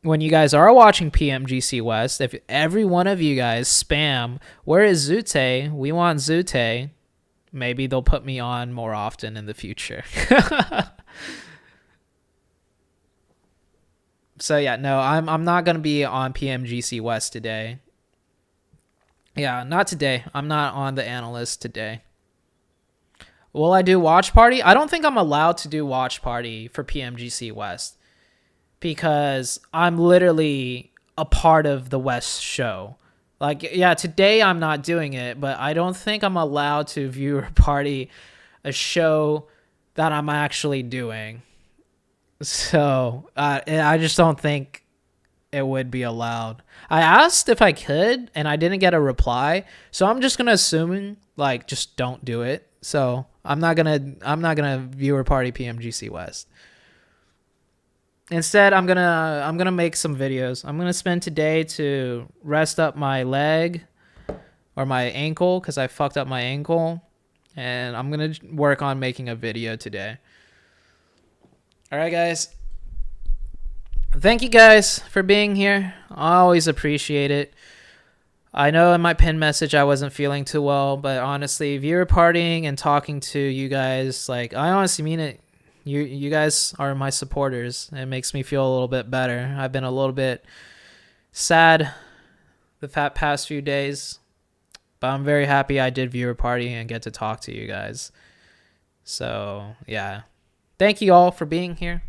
When you guys are watching PMGC West, if every one of you guys spam, where is ZooTay? We want ZooTay. Maybe they'll put me on more often in the future. So yeah, no, I'm not going to be on PMGC West today. Yeah, not today. I'm not on the analyst today. Will I do watch party? I don't think I'm allowed to do watch party for PMGC West because I'm literally a part of the West show. Like, yeah, today I'm not doing it, but I don't think I'm allowed to viewer party a show that I'm actually doing. So I just don't think it would be allowed. I asked if I could, and I didn't get a reply. So I'm just gonna assume like just don't do it. So I'm not gonna viewer party PMGC West. Instead, I'm gonna make some videos. I'm gonna spend today to rest up my leg or my ankle because I fucked up my ankle, and I'm gonna work on making a video today. All right, guys. Thank you guys for being here. I always appreciate it. I know in my pin message I wasn't feeling too well, but honestly, viewer partying and talking to you guys, like I honestly mean it. You guys are my supporters. It makes me feel a little bit better. I've been a little bit sad the past few days, but I'm very happy I did viewer party and get to talk to you guys. So yeah, thank you all for being here,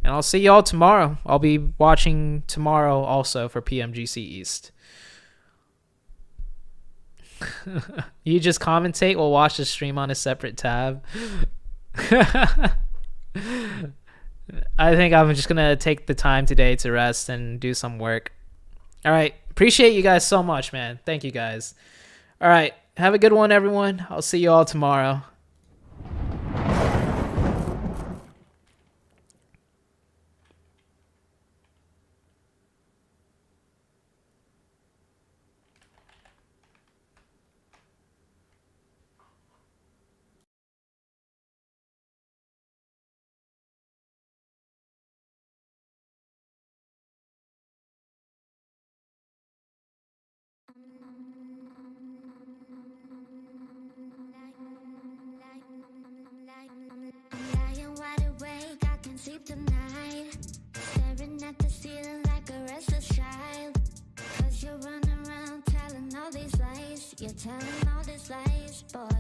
and I'll see you all tomorrow. I'll be watching tomorrow also for PMGC East. You just commentate. We'll watch the stream on a separate tab. I think I'm just gonna take the time today to rest and do some work. All right, appreciate you guys so much, man. Thank you guys. All right, have a good one, everyone. I'll see you all tomorrow. Lying wide awake, I can't sleep tonight. Staring at the ceiling like a restless child. Cause you're running around telling all these lies. You're telling all these lies, boy.